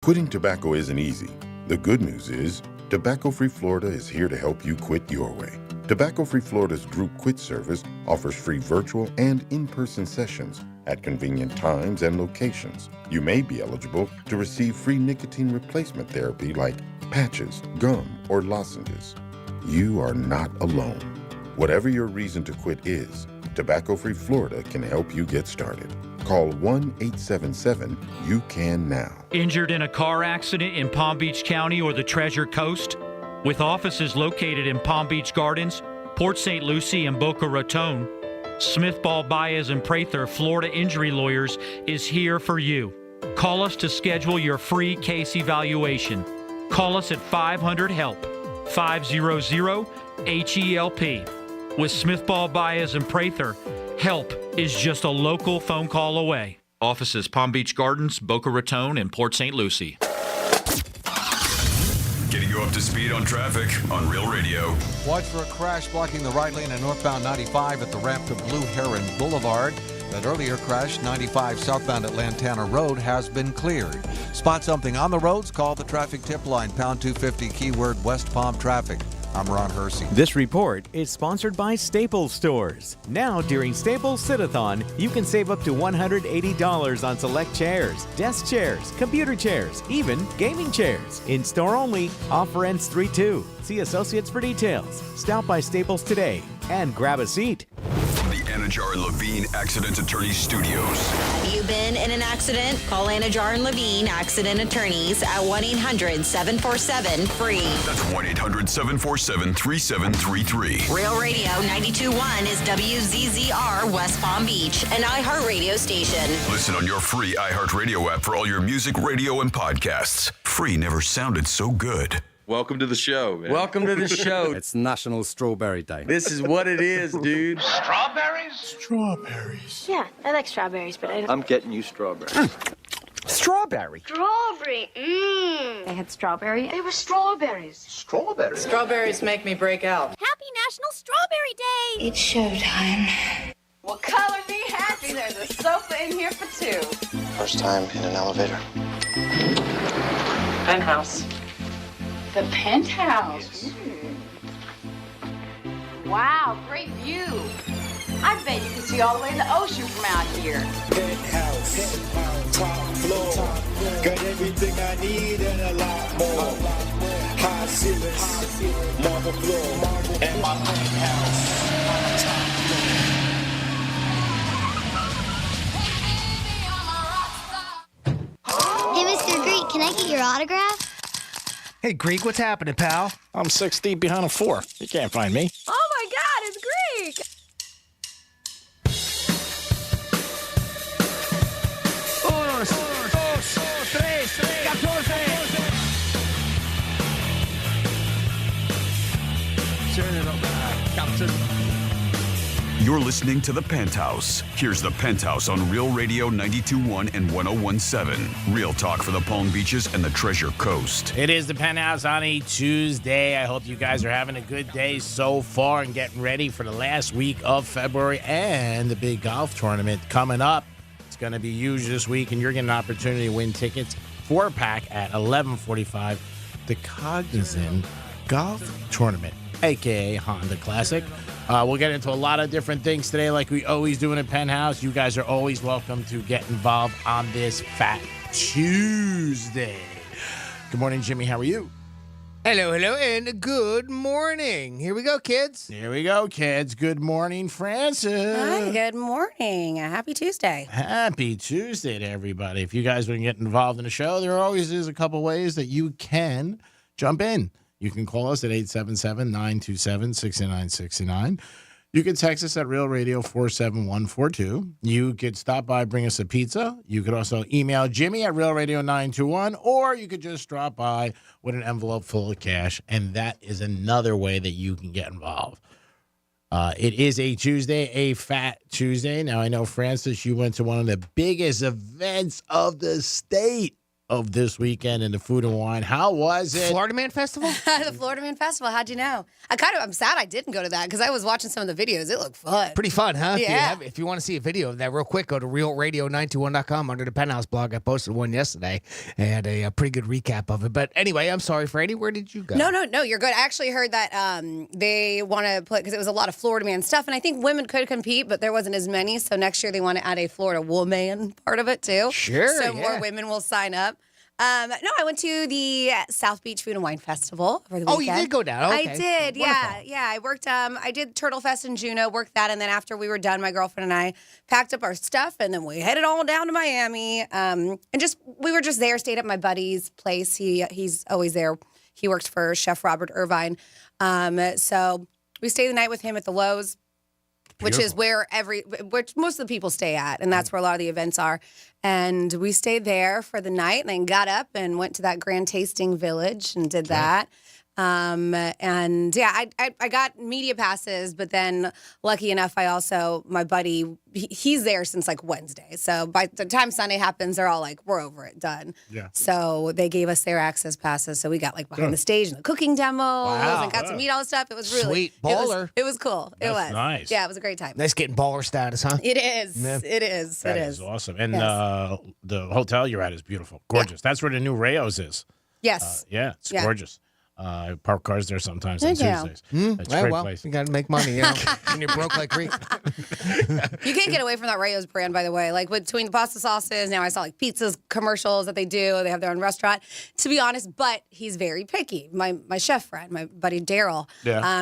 Quitting tobacco isn't easy. The good news is, Tobacco-Free Florida is here to help you quit your way. Tobacco-Free Florida's Group Quit service offers free virtual and in-person sessions at convenient times and locations. You may be eligible to receive free nicotine replacement therapy like patches, gum, or lozenges. You are not alone. Whatever your reason to quit is, Tobacco-Free Florida can help you get started. Call 1-877-YOU-CAN-NOW. Injured in a car accident in Palm Beach County or the Treasure Coast? With offices located in Palm Beach Gardens, Port St. Lucie, and Boca Raton, Smith Ball Baez and Prather Florida Injury Lawyers is here for you. Call us to schedule your free case evaluation. Call us at 500-HELP, 500-HELP. With Smith Ball Baez and Prather, help is just a local phone call away. Offices Palm Beach Gardens, Boca Raton, and Port St. Lucie. Getting you up to speed on traffic on Real Radio. Watch for a crash blocking the right lane at northbound 95 at the ramp to Blue Heron Boulevard. That earlier crash, 95 southbound at Lantana Road, has been cleared. Spot something on the roads, call the traffic tip line, pound 250, keyword West Palm traffic. I'm Ron Hersey. This report is sponsored by Staples Stores. Now, during Staples Sit-a-thon, you can save up to $180 on select chairs, desk chairs, computer chairs, even gaming chairs. In store only, offer ends 3/2. See associates for details. Stop by Staples today and grab a seat. From the Anajar and Levine Accident Attorney Studios. Have you been in an accident? Call Anajar and Levine Accident Attorneys at 1-800-747-FREE. That's 1-800-747-3733. Real Radio 92.1 is WZZR West Palm Beach, an iHeartRadio station. Listen on your free iHeartRadio app for all your music, radio, and podcasts. Free never sounded so good. Welcome to the show, man. Welcome to the show. It's National Strawberry Day. This is what it is, dude. Strawberries? Strawberries. Yeah, I like strawberries, but I don't... I'm getting you strawberries. Strawberry. Strawberry. They had strawberry. They were strawberries. Strawberries? Strawberries make me break out. Happy National Strawberry Day! It's showtime. Well, color me happy. There's a sofa in here for two. First time in an elevator. Penthouse. The Penthouse. Yes. Wow, great view. I bet you can see all the way to the ocean from out here. Penthouse, top floor, got everything I need and a lot more. High ceilings, marble floor, and my penthouse. Hey, Mr. Greek, can I get your autograph? Hey, Greek, what's happening, pal? I'm 6 deep behind a 4. You can't find me. Oh my God, it's Greek! You're listening to The Penthouse. Here's The Penthouse on Real Radio 92.1 and 101.7. Real talk for the Palm Beaches and the Treasure Coast. It is The Penthouse on a Tuesday. I hope you guys are having a good day so far and getting ready for the last week of February and the big golf tournament coming up. It's going to be huge this week, and you're getting an opportunity to win tickets 4-pack at 11:45. The Cognizant Golf Tournament, a.k.a. Honda Classic. We'll get into a lot of different things today like we always do in a Penthouse. You guys are always welcome to get involved on this Fat Tuesday. Good morning, Jimmy. How are you? Hello, and good morning. Here we go, kids. Here we go, kids. Good morning, Francis. Hi, good morning. Happy Tuesday. Happy Tuesday to everybody. If you guys want to get involved in the show, there always is a couple ways that you can jump in. You can call us at 877-927-6969. You can text us at Real Radio 47142. You could stop by, bring us a pizza. You could also email Jimmy at realradio921, or you could just drop by with an envelope full of cash, and that is another way that you can get involved. It is a Tuesday, a Fat Tuesday. Now, I know, Francis, you went to one of the biggest events of the state. of this weekend in the Food and Wine. How was it? Florida Man Festival? The Florida Man Festival. How'd you know? I'm sad I didn't go to that because I was watching some of the videos. It looked fun. Pretty fun, huh? Yeah. If you want to see a video of that real quick, go to realradio921.com under the Penthouse blog. I posted one yesterday. I had a pretty good recap of it. But anyway, I'm sorry, Freddie. Where did you go? No, you're good. I actually heard that they want to put, because it was a lot of Florida Man stuff, and I think women could compete, but there wasn't as many. So next year they want to add a Florida woman part of it too. Sure. So more women will sign up. No, I went to the South Beach Food and Wine Festival over the weekend. Oh, you did go down. Okay. I did, Wonderful. yeah. I worked, I did Turtle Fest in Juneau, worked that, and then after we were done, my girlfriend and I packed up our stuff, and then we headed all down to Miami. We were just there, stayed at my buddy's place. He's always there. He works for Chef Robert Irvine. So we stayed the night with him at the Lowe's, which is where which most of the people stay at, and that's where a lot of the events are. And we stayed there for the night, and then got up and went to that Grand Tasting Village and did that. And yeah, I got media passes, but then lucky enough, my buddy, he's there since like Wednesday. So by the time Sunday happens, they're all like, we're over it, done. Yeah. So they gave us their access passes. So we got like behind the stage and the cooking demos and got to meet all the stuff. It was really Sweet. Baller. It was cool. That's it was nice. Yeah, it was a great time. Nice getting baller status, huh? It is. Yeah. It is. That it is is. awesome. And Yes. the hotel you're at is beautiful. Gorgeous. That's where the new Rayo's is. Yes. Yeah, it's gorgeous. I park cars there sometimes on Thank you. Tuesdays. It's a great place. You got to make money, when you're broke like Greek. You can't get away from that Rayo's brand, by the way. Like between the pasta sauces, now I saw like pizzas commercials that they do. They have their own restaurant. To be honest, but he's very picky. My chef friend, my buddy Daryl,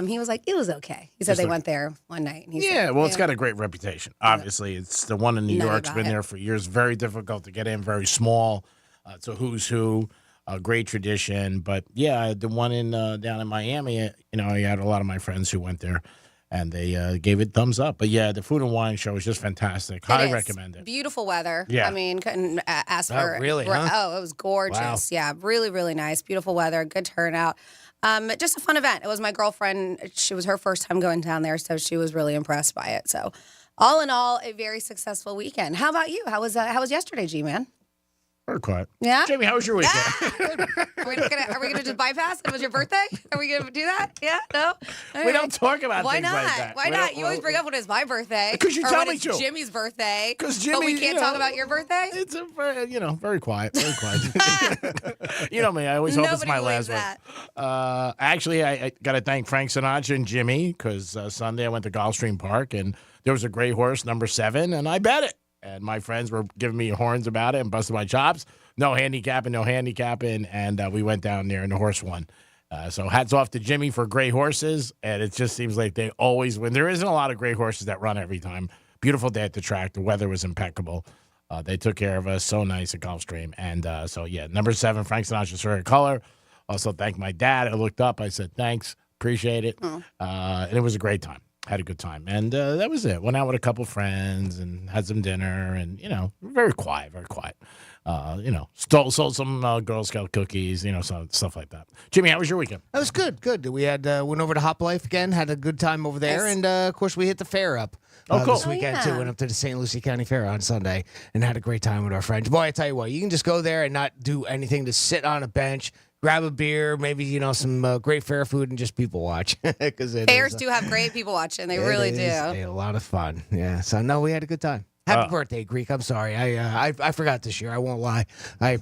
he was like, it was okay. He said they went there one night. And he said, it's got a great reputation. Obviously, it's the one in New York's been there for years. Very difficult to get in, very small. It's a who's who. A great tradition, but yeah, the one in down in Miami, I had a lot of my friends who went there, and they gave it thumbs up. But yeah, the Food and Wine show is just fantastic. Highly recommend it. Beautiful weather. Yeah. I mean, couldn't ask for. Oh, really? Huh? Oh, it was gorgeous. Wow. Yeah, really, really nice. Beautiful weather. Good turnout. Just a fun event. It was my girlfriend. It was her first time going down there, so she was really impressed by it. So, all in all, a very successful weekend. How about you? How was yesterday, G-Man? Very quiet. Yeah? Jamie, how was your weekend? Are we gonna just bypass? It was your birthday? Are we gonna do that? Yeah? No? All We don't talk about Why things not? like that. Why We not? don't- You always bring up when it's my birthday. 'Cause you or tell when me it's to. Jimmy's birthday. 'Cause But Jimmy, we can't talk about your birthday? It's a very, very quiet. Very quiet. You know me. I always hope it's my last one. Actually, I got to thank Frank Sinatra and Jimmy because Sunday I went to Gulfstream Park and there was a gray horse, number 7, and I bet it. And my friends were giving me horns about it and busting my chops. No handicapping. And we went down there and the horse won. So hats off to Jimmy for gray horses. And it just seems like they always win. There isn't a lot of gray horses that run every time. Beautiful day at the track. The weather was impeccable. They took care of us. So nice at Gulfstream. And number 7, Frank Sinatra's favorite color. Also thank my dad. I looked up. I said, thanks. Appreciate it. And it was a great time. Had a good time. And that was it. Went out with a couple friends and had some dinner and, very quiet, very quiet. Sold some Girl Scout cookies, some stuff like that. Jimmy, how was your weekend? That was good. We had went over to Hop Life again, had a good time over there, and of course we hit the fair up. Cool. This weekend too. Went up to the St. Lucie County Fair on Sunday and had a great time with our friends. Boy, I tell you what, you can just go there and not do anything, to sit on a bench, grab a beer, maybe some great fair food, and just people watch. Because fairs do have great people watching. They really do. A lot of fun. Yeah. So no, we had a good time. Happy birthday, Greek. I'm sorry. I forgot this year. I won't lie. I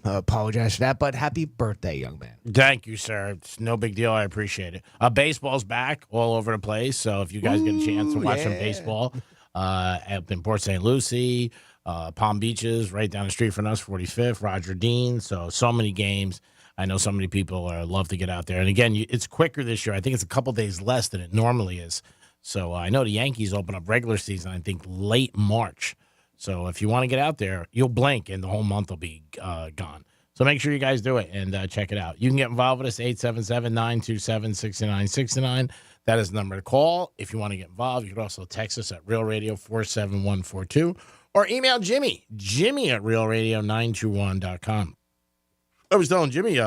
apologize for that. But happy birthday, young man. Thank you, sir. It's no big deal. I appreciate it. Baseball's back all over the place. So if you guys get a chance to watch some baseball up in Port St. Lucie, Palm Beaches, right down the street from us, 45th, Roger Dean. So many games. I know so many people love to get out there. And again, it's quicker this year. I think it's a couple days less than it normally is. So I know the Yankees open up regular season, I think, late March. So if you want to get out there, you'll blink and the whole month will be gone. So make sure you guys do it and check it out. You can get involved with us, 877-927-6969. That is the number to call. If you want to get involved, you can also text us at Real Radio 47142 or email Jimmy at realradio921.com. I was telling Jimmy,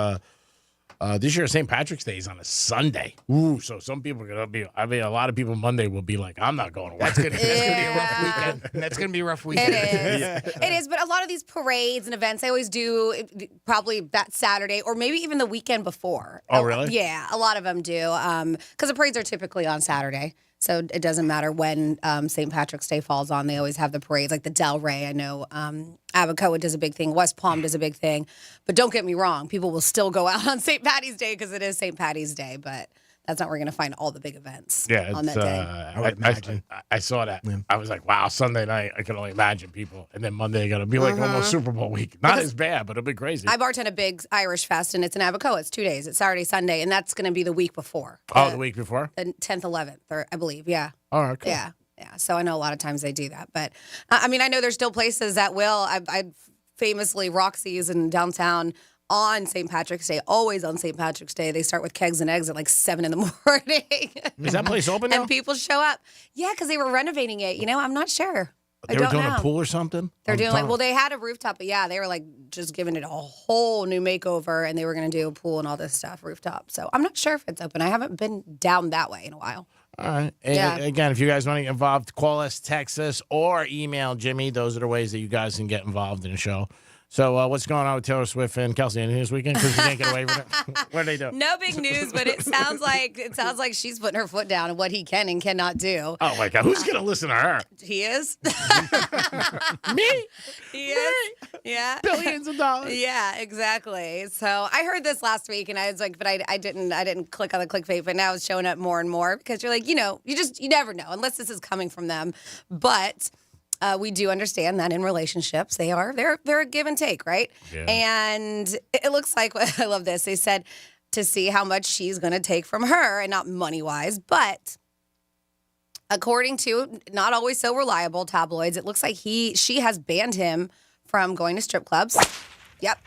This year, St. Patrick's Day is on a Sunday. Ooh, so some people are gonna be. I mean, a lot of people Monday will be like, "I'm not going to work." That's gonna be a rough weekend. That's gonna be a rough weekend. It is. It is. But a lot of these parades and events, they always do probably that Saturday or maybe even the weekend before. Oh, really? Yeah, a lot of them do. Because the parades are typically on Saturday. So it doesn't matter when St. Patrick's Day falls on. They always have the parades, like the Delray. I know Abacoa does a big thing. West Palm does a big thing. But don't get me wrong. People will still go out on St. Patty's Day because it is St. Patty's Day. But that's not where you're going to find all the big events on that day. I saw that. Yeah. I was like, wow, Sunday night, I can only imagine people. And then Monday, going to be like almost Super Bowl week. Not as bad, but it'll be crazy. I bartend a big Irish fest, and it's in Abacoa. It's 2 days. It's Saturday, Sunday, and that's going to be the week before. The week before? The 10th, 11th, or I believe, yeah. All right, cool. Yeah. So I know a lot of times they do that. But, I mean, I know there's still places that will. I famously, Roxy's in downtown on St. Patrick's Day, always on St. Patrick's Day. They start with kegs and eggs at like 7 in the morning. Is that place open now? And people show up. Yeah, because they were renovating it. I'm not sure. They were doing a pool or something? They're doing they had a rooftop, but yeah, they were like just giving it a whole new makeover, and they were going to do a pool and all this stuff, rooftop. So I'm not sure if it's open. I haven't been down that way in a while. All right. And again, if you guys want to get involved, call us, text us, or email Jimmy. Those are the ways that you guys can get involved in the show. So what's going on with Taylor Swift and Kelsey anything this weekend? Because we can't get away with it. What are they doing? No big news, but it sounds like she's putting her foot down on what he can and cannot do. Oh my God, who's gonna listen to her? He is. Me? He is. Yeah. Billions of dollars. Yeah, exactly. So I heard this last week, and I was like, but I didn't click on the clickbait, but now it's showing up more and more because you're like, you never know unless this is coming from them, but. We do understand that in relationships, they're a give and take, right? Yeah. And it looks like, I love this, they said to see how much she's going to take from her, and not money-wise, but according to not always so reliable tabloids, it looks like she has banned him from going to strip clubs. Yep.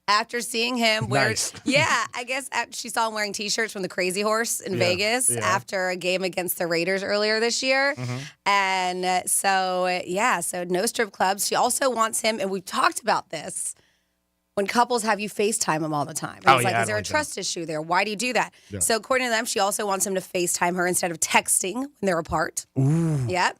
After seeing him wear, I guess she saw him wearing T-shirts from the Crazy Horse in Vegas after a game against the Raiders earlier this year. Mm-hmm. And so no strip clubs. She also wants him, and we've talked about this, when couples have you FaceTime them all the time. And is there a trust issue there? Why do you do that? Yeah. So according to them, she also wants him to FaceTime her instead of texting when they're apart. Ooh. Yep.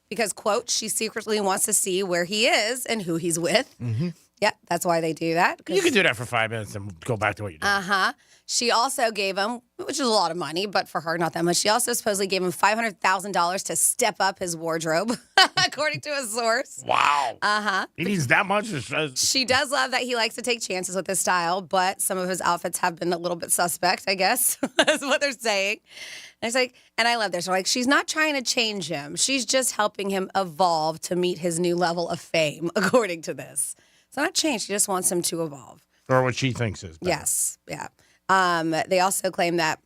Because, quote, she secretly wants to see where he is and who he's with. Mm-hmm. Yep, that's why they do that. You can do that for 5 minutes and go back to what you did. Uh-huh. She also gave him, which is a lot of money, but for her, not that much. She also supposedly gave him $500,000 to step up his wardrobe, according to a source. Wow. Uh-huh. He needs that much? She does love that he likes to take chances with his style, but some of his outfits have been a little bit suspect, I guess, is what they're saying. And it's like, and I love this. They're like, she's not trying to change him. She's just helping him evolve to meet his new level of fame, according to this. It's not change. She just wants him to evolve. Or what she thinks is better. Yes. Yeah. They also claim that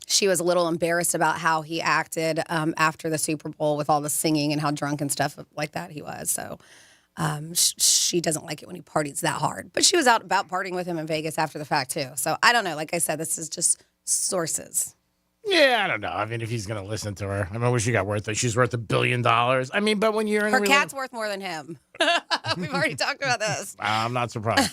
she was a little embarrassed about how he acted after the Super Bowl with all the singing and how drunk and stuff like that he was. So she doesn't like it when he parties that hard. But she was out about partying with him in Vegas after the fact, too. So I don't know. Like I said, this is just sources. Yeah, I don't know. I mean, if he's going to listen to her. I mean, what she got worth? She's worth $1 billion. I mean, but when you're in her cat's worth more than him. We've already talked about this. I'm not surprised.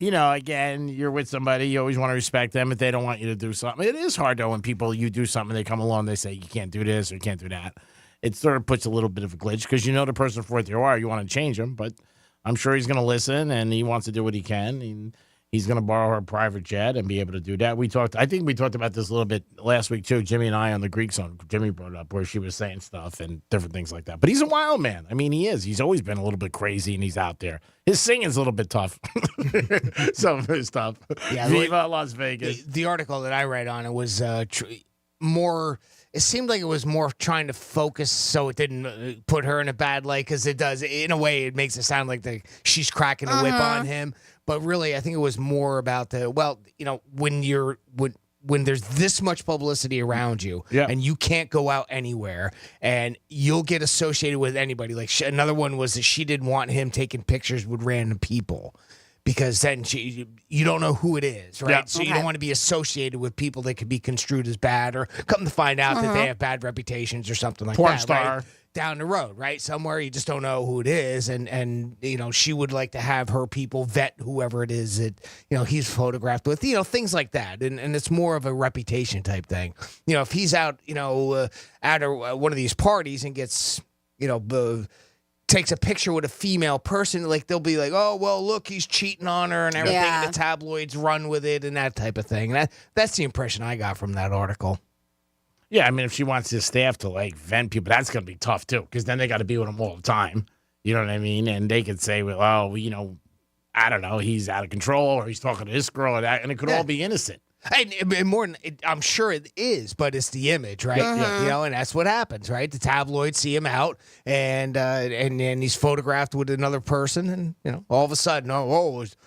Again, you're with somebody. You always want to respect them if they don't want you to do something. It is hard, though, when you do something, they come along, they say, you can't do this or you can't do that. It sort of puts a little bit of a glitch because you know the person for what they are. You want to change them, but I'm sure he's going to listen and he wants to do what he can. And he's going to borrow her private jet and be able to do that. I think we talked about this a little bit last week, too. Jimmy and I on the Greek song. Jimmy brought it up where she was saying stuff and different things like that. But he's a wild man. I mean, he is. He's always been a little bit crazy, and he's out there. His singing's a little bit tough. Some of his stuff. Yeah, Viva Las Vegas. The article that I read on it was more... It seemed like it was more trying to focus so it didn't put her in a bad light, because it does. In a way, it makes it sound like she's cracking a whip on him. But really, I think it was more about when there's this much publicity around you and you can't go out anywhere and you'll get associated with anybody. Like another one was that she didn't want him taking pictures with random people. Because then you don't know who it is, right? Yeah. So you don't want to be associated with people that could be construed as bad or come to find out that they have bad reputations or something like Porn that. star. Right? down the road, right? Somewhere you just don't know who it is. And she would like to have her people vet whoever it is that, he's photographed with, things like that. And it's more of a reputation type thing. If he's out, at one of these parties and gets, takes a picture with a female person, like they'll be like, oh, well, look, he's cheating on her and everything. Yeah. And the tabloids run with it and that type of thing. That's the impression I got from that article. Yeah, I mean, if she wants his staff to like vent people, that's going to be tough too, because then they got to be with him all the time. You know what I mean? And they could say, well, I don't know, he's out of control, or he's talking to this girl, or that, and it could all be innocent. And more, I'm sure it is, but it's the image, right? Mm-hmm. And that's what happens, right? The tabloids see him out, and he's photographed with another person, and all of a sudden,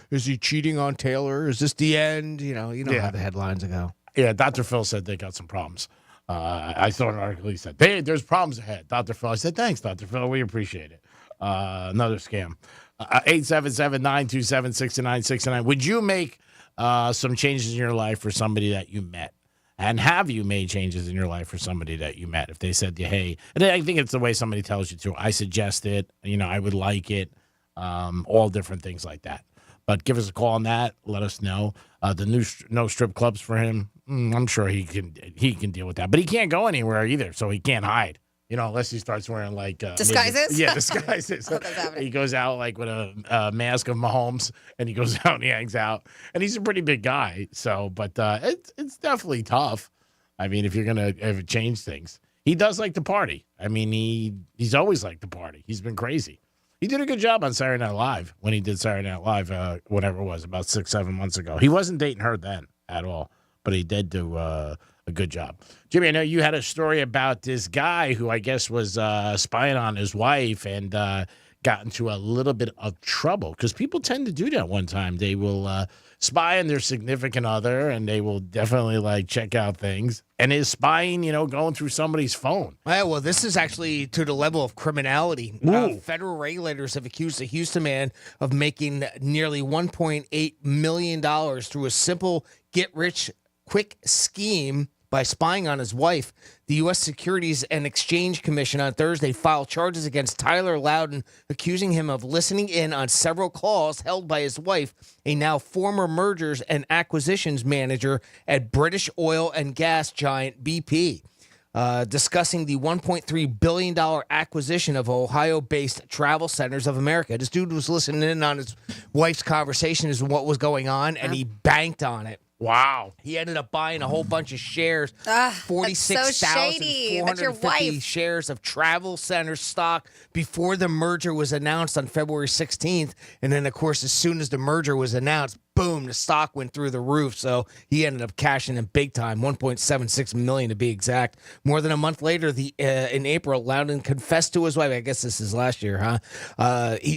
is he cheating on Taylor? Is this the end? You know how the headlines go. Yeah, Dr. Phil said they got some problems. I saw an article. He said, there's problems ahead, Dr. Phil. I said, thanks, Dr. Phil. We appreciate it. Another scam. 877-927-6969. Would you make some changes in your life for somebody that you met? And have you made changes in your life for somebody that you met? If they said to you, hey, and I think it's the way somebody tells you to. I suggest it. I would like it. All different things like that. But give us a call on that. Let us know. The new no strip clubs for him. I'm sure he can deal with that. But he can't go anywhere either, so he can't hide. Unless he starts wearing like disguises. Disguises. He goes out like with a mask of Mahomes, and he goes out and he hangs out. And he's a pretty big guy. So, but it's definitely tough. I mean, if you're gonna ever change things, he does like to party. I mean, he's always liked to party. He's been crazy. He did a good job on Saturday Night Live when he did Saturday Night Live, whatever it was, about 6-7 months ago. He wasn't dating her then at all, but he did do a good job. Jimmy, I know you had a story about this guy who I guess was spying on his wife and got into a little bit of trouble, because people tend to do that one time. They will spy on their significant other, and they will definitely like check out things. And is spying, going through somebody's phone. Well, this is actually to the level of criminality. Federal regulators have accused a Houston man of making nearly $1.8 million through a simple get-rich-quick scheme by spying on his wife. The U.S. Securities and Exchange Commission on Thursday filed charges against Tyler Loudon, accusing him of listening in on several calls held by his wife, a now former mergers and acquisitions manager at British oil and gas giant BP, discussing the $1.3 billion acquisition of Ohio-based Travel Centers of America. This dude was listening in on his wife's conversation as to what was going on, and he banked on it. Wow. He ended up buying a whole bunch of shares, 46,450 shares of Travel Center stock before the merger was announced on February 16th. And then, of course, as soon as the merger was announced, boom, the stock went through the roof. So he ended up cashing in big time, $1.76 million to be exact. More than a month later, in April, Loudon confessed to his wife. I guess this is last year, huh?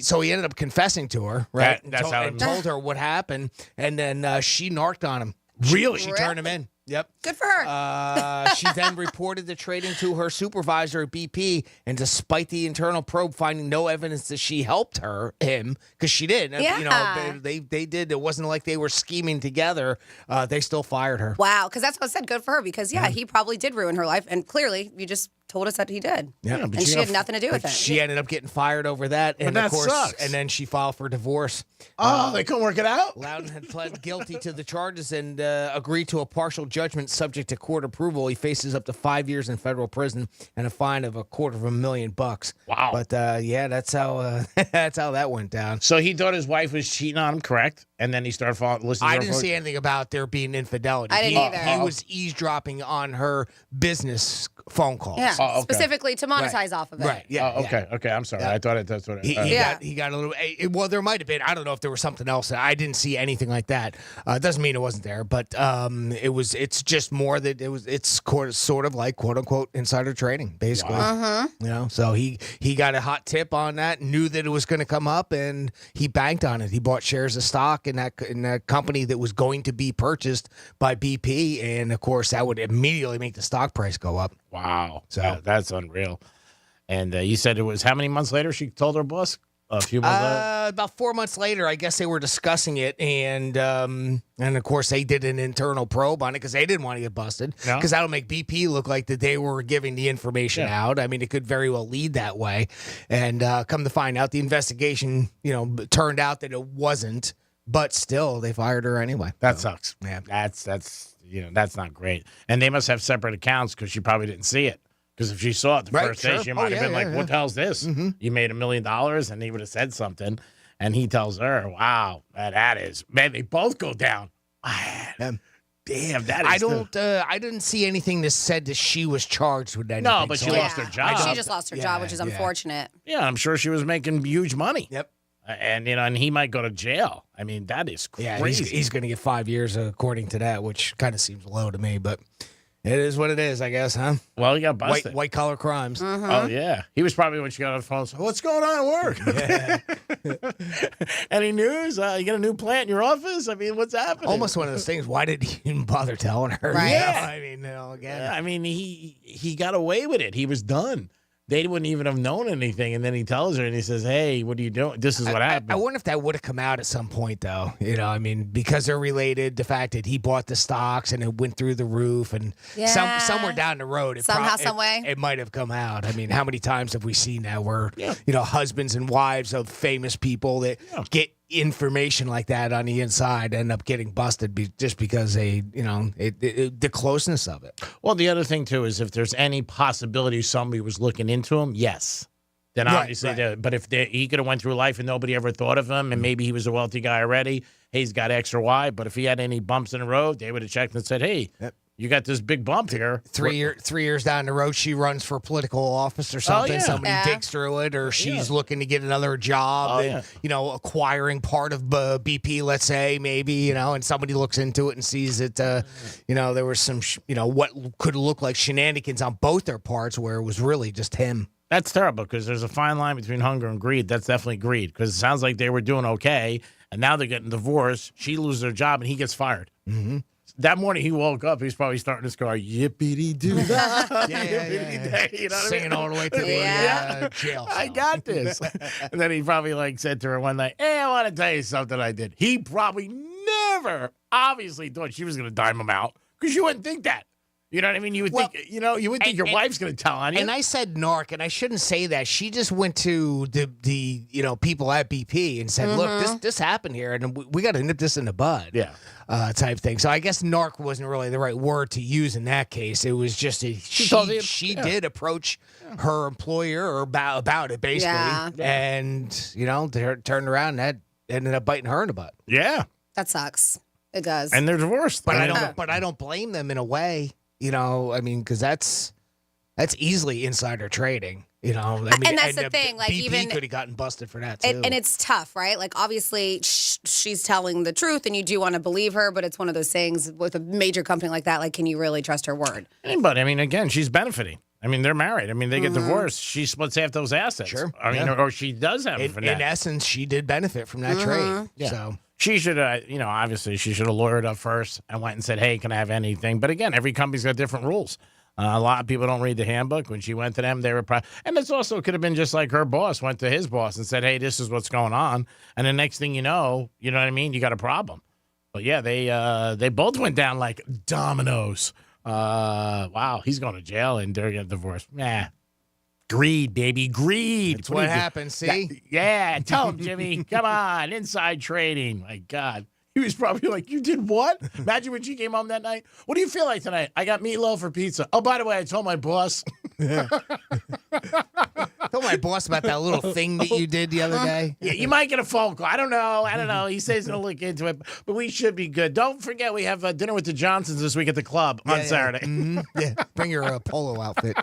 So he ended up confessing to her, right? And told her what happened. And then she narked on him. Really? She turned him in. Yep. Good for her. She then reported the trading to her supervisor at BP, and despite the internal probe finding no evidence that she helped him, because she did. Yeah. They did. It wasn't like they were scheming together. They still fired her. Wow, because that's what I said. Good for her, because he probably did ruin her life, and clearly you just told us that he did. Yeah, and she had nothing to do with it. She ended up getting fired over that, and that of course, sucks. and then she filed for divorce. They couldn't work it out? Loudon had pled guilty to the charges and agreed to a partial judgment subject to court approval. He faces up to 5 years in federal prison and a fine of $250,000. Wow. But that's how that's how that went down. So he thought his wife was cheating on him, correct? And then he started listening to I her didn't phone? see anything about there being infidelity. I didn't either. He was eavesdropping on her business phone calls. Yeah, okay. Specifically to monetize off of it. Right. Yeah. Okay. I'm sorry. Yeah. I thought that's what He got a little. Well, there might have been. I don't know if there was something else. I didn't see anything like that. Doesn't mean it wasn't there, but it was. It's just more that it was. It's sort of like quote unquote insider trading, basically. Uh-huh. So he got a hot tip on that, knew that it was going to come up, and he banked on it. He bought shares of stock in that company that was going to be purchased by BP, and of course that would immediately make the stock price go up. Wow. So that's unreal. And you said it was how many months later she told her boss? A few months later? About 4 months later, I guess they were discussing it, and of course they did an internal probe on it because they didn't want to get busted. No? Because that'll make BP look like that they were giving the information out. I mean, it could very well lead that way. And come to find out, the investigation, turned out that it wasn't. But still, they fired her anyway. That sucks. Yeah, that's not great. And they must have separate accounts because she probably didn't see it. Because if she saw it the first day, she might have been like, what the hell's this? Mm-hmm. You made $1 million, and he would have said something. And he tells her, wow, that is. Man, they both go down. Man, damn, that is. I didn't see anything that said that she was charged with anything. No, but she lost her job. She just lost her job, which is unfortunate. Yeah, I'm sure she was making huge money. Yep. And he might go to jail. I mean, that is crazy. Yeah, he's going to get 5 years according to that, which kind of seems low to me, but it is what it is, I guess, huh? Well, he got busted. White collar crimes. Mm-hmm. Oh, yeah. He was probably, when she got on the phone, said, what's going on at work? Any news? You got a new plant in your office? I mean, what's happening? Almost one of those things. Why did he even bother telling her? Right. Yeah. I mean, again. Yeah, I mean, he got away with it. He was done. They wouldn't even have known anything. And then he tells her and he says, hey, what are you doing? This is what happened. I wonder if that would have come out at some point, though. I mean, because they're related, the fact that he bought the stocks and it went through the roof and somewhere down the road, some way, it might have come out. I mean, how many times have we seen that where, husbands and wives of famous people that get information like that on the inside end up getting busted just because they, the closeness of it. Well, the other thing, too, is if there's any possibility somebody was looking into him, yes. Then obviously, but if he could have went through life and nobody ever thought of him, and maybe he was a wealthy guy already, hey, he's got X or Y, but if he had any bumps in the road, they would have checked and said, hey, you got this big bump here. 3 years down the road, she runs for political office or something. Somebody digs through it, or she's looking to get another job. Acquiring part of BP, let's say, maybe, and somebody looks into it and sees that, there was some, what could look like shenanigans on both their parts, where it was really just him. That's terrible because there's a fine line between hunger and greed. That's definitely greed because it sounds like they were doing okay, and now they're getting divorced. She loses her job, and he gets fired. Mm-hmm. That morning he woke up, he's probably starting his car, yippity-doo-dah, yippity-day, you know what Singing I mean? all the way to the jail cell. I got this. And then he probably said to her one night, hey, I want to tell you something I did. He probably never obviously thought she was going to dime him out because you wouldn't think that. You know what I mean? You would think, you would think your wife's going to tell on you. And I said narc, and I shouldn't say that. She just went to the people at BP and said, look, this happened here, and we got to nip this in the bud. Yeah. Type thing. So I guess narc wasn't really the right word to use in that case. It was just she did approach her employer about it, basically. Yeah. And, they turned around and that ended up biting her in the butt. Yeah. That sucks. It does. And they're divorced. But I don't blame them in a way. I mean, because that's easily insider trading. And that's the thing. Like, BP even could have gotten busted for that too. And it's tough, right? Like, obviously, she's telling the truth, and you do want to believe her. But it's one of those things with a major company like that. Like, can you really trust her word? But I mean, again, she's benefiting. I mean, they're married. I mean, they get divorced. She splits half those assets. Sure. I mean, or she does have from that. In essence, she did benefit from that trade. Yeah. So she should have, obviously, she should have lawyered up first and went and said, hey, can I have anything? But again, every company's got different rules. A lot of people don't read the handbook. When she went to them, they were and this also could have been just like her boss went to his boss and said, hey, this is what's going on. And the next thing you know what I mean? You got a problem. But yeah, they both went down like dominoes. Wow, he's going to jail and they're getting divorced. Nah. Greed, baby, greed. That's what happens, see? Yeah, tell him, Jimmy. Come on, inside trading. My God. He was probably like, you did what? Imagine when she came home that night. What do you feel like tonight? I got meatloaf for pizza. Oh, by the way, I told my boss. Told my boss about that little thing that you did the other day. Yeah, you might get a phone call. I don't know. He says he's going to look into it, but we should be good. Don't forget we have dinner with the Johnsons this week at the club on Saturday. Mm-hmm. Yeah, bring your polo outfit.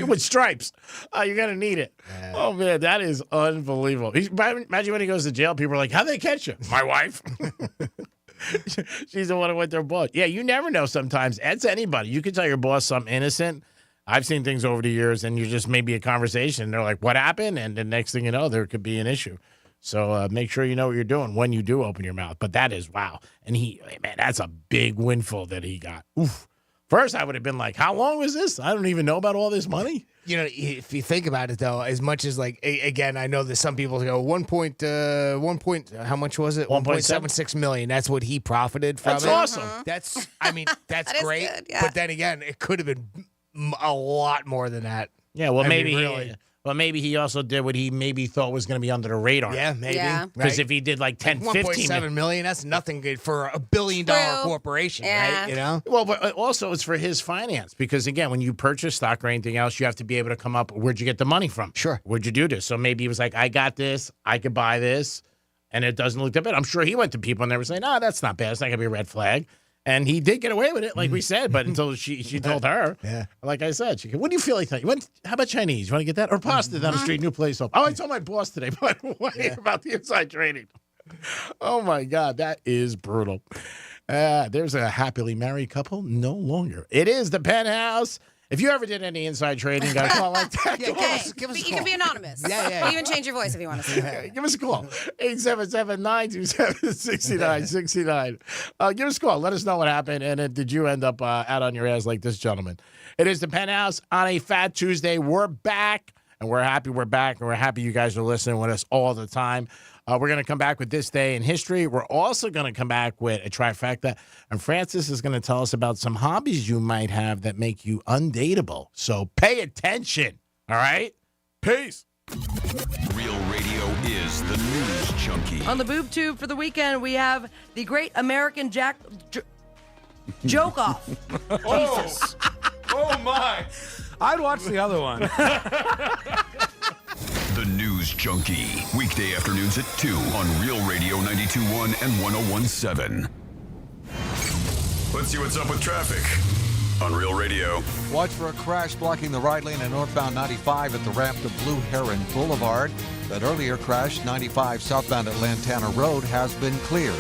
With stripes. You're going to need it. Yeah. Oh, man, that is unbelievable. Imagine when he goes to jail, people are like, how'd they catch you? My wife. She's the one who went their boss. Yeah, you never know sometimes. That's anybody. You can tell your boss something innocent. I've seen things over the years, and you just maybe a conversation. They're like, what happened? And the next thing you know, there could be an issue. So make sure you know what you're doing when you do open your mouth. But that is, wow. And man, that's a big windfall that he got. Oof. First, I would have been like, how long was this? I don't even know about all this money. You know, if you think about it, though, as much as like, again, I know that some people go how much was it? 1.76 million. That's what he profited from. That's it. awesome. That's, I mean, that's That is great. good, yeah. But then again, it could have been a lot more than that. Yeah, well, I mean, maybe really. maybe he also did what he maybe thought was going to be under the radar. Yeah, maybe. Yeah. Because Right? if he did like 10, 15 1.7 million, that's nothing good for a $1 billion True. corporation, Yeah. right? You know? Well, but also it's for his finance because, again, when you purchase stock or anything else, you have to be able to come up, where'd you get the money from? Sure. Where'd you do this? So maybe he was like, I got this, I could buy this, and it doesn't look that bad. I'm sure he went to people and they were saying, no, that's not bad. It's not going to be a red flag. And he did get away with it, like we said, but until she told her, Yeah. like I said, she goes, what do you feel like tonight? How about Chinese? You want to get that? Or pasta down the street, new place open. Oh, I told my boss today, by the way, about the inside trading. Oh, my God, that is brutal. There's a happily married couple no longer. It is the Penthouse. If you ever did any inside trading, got a call like that, Yeah, give us a You call. can be anonymous. Yeah. You even change your voice if you want to. Give us a call. 877-927-6969. Give us a call. Let us know what happened. And did you end up out on your ass like this gentleman? It is the Penthouse on a Fat Tuesday. We're back. And we're happy we're back. And we're happy you guys are listening with us all the time. We're going to come back with This Day in History. We're also going to come back with a trifecta. And Francis is going to tell us about some hobbies you might have that make you undateable. So pay attention. All right? Peace. Real radio is the news junkie. On the boob tube for the weekend, we have the Great American Joke Off. Jesus. Oh, my. I'd watch the other one. The News Junkie. Weekday afternoons at 2 on Real Radio 92.1 and 101.7. Let's see what's up with traffic on Real Radio. Watch for a crash blocking the right lane in northbound 95 at the ramp to Blue Heron Boulevard. That earlier crash, 95 southbound at Lantana Road, has been cleared.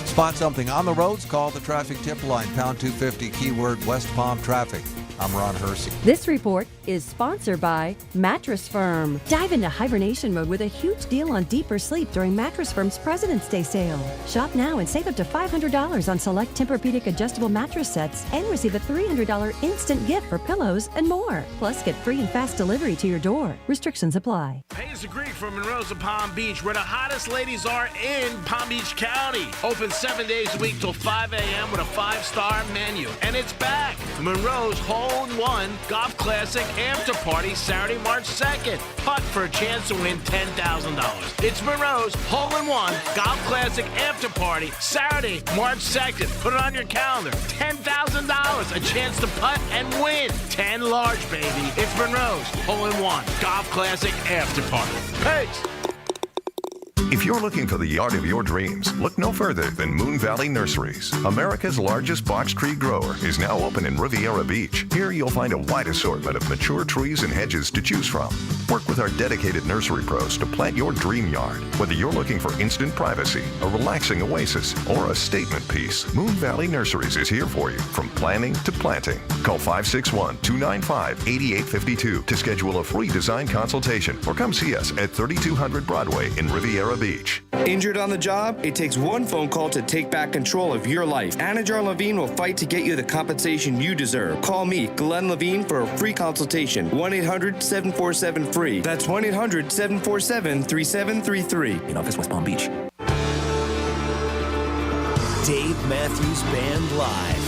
Spot something on the roads, call the traffic tip line, pound 250, keyword West Palm traffic. I'm Ron Hersey. This report is sponsored by Mattress Firm. Dive into hibernation mode with a huge deal on deeper sleep during Mattress Firm's President's Day sale. Shop now and save up to $500 on select Tempur-Pedic adjustable mattress sets and receive a $300 instant gift for pillows and more. Plus, get free and fast delivery to your door. Restrictions apply. Hey, it's the Greek from Monroe's of Palm Beach, where the hottest ladies are in Palm Beach County. Open 7 days a week till 5 a.m. with a 5-star menu. And it's back. Monroe's Hole-in-One Golf Classic After Party Saturday, March 2nd. Putt for a chance to win $10,000. It's Monroe's Hole-in-One Golf Classic After Party Saturday, March 2nd. Put it on your calendar. $10,000. A chance to putt and win. 10 large, baby. It's Monroe's Hole-in-One Golf Classic After Party. Peace. If you're looking for the yard of your dreams, look no further than Moon Valley Nurseries. America's largest box tree grower is now open in Riviera Beach. Here you'll find a wide assortment of mature trees and hedges to choose from. Work with our dedicated nursery pros to plant your dream yard. Whether you're looking for instant privacy, a relaxing oasis, or a statement piece, Moon Valley Nurseries is here for you from planning to planting. Call 561-295-8852 to schedule a free design consultation or come see us at 3200 Broadway in Riviera Beach. Injured on the job? It takes one phone call to take back control of your life. Anna Jar Levine will fight to get you the compensation you deserve. Call me, Glenn Levine, for a free consultation. 1-800-747-FREE. That's 1-800-747-3733. In office, West Palm Beach. Dave Matthews Band Live.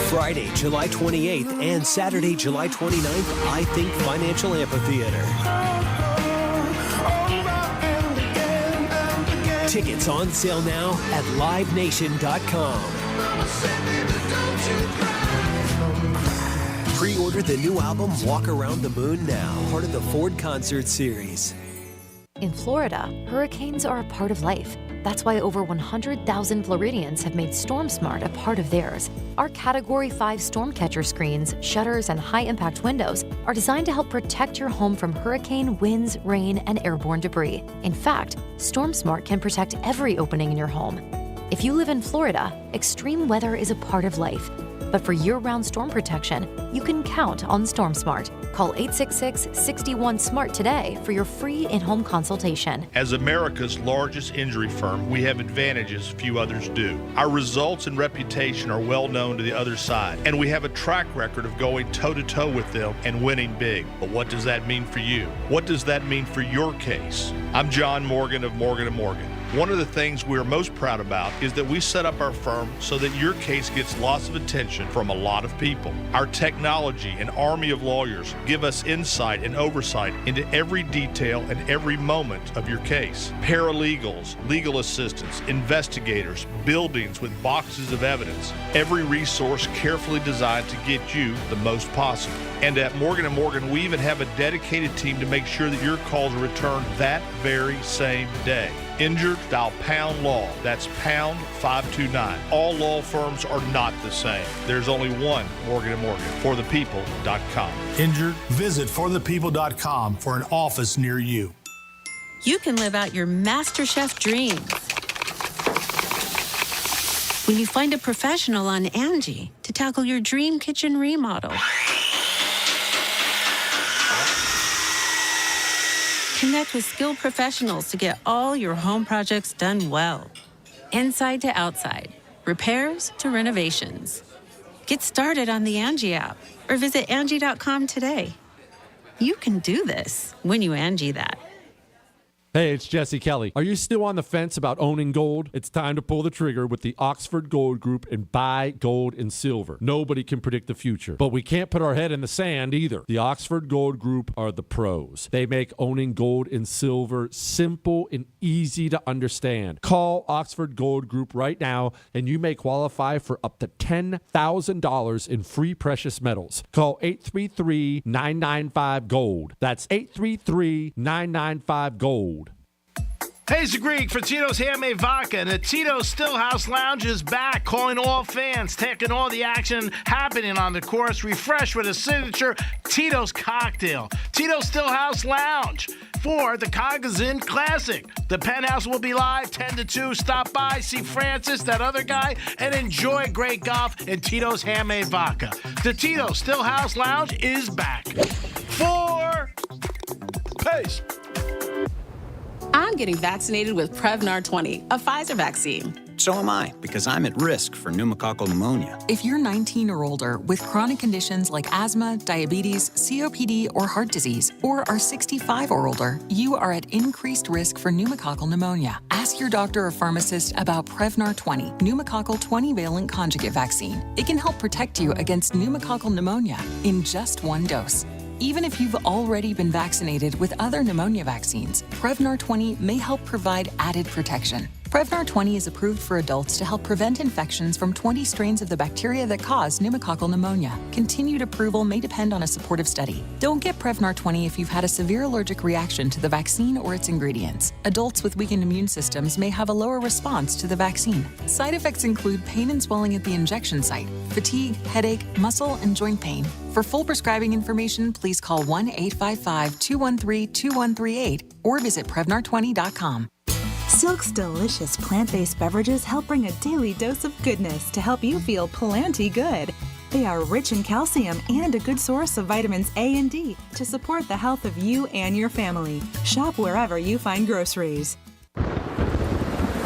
Friday, July 28th and Saturday, July 29th, I Think Financial Amphitheater. Tickets on sale now at livenation.com. Pre-order the new album Walk Around the Moon now, part of the Ford Concert Series. In Florida, hurricanes are a part of life. That's why over 100,000 Floridians have made Storm Smart a part of theirs. Our Category 5 storm catcher screens, shutters, and high-impact windows are designed to help protect your home from hurricane, winds, rain, and airborne debris. In fact, Storm Smart can protect every opening in your home. If you live in Florida, extreme weather is a part of life. But for year-round storm protection, you can count on StormSmart. Call 866-61-SMART today for your free in-home consultation. As America's largest injury firm, we have advantages few others do. Our results and reputation are well known to the other side, and we have a track record of going toe-to-toe with them and winning big. But what does that mean for you? What does that mean for your case? I'm John Morgan of Morgan & Morgan. One of the things we're most proud about is that we set up our firm so that your case gets lots of attention from a lot of people. Our technology and army of lawyers give us insight and oversight into every detail and every moment of your case. Paralegals, legal assistants, investigators, buildings with boxes of evidence. Every resource carefully designed to get you the most possible. And at Morgan & Morgan, we even have a dedicated team to make sure that your calls are returned that very same day. Injured, dial pound law. That's pound 529. All law firms are not the same. There's only one Morgan & Morgan. ForThePeople.com. Injured? Visit ForThePeople.com for an office near you. You can live out your MasterChef dreams when you find a professional on Angie to tackle your dream kitchen remodel. Connect with skilled professionals to get all your home projects done well. Inside to outside, repairs to renovations. Get started on the Angie app or visit Angie.com today. You can do this when you Angie that. Hey, it's Jesse Kelly. Are you still on the fence about owning gold? It's time to pull the trigger with the Oxford Gold Group and buy gold and silver. Nobody can predict the future, but we can't put our head in the sand either. The Oxford Gold Group are the pros. They make owning gold and silver simple and easy to understand. Call Oxford Gold Group right now and you may qualify for up to $10,000 in free precious metals. Call 833-995-GOLD. That's 833-995-GOLD. Hey, it's the Greek for Tito's Handmade Vodka, and the Tito's Stillhouse Lounge is back, calling all fans, taking all the action happening on the course, refreshed with a signature Tito's cocktail. Tito's Stillhouse Lounge for the Cognizant Classic. The Penthouse will be live 10 to 2. Stop by, see Francis, that other guy, and enjoy great golf and Tito's Handmade Vodka. The Tito's Stillhouse Lounge is back. For Pace. I'm getting vaccinated with Prevnar 20, a Pfizer vaccine. So am I, because I'm at risk for pneumococcal pneumonia. If you're 19 or older with chronic conditions like asthma, diabetes, COPD, or heart disease, or are 65 or older, you are at increased risk for pneumococcal pneumonia. Ask your doctor or pharmacist about Prevnar 20, pneumococcal 20-valent conjugate vaccine. It can help protect you against pneumococcal pneumonia in just one dose. Even if you've already been vaccinated with other pneumonia vaccines, Prevnar 20 may help provide added protection. Prevnar 20 is approved for adults to help prevent infections from 20 strains of the bacteria that cause pneumococcal pneumonia. Continued approval may depend on a supportive study. Don't get Prevnar 20 if you've had a severe allergic reaction to the vaccine or its ingredients. Adults with weakened immune systems may have a lower response to the vaccine. Side effects include pain and swelling at the injection site, fatigue, headache, muscle, and joint pain. For full prescribing information, please call 1-855-213-2138 or visit Prevnar20.com. Silk's delicious plant-based beverages help bring a daily dose of goodness to help you feel plenty good. They are rich in calcium and a good source of vitamins A and D to support the health of you and your family. Shop wherever you find groceries.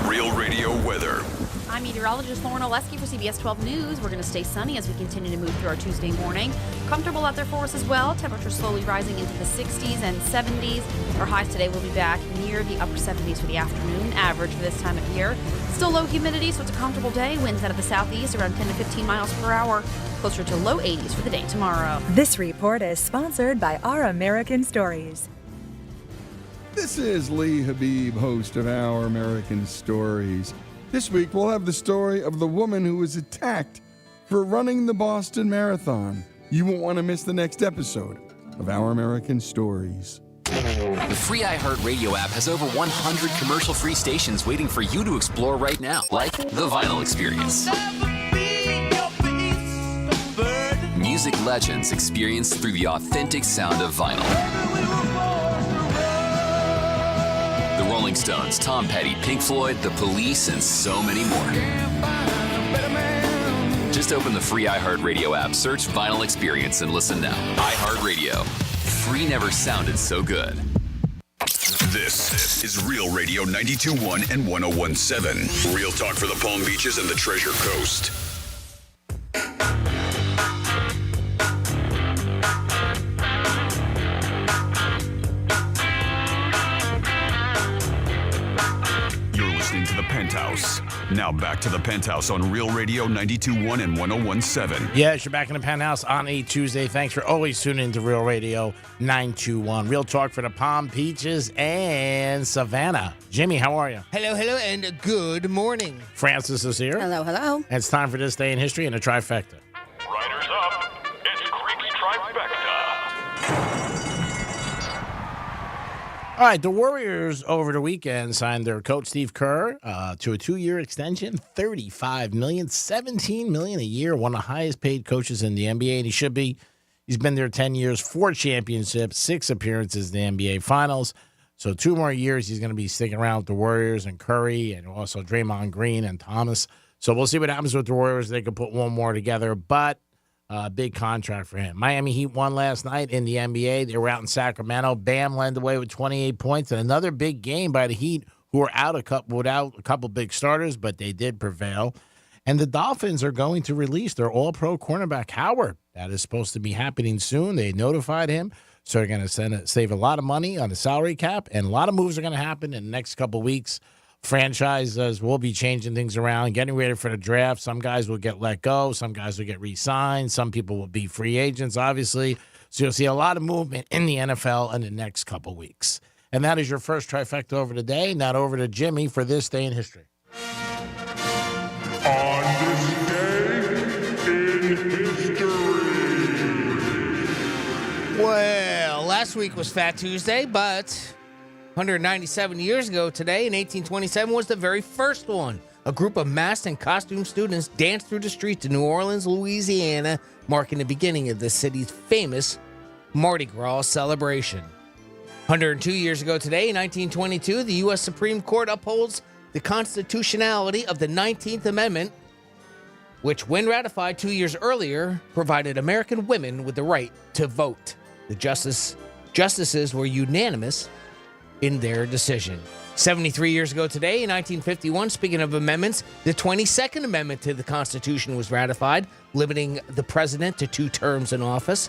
Real Radio weather. I'm meteorologist Lauren Oleski for CBS 12 News. We're going to stay sunny as we continue to move through our Tuesday morning. Comfortable out there for us as well. Temperatures slowly rising into the 60s and 70s. Our highs today will be back near the upper 70s for the afternoon average for this time of year. Still low humidity, so it's a comfortable day. Winds out of the southeast around 10 to 15 miles per hour. Closer to low 80s for the day tomorrow. This report is sponsored by Our American Stories. This is Lee Habib, host of Our American Stories. This week, we'll have the story of the woman who was attacked for running the Boston Marathon. You won't want to miss the next episode of Our American Stories. The free iHeartRadio app has over 100 commercial-free stations waiting for you to explore right now, like The Vinyl Experience. Music legends experienced through the authentic sound of vinyl. The Rolling Stones, Tom Petty, Pink Floyd, The Police, and so many more. Just open the free iHeartRadio app, search Vinyl Experience, and listen now. iHeartRadio. Free never sounded so good. This is Real Radio 92.1 and 101.7. Real talk for the Palm Beaches and the Treasure Coast. You're listening to the Penthouse. Now back to the Penthouse on Real Radio 92.1 and 101.7. Yes, you're back in the Penthouse on a Tuesday. Thanks for always tuning into Real Radio 921. Real talk for the Palm Beaches and Savannah. Jimmy, how are you? Hello, and good morning. Francis is here. Hello, hello. And it's time for This Day in History and a trifecta. Riders up. It's Creek's Trifecta. All right, the Warriors over the weekend signed their coach Steve Kerr to a 2-year extension, $35 million, $17 million a year, one of the highest paid coaches in the NBA, and he should be. He's been there 10 years, 4 championships, 6 appearances in the NBA Finals. So 2 more years, he's going to be sticking around with the Warriors and Curry and also Draymond Green and Thomas. So we'll see what happens with the Warriors. They could put one more together, but big contract for him. Miami Heat won last night in the NBA. They were out in Sacramento. Bam led the way with 28 points. And another big game by the Heat, who were without a couple big starters, but they did prevail. And the Dolphins are going to release their all-pro cornerback, Howard. That is supposed to be happening soon. They notified him. So they're going to save a lot of money on the salary cap, and a lot of moves are going to happen in the next couple weeks. Franchises will be changing things around, getting ready for the draft. Some guys will get let go. Some guys will get re-signed. Some people will be free agents, obviously. So you'll see a lot of movement in the NFL in the next couple weeks. And that is your first trifecta over today. Now over to Jimmy for This Day in History. On this day in history. Well, last week was Fat Tuesday, but 197 years ago today, in 1827, was the very first one. A group of masked and costumed students danced through the streets of New Orleans, Louisiana, marking the beginning of the city's famous Mardi Gras celebration. 102 years ago today, in 1922, the U.S. Supreme Court upholds the constitutionality of the 19th Amendment, which, when ratified 2 years earlier, provided American women with the right to vote. The justices were unanimous in their decision. 73 years ago today, in 1951, speaking of amendments, the 22nd Amendment to the Constitution was ratified, limiting the president to 2 terms in office.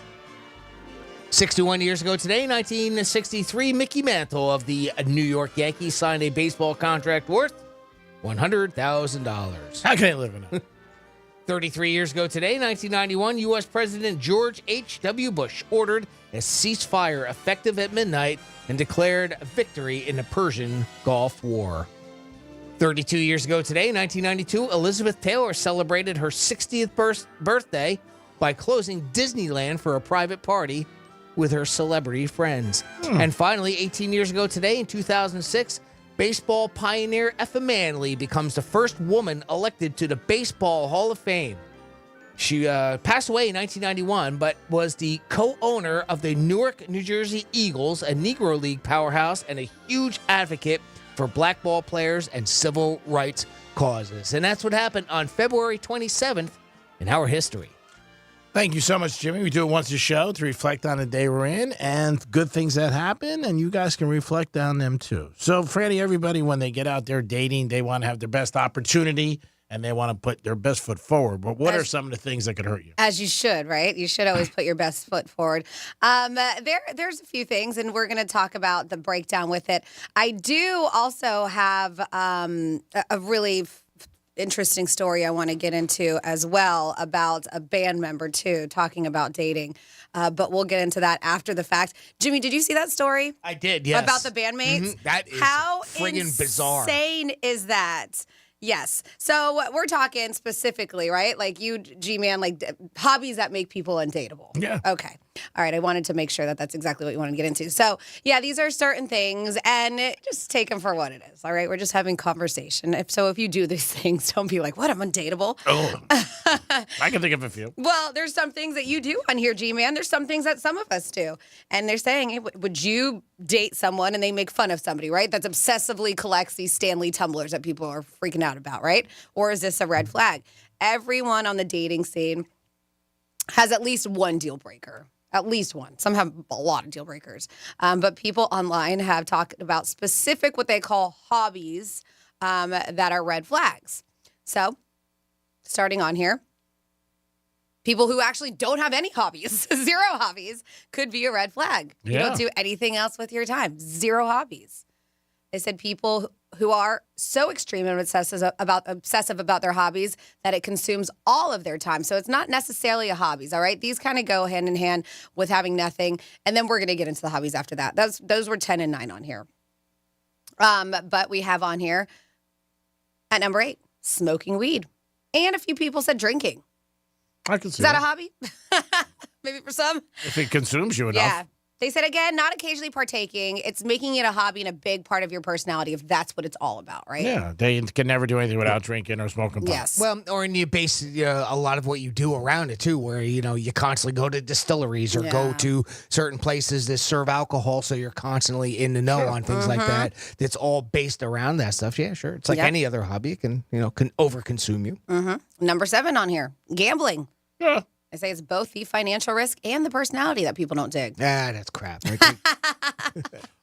61 years ago today, 1963, Mickey Mantle of the New York Yankees signed a baseball contract worth $100,000. How can I live in it? 33 years ago today, 1991, U.S. President George H.W. Bush ordered a ceasefire effective at midnight and declared victory in the Persian Gulf War. 32 years ago today, 1992, Elizabeth Taylor celebrated her 60th birthday by closing Disneyland for a private party with her celebrity friends. And finally, 18 years ago today, in 2006, baseball pioneer Effa Manley becomes the first woman elected to the Baseball Hall of Fame. She passed away in 1991, but was the co-owner of the Newark, New Jersey Eagles, a Negro League powerhouse, and a huge advocate for black ball players and civil rights causes. And that's what happened on February 27th in our history. Thank you so much, Jimmy. We do it once a show to reflect on the day we're in and good things that happen, and you guys can reflect on them too. So, Franny, everybody, when they get out there dating, they want to have their best opportunity and they want to put their best foot forward. But what are some of the things that could hurt you? As you should, right? You should always put your best foot forward. There's a few things, and we're going to talk about the breakdown with it. I do also have a really interesting story I want to get into as well about a band member, too, talking about dating. But we'll get into that after the fact. Jimmy, did you see that story? I did, yes. About the bandmates? Mm-hmm. That is How friggin' bizarre. How insane is that? Yes. So we're talking specifically, right? Like you, G-Man, like hobbies that make people undateable. Yeah. Okay. All right. I wanted to make sure that that's exactly what you wanted to get into. So, yeah, these are certain things, and just take them for what it is, all right? We're just having conversation. If you do these things, don't be like, what, I'm undateable? Oh, I can think of a few. Well, there's some things that you do on here, G-Man. There's some things that some of us do. And they're saying, hey, would you date someone, and they make fun of somebody, right? That's obsessively collects these Stanley tumblers that people are freaking out about, right? Or is this a red flag? everyone on the dating scene has at least one deal breaker. At least one. Some have a lot of deal breakers. But people online have talked about specific what they call hobbies that are red flags. So, starting on here, people who actually don't have any hobbies, 0 hobbies, could be a red flag. You Yeah. don't do anything else with your time. 0 hobbies. They said people who are so extreme and obsessive about their hobbies that it consumes all of their time. So it's not necessarily a hobbies, all right? These kind of go hand in hand with having nothing. And then we're going to get into the hobbies after that. Those were 10 and 9 on here. But we have on here at number 8, smoking weed. And a few people said drinking. I can see Is that a hobby? Maybe for some. If it consumes you enough. Yeah. They said, again, not occasionally partaking. It's making it a hobby and a big part of your personality if that's what it's all about, right? Yeah, they can never do anything without drinking or smoking pot. Yes. Well, or you base a lot of what you do around it too, where you constantly go to distilleries or go to certain places that serve alcohol, so you're constantly in the know on things like that. That's all based around that stuff. Yeah, sure. It's like any other hobby. It can overconsume you. Number 7 on here, gambling. Yeah. I say it's both the financial risk and the personality that people don't dig. That's crap.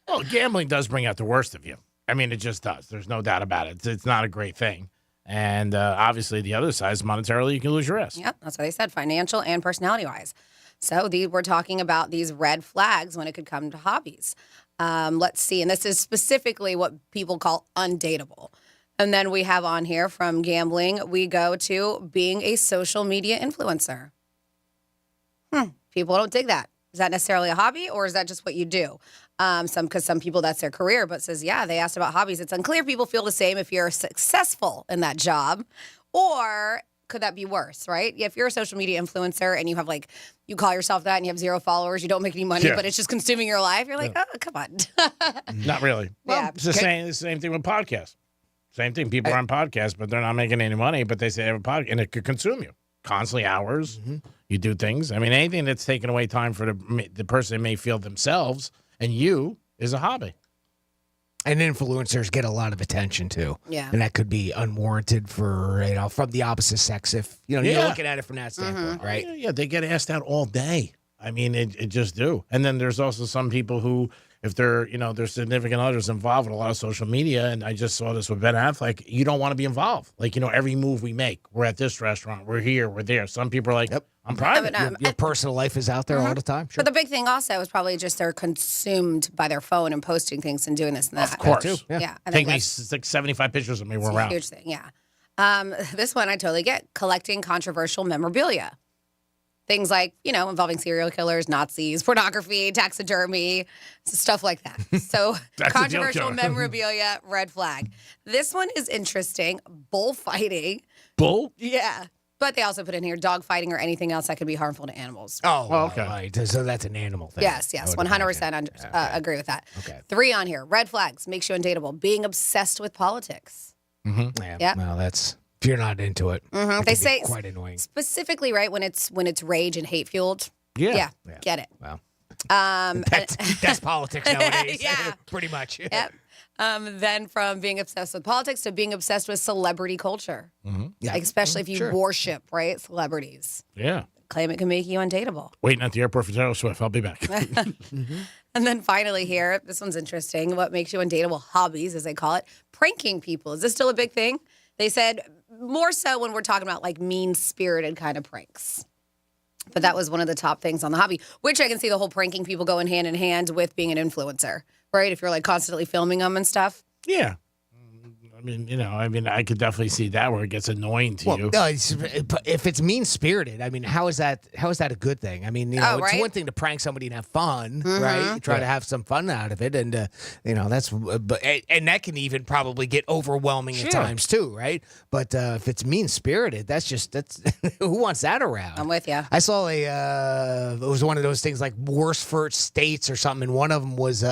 Well, gambling does bring out the worst of you. I mean, it just does. There's no doubt about it. It's not a great thing. And obviously, the other side is monetarily, you can lose your wrist. Yep, that's what they said, financial and personality-wise. So we're talking about these red flags when it could come to hobbies. Let's see, and this is specifically what people call undateable. And then we have on here from gambling, we go to being a social media influencer. People don't dig that. Is that necessarily a hobby or is that just what you do? Because some people, that's their career, but says, yeah, they asked about hobbies. It's unclear people feel the same if you're successful in that job, or could that be worse, right? If you're a social media influencer and you have you call yourself that and you have 0 followers, you don't make any money, but it's just consuming your life. You're like, oh, come on. Not really. Well, Yeah. it's the same thing with podcasts. Same thing. People are on podcasts, but they're not making any money, but they say they have a podcast, and it could consume you constantly, hours. You do things. I mean, anything that's taking away time for the person may feel themselves and you is a hobby. And influencers get a lot of attention too. Yeah. And that could be unwarranted for, from the opposite sex if, you're looking at it from that standpoint, right? Yeah, they get asked out all day. I mean, it just do. And then there's also some people who, if they're, their significant others involved with a lot of social media, and I just saw this with Ben Affleck, you don't want to be involved. Every move we make, we're at this restaurant, we're here, we're there. Some people are like, I'm private. Your personal life is out there all the time. Sure. But the big thing also is probably just they're consumed by their phone and posting things and doing this and that. Of course. Yeah. I Take think me that's 75 pictures of me a around. huge thing, yeah. This one I totally get. Collecting controversial memorabilia. Things like, involving serial killers, Nazis, pornography, taxidermy, stuff like that. So controversial memorabilia, red flag. This one is interesting. Bullfighting. Bull? Yeah. But they also put in here dog fighting or anything else that could be harmful to animals. Oh, okay. Right. So that's an animal thing. Yes, 100% agree with that. Okay. 3 on here. Red flags makes you undateable. Being obsessed with politics. Yeah. Yep. Well, that's if you're not into it. They say quite annoying. Specifically, right when it's rage and hate fueled. Yeah. Get it. Wow. That's politics nowadays. Yeah. Pretty much. Yep. Then from being obsessed with politics to being obsessed with celebrity culture. Yeah. Especially if you Sure. worship, right? Celebrities. Yeah. Claim it can make you undateable. Waiting at the airport for Taylor Swift. I'll be back. And then finally here, this one's interesting. What makes you undateable? Hobbies, as they call it. Pranking people. Is this still a big thing? They said more so when we're talking about mean-spirited kind of pranks. But that was one of the top things on the hobby, which I can see the whole pranking people going hand in hand with being an influencer, right? If you're constantly filming them and stuff. Yeah. I could definitely see that where it gets annoying to you. No, if it's mean-spirited, how is that a good thing? It's one thing to prank somebody and have fun, right? Try to have some fun out of it, and that's and that can even probably get overwhelming at times too, right? But if it's mean-spirited, that's who wants that around? I'm with you. I saw it was one of those things like worst first states or something, and one of them was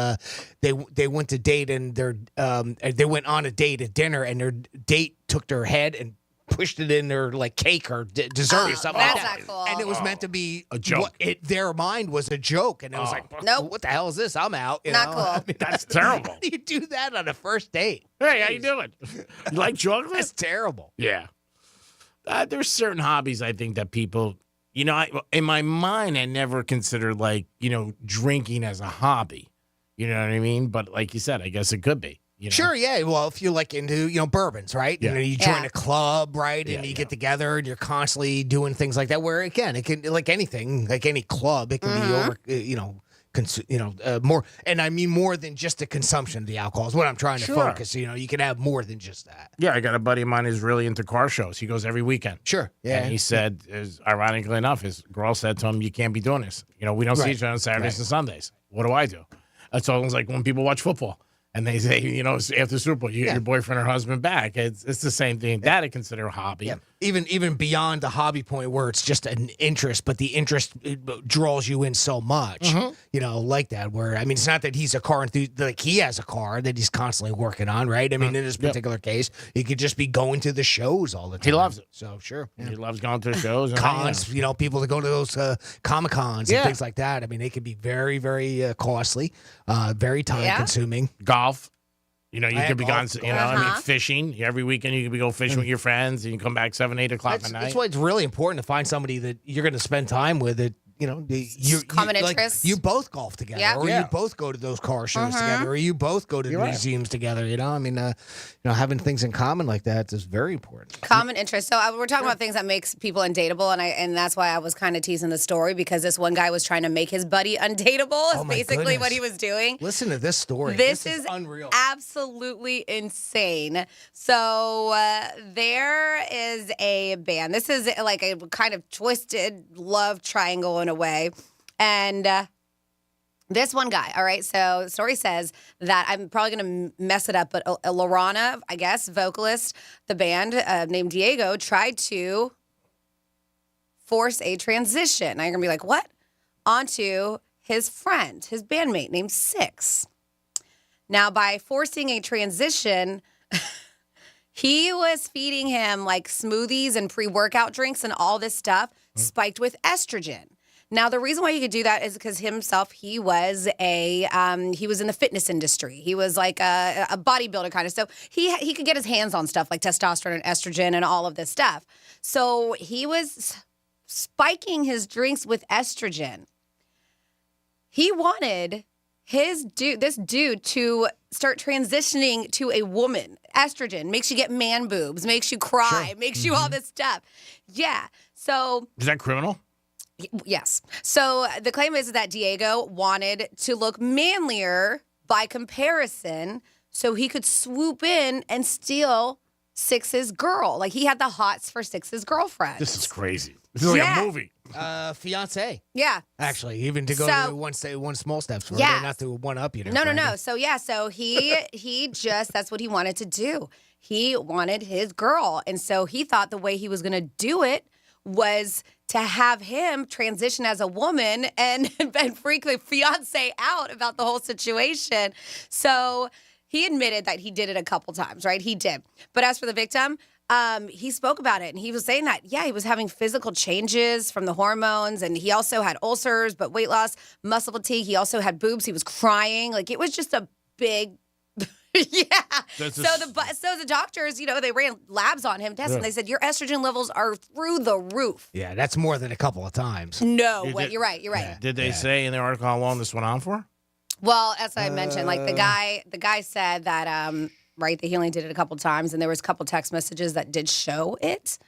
they went to date and they went on a date at dinner, and their date took their head and pushed it in their cake or dessert or something like that. That's not cool. And it was meant to be a joke. Their mind was a joke, and it was Nope. what the hell is this? I'm out. Not cool. That's terrible. How do you do that on a first date? Hey, how you doing? You like chocolate? That's terrible. Yeah. There's certain hobbies I think that people, in my mind, I never considered drinking as a hobby. You know what I mean? But like you said, I guess it could be. Sure, yeah. Well, if you're into, bourbons, right? Yeah. You join a club, right? And you get together and you're constantly doing things like that. Where again, it can like anything, like any club, it can be over, more. And I mean more than just the consumption of the alcohol is what I'm trying to focus. You can have more than just that. Yeah, I got a buddy of mine who's really into car shows. He goes every weekend. Sure. Yeah. And he said, ironically enough, his girl said to him, "You can't be doing this. We don't see each other on Saturdays and Sundays. What do I do?" That's almost like when people watch football. And they say, after Super Bowl, you get your boyfriend or husband back. It's the same thing. That I consider a hobby. Yeah. Even beyond the hobby point where it's just an interest, but the interest draws you in so much, like that. Where, I mean, it's not that he's a car enthusiast, like he has a car that he's constantly working on, right? I mean, in this particular case, he could just be going to the shows all the time. He loves it. So, sure. Yeah. He loves going to the shows. And Cons, people that go to those Comic-Cons and things like that. I mean, they can be very, very costly, very time-consuming. Golf. You could be gone, golf. Fishing. Every weekend you could go fishing with your friends and you come back 7, 8 o'clock at night. That's why it's really important to find somebody that you're going to spend time with that, common like, interests. you both golf together, or you both go to those car shows together, or you both go to museums together. I mean, having things in common like that is very important. Common interest. So we're talking about things that makes people undateable, and that's why I was kind of teasing the story because this one guy was trying to make his buddy undateable. Is basically what he was doing. Listen to this story. This is unreal. Absolutely insane. So there is a band. This is like a kind of twisted love triangle in a way. And this one guy, all right, so the story says that I'm probably going to mess it up, but Lorana, I guess, vocalist, the band named Diego, tried to force a transition. Now you're going to be like, what? Onto his friend, his bandmate named Six. Now, by forcing a transition, he was feeding him like smoothies and pre-workout drinks and all this stuff spiked with estrogen. Now, the reason why he could do that is because himself, he was he was in the fitness industry. He was like a bodybuilder kind of. So he could get his hands on stuff like testosterone and estrogen and all of this stuff. So he was spiking his drinks with estrogen. He wanted this dude to start transitioning to a woman. Estrogen makes you get man boobs, makes you cry, makes you all this stuff. Yeah. So is that criminal? Yes. So the claim is that Diego wanted to look manlier by comparison so he could swoop in and steal Six's girl. Like he had the hots for Six's girlfriend. This is crazy. This is like a movie. Fiance. Yeah. Actually, even to go to one small step further, not to one up you. No. So he just that's what he wanted to do. He wanted his girl. And so he thought the way he was gonna do it was to have him transition as a woman and freak the fiance out about the whole situation. So he admitted that he did it a couple times, right? He did. But as for the victim, he spoke about it, and he was saying that, he was having physical changes from the hormones, and he also had ulcers, but weight loss, muscle fatigue. He also had boobs. He was crying. Like, it was just a big... So the doctors, they ran labs on him, tests, and they said, your estrogen levels are through the roof. Yeah, that's more than a couple of times. No, you're right. Yeah. Did they say in the article how long this went on for? Well, as I mentioned, like the guy said that, that he only did it a couple times, and there was a couple text messages that did show it.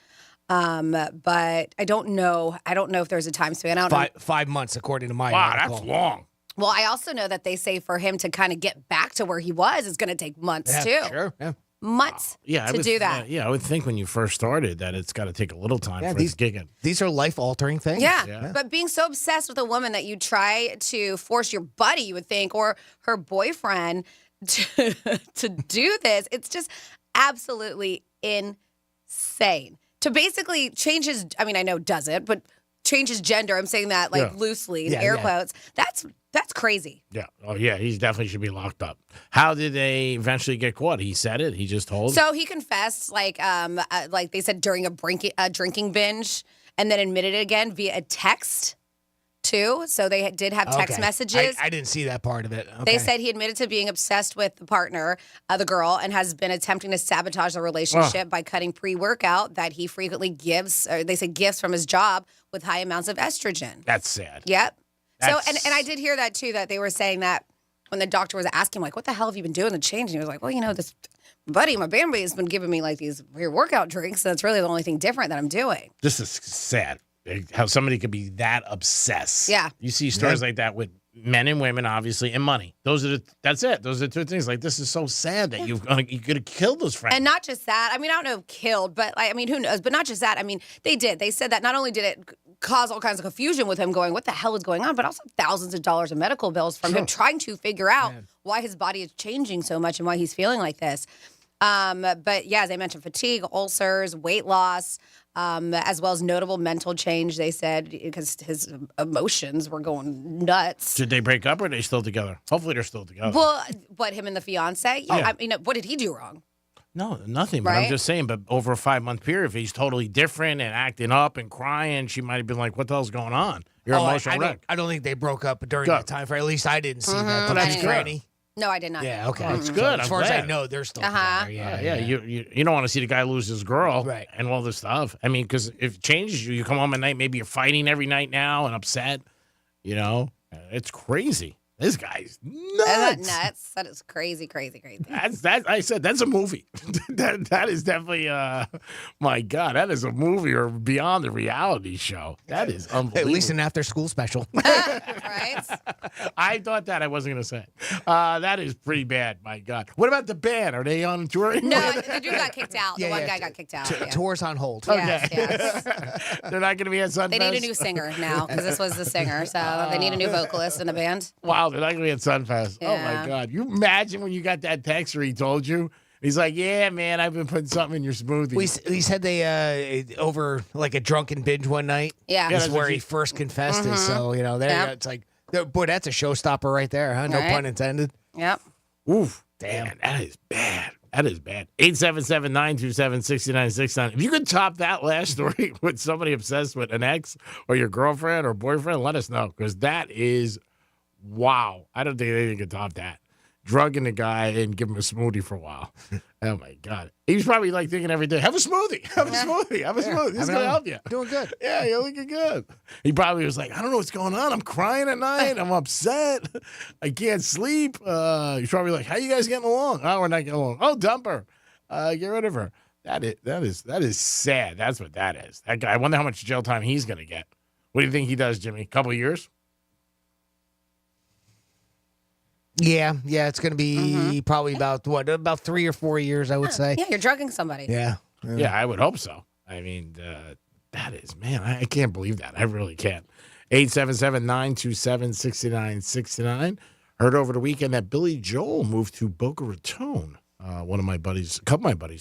But I don't know. I don't know if there's a time span. I don't know. 5 months, according to my article. Wow, that's long. Well, I also know that they say for him to kind of get back to where he was is going to take months, too. Sure, yeah. Months to do that. I would think when you first started that it's got to take a little time for it to kick in. These are life-altering things. Yeah, but being so obsessed with a woman that you try to force your buddy, you would think, or her boyfriend to do this, it's just absolutely insane. To basically change his, I mean, I know does it, but change his gender, I'm saying that loosely, in air quotes, that's crazy. Yeah. Oh, yeah. He definitely should be locked up. How did they eventually get caught? He said it. He just told. So he confessed, like they said, during a drinking binge, and then admitted it again via a text too. So they did have text messages. I didn't see that part of it. Okay. They said he admitted to being obsessed with the partner, the girl, and has been attempting to sabotage the relationship by cutting pre-workout that he frequently gives, or they say gifts from his job with high amounts of estrogen. That's sad. Yep. So, and I did hear that too, that they were saying that when the doctor was asking, like, what the hell have you been doing to change? And he was like, well, you know, this buddy, my bandmate has been giving me like these weird workout drinks. And that's really the only thing different that I'm doing. This is sad. How somebody could be that obsessed. Yeah. You see stories like that with men and women, obviously, and money. That's it. Those are two things. Like, this is so sad that you could have killed those friends. And not just that. I mean, I don't know if killed, but I mean, who knows? But not just that. I mean, they did. They said that not only did it cause all kinds of confusion with him going, what the hell is going on? But also thousands of dollars of medical bills from him trying to figure out why his body is changing so much and why he's feeling like this. But yeah, as I mentioned, fatigue, ulcers, weight loss, as well as notable mental change, they said, because his emotions were going nuts. Did they break up or are they still together? Hopefully they're still together. Well, what, him and the fiance? Yeah. Yeah. I mean, what did he do wrong? No, nothing. But I'm Right? just saying, but over a 5-month period, if he's totally different and acting up and crying, she might have been like, what the hell's going on? You're an emotional wreck. I don't think they broke up during that time frame. At least I didn't see that. Mhm. That's I Granny. No, I did not. Yeah, okay. That's So good. as I'm far as I glad. know, they're still Uh-huh. together. Yeah. You don't want to see the guy lose his girl and all this stuff. I mean, because if it changes you, you come home at night, maybe you're fighting every night now and upset. You know, it's crazy. This guy's nuts. Isn't that nuts? That is crazy, crazy, crazy. I said that's a movie. that is definitely my God, that is a movie or beyond a reality show. That is unbelievable. At least an after school special. Right? I thought that I wasn't gonna say. That is pretty bad, my God. What about the band? Are they on tour anymore? No, the dude got kicked out. The one guy got kicked out. Yeah. Tour's on hold. Yes, yes. They're not gonna be at Sunfest. They need a new singer now because this was the singer. So they need a new vocalist in the band. Wow, they're not gonna be at Sunfest. Oh Yeah. my God. You imagine when you got that text where he told you? He's like, yeah, man, I've been putting something in your smoothie. He said they over like a drunken binge one night. Yeah. That's that's where what he he- first confessed it. So Mm-hmm. it's like, boy, that's a showstopper right there, huh? No Right. pun intended. Yep. Oof. Damn, that is bad. That is bad. 877-927-6969. If you could top that last story with somebody obsessed with an ex or your girlfriend or boyfriend, let us know. Because that is, wow. I don't think anything can top that. Drugging the guy and give him a smoothie for a while. Oh, my God. He was probably like thinking every day, have a smoothie. Have a smoothie. Have a smoothie. This is going to help you. Doing good. Yeah, you're looking good. He probably was like, I don't know what's going on. I'm crying at night. I'm upset. I can't sleep. He's probably like, how you guys getting along? Oh, we're not getting along. Oh, dump her. Get rid of her. That is sad. That's what that is. That guy, I wonder how much jail time he's going to get. What do you think he does, Jimmy? A couple of years? Yeah, it's going to be probably about 3 or 4 years, I would say. Yeah, you're drugging somebody. Yeah. Yeah, I would hope so. I mean, that is, man, I can't believe that. I really can't. 877-927-6969. Heard over the weekend that Billy Joel moved to Boca Raton. A couple of my buddies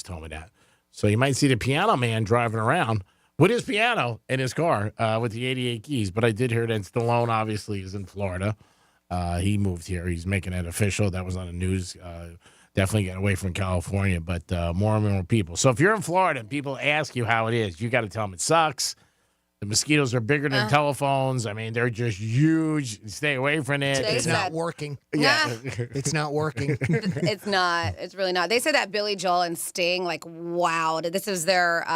told me that. So you might see the piano man driving around with his piano in his car with the 88 keys. But I did hear that Stallone obviously is in Florida. He moved here. He's making it official. That was on the news. Definitely getting away from California, but more and more people. So if you're in Florida and people ask you how it is, you got to tell them it sucks. The mosquitoes are bigger than telephones. I mean, they're just huge. Stay away from it. It's not working. Yeah. It's not working. It's not. It's really not. They said that Billy Joel and Sting, like, wow. This is their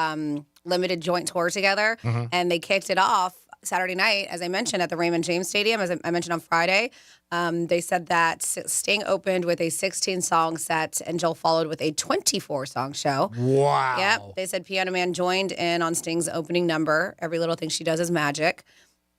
limited joint tour together, and they kicked it off Saturday night, as I mentioned, at the Raymond James Stadium, as I mentioned on Friday. They said that Sting opened with a 16-song set and Joel followed with a 24-song show. Wow. Yep. They said Piano Man joined in on Sting's opening number, Every Little Thing She Does Is Magic.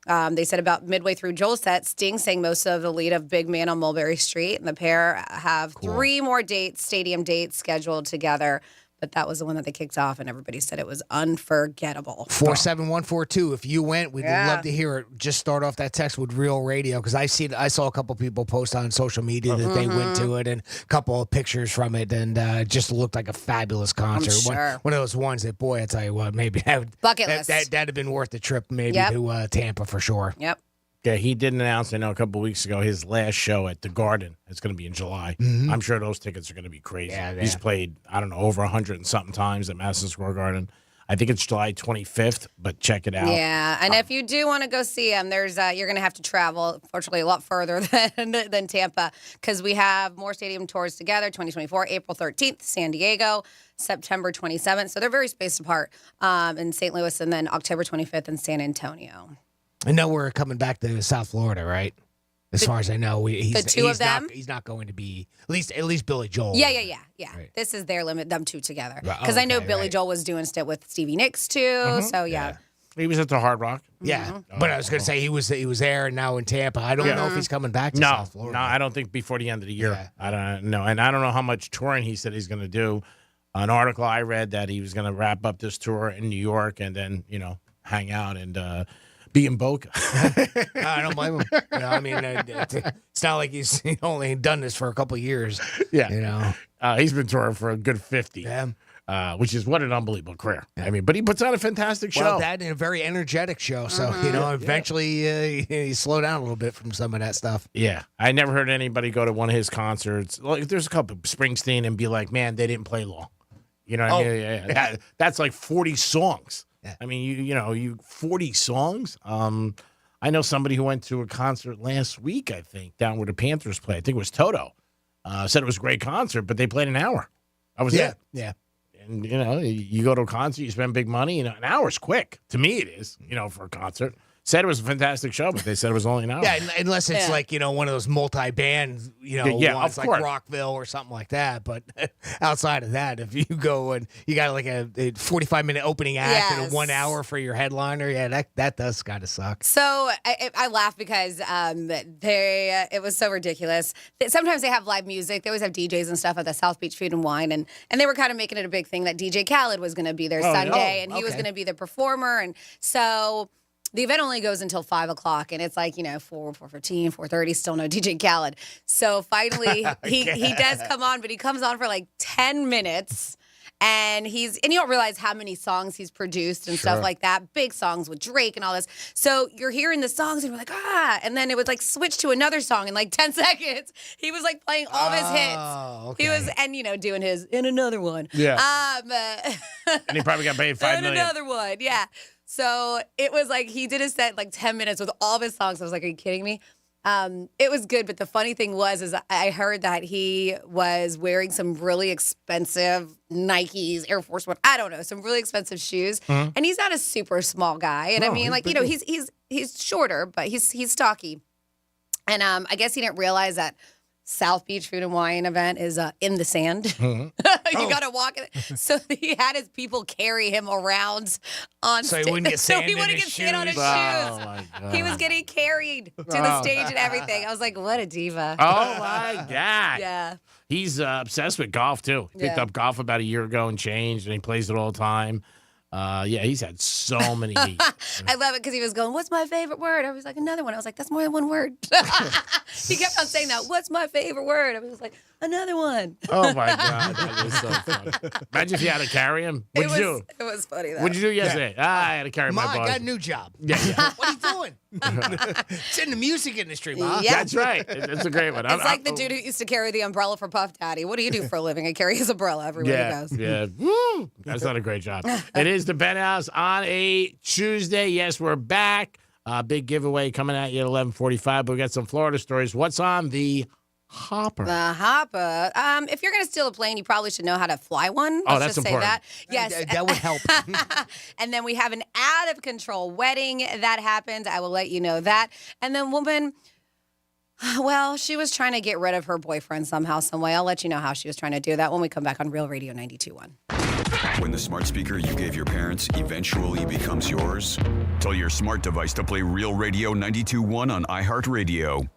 They said about midway through Joel's set, Sting sang most of the lead of Big Man on Mulberry Street, and the pair have 3 more stadium dates scheduled together. But that was the one that they kicked off, and everybody said it was unforgettable. 47142. If you went, we'd love to hear it. Just start off that text with Real Radio, because I saw a couple people post on social media that they went to it, and a couple of pictures from it, and it just looked like a fabulous concert. I'm sure. One of those ones that, boy, I tell you what, maybe Bucket list. that'd have been worth the trip, maybe to Tampa for sure. Yep. Yeah, he did announce, I know, a couple of weeks ago, his last show at the Garden. It's going to be in July. I'm sure those tickets are going to be crazy. Yeah, He's played, I don't know, over 100 and something times at Madison Square Garden. I think it's July 25th, but check it out. Yeah, and if you do want to go see him, there's you're going to have to travel, fortunately, a lot further than Tampa, because we have more stadium tours together, 2024, April 13th, San Diego, September 27th. So they're very spaced apart in St. Louis, and then October 25th in San Antonio. I know we're coming back to South Florida, right? As far as I know, he's not going to be at least Billy Joel. Yeah. Right. This is their limit, them two together. Because I know Billy Joel was doing stuff with Stevie Nicks too. So yeah. He was at the Hard Rock. Yeah, but I was going to say he was there and now in Tampa. I don't know if he's coming back to South Florida. No, I don't think before the end of the year. Yeah. I don't know, and I don't know how much touring he said he's going to do. An article I read that he was going to wrap up this tour in New York and then hang out and be in Boca. I don't blame him. I mean, it's not like he's only done this for a couple of years. Yeah, he's been touring for a good 50. Yeah. Which is what an unbelievable career. Yeah. I mean, but he puts on a fantastic show. Well, that and a very energetic show. So, eventually you slow down a little bit from some of that stuff. Yeah. I never heard anybody go to one of his concerts. Like, there's a couple, Springsteen, and be like, man, they didn't play long. You know what I mean? Yeah. That's like 40 songs. Yeah. I mean, you 40 songs. I know somebody who went to a concert last week, I think, down where the Panthers play. I think it was Toto. Said it was a great concert, but they played an hour. That was it. Yeah. And, you go to a concert, you spend big money, an hour's quick. To me, it is, for a concert. Said it was a fantastic show, but they said it was only an hour. Yeah, unless it's like, one of those multi-band, ones like Rockville or something like that. But outside of that, if you go and you got like a 45-minute opening act and a 1 hour for your headliner, that does kind of suck. So I laugh because it was so ridiculous. Sometimes they have live music. They always have DJs and stuff at the South Beach Food and Wine. And they were kind of making it a big thing that DJ Khaled was going to be there Sunday. And he was going to be the performer. And so the event only goes until 5 o'clock, and it's like, 4:15, 4:30, still no DJ Khaled. So finally, he does come on, but he comes on for like 10 minutes, and you don't realize how many songs he's produced and stuff like that. Big songs with Drake and all this. So you're hearing the songs, and you're like, and then it would like switch to another song in like 10 seconds. He was like playing all of his hits. Okay. He was, doing his, in another one. Yeah. And he probably got paid $5 million. Another one, yeah. So it was like he did a set like 10 minutes with all of his songs. I was like, are you kidding me? It was good, but the funny thing is I heard that he was wearing some really expensive Nikes, Air Force One, I don't know, some really expensive shoes. Mm-hmm. And he's not a super small guy. And I mean, like, he's shorter, but he's stocky. And I guess he didn't realize that South Beach Food and Wine event is in the sand. Mm-hmm. You got to walk in it. So he had his people carry him around on stage. So he wouldn't get sand on his shoes. My God. He was getting carried to the stage and everything. I was like, what a diva. Oh, my God. Yeah. He's obsessed with golf, too. He picked up golf about a year ago and changed, and he plays it all the time. He's had so many. I love it because he was going, what's my favorite word? I was like, another one. I was like, that's more than one word. He kept on saying that. What's my favorite word? I was like, another one. Oh, my God. That is so funny. Imagine if you had to carry him. What'd you do? It was funny, though. What'd you do yesterday? I had to carry my boss. I got a new job. Yeah. What are you doing? It's in the music industry, Ma. Yeah. That's right. It's a great one. It's like the dude who used to carry the umbrella for Puff Daddy. What do you do for a living? I carry his umbrella everywhere he goes. Yeah. Woo! That's not a great job. It is the Penthouse on a Tuesday. Yes, we're back. Big giveaway coming at you at 11:45. But we got some Florida stories. What's on the hopper? The hopper. If you're going to steal a plane, you probably should know how to fly one. Oh, Let's that's just important. say that. Yes. That would help. And then we have an out-of-control wedding that happened. I will let you know that. And then woman, well, she was trying to get rid of her boyfriend somehow, some way. I'll let you know how she was trying to do that when we come back on Real Radio 92.1. When the smart speaker you gave your parents eventually becomes yours, tell your smart device to play Real Radio 92.1 on iHeartRadio.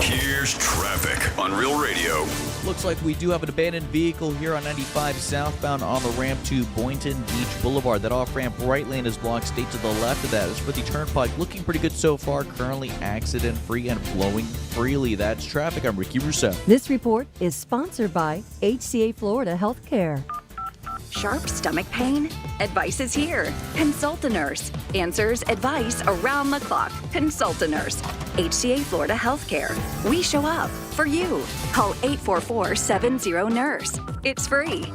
Here's traffic on Real Radio. Looks like we do have an abandoned vehicle here on 95 southbound on the ramp to Boynton Beach Boulevard. That off-ramp right lane is blocked. Stay to the left of that. As for the turnpike, looking pretty good so far. Currently accident-free and flowing freely. That's traffic. I'm Ricky Rousseau. This report is sponsored by HCA Florida Healthcare. Sharp stomach pain? Advice is here. Consult a nurse. Answers, advice around the clock. Consult a nurse. HCA Florida Healthcare. We show up for you. Call 844-70-NURSE. It's free.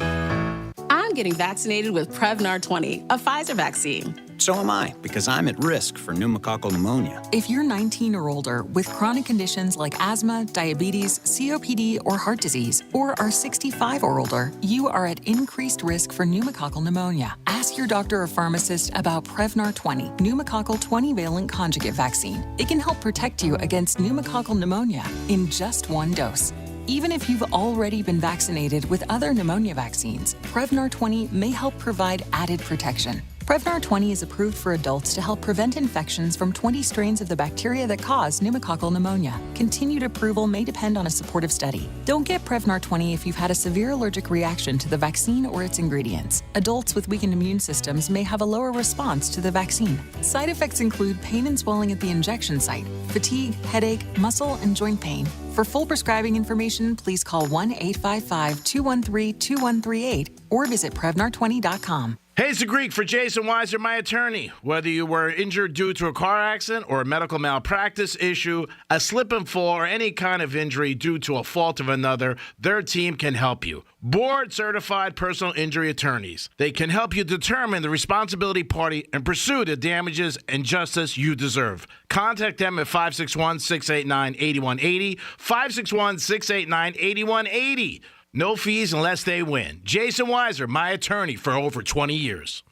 I I'm getting vaccinated with Prevnar 20, a Pfizer vaccine. So am I, because I'm at risk for pneumococcal pneumonia. If you're 19 or older with chronic conditions like asthma, diabetes, COPD, or heart disease, or are 65 or older, you are at increased risk for pneumococcal pneumonia. Ask your doctor or pharmacist about Prevnar 20, pneumococcal 20-valent conjugate vaccine. It can help protect you against pneumococcal pneumonia in just one dose. Even if you've already been vaccinated with other pneumonia vaccines, Prevnar 20 may help provide added protection. Prevnar 20 is approved for adults to help prevent infections from 20 strains of the bacteria that cause pneumococcal pneumonia. Continued approval may depend on a supportive study. Don't get Prevnar 20 if you've had a severe allergic reaction to the vaccine or its ingredients. Adults with weakened immune systems may have a lower response to the vaccine. Side effects include pain and swelling at the injection site, fatigue, headache, muscle, and joint pain. For full prescribing information, please call 1-855-213-2138 or visit Prevnar20.com. Hey, it's the Greek for Jason Weiser, my attorney. Whether you were injured due to a car accident or a medical malpractice issue, a slip and fall, or any kind of injury due to a fault of another, their team can help you. Board-certified personal injury attorneys. They can help you determine the responsibility party and pursue the damages and justice you deserve. Contact them at 561-689-8180, 561-689-8180. No fees unless they win. Jason Weiser, my attorney for over 20 years.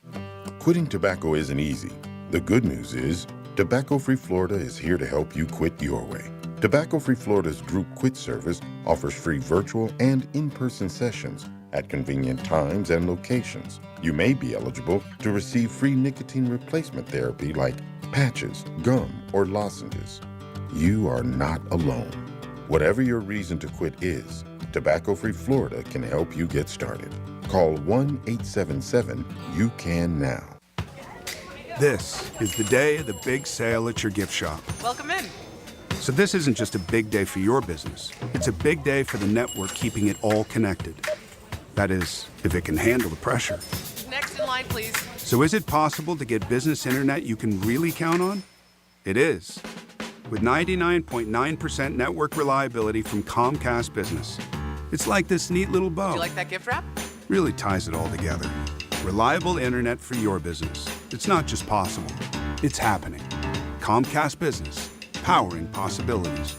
Quitting tobacco isn't easy. The good news is, Tobacco Free Florida is here to help you quit your way. Tobacco Free Florida's group quit service offers free virtual and in-person sessions at convenient times and locations. You may be eligible to receive free nicotine replacement therapy like patches, gum, or lozenges. You are not alone. Whatever your reason to quit is, Tobacco Free Florida can help you get started. Call 1-877-YOU-CAN-NOW. This is the day of the big sale at your gift shop. Welcome in. So this isn't just a big day for your business. It's a big day for the network keeping it all connected. That is, if it can handle the pressure. Next in line, please. So is it possible to get business internet you can really count on? It is. With 99.9% network reliability from Comcast Business. It's like this neat little bow. Do you like that gift wrap? Really ties it all together. Reliable internet for your business. It's not just possible, it's happening. Comcast Business, powering possibilities.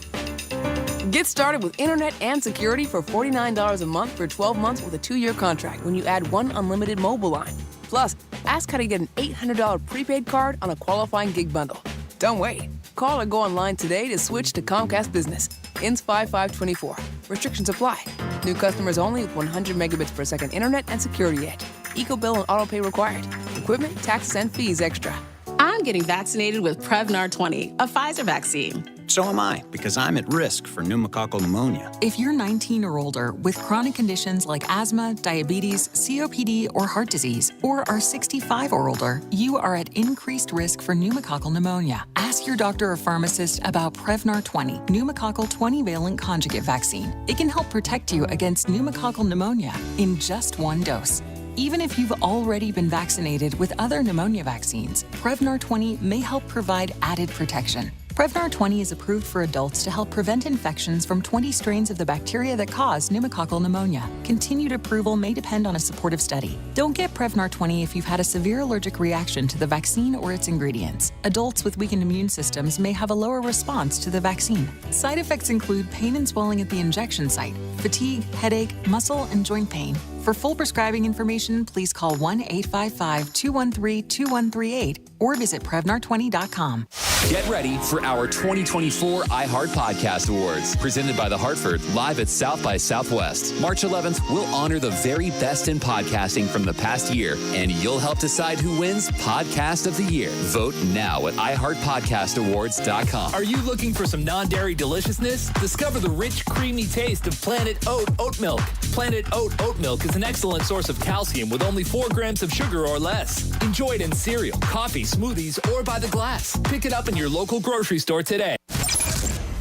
Get started with internet and security for $49 a month for 12 months with a 2-year contract when you add one unlimited mobile line. Plus, ask how to get an $800 prepaid card on a qualifying gig bundle. Don't wait. Call or go online today to switch to Comcast Business. Ends 5/5/24. Restrictions apply. New customers only with 100 megabits per second internet and security edge. Eco-bill and auto-pay required. Equipment, taxes, and fees extra. I'm getting vaccinated with Prevnar 20, a Pfizer vaccine. So am I, because I'm at risk for pneumococcal pneumonia. If you're 19 or older with chronic conditions like asthma, diabetes, COPD, or heart disease, or are 65 or older, you are at increased risk for pneumococcal pneumonia. Ask your doctor or pharmacist about Prevnar 20, pneumococcal 20-valent conjugate vaccine. It can help protect you against pneumococcal pneumonia in just one dose. Even if you've already been vaccinated with other pneumonia vaccines, Prevnar 20 may help provide added protection. Prevnar 20 is approved for adults to help prevent infections from 20 strains of the bacteria that cause pneumococcal pneumonia. Continued approval may depend on a supportive study. Don't get Prevnar 20 if you've had a severe allergic reaction to the vaccine or its ingredients. Adults with weakened immune systems may have a lower response to the vaccine. Side effects include pain and swelling at the injection site, fatigue, headache, muscle, and joint pain. For full prescribing information, please call 1-855-213-2138 or visit Prevnar20.com. Get ready for our 2024 iHeart Podcast Awards, presented by The Hartford, live at South by Southwest. March 11th, we'll honor the very best in podcasting from the past year, and you'll help decide who wins Podcast of the Year. Vote now at iHeartPodcastAwards.com. Are you looking for some non-dairy deliciousness? Discover the rich, creamy taste of Planet Oat oat milk. Planet Oat oat milk is an excellent source of calcium with only 4 grams of sugar or less. Enjoy it in cereal, coffee, smoothies, or by the glass. Pick it up in your local grocery store today.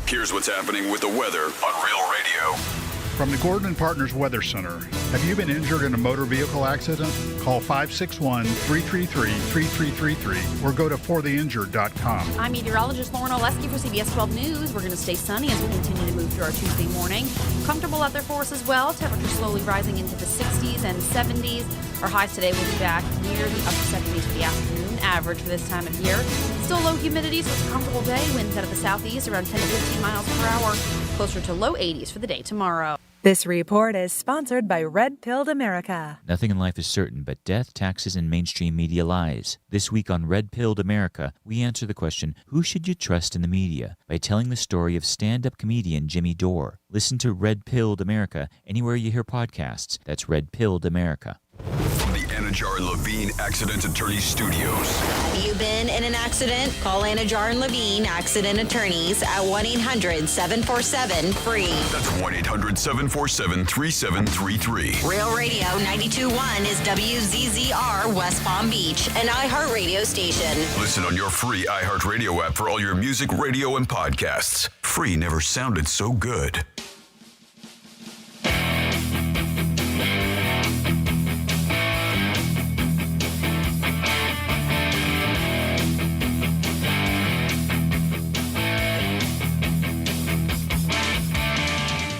Here's what's happening with the weather on Real Radio. from the Gordon & Partners Weather Center. Have you been injured in a motor vehicle accident? Call 561-333-3333 or go to fortheinjured.com. I'm meteorologist Lauren Oleski for CBS 12 News. We're going to stay sunny as we continue to move through our Tuesday morning. Comfortable out there for us as well. Temperature slowly rising into the 60s and 70s. Our highs today will be back near the upper 70s for the afternoon average for this time of year. Still low humidity, so it's a comfortable day. Winds out of the southeast around 10 to 15 miles per hour. Closer to low 80s for the day tomorrow. This report is sponsored by Red Pilled America. Nothing in life is certain but death, taxes, and mainstream media lies. This week on Red Pilled America, we answer the question, who should you trust in the media? By telling the story of stand-up comedian Jimmy Dore. Listen to Red Pilled America anywhere you hear podcasts. That's Red Pilled America. From the Anajar and Levine Accident Attorneys Studios. Have you been in an accident? Call Anajar and Levine Accident Attorneys at 1-800-747-FREE. That's 1-800-747-3733. Real Radio 92.1 is WZZR West Palm Beach, an iHeartRadio station. Listen on your free iHeartRadio app for all your music, radio, and podcasts. Free never sounded so good.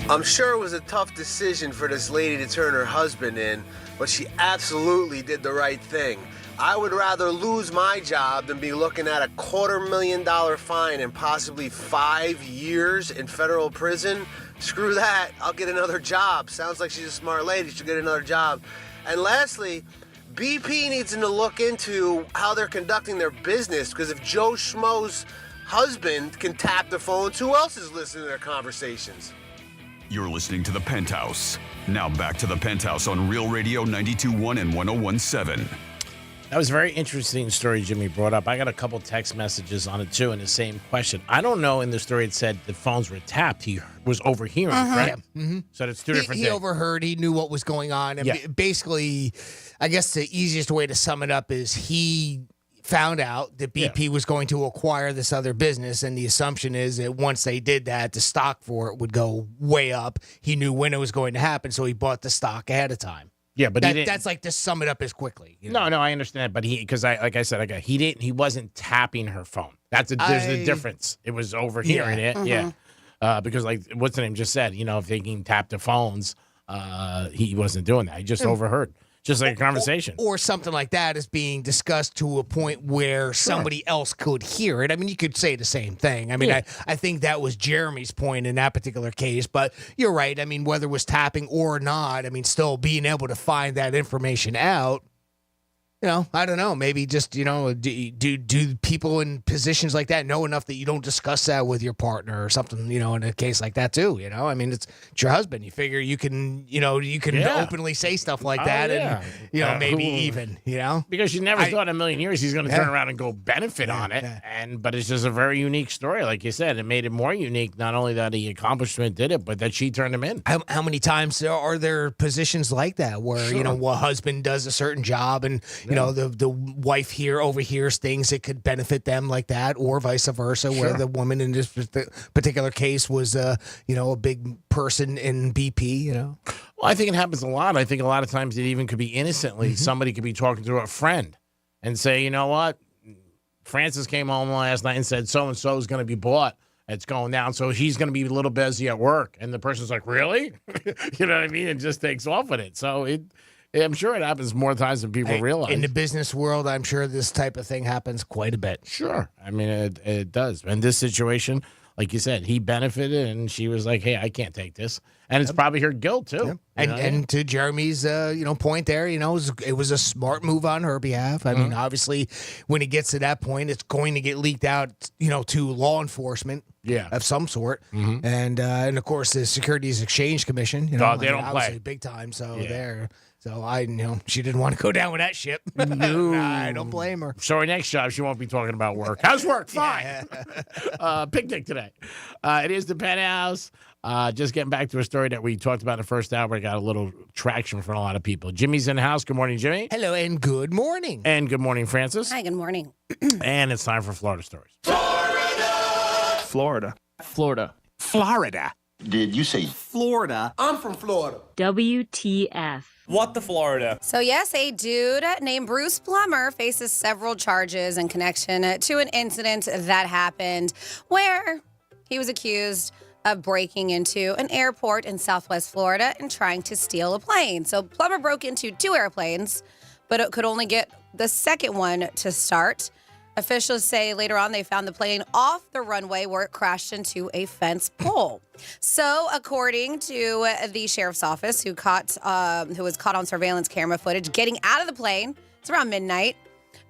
I'm sure it was a tough decision for this lady to turn her husband in, but she absolutely did the right thing. I would rather lose my job than be looking at a $250,000 fine and possibly 5 years in federal prison. Screw that. I'll get another job. Sounds like she's a smart lady. She'll get another job. And lastly, BP needs to look into how they're conducting their business, because if Joe Schmo's husband can tap the phones, who else is listening to their conversations? You're listening to The Penthouse. Now back to The Penthouse on Real Radio 92.1 and 101.7. That was a very interesting story Jimmy brought up. I got a couple text messages on it, too, and the same question. I don't know, in the story it said the phones were tapped. He was overhearing, right? Yeah. Mm-hmm. So that's two different He things. overheard. He knew what was going on. And basically, I guess the easiest way to sum it up is he found out that BP was going to acquire this other business, and the assumption is that once they did that, the stock for it would go way up. He knew when it was going to happen, so he bought the stock ahead of time. Yeah, but that's like to sum it up as quickly. You know? No, I understand, but he wasn't tapping her phone. There's the difference. It was overhearing it. Mm-hmm. Yeah, because like what's the name just said, if they can tap the phones, he wasn't doing that. He just overheard. Just like a conversation. Or something like that is being discussed to a point where somebody else could hear it. I mean, you could say the same thing. I mean, I think that was Jeremy's point in that particular case. But you're right. I mean, whether it was tapping or not, I mean, still being able to find that information out. I don't know. Maybe just, do people in positions like that know enough that you don't discuss that with your partner or something, in a case like that too, I mean, it's your husband. You figure you can openly say stuff like that and, maybe even. Because you never thought in a million years he's going to turn around and go benefit on it. But it's just a very unique story. Like you said, it made it more unique. Not only that he accomplishment did it, but that she turned him in. How many times are there positions like that where, a husband does a certain job and, the wife here overhears things that could benefit them like that, or vice versa, where the woman in this particular case was, a big person in BP, Well, I think it happens a lot. I think a lot of times it even could be innocently. Somebody could be talking to a friend and say, you know what? Francis came home last night and said so-and-so is going to be bought. It's going down, so he's going to be a little busy at work. And the person's like, really? You know what I mean? And just takes off with it. So I'm sure it happens more times than people realize. In the business world, I'm sure this type of thing happens quite a bit. Sure. I mean, it does. In this situation, like you said, he benefited, and she was like, hey, I can't take this. And it's probably her guilt, too. Yep. And to Jeremy's, point there, it was a smart move on her behalf. I mean, obviously, when it gets to that point, it's going to get leaked out, to law enforcement. Of some sort. Mm-hmm. And of course, the Securities Exchange Commission, they don't play. Big time, so there. So she didn't want to go down with that ship. No. I don't blame her. So her next job, she won't be talking about work. How's work? Fine. Picnic today. It is the Penthouse. Just getting back to a story that we talked about in the first hour. I got a little traction from a lot of people. Jimmy's in the house. Good morning, Jimmy. Hello, and good morning. And good morning, Francis. Hi, good morning. And it's time for Florida Stories. Florida. Florida. Did you say Florida? I'm from Florida. WTF. What the Florida? So yes, a dude named Bruce Plummer faces several charges in connection to an incident that happened where he was accused of breaking into an airport in Southwest Florida and trying to steal a plane. So Plummer broke into 2 airplanes, but it could only get the second one to start. Officials say later on they found the plane off the runway where it crashed into a fence pole. So, according to the sheriff's office, who was caught on surveillance camera footage getting out of the plane, it's around midnight,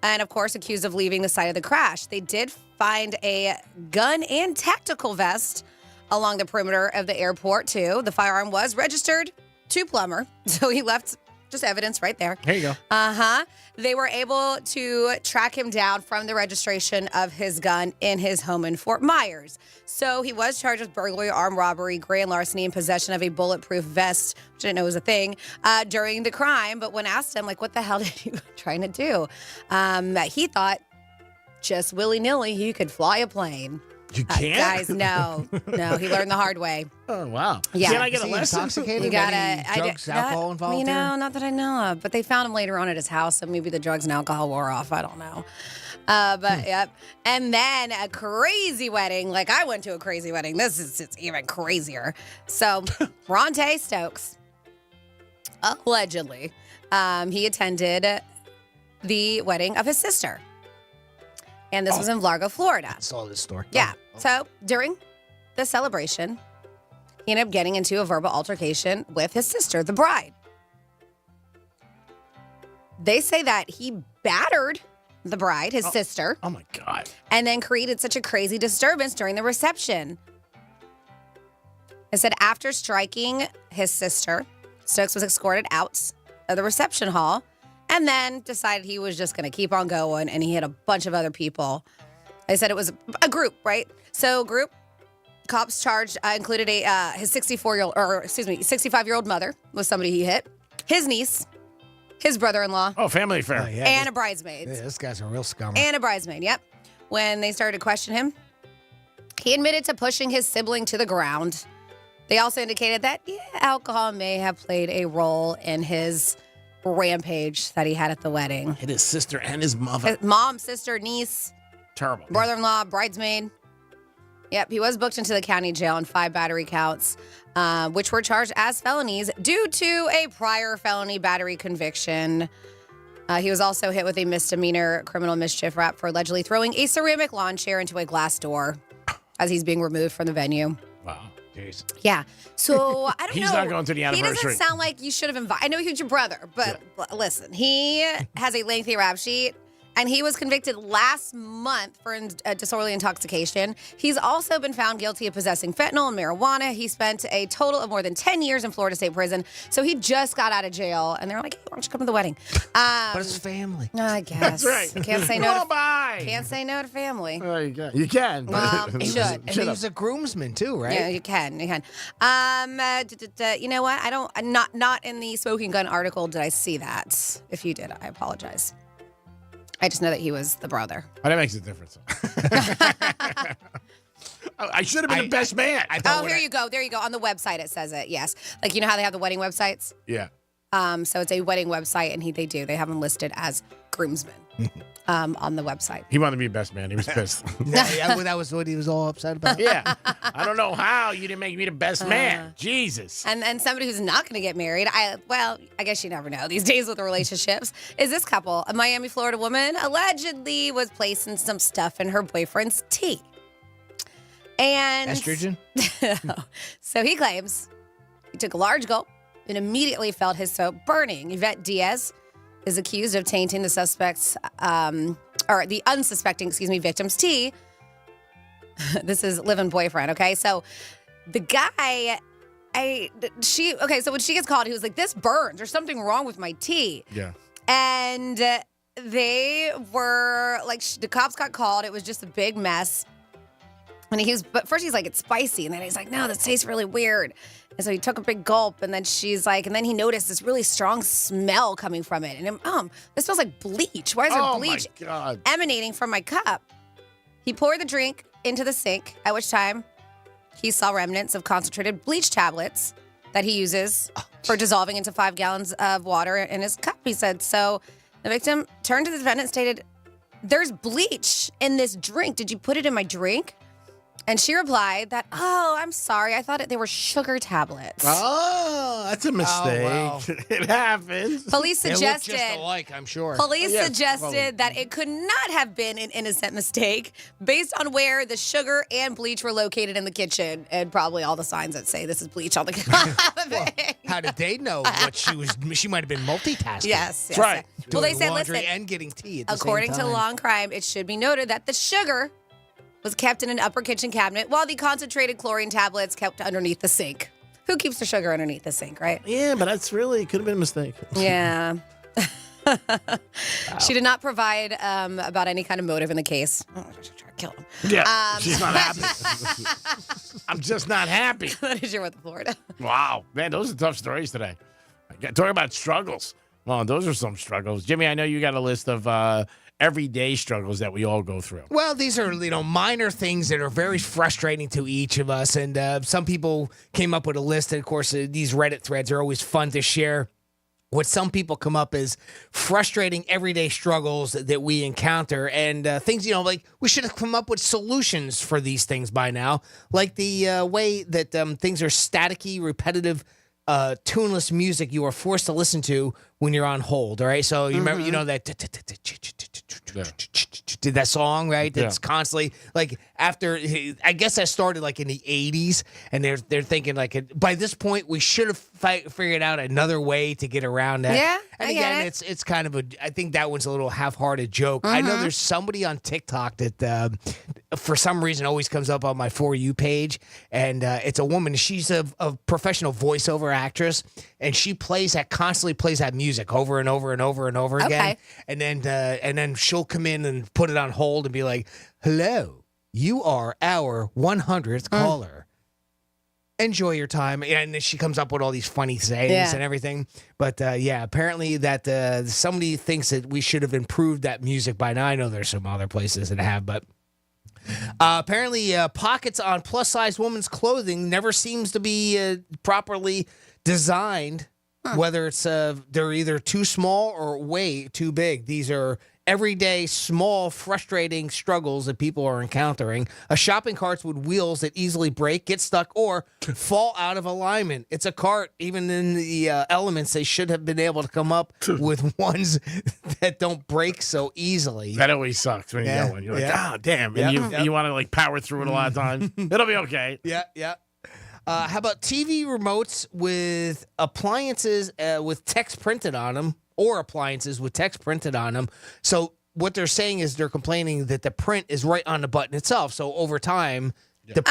and of course accused of leaving the site of the crash. They did find a gun and tactical vest along the perimeter of the airport too. The firearm was registered to Plummer, so he left just evidence right there. There you go. Uh-huh. They were able to track him down from the registration of his gun in his home in Fort Myers. So he was charged with burglary, armed robbery, grand larceny, and possession of a bulletproof vest, which I didn't know was a thing, during the crime. But when asked him, like, what the hell did you trying to do? He thought just willy-nilly he could fly a plane. You can't? Guys, no. He learned the hard way. Oh, wow. Yeah. Can I get a lesson? Intoxicated? You gotta, Any drugs, alcohol involved? Not that I know of. But they found him later on at his house, so maybe the drugs and alcohol wore off. I don't know. Yep. And then a crazy wedding. Like, I went to a crazy wedding. It's even crazier. So, Ronte Stokes, allegedly, he attended the wedding of his sister. And this was in Largo, Florida. I saw this story. Yeah. So during the celebration, he ended up getting into a verbal altercation with his sister, the bride. They say that he battered the bride, his sister. Oh, my God. And then created such a crazy disturbance during the reception. It said after striking his sister, Stokes was escorted out of the reception hall and then decided he was just going to keep on going, and he hit a bunch of other people. They said it was a group, right? So group cops charged included his 65-year-old mother was somebody he hit, his niece, his brother-in-law. Oh, family affair. Oh, yeah. And a bridesmaid. Yeah, this guy's a real scummer. And a bridesmaid, yep. When they started to question him, he admitted to pushing his sibling to the ground. They also indicated that, alcohol may have played a role in his rampage that he had at the wedding. Hit his sister and his mother. His mom, sister, niece, Terrible. brother-in-law, bridesmaid. Yep, he was booked into the county jail on 5 battery counts, which were charged as felonies due to a prior felony battery conviction. He was also hit with a misdemeanor criminal mischief rap for allegedly throwing a ceramic lawn chair into a glass door as he's being removed from the venue. Wow. Jeez. Yeah. So, I don't know. He's not going to the anniversary. He doesn't sound like you should have invited. I know he's your brother, but listen, he has a lengthy rap sheet, and he was convicted last month for disorderly intoxication. He's also been found guilty of possessing fentanyl and marijuana. He spent a total of more than 10 years in Florida State Prison. So he just got out of jail, and they're like, hey, why don't you come to the wedding? But it's family. I guess. That's right. Can't say no. Bye. Can't say no to family. Oh, you can. You can. You should. And he's a groomsman too, right? Yeah, you can. You know what? I don't. Not in the smoking gun article did I see that. If you did, I apologize. I just know that he was the brother. Oh, that makes a difference. I should have been the best man. Here you go. There you go. On the website, it says it. Yes. Like, you know how they have the wedding websites? Yeah. So it's a wedding website, and they have him listed as groomsmen on the website. He wanted to be best man. He was pissed. That was what he was all upset about. Yeah. I don't know how you didn't make me the best man. Jesus. And somebody who's not going to get married, I guess you never know these days with relationships, is this couple. A Miami, Florida woman allegedly was placing some stuff in her boyfriend's tea. And estrogen? So he claims he took a large gulp and immediately felt his soap burning. Yvette Diaz is accused of tainting the unsuspecting victim's tea. This is live-in boyfriend, okay? So the guy, so when she gets called, he was like, this burns. There's something wrong with my tea. Yeah. And they were like, the cops got called. It was just a big mess. But first he's like, it's spicy. And then he's like, no, this tastes really weird. And so he took a big gulp, and then she's like, and then he noticed this really strong smell coming from it. And this smells like bleach. Why is there bleach emanating from my cup? He poured the drink into the sink, at which time he saw remnants of concentrated bleach tablets that he uses for dissolving into 5 gallons of water in his cup, he said. So the victim turned to the defendant and stated, "There's bleach in this drink. Did you put it in my drink?" And she replied that, "Oh, I'm sorry. I thought they were sugar tablets." Oh, that's a mistake. well. It happens. Police They look suggested. just alike, I'm sure. Police Yes, suggested that it could not have been an innocent mistake based on where the sugar and bleach were located in the kitchen and probably all the signs that say this is bleach on the thing. How did they know what she was? She might have been multitasking. Yes, That's right. Well, they Doing said, laundry listen, and getting tea at the according same to time. law and crime, it should be noted that the sugar was kept in an upper kitchen cabinet while the concentrated chlorine tablets kept underneath the sink. Who keeps the sugar underneath the sink, right? Yeah, but that's really could have been a mistake. Yeah. She did not provide about any kind of motive in the case. Oh, kill him. Yeah, she's not happy. I'm just not happy. That is your with Florida. Wow, man, those are tough stories today. Talking about struggles. Well, those are some struggles. Jimmy, I know you got a list of everyday struggles that we all go through. Well, these are, minor things that are very frustrating to each of us. And some people came up with a list. And, of course, these Reddit threads are always fun to share. What some people come up as frustrating everyday struggles that we encounter and things, like we should have come up with solutions for these things by now. Like the way that things are staticky, repetitive, tuneless music you are forced to listen to when you're on hold. All right. So you remember, that song, right? That's constantly like after, I guess that started like in the 80s and they're thinking like by this point we should have figured out another way to get around that. Yeah. And again, it's kind of I think that one's a little half-hearted joke. I know there's somebody on TikTok that for some reason always comes up on my For You page, and it's a woman. She's a professional voiceover actress, and she constantly plays that music over and over and over and over again. And then she'll come in and put it on hold and be like, "Hello, you are our 100th caller. Enjoy your time." And then she comes up with all these funny sayings and everything. But apparently that somebody thinks that we should have improved that music by now. I know there's some other places that have, but apparently pockets on plus-size women's clothing never seems to be properly designed. Whether it's they're either too small or way too big. These are everyday, small, frustrating struggles that people are encountering. A shopping cart with wheels that easily break, get stuck, or fall out of alignment. It's a cart. Even in the elements, they should have been able to come up with ones that don't break so easily. That always sucks when you get one. You're like, oh, damn. And you want to like power through it a lot of times. It'll be okay. Yeah. How about TV remotes with appliances with text printed on them, or appliances with text printed on them? So what they're saying is they're complaining that the print is right on the button itself. So over time, the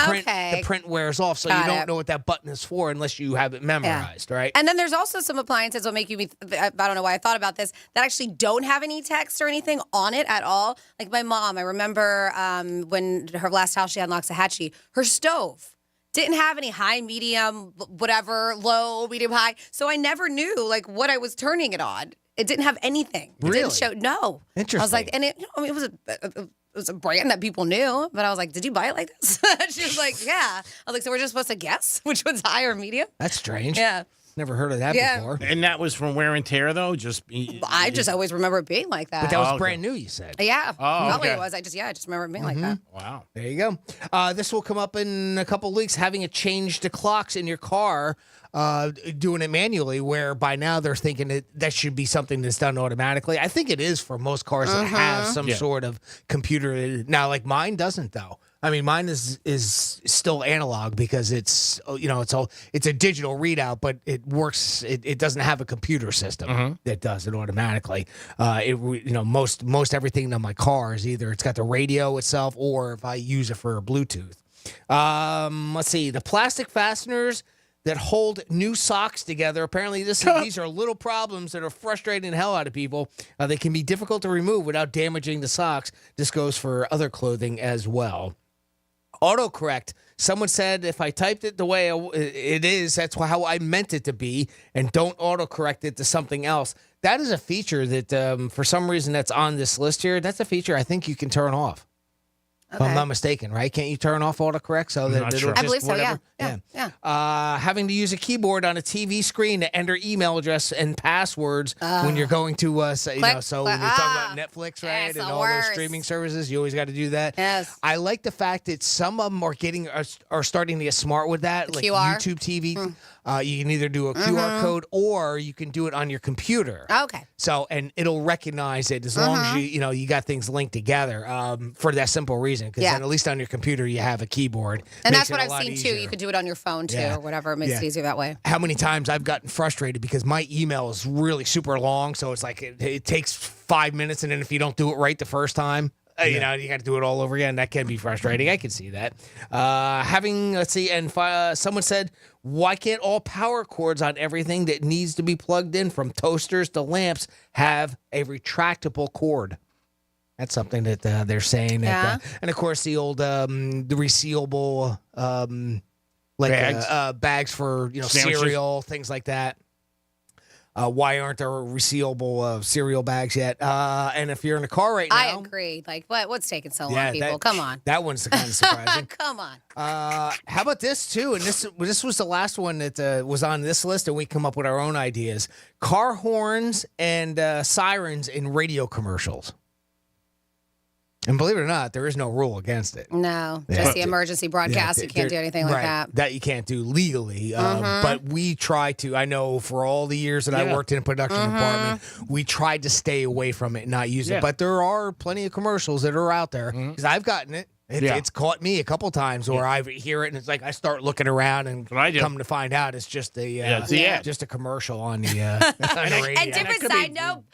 print wears off. So you don't know what that button is for unless you have it memorized, right? And then there's also some appliances that make you, I don't know why I thought about this, that actually don't have any text or anything on it at all. Like my mom, I remember when her last house she had in Loxahatchee, her stove didn't have any high, medium, whatever, low, medium, high. So I never knew like what I was turning it on. It didn't have anything. It Really? didn't show. No. Interesting. I was like, and it was a brand that people knew, but I was like, did you buy it like this? She was like, yeah. I was like, so we're just supposed to guess which one's high or medium? That's strange. Yeah. Never heard of that before. And that was from wear and tear, though? I just always remember it being like that. But that was brand new, you said. Yeah. Oh, Probably okay. it was. I just remember it being like that. Wow. There you go. This will come up in a couple of weeks, having a change to clocks in your car, doing it manually, where by now they're thinking that should be something that's done automatically. I think it is for most cars that have some sort of computer. Now, like mine doesn't, though. I mean, mine is still analog because it's a digital readout, but it works. It doesn't have a computer system that does it automatically. Most everything on my car is either it's got the radio itself or if I use it for Bluetooth. Let's see, the plastic fasteners that hold new socks together. Apparently, these are little problems that are frustrating the hell out of people. They can be difficult to remove without damaging the socks. This goes for other clothing as well. Autocorrect. Someone said if I typed it the way it is, that's how I meant it to be, and don't autocorrect it to something else. That is a feature that, for some reason, that's on this list here. That's a feature I think you can turn off. If I'm not mistaken, right? Can't you turn off autocorrect so that it'll just I believe so, whatever? yeah. Having to use a keyboard on a TV screen to enter email address and passwords when you're going to, when you're talking about Netflix, right, and all those streaming services, you always got to do that. Yes. I like the fact that some of them are starting to get smart with that, like QR? YouTube TV. You can either do a QR code or you can do it on your computer. Okay. So, and it'll recognize it as long as you got things linked together for that simple reason. Because then at least on your computer you have a keyboard. And Makes that's what it a I've lot seen easier. too. You could do it on your phone too, or whatever. It makes it easier that way. How many times I've gotten frustrated because my email is really super long, so it's like it takes 5 minutes, and then if you don't do it right the first time, you got to do it all over again. That can be frustrating. I can see that. Someone said, why can't all power cords on everything that needs to be plugged in, from toasters to lamps, have a retractable cord? That's something that they're saying. And of course, the old the resealable bags for cereal, things like that. Why aren't there resealable cereal bags yet? And if you're in a car right now, I agree. Like, what's taking so long, people? Come on. That one's kind of surprising. Come on. How about this too? And this was the last one that was on this list, and we come up with our own ideas. Car horns and sirens in radio commercials. And believe it or not, there is no rule against it. No, just the emergency broadcast. You can't do anything like that. That you can't do legally. But we try to. I know for all the years that I worked in a production department, we tried to stay away from it and not use it. But there are plenty of commercials that are out there because I've gotten it. It's caught me a couple times where I hear it and it's like I start looking around and come to find out it's just just a commercial on the, on the radio. And different side note,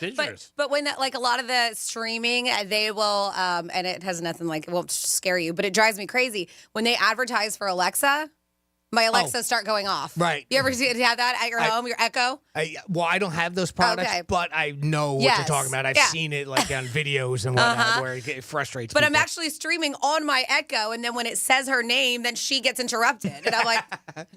but when a lot of the streaming, they will, and it has nothing it won't scare you, but it drives me crazy when they advertise for Alexa. My Alexa start going off. Right. You ever have that at your home, your Echo? I don't have those products, but I know what you're talking about. I've seen it on videos and whatnot where it frustrates But people. I'm actually streaming on my Echo, and then when it says her name, then she gets interrupted. And I'm like,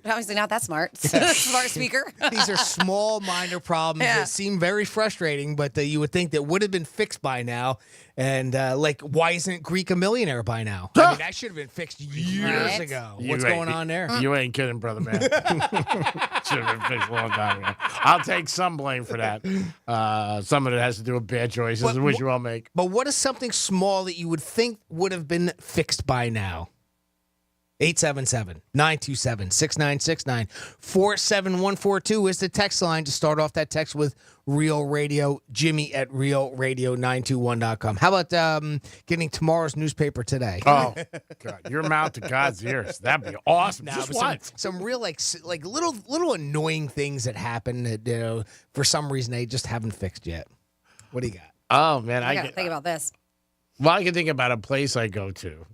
obviously not that smart. Smart speaker. These are small, minor problems that seem very frustrating, but you would think that would have been fixed by now. And why isn't Greek a millionaire by now? I mean, that should have been fixed years ago. What's going on there? You ain't kidding, brother man. Should have been fixed a long time ago. I'll take some blame for that. Some of it has to do with bad choices, which you all make. But what is something small that you would think would have been fixed by now? 877-927-6969. 47142 is the text line to start off that text with Real Radio. Jimmy at realradio921.com. How about getting tomorrow's newspaper today? Oh, God. Your mouth to God's ears. That'd be awesome. Just what? Some real little annoying things that happen that for some reason they just haven't fixed yet. What do you got? Oh, man. I got to think about this. Well, I can think about a place I go to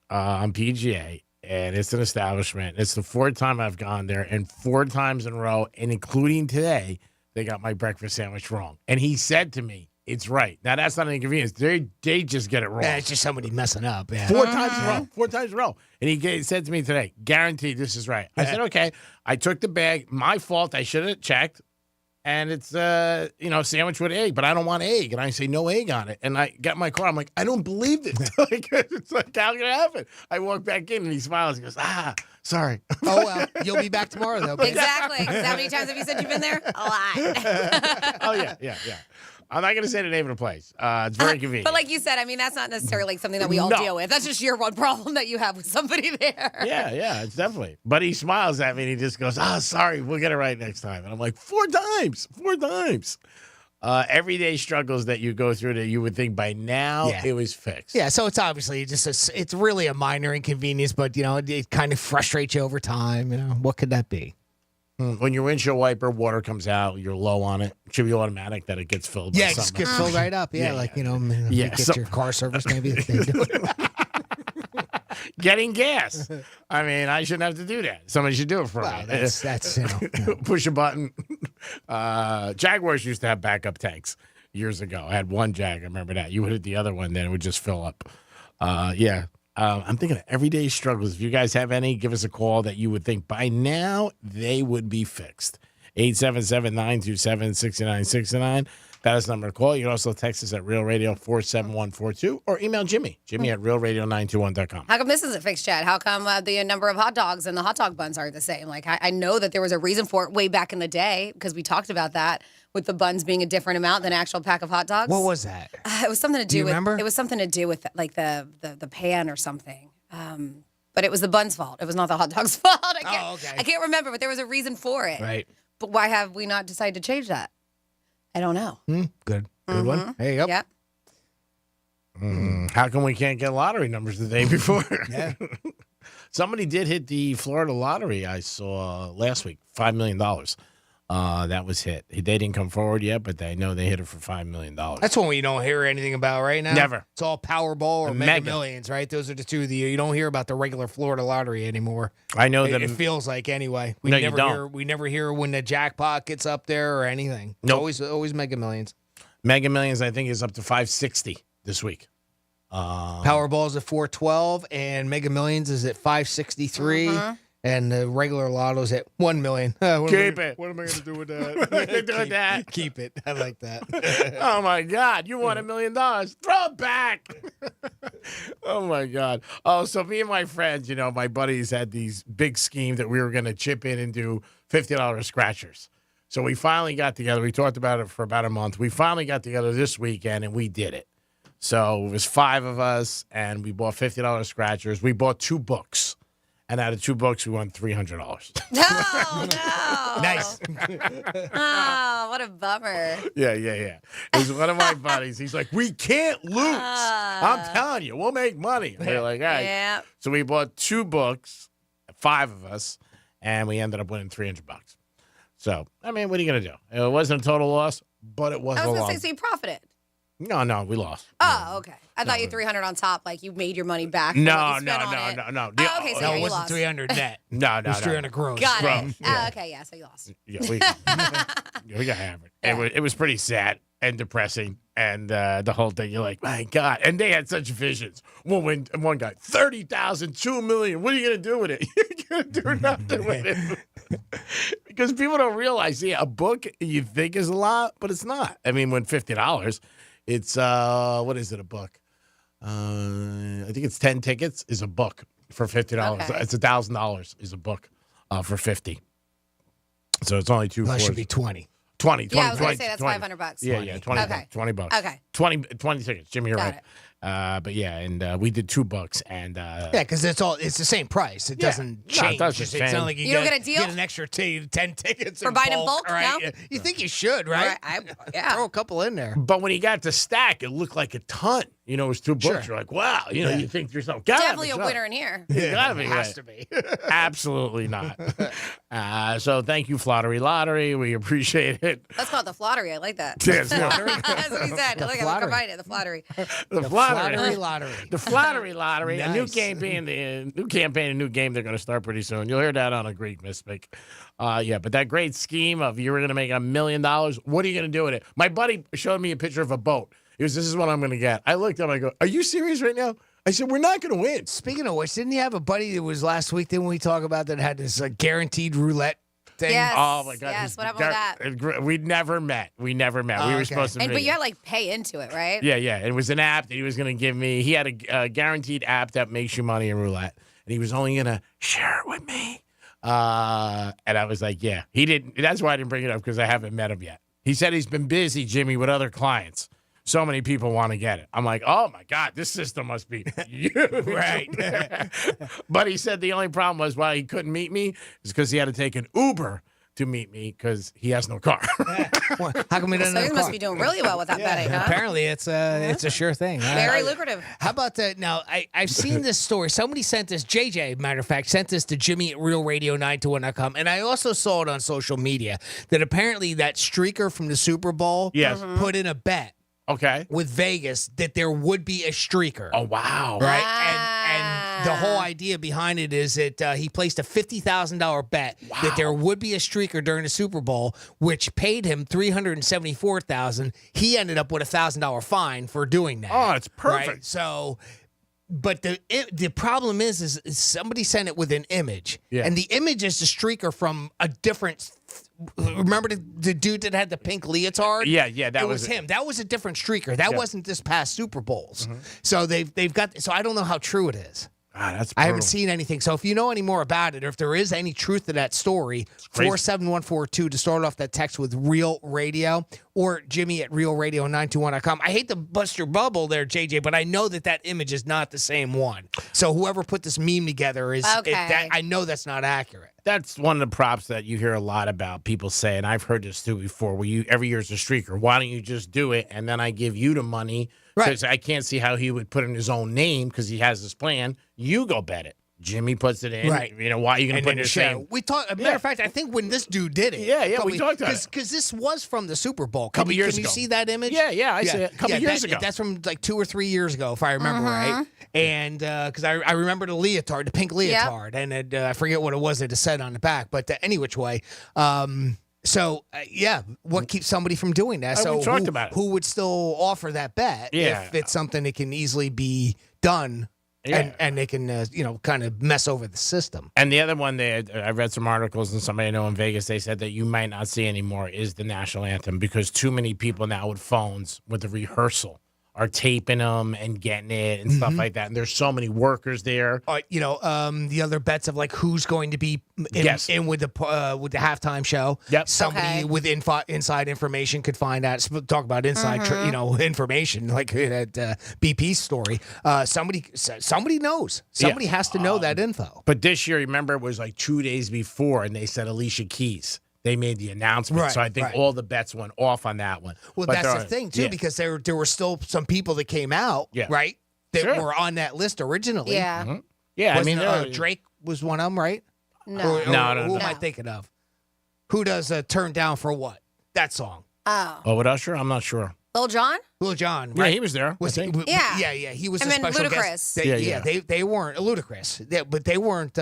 on PGA. And it's an establishment. It's the fourth time I've gone there, and 4 times in a row, and including today, they got my breakfast sandwich wrong. And he said to me, it's right. Now, that's not an inconvenience. They just get it wrong. It's just somebody messing up. Yeah. 4 times in a row. 4 times in a row. And he said to me today, guaranteed this is right. I said, okay. I took the bag. My fault. I should have checked. And it's, sandwich with egg, but I don't want egg. And I say, no egg on it. And I got in my car. I'm like, I don't believe this. It's like, how can it happen? I walk back in and he smiles. He goes, sorry. Oh, well, you'll be back tomorrow, though. Exactly. How many times have you said you've been there? A lot. Oh, yeah. I'm not going to say the name of the place. It's very convenient. But like you said, I mean, that's not necessarily something that we all deal with. That's just your one problem that you have with somebody there. Yeah, it's definitely. But he smiles at me and he just goes, sorry, we'll get it right next time. And I'm like, 4 times. Everyday struggles that you go through that you would think by now it was fixed. Yeah, so it's obviously it's really a minor inconvenience, but, it kind of frustrates you over time. What could that be? When your windshield wiper water comes out, you're low on it. It should be automatic that it gets filled. Yeah, it just gets filled right up. Yeah, you get your car service maybe. If they do it. Getting gas. I mean, I shouldn't have to do that. Somebody should do it for me. That's push a button. Jaguars used to have backup tanks years ago. I had one Jag. I remember that. You would hit the other one, then it would just fill up. I'm thinking of everyday struggles. If you guys have any, give us a call that you would think by now they would be fixed. 877-927-6969. That is the number to call. You can also text us at Real Radio 47142 or email Jimmy at realradio921.com. How come this isn't fixed yet? How come the number of hot dogs and the hot dog buns aren't the same? Like, I know that there was a reason for it way back in the day because we talked about that with the buns being a different amount than an actual pack of hot dogs. What was that? It was something to do with. Remember? It was something to do with like the pan or something. But it was the bun's fault. It was not the hot dog's fault. I can't remember, but there was a reason for it. Right. But why have we not decided to change that? I don't know. Good one. There you go. Yep. How come we can't get lottery numbers the day before? Yeah. Somebody did hit the Florida lottery I saw last week, $5 million. That was hit. They didn't come forward yet, but they know they hit it for $5 million. That's one we don't hear anything about right now. Never. It's all Powerball or Mega Mega Millions, right? Those are the two. You don't hear about the regular Florida lottery anymore. I know It, that it feels like anyway. We No, you never don't. hear. We never hear when the jackpot gets up there or anything. It's Nope. always Mega Millions. Mega Millions, I think, is up to 560 this week. Powerball's at 412, and Mega Millions is at 563. And the regular lotto's at 1 million. Keep it. What am I going to do with that? Doing that. Keep it. I like that. Oh, my God. You won $1 million. Throw it back. Oh, my God. Oh, so me and my friends, my buddies had these big scheme that we were going to chip in and do $50 scratchers. So we finally got together. We talked about it for about a month. We finally got together this weekend, and we did it. So it was 5 of us, and we bought $50 scratchers. We bought 2 books. And out of 2 books, we won $300. No. Nice. Oh, what a bummer. Yeah. It was one of my buddies. He's like, we can't lose. I'm telling you, we'll make money. And we're like, all right. Yeah. So we bought 2 books, 5 of us, and we ended up winning $300. So, I mean, what are you going to do? It wasn't a total loss, but it was I a was going loss. to say, so you profited. No, we lost. Oh, okay. I thought you had 300 on top, like you made your money back. for No. what you spent on it. No. Oh, okay, so No, yeah, it you wasn't lost. 300 net. No. It was 300 gross. Got Gross. it. Yeah. Oh, okay, yeah, so you lost. Yeah, we got hammered. It was pretty sad and depressing, and the whole thing. You're like, my God! And they had such visions. One guy, 30,000, 2 million. What are you gonna do with it? You're gonna do nothing with it. Because people don't realize, a book you think is a lot, but it's not. I mean, when $50, it's what is it? A book? I think it's 10 tickets is a book for $50. Okay. It's $1,000 is a book for $50. So it's only 2 That floors. should be 20. 20. Yeah, I was going to say that's $500. Yeah, 20 Okay. bucks. 20 bucks. Okay. 20 tickets. Jimmy, you're Got right. But yeah, and we did 2 books, and Yeah, because it's the same price. It doesn't No, it change. doesn't It's change. not like You don't get a deal? Get an extra 10 tickets For buying in bulk, right? no? You think you should, right? Yeah. Throw a couple in there. But when he got to stack, it looked like a ton. It was 2 books. Sure. You're like, wow. Yeah. You think to yourself, gotta Definitely a have winner in here. You gotta be It has right. to be. Absolutely not. So thank you, Flottery Lottery. We appreciate it. Let's call it the Flottery. I like that. Yes, no. That's what he said. I like how we Flottery. combined it. The Flottery. The Flattery lottery. The Flattery Lottery, a new Nice. campaign, a new game they're going to start pretty soon. You'll hear that on a Greek Mystic. But that great scheme of you were going to make $1 million. What are you going to do with it? My buddy showed me a picture of a boat. He goes, this is what I'm going to get. I looked up, I go, are you serious right now? I said, we're not going to win. Speaking of which, didn't you have a buddy that was last week? Didn't we talk about that had this guaranteed roulette thing? Yes. Oh, my God. Yes. What happened with that? We never met. We Oh, were okay. supposed to meet. But you had to like pay into it, right? Yeah. It was an app that he was going to give me. He had a guaranteed app that makes you money in roulette, and he was only going to share it with me. And I was like, yeah. He didn't. That's why I didn't bring it up, because I haven't met him yet. He said he's been busy, Jimmy, with other clients. So many people want to get it. I'm like, oh, my God, this system must be huge. Right. But he said the only problem was why he couldn't meet me is because he had to take an Uber to meet me because he has no car. Well, how come we didn't So have you a must car? be doing really well with that betting, huh? Apparently, it's a sure thing. Very lucrative. How about that? Now, I've seen this story. Somebody sent this, JJ, matter of fact, sent this to Jimmy at RealRadio921.com. And I also saw it on social media that apparently that streaker from the Super Bowl Yes. put in a bet Okay. with Vegas that there would be a streaker. Oh, wow. Right? And the whole idea behind it is that he placed a $50,000 bet that there would be a streaker during the Super Bowl, which paid him $374,000. He ended up with a $1,000 fine for doing that. Oh, it's perfect. Right? So But the problem is somebody sent it with an image, and the image is the streaker from a different. Remember the dude that had the pink leotard? Yeah, that was him. That was a different streaker. That wasn't this past Super Bowls. So they've got. So I don't know how true it is. That's I haven't brutal. seen anything. So if you know any more about it, or if there is any truth to that story, 47142 to start off that text with Real Radio or Jimmy at realradio921.com. I hate to bust your bubble there, JJ, but I know that image is not the same one. So whoever put this meme together is I know that's not accurate. That's one of the props that you hear a lot about people say, and I've heard this too before, where every year's a streaker. Why don't you just do it, and then I give you the money? Because I can't see how he would put in his own name because he has this plan. You go bet it. Jimmy puts it in. Right. You know, why are you going to put in your share? name? We talked. Matter of fact, I think when this dude did it. We talked about it. Because this was from the Super Bowl. Couple years Can ago. you see that image? Yeah, I see it. A couple years ago. That's from like 2 or 3 years ago, if I remember right. And because I remember the leotard, the pink leotard, and I forget what it was that it said on the back, but any which way. What keeps somebody from doing that? So we talked about it. Who would still offer that bet if it's something that can easily be done? Yeah. And they can, kind of mess over the system. And the other one, I read some articles, and somebody I know in Vegas, they said that you might not see anymore is the national anthem because too many people now with phones with the rehearsal are taping them and getting it and stuff like that. And there's so many workers there. The other bets of like who's going to be in with the halftime show. Yep. Somebody with inside information could find out. Talk about inside, information like that BP story. Somebody knows. Somebody has to know that info. But this year, remember, it was like 2 days before, and they said Alicia Keys. They made the announcement, Right, so I think all the bets went off on that one. Well, But that's the thing too, because there were still some people that came out, right, that were on that list originally. Yeah. Mm-hmm. Yeah, Wasn't, Drake was one of them, right? No. No. Who am I thinking of? Who does Turn Down for What? That song. Oh. With Usher? I'm not sure. Lil Jon? Lil Jon, Yeah, right? he was there. Was I he? think. Yeah. He was a special Ludacris. guest. They weren't Ludacris, but they weren't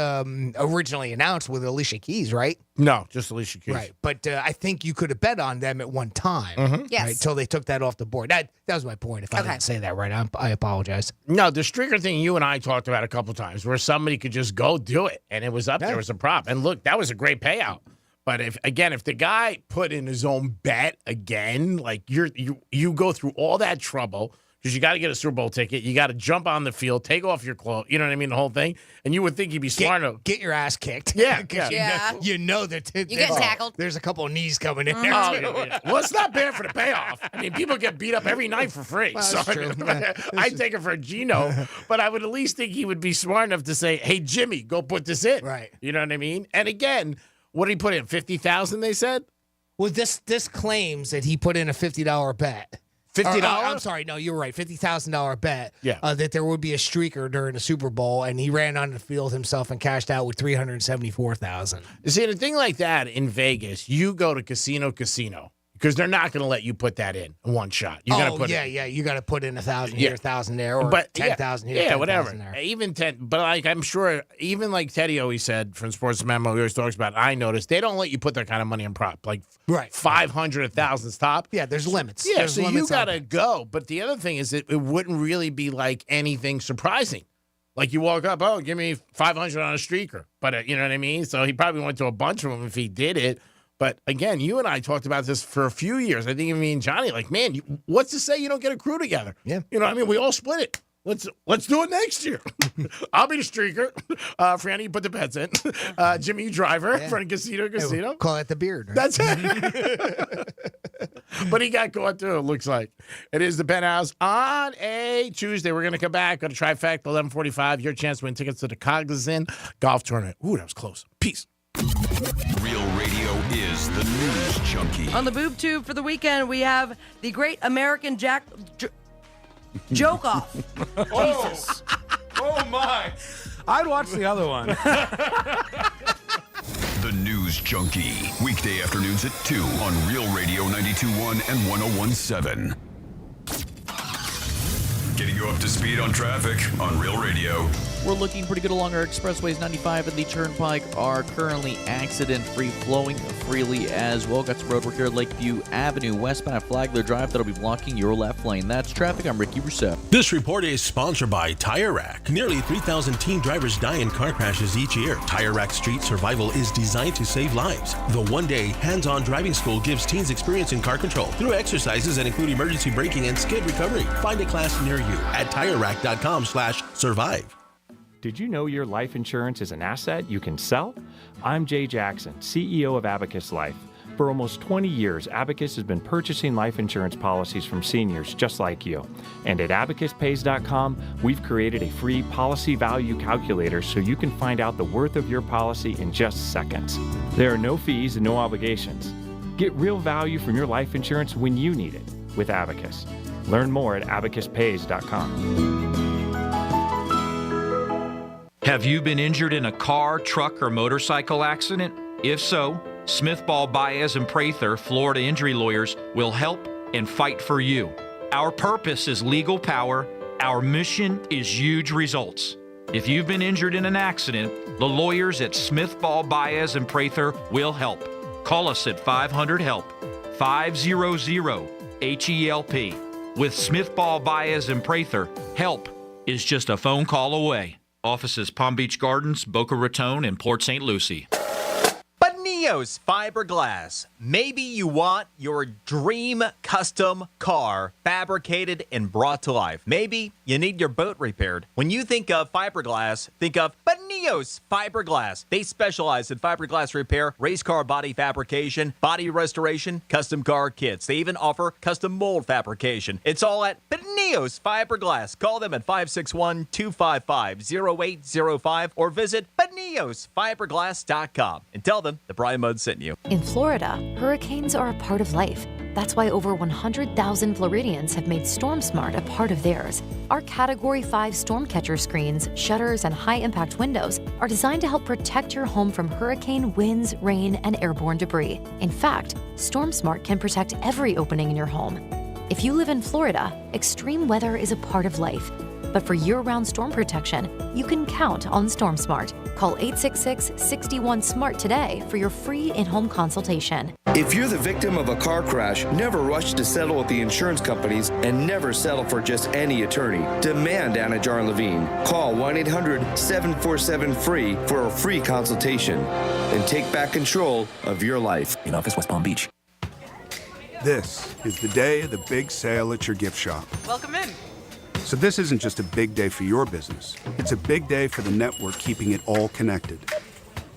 originally announced with Alicia Keys, right? No, just Alicia Keys. Right, but I think you could have bet on them at one time, Yes. right, until they took that off the board. That was my point. If I didn't say that right, I apologize. No, the streaker thing you and I talked about a couple times, where somebody could just go do it, and it was up there as a prop. And look, that was a great payout. But if the guy put in his own bet again, like you go through all that trouble because you got to get a Super Bowl ticket, you got to jump on the field, take off your clothes, you know what I mean, the whole thing, and you would think you'd be smart enough. Get your ass kicked. Yeah, You know that You get tackled. There's a couple of knees coming in there. Well, it's not bad for the payoff. I mean, people get beat up every night for free. Well, so that's true. I take it for a Gino, but I would at least think he would be smart enough to say, "Hey, Jimmy, go put this in." Right. You know what I mean? And again, what did he put in? 50,000, they said? Well, this claims that he put in a $50 bet. $50? I'm sorry. No, you're right. $50,000 bet. Yeah. That there would be a streaker during the Super Bowl, and he ran on the field himself and cashed out with $374,000. See, a thing like that in Vegas, you go to casino, because they're not going to let you put that in one shot. You got to put You got to put in 1,000 here, 1,000 there, or 10,000 here, 10,000 whatever. there. Even 10, but like I'm sure, even like Teddy always said from Sports Memo, he always talks about. I noticed they don't let you put that kind of money in prop, like 500, 1,000 top. Yeah, there's limits. Yeah, There's so you limits got on to it. go. But the other thing is, it wouldn't really be like anything surprising. Like you walk up, oh, give me 500 on a streaker, but you know what I mean. So he probably went to a bunch of them if he did it. But again, you and I talked about this for a few years. I think me and Johnny, like, man, what's to say you don't get a crew together? Yeah. You know what I mean? We all split it. Let's do it next year. I'll be the streaker. Franny, you put the bets in. Jimmy, you driver. Yeah. From casino. Call it the beard. Right? That's it. But he got caught too, it looks like. It is the Penthouse on a Tuesday. We're going to come back on a trifecta, 11:45. Your chance to win tickets to the Cognizant Golf Tournament. Ooh, that was close. Peace. Real Radio is the news junkie. On the boob tube for the weekend, we have the Great American Joke Off. Oh my! I'd watch the other one. The News Junkie. Weekday afternoons at 2 on Real Radio 92.1 and 101.7. Getting you up to speed on traffic on Real Radio. We're looking pretty good along our expressways. 95 and the Turnpike are currently accident-free, flowing freely as well. Got some road work here at Lakeview Avenue, westbound at Flagler Drive. That'll be blocking your left lane. That's traffic. I'm Ricky Rousseau. This report is sponsored by Tire Rack. Nearly 3,000 teen drivers die in car crashes each year. Tire Rack Street Survival is designed to save lives. The one-day hands-on driving school gives teens experience in car control through exercises that include emergency braking and skid recovery. Find a class near you at TireRack.com/survive. Did you know your life insurance is an asset you can sell? I'm Jay Jackson, CEO of Abacus Life. For almost 20 years, Abacus has been purchasing life insurance policies from seniors just like you. And at abacuspays.com, we've created a free policy value calculator so you can find out the worth of your policy in just seconds. There are no fees and no obligations. Get real value from your life insurance when you need it with Abacus. Learn more at abacuspays.com. Have you been injured in a car, truck, or motorcycle accident? If so, Smith, Ball, Baez, and Prather, Florida injury lawyers, will help and fight for you. Our purpose is legal power. Our mission is huge results. If you've been injured in an accident, the lawyers at Smith, Ball, Baez, and Prather will help. Call us at 500-HELP, 500-HELP. With Smith, Ball, Baez, and Prather, help is just a phone call away. Offices Palm Beach Gardens, Boca Raton, and Port St. Lucie. Neos Fiberglass. Maybe you want your dream custom car fabricated and brought to life. Maybe you need your boat repaired. When you think of fiberglass, think of Neos Fiberglass. They specialize in fiberglass repair, race car body fabrication, body restoration, custom car kits. They even offer custom mold fabrication. It's all at Neos Fiberglass. Call them at 561-255-0805 or visit neosfiberglass.com and tell them the Brian Mudd sent you. In Florida, hurricanes are a part of life. That's why over 100,000 Floridians have made StormSmart a part of theirs. Our Category 5 storm catcher screens, shutters, and high-impact windows are designed to help protect your home from hurricane winds, rain, and airborne debris. In fact, StormSmart can protect every opening in your home. If you live in Florida, extreme weather is a part of life. But for year-round storm protection, you can count on StormSmart. Call 866-61-SMART today for your free in-home consultation. If you're the victim of a car crash, never rush to settle with the insurance companies and never settle for just any attorney. Demand Anajar and Levine. Call 1-800-747-FREE for a free consultation and take back control of your life. In office, West Palm Beach. This is the day of the big sale at your gift shop. Welcome in. So this isn't just a big day for your business. It's a big day for the network keeping it all connected.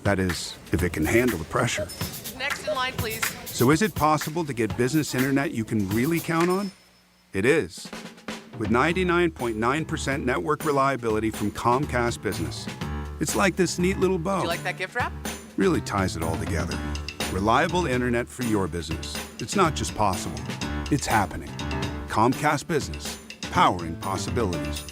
That is, if it can handle the pressure. Next in line, please. So is it possible to get business internet you can really count on? It is. With 99.9% network reliability from Comcast Business. It's like this neat little bow. Do you like that gift wrap? Really ties it all together. Reliable internet for your business. It's not just possible. It's happening. Comcast Business. Powering possibilities.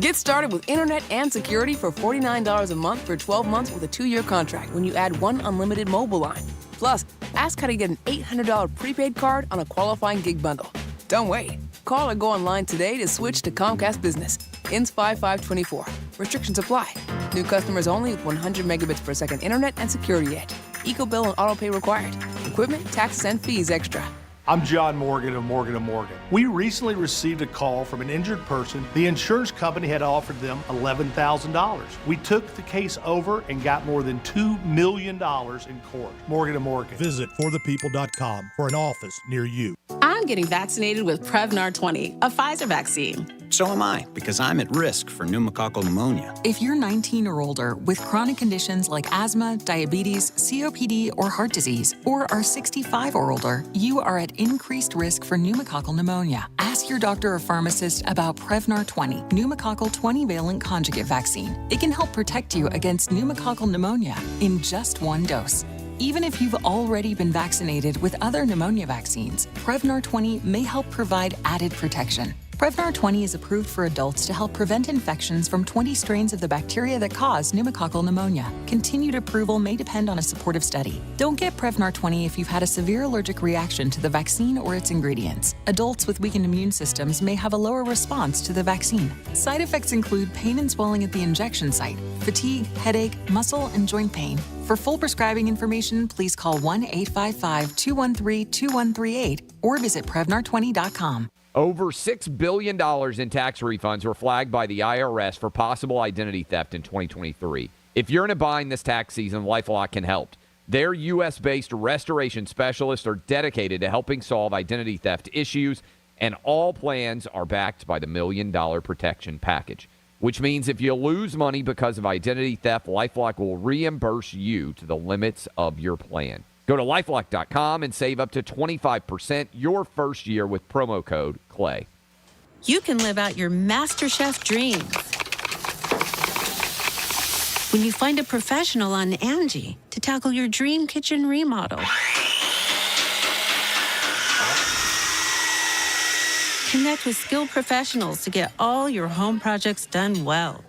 Get started with internet and security for $49 a month for 12 months with a 2-year contract when you add one unlimited mobile line. Plus, ask how to get an $800 prepaid card on a qualifying gig bundle. Don't wait. Call or go online today to switch to Comcast Business. Ends 5/5/24. Restrictions apply. New customers only with 100 megabits per second internet and security edge. EcoBill and autopay required. Equipment, taxes, and fees extra. I'm John Morgan of Morgan & Morgan. We recently received a call from an injured person. The insurance company had offered them $11,000. We took the case over and got more than $2 million in court. Morgan & Morgan. Visit forthepeople.com for an office near you. I'm getting vaccinated with Prevnar 20, a Pfizer vaccine. So am I, because I'm at risk for pneumococcal pneumonia. If you're 19 or older with chronic conditions like asthma, diabetes, COPD, or heart disease, or are 65 or older, you are at increased risk for pneumococcal pneumonia. Ask your doctor or pharmacist about Prevnar 20, pneumococcal 20-valent conjugate vaccine. It can help protect you against pneumococcal pneumonia in just one dose. Even if you've already been vaccinated with other pneumonia vaccines, Prevnar 20 may help provide added protection. Prevnar 20 is approved for adults to help prevent infections from 20 strains of the bacteria that cause pneumococcal pneumonia. Continued approval may depend on a supportive study. Don't get Prevnar 20 if you've had a severe allergic reaction to the vaccine or its ingredients. Adults with weakened immune systems may have a lower response to the vaccine. Side effects include pain and swelling at the injection site, fatigue, headache, muscle, and joint pain. For full prescribing information, please call 1-855-213-2138 or visit Prevnar20.com. Over $6 billion in tax refunds were flagged by the IRS for possible identity theft in 2023. If you're in a bind this tax season, LifeLock can help. Their U.S.-based restoration specialists are dedicated to helping solve identity theft issues, and all plans are backed by the $1 Million Protection Package, which means if you lose money because of identity theft, LifeLock will reimburse you to the limits of your plan. Go to LifeLock.com and save up to 25% your first year with promo code CLAY. You can live out your MasterChef dreams when you find a professional on Angie to tackle your dream kitchen remodel. Connect with skilled professionals to get all your home projects done well.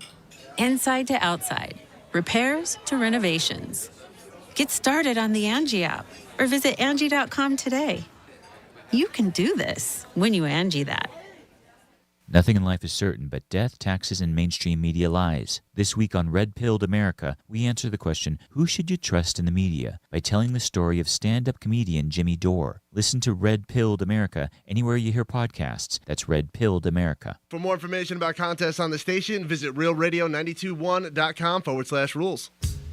Inside to outside, repairs to renovations. Get started on the Angie app or visit Angie.com today. You can do this when you Angie that. Nothing in life is certain but death, taxes, and mainstream media lies. This week on Red Pilled America, we answer the question, who should you trust in the media? By telling the story of stand-up comedian Jimmy Dore. Listen to Red Pilled America anywhere you hear podcasts. That's Red Pilled America. For more information about contests on the station, visit realradio921.com/rules.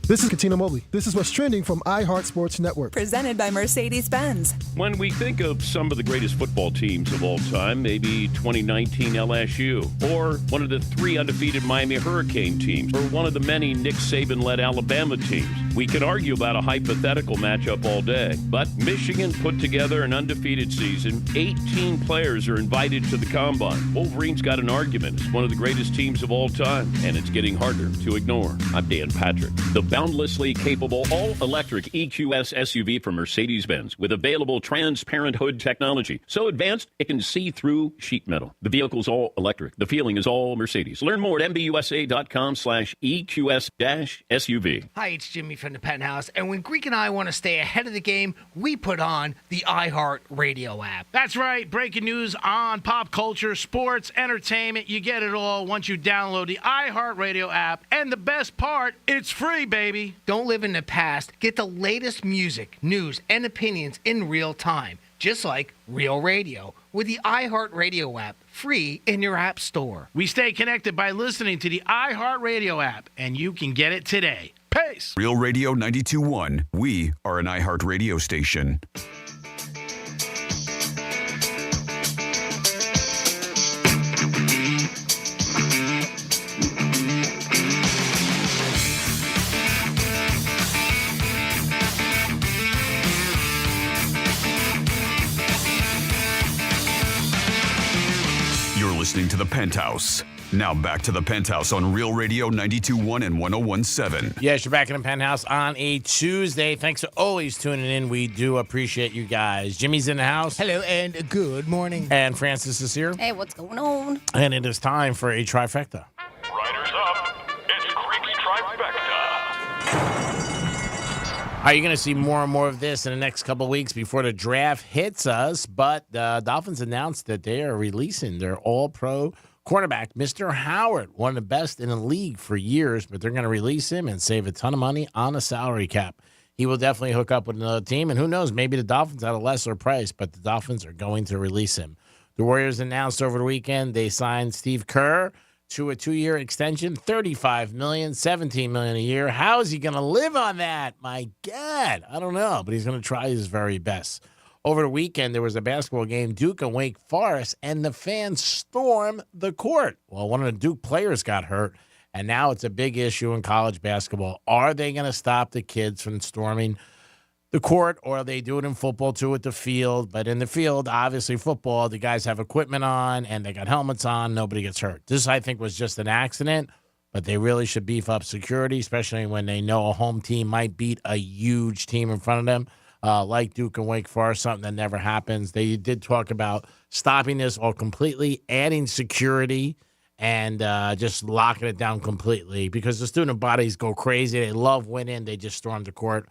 This is Katina Mobley. This is what's trending from iHeart Sports Network. Presented by Mercedes-Benz. When we think of some of the greatest football teams of all time, maybe 2019 LSU, or one of the 3 undefeated Miami Hurricane teams, or one of the many Nick Saban-led Alabama teams, we could argue about a hypothetical matchup all day. But Michigan put together an undefeated season. 18 players are invited to the Combine. Wolverines got an argument. It's one of the greatest teams of all time, and it's getting harder to ignore. I'm Dan Patrick. The boundlessly capable all-electric EQS SUV from Mercedes-Benz with available transparent hood technology. So advanced, it can see through sheet metal. The vehicle's all electric. The feeling is all Mercedes. Learn more at mbusa.com/EQS-SUV. Hi, it's Jimmy from the Penthouse. And when Greek and I want to stay ahead of the game, we put on the iHeart Radio app. That's right. Breaking news on pop culture, sports, entertainment. You get it all once you download the iHeart Radio app. And the best part, it's free, baby. Don't live in the past. Get the latest music, news, and opinions in real time, just like Real Radio, with the iHeart Radio app, free in your app store. We stay connected by listening to the iHeart Radio app, and you can get it today. Peace. Real Radio 92.1. We are an iHeart radio station. Listening to the Penthouse. Now back to the Penthouse on Real Radio 92.1 and 101.7. Yes, you're back in the Penthouse on a Tuesday. Thanks for always tuning in. We do appreciate you guys. Jimmy's in the house. Hello and good morning. And Francis is here. Hey, what's going on? And it is time for a trifecta. Riders up. It's Creek's Trifecta. Are you going to see more and more of this in the next couple of weeks before the draft hits us? But the Dolphins announced that they are releasing their all-pro cornerback, Mr. Howard, one of the best in the league for years, but they're going to release him and save a ton of money on a salary cap. He will definitely hook up with another team, and who knows, maybe the Dolphins at a lesser price, but the Dolphins are going to release him. The Warriors announced over the weekend they signed Steve Kerr to a 2-year extension, $35 million, $17 million a year. How is he going to live on that? My God, I don't know, but he's going to try his very best. Over the weekend, there was a basketball game, Duke and Wake Forest, and the fans stormed the court. Well, one of the Duke players got hurt, and now it's a big issue in college basketball. Are they going to stop the kids from storming the court, or they do it in football too at the field? But in the field, obviously football, the guys have equipment on and they got helmets on. Nobody gets hurt. This, I think, was just an accident, but they really should beef up security, especially when they know a home team might beat a huge team in front of them. like Duke and Wake Forest, something that never happens. They did talk about stopping this all completely, adding security, and just locking it down completely because the student bodies go crazy. They love winning. They just storm the court.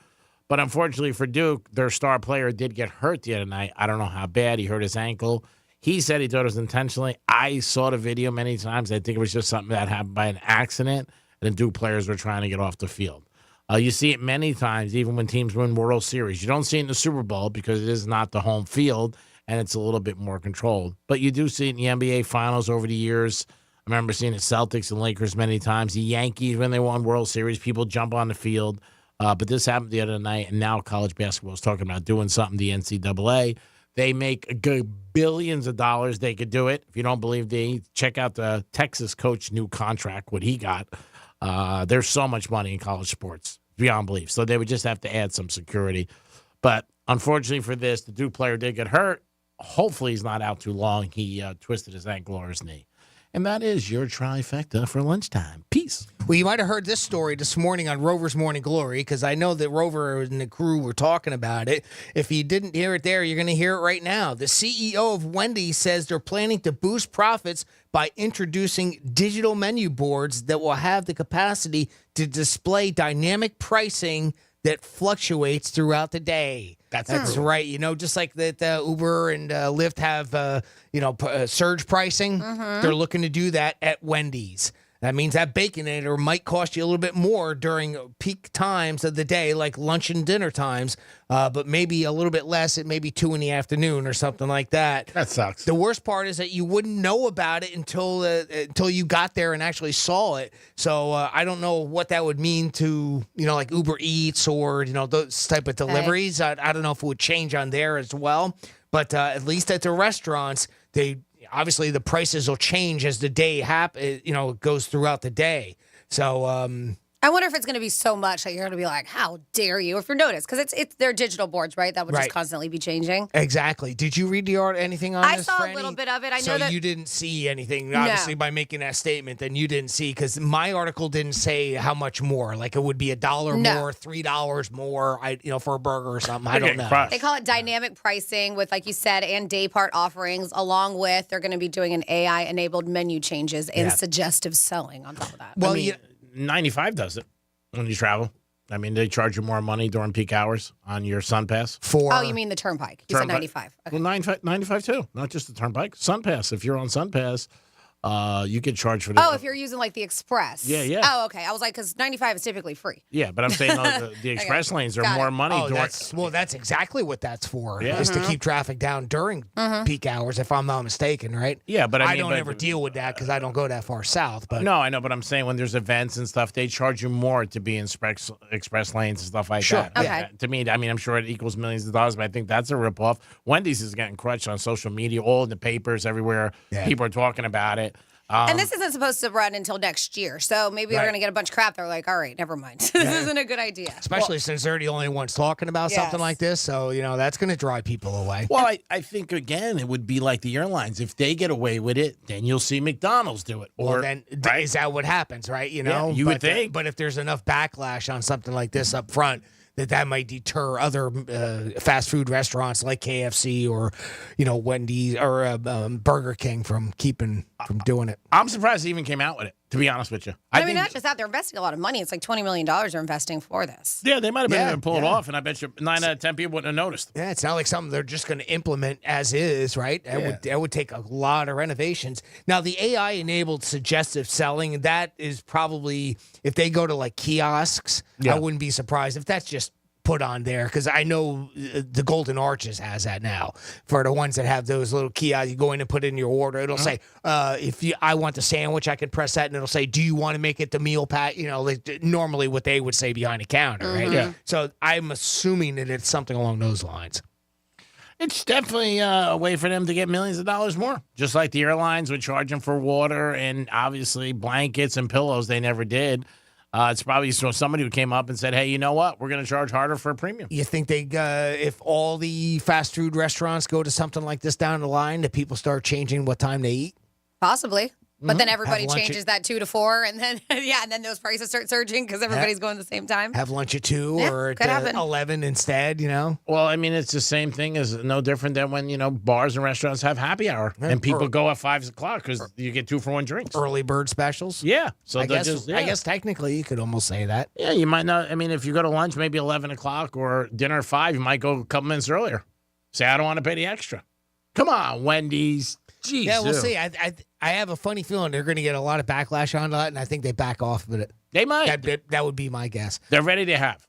But unfortunately for Duke, their star player did get hurt the other night. I don't know how bad. He hurt his ankle. He said he thought it was intentionally. I saw the video many times. I think it was just something that happened by an accident, and the Duke players were trying to get off the field. You see it many times, even when teams win World Series. You don't see it in the Super Bowl because it is not the home field, and it's a little bit more controlled. But you do see it in the NBA Finals over the years. I remember seeing it Celtics and Lakers many times. The Yankees, when they won World Series, people jump on the field. But this happened the other night, and now college basketball is talking about doing something. The NCAA. They make billions of dollars. They could do it. If you don't believe me, check out the Texas coach new contract, what he got. There's so much money in college sports, beyond belief. So they would just have to add some security. But unfortunately for this, the Duke player did get hurt. Hopefully he's not out too long. He twisted his ankle or his knee. And that is your trifecta for lunchtime. Peace. Well, you might have heard this story this morning on Rover's Morning Glory, because I know that Rover and the crew were talking about it. If you didn't hear it there, you're going to hear it right now. The CEO of Wendy's says they're planning to boost profits by introducing digital menu boards that will have the capacity to display dynamic pricing that fluctuates throughout the day. That's right. You know, just like that Uber and Lyft have, surge pricing. They're looking to do that at Wendy's. That means that Baconator might cost you a little bit more during peak times of the day, like lunch and dinner times, but maybe a little bit less at maybe 2 in the afternoon or something like that. That sucks. The worst part is that you wouldn't know about it until you got there and actually saw it. So I don't know what that would mean to, like Uber Eats or, those type of deliveries. I don't know if it would change on there as well. But at least at the restaurants, obviously the prices will change as the day goes throughout the day. So I wonder if it's going to be so much that you're going to be like, how dare you, if you notice, because it's their digital boards, right? That would just constantly be changing. Exactly. Did you read anything on this, I saw Franny? a little bit of it. I know so that you didn't see anything, obviously, by making that statement. Then you didn't see, because my article didn't say how much more. Like it would be $1 more, $3 more, for a burger or something. I don't know. They call it dynamic pricing with, like you said, and day part offerings, along with they're going to be doing an AI-enabled menu changes and suggestive selling on top of that. Well, 95 does it. When you travel, I mean, they charge you more money during peak hours on your SunPass. Oh, you mean the Turnpike? You said 95. Okay. Well, 95 too, not just the Turnpike. SunPass. If you're on SunPass, you get charged for Oh, if you're using like the Express. Yeah. Oh, okay. I was like, because 95 is typically free. Yeah, but I'm saying the Express lanes are more money. That's exactly what that's for, is to keep traffic down during peak hours, if I'm not mistaken, right? Yeah, but I don't ever deal with that because I don't go that far south. But no, I know, but I'm saying when there's events and stuff, they charge you more to be in express lanes and stuff like that. Okay. Yeah, to me, I mean, I'm sure it equals millions of dollars, but I think that's a ripoff. Wendy's is getting crushed on social media, all in the papers, everywhere. Yeah. People are talking about it. And this isn't supposed to run until next year, so maybe they're going to get a bunch of crap. They're like, all right, never mind. This isn't a good idea. Especially since they're the only ones talking about something like this, so, that's going to drive people away. Well, I think, again, it would be like the airlines. If they get away with it, then you'll see McDonald's do it. Or then is that what happens, right? Yeah, you would think. But if there's enough backlash on something like this up front, that might deter other fast food restaurants like KFC or, Wendy's or Burger King from doing it. I'm surprised they even came out with it, to be honest with you. I mean, not just that. They're investing a lot of money. It's like $20 million they're investing for this. Yeah, they might have been able to pull it off, and I bet you 9 out of 10 people wouldn't have noticed. Yeah, it's not like something they're just going to implement as is, right? That would take a lot of renovations. Now, the AI-enabled suggestive selling, that is probably, if they go to like kiosks, I wouldn't be surprised if that's just put on there, because I know the Golden Arches has that now. For the ones that have those little kiosks, you go in and put in your order. It'll say, I want the sandwich, I can press that, and it'll say, do you want to make it the meal pack? Normally what they would say behind the counter, right? Yeah. So I'm assuming that it's something along those lines. It's definitely a way for them to get millions of dollars more. Just like the airlines would charge them for water and obviously blankets and pillows, they never did. It's probably somebody who came up and said, hey, you know what? We're going to charge harder for a premium. You think if all the fast food restaurants go to something like this down the line, that people start changing what time they eat? Possibly. But then everybody Have lunch changes that 2 to 4, and then and then those prices start surging because everybody's going at the same time. Have lunch at 2 Yeah, or could at happen. 11 instead, Well, I mean, it's the same thing as no different than when, bars and restaurants have happy hour and people go at 5 o'clock because you get 2 for 1 drinks. Early bird specials. Yeah. So I they're guess technically you could almost say that. Yeah, you might not. I mean, if you go to lunch maybe 11 o'clock or dinner at 5, you might go a couple minutes earlier. Say, I don't want to pay the extra. Come on, Wendy's. Jeez. Yeah, we'll see. I have a funny feeling they're going to get a lot of backlash on that, and I think they back off of it. They might. That would be my guess. They're ready to have.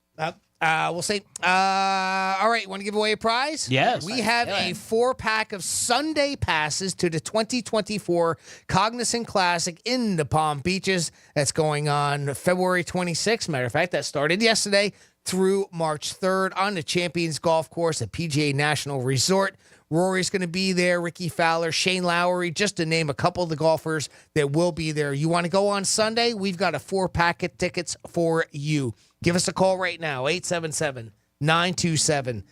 We'll say, all right, want to give away a prize? Yes. We have a 4-pack of Sunday passes to the 2024 Cognizant Classic in the Palm Beaches. That's going on February 26th. Matter of fact, that started yesterday through March 3rd on the Champions Golf Course at PGA National Resort. Rory's going to be there, Ricky Fowler, Shane Lowry, just to name a couple of the golfers that will be there. You want to go on Sunday? We've got a 4-pack of tickets for you. Give us a call right now, 877-927-6969,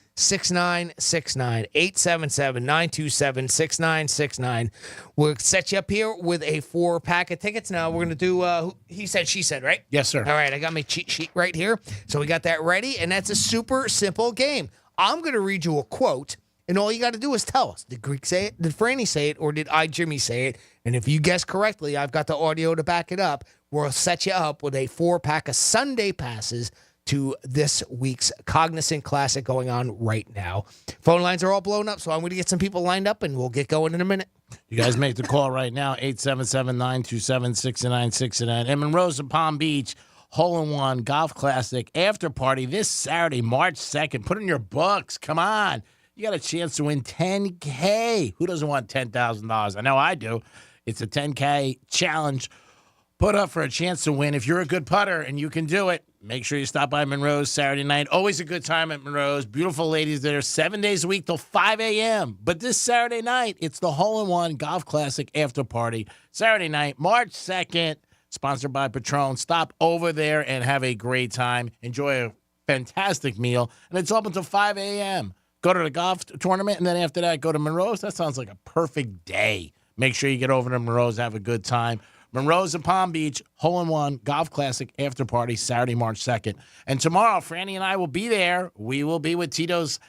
877-927-6969. We'll set you up here with a 4-pack of tickets. Now we're going to do he said, she said, right? Yes, sir. All right, I got my cheat sheet right here. So we got that ready, and that's a super simple game. I'm going to read you a quote, and all you got to do is tell us, did Greek say it, did Franny say it, or did I, Jimmy, say it? And if you guess correctly, I've got the audio to back it up. We'll set you up with a 4-pack of Sunday passes to this week's Cognizant Classic going on right now. Phone lines are all blown up, so I'm going to get some people lined up, and we'll get going in a minute. You guys make the call right now, 877-927-6969. And Monroe's in Palm Beach, hole-in-one golf classic after party this Saturday, March 2nd. Put in your books. Come on. You got a chance to win $10K. Who doesn't want $10,000? I know I do. It's a $10K challenge put up for a chance to win. If you're a good putter and you can do it, make sure you stop by Monroe's Saturday night. Always a good time at Monroe's. Beautiful ladies there 7 days a week till 5 a.m. But this Saturday night, it's the hole-in-one golf classic after party. Saturday night, March 2nd, sponsored by Patron. Stop over there and have a great time. Enjoy a fantastic meal. And it's open till 5 a.m. Go to the golf tournament, and then after that, go to Monroe's. That sounds like a perfect day. Make sure you get over to Monroe's, have a good time. Monroe's in Palm Beach, hole-in-one golf classic after party, Saturday, March 2nd. And tomorrow, Franny and I will be there. We will be with Tito's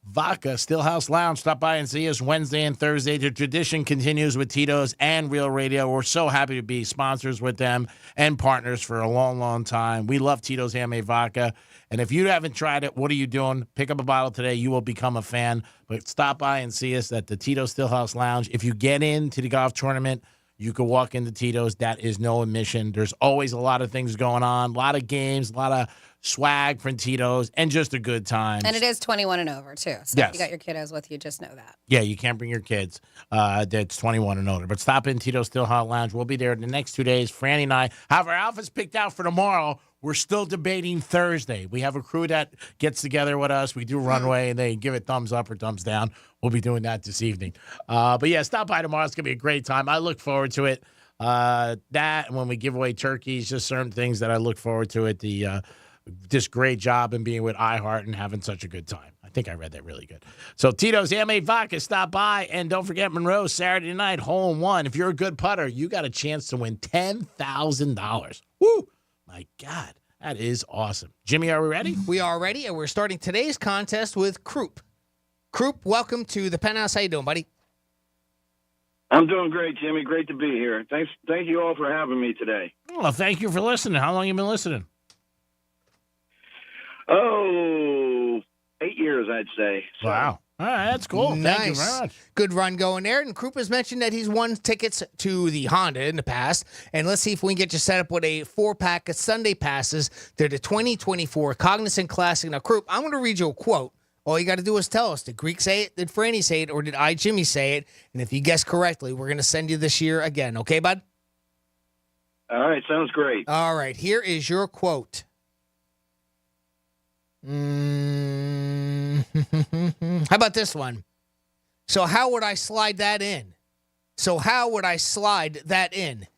Vodka, Stillhouse Lounge. Stop by and see us Wednesday and Thursday. The tradition continues with Tito's and Real Radio. We're so happy to be sponsors with them and partners for a long, long time. We love Tito's Handmade Vodka. And if you haven't tried it, what are you doing? Pick up a bottle today. You will become a fan. But stop by and see us at the Tito's Stillhouse Lounge. If you get into the golf tournament, you can walk into Tito's. That is no admission. There's always a lot of things going on, a lot of games, a lot of swag from Tito's, and just a good time. And it is 21 and over, too. So Yes. if you got your kiddos with you, just know that. Yeah, you can't bring your kids that's 21 and older. But stop in Tito's Stillhouse Lounge. We'll be there the next 2 days. Franny and I have our outfits picked out for tomorrow. We're still debating Thursday. We have a crew that gets together with us. We do runway, and they give it thumbs up or thumbs down. We'll be doing that this evening. But, yeah, stop by tomorrow. It's going to be a great time. I look forward to it. That, and when we give away turkeys, just certain things that I look forward to it. Just great job in being with iHeart and having such a good time. I think I read that really good. So Tito's Handmade Vodka, stop by. And don't forget Monroe, Saturday night, hole-in-one. If you're a good putter, you got a chance to win $10,000. Woo! My God, that is awesome. Jimmy, are we ready? We are ready, and we're starting today's contest with Croup. Croup, welcome to the Penthouse. How you doing, buddy? I'm doing great, Jimmy. Great to be here. Thank you all for having me today. Well, thank you for listening. How long you been listening? Oh, 8 years, I'd say. So. Wow. All right, that's cool. Nice. Thank you very much. Good run going there. And Croup has mentioned that he's won tickets to the Honda in the past. And let's see if we can get you set up with a 4-pack of Sunday passes to the 2024 Cognizant Classic. Now, Croup, I'm going to read you a quote. All you got to do is tell us, did Greek say it, did Franny say it, or did I, Jimmy, say it? And if you guess correctly, we're going to send you this year again. Okay, bud? All right, sounds great. All right, here is your quote. How about this one? So how would I slide that in?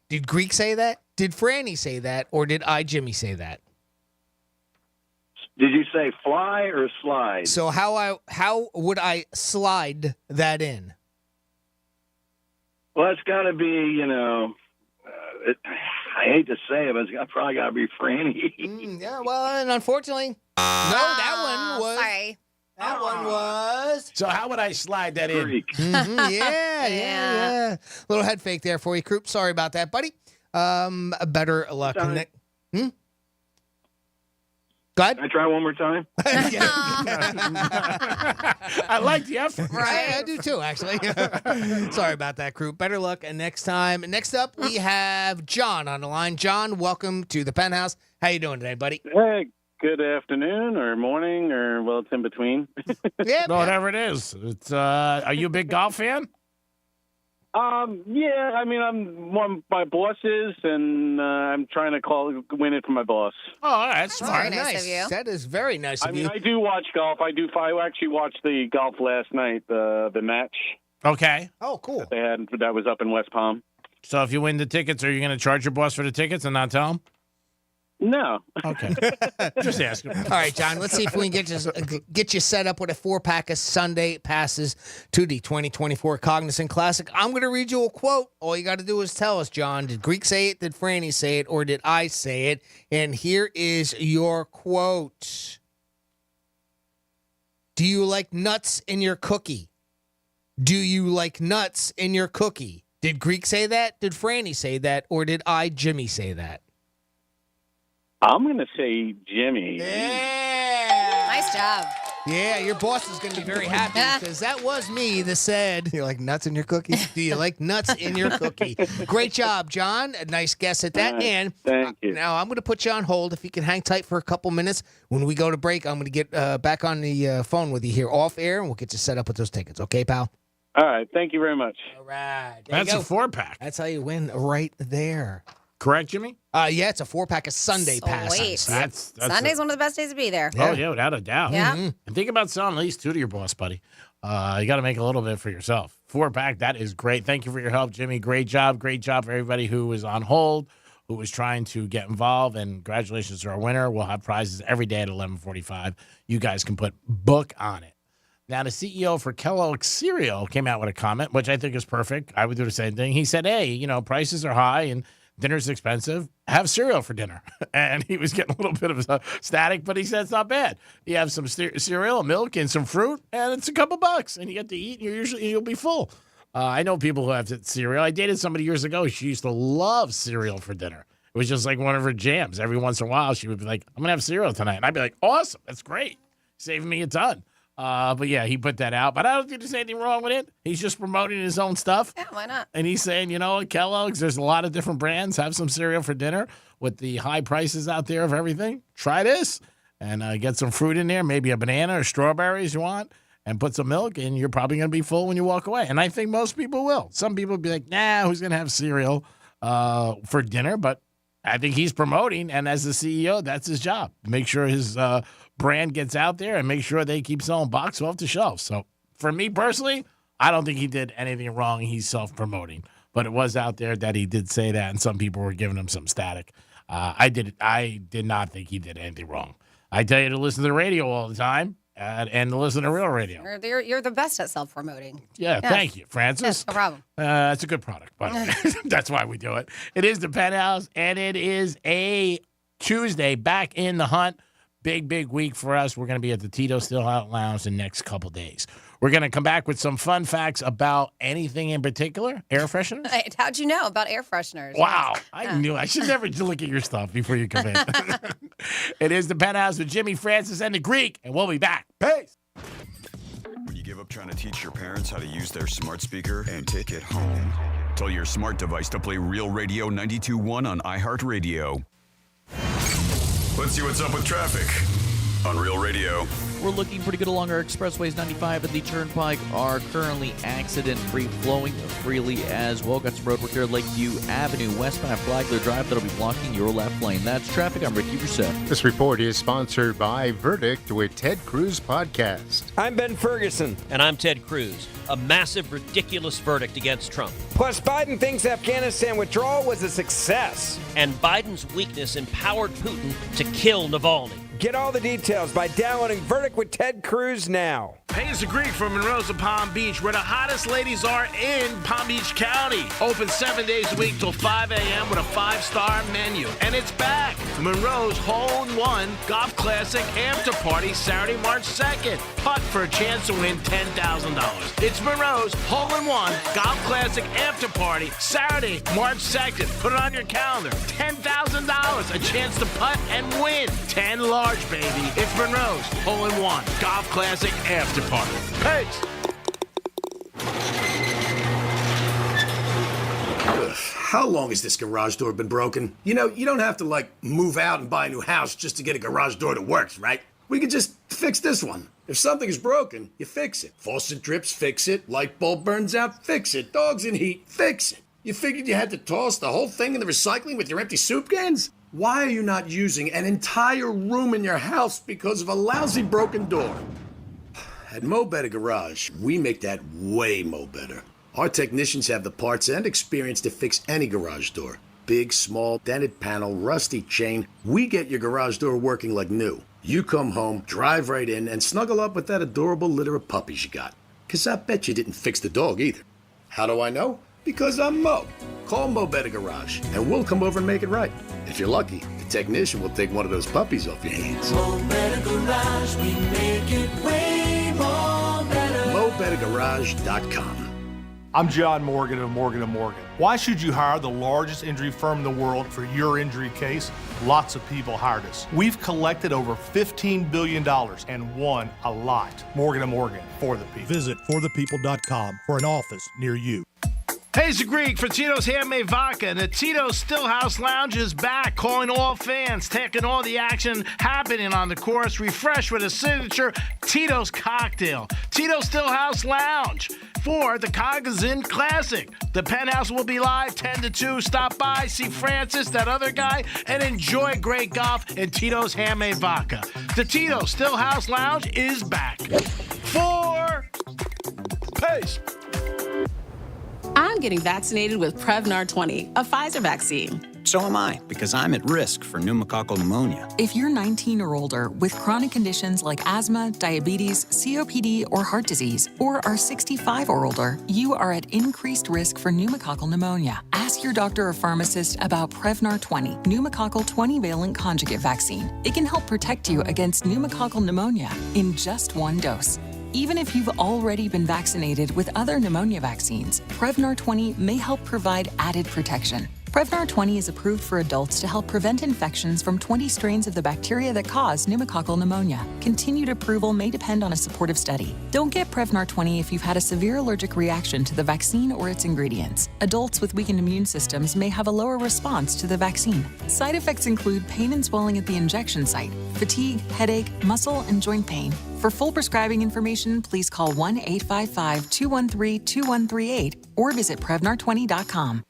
Did Greek say that? Did Franny say that? Or did I, Jimmy, say that? Did you say fly or slide? So how would I slide that in? Well, it's got to be, I hate to say it, but it's probably got to be Franny. Yeah, well, and unfortunately, no, that one was. Sorry. That one was. So how would I slide that in? Yeah. Little head fake there for you, Croup. Sorry about that, buddy. Better luck. Go ahead. Can I try one more time? I like the effort. Right, I do too, actually. Sorry about that, Croup. Better luck next time. Next up, we have John on the line. John, welcome to the Penthouse. How you doing today, buddy? Hey, good afternoon or morning or, well, it's in between. Yeah, whatever it is. It's, are you a big golf fan? Yeah, I mean, I'm one of my bosses, and I'm trying to win it for my boss. Oh, all right. That's very nice of you. That is very nice of you. I do watch golf. I actually watched the golf last night, the match. Okay. Oh, cool. That was up in West Palm. So if you win the tickets, are you going to charge your boss for the tickets and not tell him? No. Okay. Just asking. All right, John, let's see if we can get you set up with a 4-pack of Sunday passes to the 2024 Cognizant Classic. I'm going to read you a quote. All you got to do is tell us, John, did Greek say it, did Franny say it, or did I say it? And here is your quote. Do you like nuts in your cookie? Do you like nuts in your cookie? Did Greek say that? Did Franny say that? Or did I, Jimmy, say that? I'm going to say Jimmy. Yeah. Nice job. Yeah, your boss is going to be very happy because that was me that said, you like nuts in your cookie? Do you like nuts in your cookie? Great job, John. A nice guess at that. And thank you. Now I'm going to put you on hold. If you can hang tight for a couple minutes. When we go to break, I'm going to get back on the phone with you here off air, and we'll get you set up with those tickets. Okay, pal? All right. Thank you very much. All right. That's a 4-pack. That's how you win right there. Correct, Jimmy? Yeah, it's a 4-pack of Sunday passes. That's Sunday's one of the best days to be there. Oh, yeah, without a doubt. Yeah. And think about selling at least 2 to your boss, buddy. You got to make a little bit for yourself. 4-pack, that is great. Thank you for your help, Jimmy. Great job. Great job for everybody who was on hold, who was trying to get involved. And congratulations to our winner. We'll have prizes every day at 11:45. You guys can put book on it. Now, the CEO for Kellogg's Cereal came out with a comment, which I think is perfect. I would do the same thing. He said, hey, prices are high and dinner's expensive. Have cereal for dinner. And he was getting a little bit of a static, but he said it's not bad. You have some cereal, milk, and some fruit, and it's a couple bucks. And you get to eat, and you'll be full. I know people who have cereal. I dated somebody years ago. She used to love cereal for dinner. It was just like one of her jams. Every once in a while, she would be like, I'm going to have cereal tonight. And I'd be like, awesome. That's great. Saving me a ton. But yeah, he put that out. But I don't think there's anything wrong with it. He's just promoting his own stuff. Yeah, why not? And he's saying, Kellogg's, there's a lot of different brands. Have some cereal for dinner with the high prices out there of everything. Try this and get some fruit in there, maybe a banana or strawberries you want, and put some milk, and you're probably going to be full when you walk away. And I think most people will. Some people will be like, nah, who's going to have cereal for dinner? But I think he's promoting, and as the CEO, that's his job. Make sure his brand gets out there and make sure they keep selling boxes off the shelf. So for me personally, I don't think he did anything wrong. He's self-promoting. But it was out there that he did say that, and some people were giving him some static. I did not think he did anything wrong. I tell you to listen to the radio all the time and to listen to real radio. You're the best at self-promoting. Yeah, thank you, Francis. Yes, no problem. It's a good product, but that's why we do it. It is the Penthouse, and it is a Tuesday, back in the hunt. Big week for us. We're going to be at the Tito Stillhouse Lounge the next couple days. We're going to come back with some fun facts about anything in particular. Air fresheners? How'd you know about air fresheners? Wow. I knew. I should never look at your stuff before you come in. It is the Penthouse with Jimmy, Francis, and the Greek, and we'll be back. Peace. When you give up trying to teach your parents how to use their smart speaker and take it home, tell your smart device to play Real Radio 92.1 on iHeartRadio. Let's see what's up with traffic on Real Radio. We're looking pretty good along our expressways. 95 and the Turnpike are currently accident-free, flowing freely as well. Got some road work here at Lakeview Avenue, westbound Flagler Drive, that'll be blocking your left lane. That's traffic. I'm Ricky Rousseau. This report is sponsored by Verdict with Ted Cruz Podcast. I'm Ben Ferguson. And I'm Ted Cruz. A massive, ridiculous verdict against Trump. Plus, Biden thinks Afghanistan withdrawal was a success. And Biden's weakness empowered Putin to kill Navalny. Get all the details by downloading Verdict with Ted Cruz now. Hey, it's the Greek from Monroe's of Palm Beach, where the hottest ladies are in Palm Beach County. Open 7 days a week till 5 a.m. with a 5-star menu. And it's back. Monroe's Hole-in-One Golf Classic After Party Saturday, March 2nd. Putt for a chance to win $10,000. It's Monroe's Hole-in-One Golf Classic After Party Saturday, March 2nd. Put it on your calendar. $10,000. A chance to putt and win. 10 large, baby. It's Monroe's Hole-in-One Golf Classic After Party. Peace. How long has this garage door been broken? You know, you don't have to, move out and buy a new house just to get a garage door that works, right? We could just fix this one. If something is broken, you fix it. Faucet drips, fix it. Light bulb burns out, fix it. Dog's in heat, fix it. You figured you had to toss the whole thing in the recycling with your empty soup cans? Why are you not using an entire room in your house because of a lousy broken door? At Mo Better Garage, we make that way mo better. Our technicians have the parts and experience to fix any garage door. Big, small, dented panel, rusty chain. We get your garage door working like new. You come home, drive right in, and snuggle up with that adorable litter of puppies you got. 'Cause I bet you didn't fix the dog either. How do I know? Because I'm Mo. Call Mo Better Garage, and we'll come over and make it right. If you're lucky, the technician will take one of those puppies off your hands. Mo Better Garage, we make it way more better. MoBetterGarage.com. I'm John Morgan of Morgan & Morgan. Why should you hire the largest injury firm in the world for your injury case? Lots of people hired us. We've collected over $15 billion and won a lot. Morgan & Morgan, for the people. Visit forthepeople.com for an office near you. Hey, it's the Greek for Tito's Handmade Vodka, and the Tito's Stillhouse Lounge is back, calling all fans, taking all the action happening on the course, refreshed with a signature Tito's cocktail. Tito's Stillhouse Lounge for the Cognizant Classic. The Penthouse will be live 10 to 2. Stop by, see Francis, that other guy, and enjoy great golf and Tito's Handmade Vodka. The Tito's Stillhouse Lounge is back. For Pace. I'm getting vaccinated with Prevnar 20, a Pfizer vaccine. So am I, because I'm at risk for pneumococcal pneumonia. If you're 19 or older with chronic conditions like asthma, diabetes, COPD, or heart disease, or are 65 or older, you are at increased risk for pneumococcal pneumonia. Ask your doctor or pharmacist about Prevnar 20, pneumococcal 20-valent conjugate vaccine. It can help protect you against pneumococcal pneumonia in just one dose. Even if you've already been vaccinated with other pneumonia vaccines, Prevnar 20 may help provide added protection. Prevnar 20 is approved for adults to help prevent infections from 20 strains of the bacteria that cause pneumococcal pneumonia. Continued approval may depend on a supportive study. Don't get Prevnar 20 if you've had a severe allergic reaction to the vaccine or its ingredients. Adults with weakened immune systems may have a lower response to the vaccine. Side effects include pain and swelling at the injection site, fatigue, headache, muscle, and joint pain. For full prescribing information, please call 1-855-213-2138 or visit Prevnar20.com.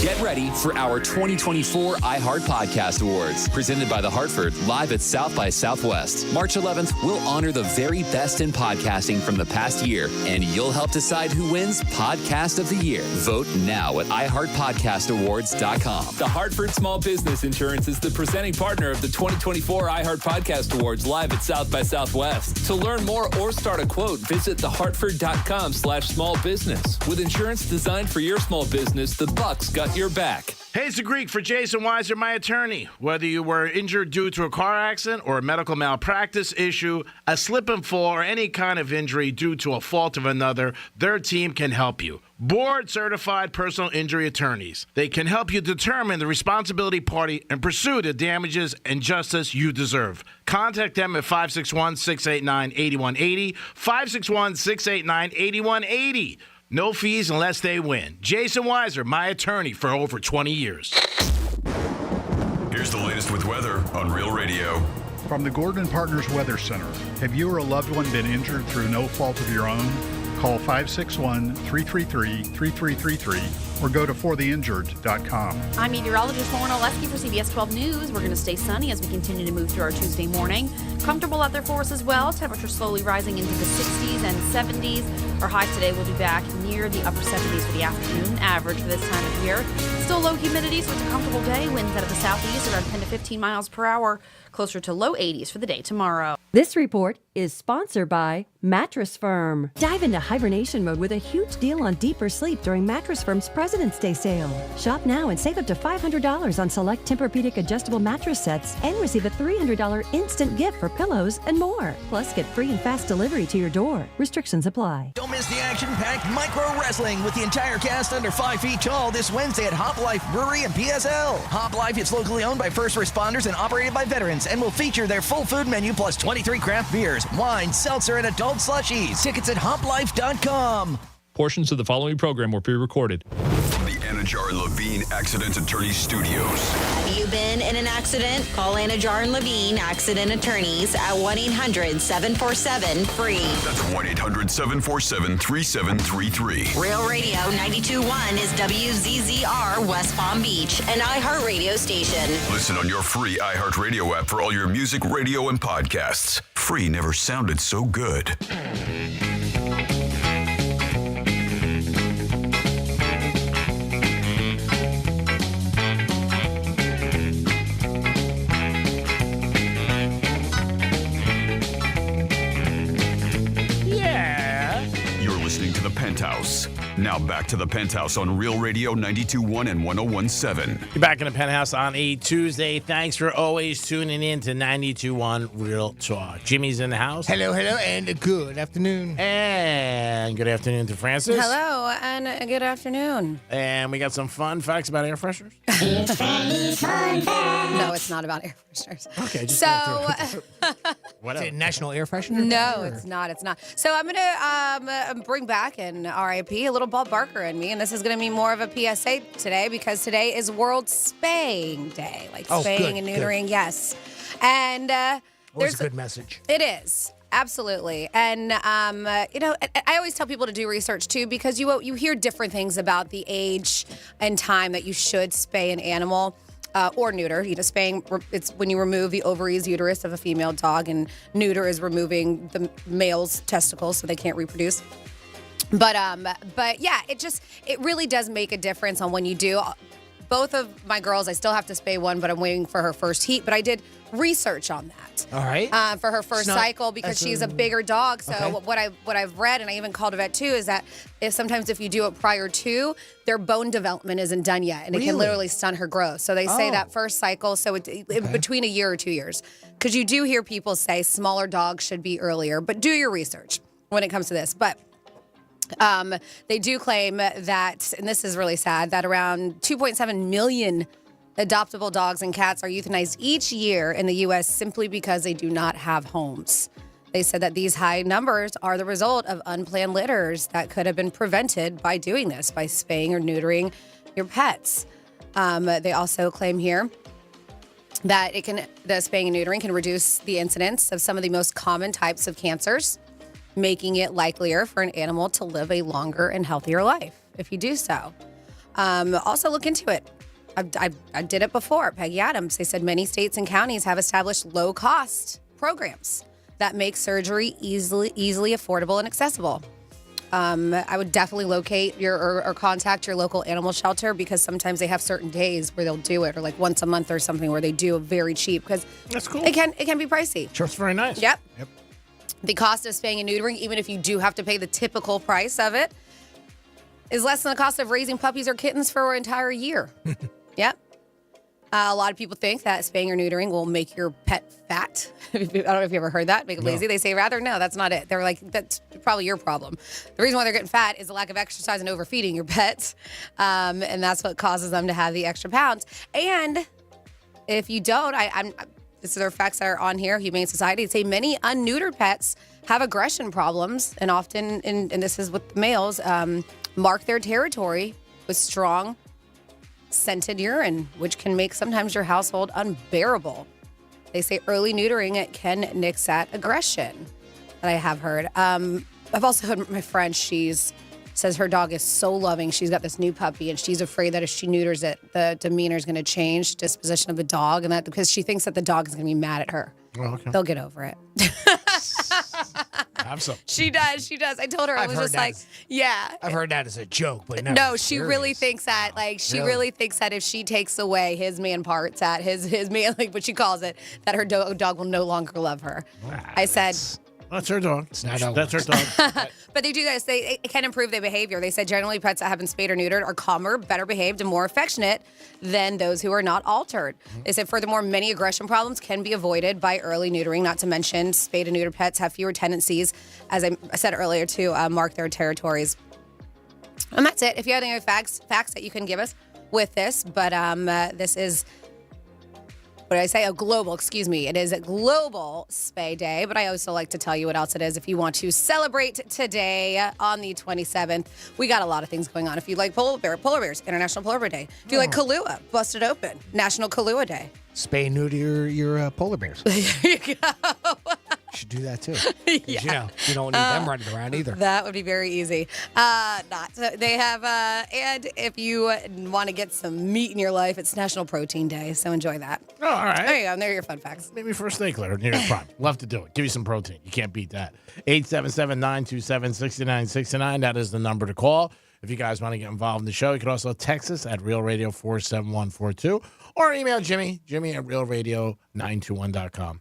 Get ready for our 2024 iHeart Podcast Awards, presented by The Hartford, live at South by Southwest. March 11th, we'll honor the very best in podcasting from the past year, and you'll help decide who wins Podcast of the Year. Vote now at iHeartPodcastAwards.com. The Hartford Small Business Insurance is the presenting partner of the 2024 iHeart Podcast Awards, live at South by Southwest. To learn more or start a quote, visit thehartford.com/smallbusiness. With insurance designed for your small business, the Bucks got your back. Hey, it's the Greek for Jason Weiser, my attorney. Whether you were injured due to a car accident or a medical malpractice issue, a slip and fall, or any kind of injury due to a fault of another, their team can help you. Board-certified personal injury attorneys. They can help you determine the responsibility party and pursue the damages and justice you deserve. Contact them at 561-689-8180, 561-689-8180. No fees unless they win. Jason Weiser, my attorney for over 20 years. Here's the latest with weather on Real Radio. From the Gordon Partners Weather Center, have you or a loved one been injured through no fault of your own? Call 561-333-3333 or go to fortheinjured.com. I'm meteorologist Lauren Oleski for CBS 12 News. We're going to stay sunny as we continue to move through our Tuesday morning. Comfortable out there for us as well. Temperatures slowly rising into the 60s and 70s. Our highs today will be back near the upper 70s for the afternoon average for this time of year. Still low humidity, so it's a comfortable day. Winds out of the southeast around 10 to 15 miles per hour. Closer to low 80s for the day tomorrow. This report is sponsored by Mattress Firm. Dive into hibernation mode with a huge deal on deeper sleep during Mattress Firm's President's Day sale. Shop now and save up to $500 on select Tempur-Pedic adjustable mattress sets and receive a $300 instant gift for pillows and more. Plus, get free and fast delivery to your door. Restrictions apply. Don't miss the action-packed micro wrestling with the entire cast under 5 feet tall this Wednesday at Hop Life Brewery and PSL. Hop Life is locally owned by first responders and operated by veterans and will feature their full food menu plus 23 craft beers, wine, seltzer, and adult slushies. Tickets at hoplife.com. Portions of the following program were pre-recorded. From the Anajar and Levine Accident Attorney Studios. Have you been in an accident? Call Anajar and Levine Accident Attorneys at 1-800-747-FREE. That's 1-800-747-3733. Real Radio 92.1 is WZZR West Palm Beach, an iHeart radio station. Listen on your free iHeartRadio app for all your music, radio, and podcasts. Free never sounded so good. To the Penthouse. Now back to the Penthouse on Real Radio 92.1 and 101.7. You're back in the Penthouse on a Tuesday. Thanks for always tuning in to 92.1 Real Talk. Jimmy's in the house. Hello, and good afternoon. And good afternoon to Francis. Hello, and good afternoon. And we got some fun facts about air fresheners. It's Fanny's Fun Fact. No, it's not about air fresheners. Okay, just Is it National Air Freshener? No, it's not. It's not. So I'm going to bring back an RIP, a little Bob Barker in me, and this is going to be more of a PSA today because today is World Spaying Day, like spaying and neutering. Yes, and there's a good message. It is. Absolutely. And, I always tell people to do research, too, because you hear different things about the age and time that you should spay an animal or neuter. Spaying, it's when you remove the ovaries, uterus of a female dog, and neuter is removing the male's testicles so they can't reproduce. But yeah, it really does make a difference on when you do. Both of my girls, I still have to spay one, but I'm waiting for her first heat. But I did research on that. All right. For her first cycle because she's a bigger dog. So what I've read, and I even called a vet too, is that if you do it prior to, their bone development isn't done yet, and it can literally stunt her growth. So they say that first cycle, so it's between a year or 2 years, because you do hear people say smaller dogs should be earlier, but do your research when it comes to this. But they do claim that, and this is really sad, that around 2.7 million adoptable dogs and cats are euthanized each year in the U.S. simply because they do not have homes. They said that these high numbers are the result of unplanned litters that could have been prevented by doing this, by spaying or neutering your pets. They also claim here that the spaying and neutering can reduce the incidence of some of the most common types of cancers, making it likelier for an animal to live a longer and healthier life if you do so. Also look into it. I did it before. Peggy Adams, they said many states and counties have established low-cost programs that make surgery easily affordable and accessible. I would definitely locate or contact your local animal shelter, because sometimes they have certain days where they'll do it, or like once a month or something where they do it very cheap, because that's cool. It can be pricey. Sure, it's very nice. Yep. The cost of spaying and neutering, even if you do have to pay the typical price of it, is less than the cost of raising puppies or kittens for an entire year. Yep. A lot of people think that spaying or neutering will make your pet fat. I don't know if you ever heard that. Make it lazy. They say rather. No, that's not it. They're like, that's probably your problem. The reason why they're getting fat is the lack of exercise and overfeeding your pets. And that's what causes them to have the extra pounds. And if you don't, these are facts that are on here, Humane Society. They say many unneutered pets have aggression problems, and often, and this is with males, mark their territory with strong, scented urine, which can make sometimes your household unbearable. They say early neutering can nix at aggression, that I have heard. I've also heard my friend, says her dog is so loving. She's got this new puppy, and she's afraid that if she neuters it, the demeanor is going to change, disposition of the dog, and that because she thinks that the dog is going to be mad at her okay. They'll get over it. Have some. She does. I told her, I was just like, yeah. I've heard that as a joke, but No, she really thinks that. Like, she really thinks that if she takes away his man parts at his man, like what she calls it, that her dog will no longer love her. I said, That's her dog. That's her dog. but they do this. They can improve their behavior. They said generally pets that have been spayed or neutered are calmer, better behaved, and more affectionate than those who are not altered. They said furthermore, many aggression problems can be avoided by early neutering. Not to mention, spayed and neutered pets have fewer tendencies, as I said earlier, to mark their territories. And that's it. If you have any other facts that you can give us with this, but this is. What did I say? It is a global spay day, but I also like to tell you what else it is if you want to celebrate today on the 27th. We got a lot of things going on. If you like polar bears, International Polar Bear Day. If you like Kahlua, Busted Open, National Kahlua Day. Spay and neuter your polar bears. There you go. You should do that too. Yeah. You don't need them running around either. That would be very easy. So they have, and if you want to get some meat in your life, it's National Protein Day, so enjoy that. Oh, all right. There you go. And there are your fun facts. Maybe for a steak later near the prime. Love to do it. Give you some protein. You can't beat that. 877-927-6969. That is the number to call. If you guys want to get involved in the show, you can also text us at Real Radio 47142 or email Jimmy at realradio921.com.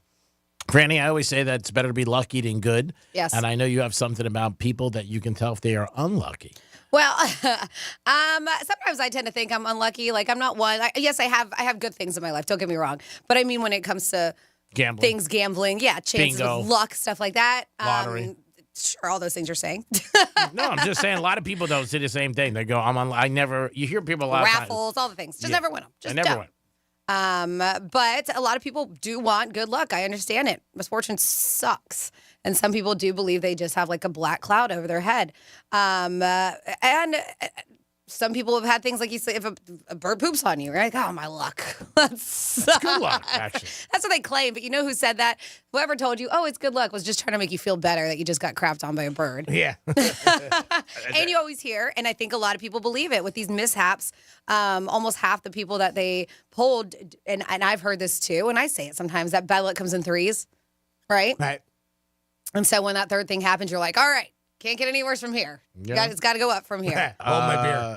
Franny, I always say that it's better to be lucky than good. Yes. And I know you have something about people that you can tell if they are unlucky. Well, sometimes I tend to think I'm unlucky. Like I'm not one. Yes, I have good things in my life. Don't get me wrong. But I mean, when it comes to gambling, chances bingo, of luck, stuff like that. Lottery. Sure, all those things you're saying. No, I'm just saying a lot of people don't say the same thing. They go, you hear people a lot raffles, of times, all the things. Just never win them. Just I never don't. win. But a lot of people do want good luck. I understand it. Misfortune sucks. And some people do believe they just have like a black cloud over their head. And some people have had things like you say, if a bird poops on you, right? Oh, my luck. That's good luck, actually. That's what they claim. But you know who said that? Whoever told you, oh, it's good luck, was just trying to make you feel better that you just got crapped on by a bird. Yeah. And you always hear, and I think a lot of people believe it, with these mishaps, almost half the people that they polled, and I've heard this too, and I say it sometimes, that bad luck comes in threes, right? Right. And so when that third thing happens, you're like, all right, can't get any worse from here. Yeah. It's got to go up from here. Hold my beer.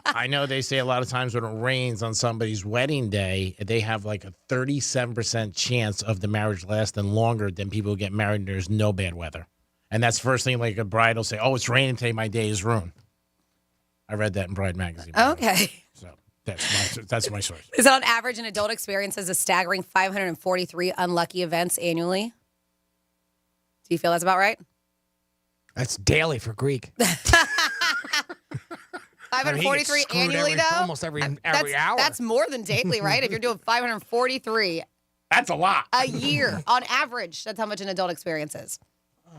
I know they say a lot of times when it rains on somebody's wedding day, they have like a 37% chance of the marriage lasting longer than people who get married and there's no bad weather. And that's the first thing, like a bride will say, oh, it's raining today, my day is ruined. I read that in Bride Magazine. Okay. So that's my source. Is it on average an adult experiences a staggering 543 unlucky events annually? Do you feel that's about right? That's daily for Greek. 543 annually, though? Almost every hour. That's more than daily, right? If you're doing 543 that's a lot. a year on average, that's how much an adult experience is.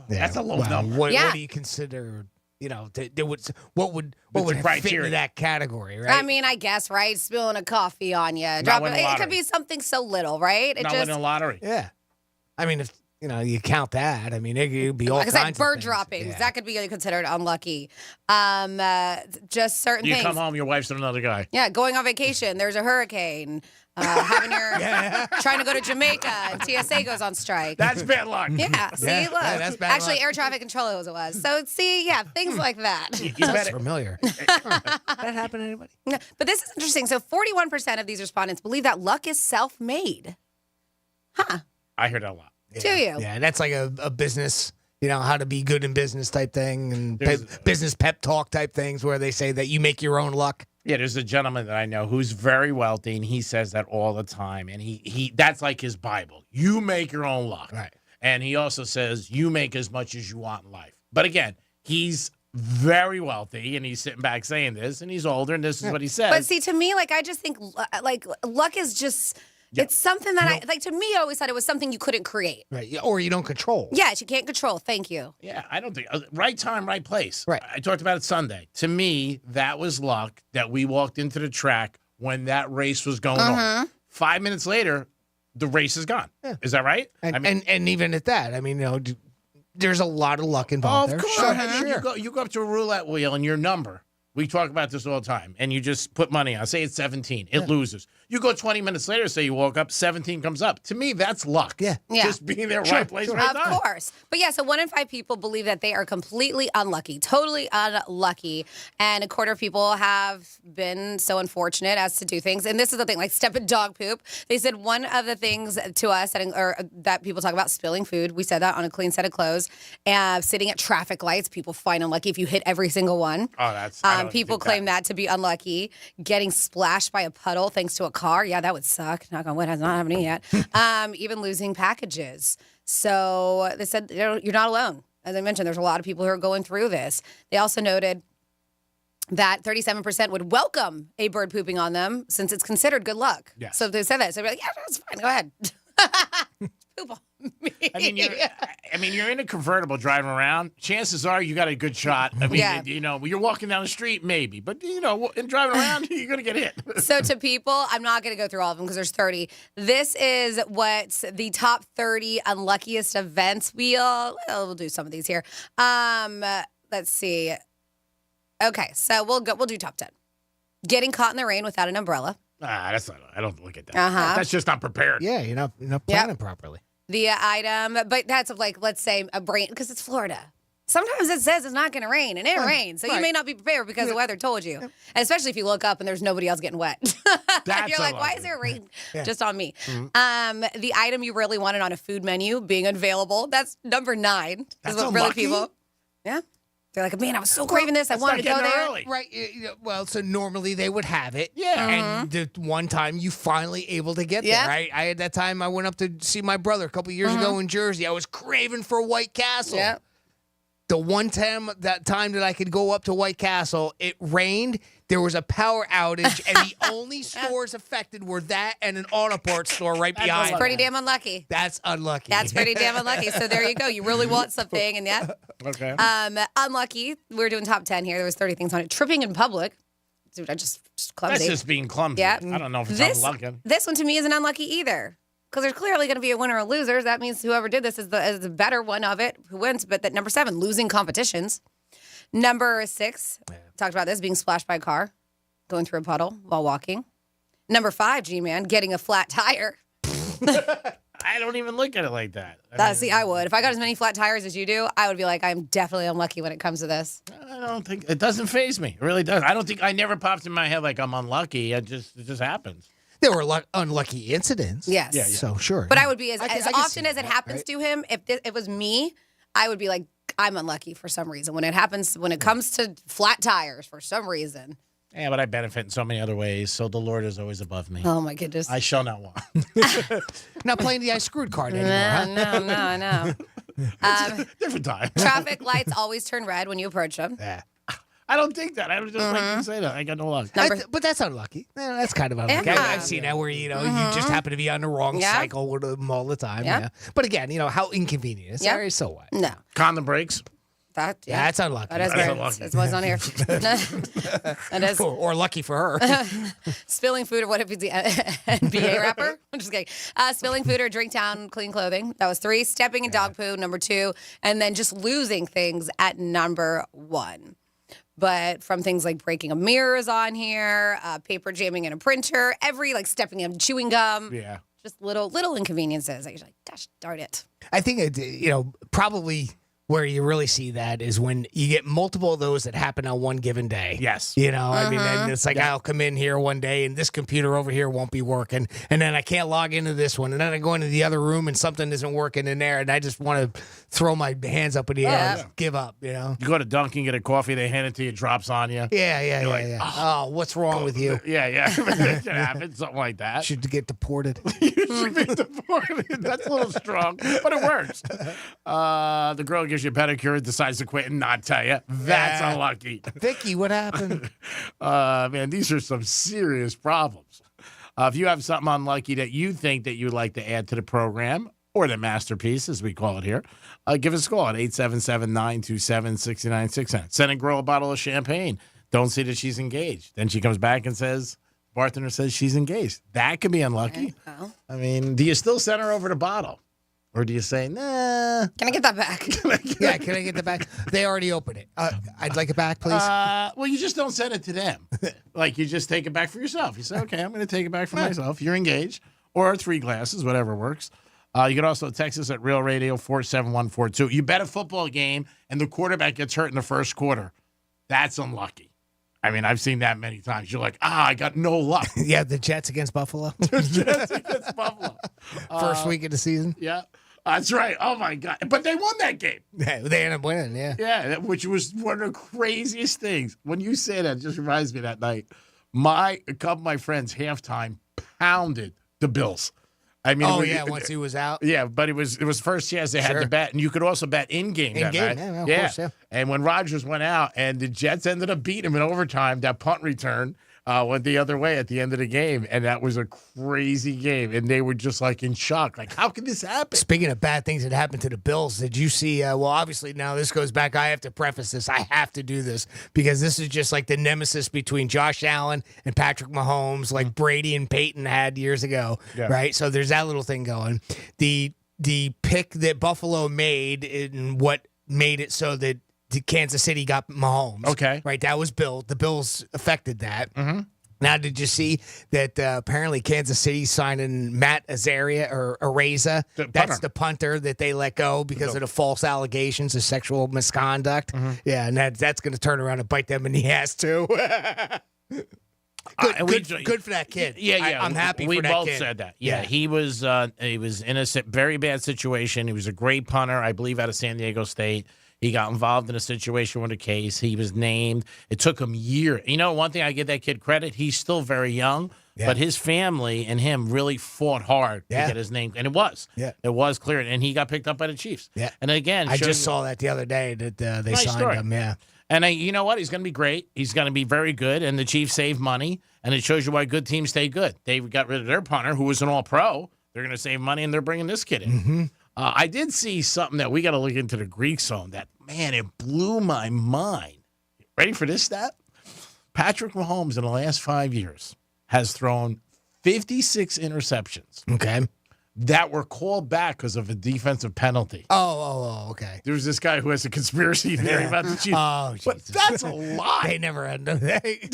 Yeah, that's a low number. What do you consider? What would fit into that category, right? I mean, I guess, right? Spilling a coffee on you. It could be something so little, right? Not winning a lottery. Yeah. I mean, if you count that, I mean, it could be all like kinds I said, bird of things. droppings. Yeah. That could be considered unlucky. Just certain You things. come home, your wife's with another guy. Yeah, going on vacation. There's a hurricane. Having your trying to go to Jamaica and TSA goes on strike. That's bad luck. Yeah. See, look. that's bad Actually, luck. air traffic control it was. So things like that. That's familiar. That happen to anybody? No, but this is interesting. So 41% of these respondents believe that luck is self-made. Huh. I hear that a lot. Do you? Yeah, that's like a business, how to be good in business type thing, and business pep talk type things where they say that you make your own luck. Yeah, there's a gentleman that I know who's very wealthy, and he says that all the time. And he that's like his Bible. You make your own luck. Right. And he also says you make as much as you want in life. But again, he's very wealthy, and he's sitting back saying this, and he's older, and this is what he says. But see, to me, I just think luck is just. Yeah. It's something that to me, I always thought it was something you couldn't create. Right. Or you don't control. Yes, you can't control. Thank you. Yeah, I don't think right time, right place. Right. I talked about it Sunday. To me, that was luck that we walked into the track when that race was going on. 5 minutes later, the race is gone. Yeah. Is that right? And even at that, I mean, there's a lot of luck involved there. Of course. Sure. You go up to a roulette wheel and your number We talk about this all the time, and you just put money on. Say it's 17. It loses. You go 20 minutes later, say you woke up, 17 comes up. To me, that's luck. Yeah. Just being there, right place, right time. Of course. But yeah, so 1 in 5 people believe that they are completely unlucky, totally unlucky. And a quarter of people have been so unfortunate as to do things. And this is the thing, like step in dog poop. They said one of the things to us that people talk about, spilling food. We said that on a clean set of clothes. Sitting at traffic lights, people find unlucky if you hit every single one. Oh, that's... People claim that to be unlucky. Getting splashed by a puddle thanks to a car. Yeah, that would suck. Knock on wood, has not happened yet. Even losing packages. So they said you're not alone. As I mentioned, there's a lot of people who are going through this. They also noted that 37% would welcome a bird pooping on them since it's considered good luck. Yes. So they said that. So they're like, yeah, that's fine. Go ahead. Poop on me. I mean, you're in a convertible driving around. Chances are you got a good shot. I mean, you're walking down the street, maybe. But, in driving around, you're going to get hit. So to people, I'm not going to go through all of them because there's 30. This is what's the top 30 unluckiest events. We'll do some of these here. Let's see. Okay, so we'll do top 10. Getting caught in the rain without an umbrella. That's not. I don't look at that. That's just not prepared. Yeah, you're not planning properly. The item, but that's like, let's say a rain, because it's Florida. Sometimes it says it's not going to rain, and it rains. So you may not be prepared because the weather told you. And especially if you look up and there's nobody else getting wet. You're like, why is there rain just on me? Mm-hmm. The item you really wanted on a food menu being unavailable. That's number 9. That's what really people. Yeah. They're like, man, I was so craving this. I wanted to go there. Early. Right. Well, so normally they would have it. Yeah. And the one time you finally able to get there, right? I had that time I went up to see my brother a couple years ago in Jersey. I was craving for White Castle. Yeah. The one time that I could go up to White Castle, it rained. There was a power outage, and the only stores affected were that and an auto parts store right behind. That's pretty damn unlucky. That's unlucky. That's pretty damn unlucky. So there you go. You really want something, and yeah. Okay. Unlucky. We're doing top 10 here. There was 30 things on it. Tripping in public. Dude, I just clumsy. That's just being clumsy. Yeah. I don't know if it's unlucky. This one to me isn't unlucky either. Because there's clearly going to be a winner or loser. That means whoever did this is the better one of it who wins. But that number 7, losing competitions. Number 6, talked about this, being splashed by a car, going through a puddle while walking. Number 5, G-Man, getting a flat tire. I don't even look at it like that. I would. If I got as many flat tires as you do, I would be like, I'm definitely unlucky when it comes to this. I don't think it doesn't faze me. It really does. I never pops in my head like I'm unlucky. It just happens. There were unlucky incidents. Yes. Yeah. So sure. But I would be as often as it happens to him. If it was me, I would be like, I'm unlucky for some reason. When it comes to flat tires, for some reason. Yeah, but I benefit in so many other ways. So the Lord is always above me. Oh my goodness. I shall not want. Not playing the I screwed card anymore. No. Different time. Traffic lights always turn red when you approach them. Yeah. I don't think that. I would just like to say that. I got no luck. But that's unlucky. That's kind of unlucky. Yeah. I've seen that where, you just happen to be on the wrong cycle with them all the time. Yeah. But again, how inconvenient. Sorry, so what? No. Condom breaks. That's unlucky. That is unlucky. That's what's on here. That is. Or lucky for her. Spilling food, or what if it's the NBA rapper? I'm just kidding. Spilling food or drink down clean clothing. That was 3. Stepping in dog poo, number 2. And then just losing things at number 1. But from things like breaking a mirror is on here, paper jamming in a printer, stepping in chewing gum. Yeah. Just little inconveniences. You're like, gosh darn it. I think, probably where you really see that is when you get multiple of those that happen on one given day. Yes. I mean, and it's like I'll come in here one day and this computer over here won't be working. And then I can't log into this one. And then I go into the other room and something isn't working in there. And I just want to throw my hands up in the air and give up, You go to Dunkin', get a coffee, they hand it to you, it drops on you. Yeah. Oh, what's wrong with you? Yeah. It can happen, something like that. Should get deported. You should be deported. That's a little strong, but it works. The girl gives you a pedicure, decides to quit and not tell you. That's unlucky. Vicky, what happened? Man, these are some serious problems. If you have something unlucky that you think that you'd like to add to the program, or the masterpiece, as we call it here, give us a call at 877-927-6969. Send a girl a bottle of champagne. Don't see that she's engaged. Then she comes back and says, bartender says she's engaged. That could be unlucky. Okay, well. I mean, do you still send her over the bottle? Or do you say, nah? Can I get that back? Yeah, can I get that back? They already opened it. I'd like it back, please. Well, you just don't send it to them. Like, you just take it back for yourself. You say, okay, I'm going to take it back for myself. You're engaged. Or 3 glasses, whatever works. You can also text us at Real Radio 47142. You bet a football game and the quarterback gets hurt in the first quarter. That's unlucky. I mean, I've seen that many times. You're like, I got no luck. Yeah, the Jets against Buffalo. The Jets against Buffalo. First week of the season. Yeah, that's right. Oh, my God. But they won that game. Yeah, they ended up winning, yeah. Yeah, which was one of the craziest things. When you say that, it just reminds me of that night. A couple of my friends, halftime, pounded the Bills. I mean, once he was out. Yeah, but it was first chance they had to bet, and you could also bet in-game. In-game, of course, yeah. And when Rodgers went out, and the Jets ended up beating him in overtime, that punt return went the other way at the end of the game, and that was a crazy game, and they were just like in shock, like, how could this happen? Speaking of bad things that happened to the Bills, did you see? Well, obviously now this goes back. I have to preface this. I have to do this because this is just like the nemesis between Josh Allen and Patrick Mahomes, like Brady and Peyton had years ago, right? So there's that little thing going. The pick that Buffalo made and what made it so that Kansas City got Mahomes. Okay. Right, that was Bill. The Bills affected that. Mm-hmm. Now, did you see that apparently Kansas City signing Matt Azaria or Araiza? That's the punter that they let go because of the false allegations of sexual misconduct. Mm-hmm. Yeah, and that's going to turn around and bite them in the ass, too. Good for that kid. Yeah. I'm happy we for that both kid. said that. Yeah, he was in a very bad situation. He was a great punter, I believe, out of San Diego State. He got involved in a situation with a case. He was named. It took him years. You know, one thing I give that kid credit, he's still very young, but his family and him really fought hard to get his name. And it was. Yeah. It was cleared. And he got picked up by the Chiefs. Yeah. And again, I just saw that the other day that they signed him. Yeah. And you know what? He's going to be great. He's going to be very good. And the Chiefs save money. And it shows you why good teams stay good. They got rid of their punter, who was an all-pro. They're going to save money, and they're bringing this kid in. Mm-hmm. I did see something that we got to look into the Greek zone. That, man, it blew my mind. Ready for this stat? Patrick Mahomes in the last 5 years has thrown 56 interceptions. Okay. That were called back because of a defensive penalty. Oh, okay. There's this guy who has a conspiracy theory about the Chiefs. Oh, but Jesus. that's a lot. They never end.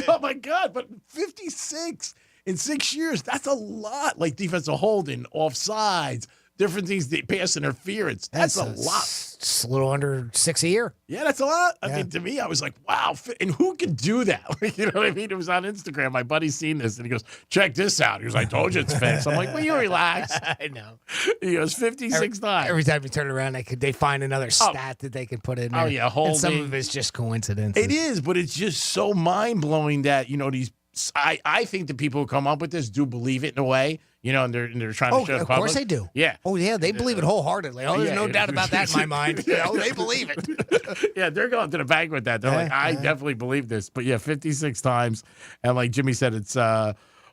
Oh, my God. But 56 in 6 years, that's a lot. Like defensive holding, offsides, different things, pass interference. That's a lot. It's a little under 6 a year. Yeah, that's a lot. I mean, to me, I was like, wow. And who could do that? You know what I mean? It was on Instagram. My buddy's seen this, and he goes, check this out. He was like, I told you it's fixed. I'm like, will you relax? I know. He goes, 56 times. Every time you turn around, they find another stat that they can put in there. Oh, yeah, holding. And some of it's just coincidence. It is, but it's just so mind-blowing that, you know, I think the people who come up with this do believe it in a way, you know, and they're trying to show the public. Of course they do. Yeah. Oh, yeah, they believe it wholeheartedly. Oh, there's no doubt about that in my mind. You know, they believe it. Yeah, they're going to the bank with that. They're like, I definitely believe this. But yeah, 56 times. And like Jimmy said, it's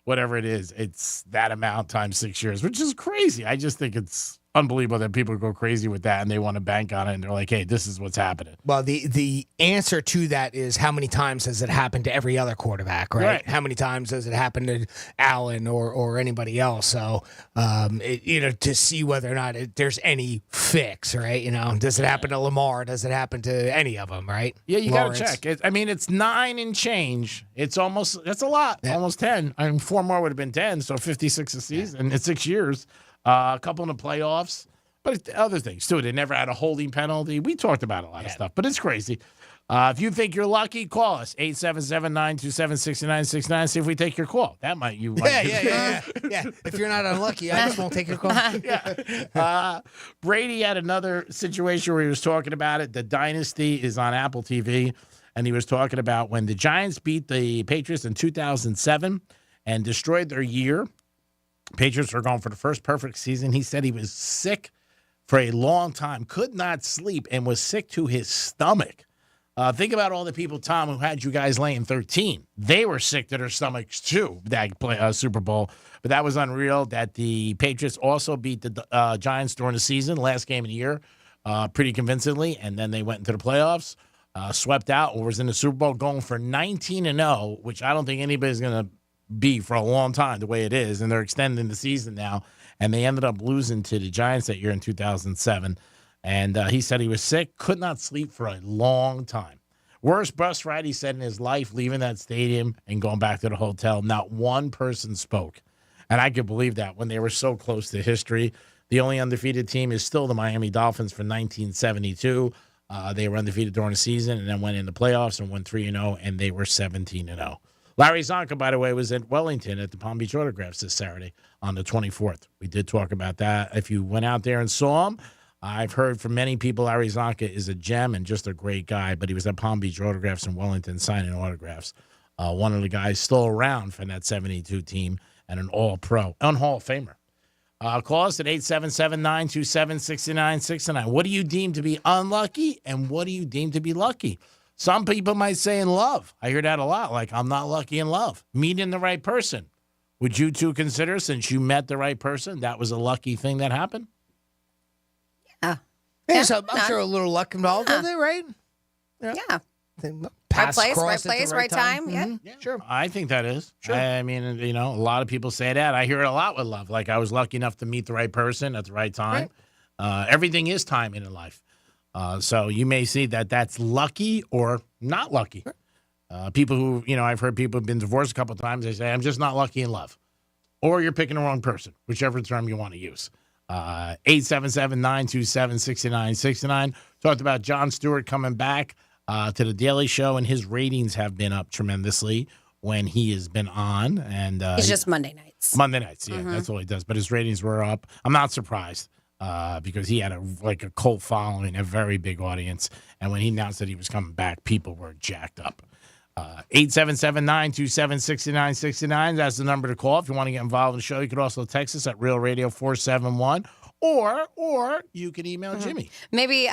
whatever it is, it's that amount times 6 years, which is crazy. I just think it's unbelievable that people go crazy with that and they want to bank on it and they're like, hey, this is what's happening. Well, the answer to that is how many times has it happened to every other quarterback, right? How many times has it happened to Allen or anybody else? So, to see whether or not there's any fix, right? You know, does it happen to Lamar? Does it happen to any of them, right? Yeah, you got to check. It's 9 and change. That's a lot, almost 10. I mean, 4 more would have been 10, so 56 a season in 6 years. A couple in the playoffs, but other things too. They never had a holding penalty. We talked about a lot of stuff, but it's crazy. If you think you're lucky, call us 877-927-6969. See if we take your call. That might you. Yeah. If you're not unlucky, I just won't take your call. Brady had another situation where he was talking about it. The Dynasty is on Apple TV, and he was talking about when the Giants beat the Patriots in 2007 and destroyed their year. Patriots were going for the first perfect season. He said he was sick for a long time, could not sleep, and was sick to his stomach. Think about all the people, Tom, who had you guys laying 13. They were sick to their stomachs, too, that Super Bowl. But that was unreal that the Patriots also beat the Giants during the season, last game of the year, pretty convincingly. And then they went into the playoffs, swept out, or was in the Super Bowl going for 19-0, which I don't think anybody's going to be for a long time the way it is, and they're extending the season now. and they ended up losing to the Giants that year in 2007. And he said he was sick, could not sleep for a long time. Worst bus ride, he said, in his life, leaving that stadium and going back to the hotel. Not one person spoke. And I could believe that when they were so close to history. The only undefeated team is still the Miami Dolphins from 1972. They were undefeated during the season and then went in the playoffs and won 3-0, and they were 17-0. Larry Zonka, by the way, was at Wellington at the Palm Beach Autographs this Saturday on the 24th. We did talk about that. If you went out there and saw him, I've heard from many people Larry Zonka is a gem and just a great guy, but he was at Palm Beach Autographs in Wellington signing autographs. One of the guys still around from that 72 team and an all-pro and Hall of Famer. Call us at 877-927-6969. What do you deem to be unlucky and what do you deem to be lucky? Some people might say in love. I hear that a lot, like I'm not lucky in love. Meeting the right person. Would you two consider, since you met the right person, that was a lucky thing that happened? Yeah, so I'm sure a little luck involved with it, right? Yeah. Pass right place, across right at the place, right time. Mhm. Yeah. Sure. I think that is. Sure. I mean, a lot of people say that. I hear it a lot with love. Like I was lucky enough to meet the right person at the right time. Right. Everything is timing in life. So you may see that that's lucky or not lucky. People who, I've heard people have been divorced a couple of times. They say, I'm just not lucky in love. Or you're picking the wrong person, whichever term you want to use. 877-927-6969. Talked about Jon Stewart coming back to the Daily Show, and his ratings have been up tremendously when he has been on. And It's just Monday nights. Monday nights, yeah, that's all he does. But his ratings were up. I'm not surprised because he had a cult following, a very big audience. And when he announced that he was coming back, people were jacked up. 877-927-6969. That's the number to call if you want to get involved in the show. You could also text us at Real Radio 471, or you can email Jimmy. Maybe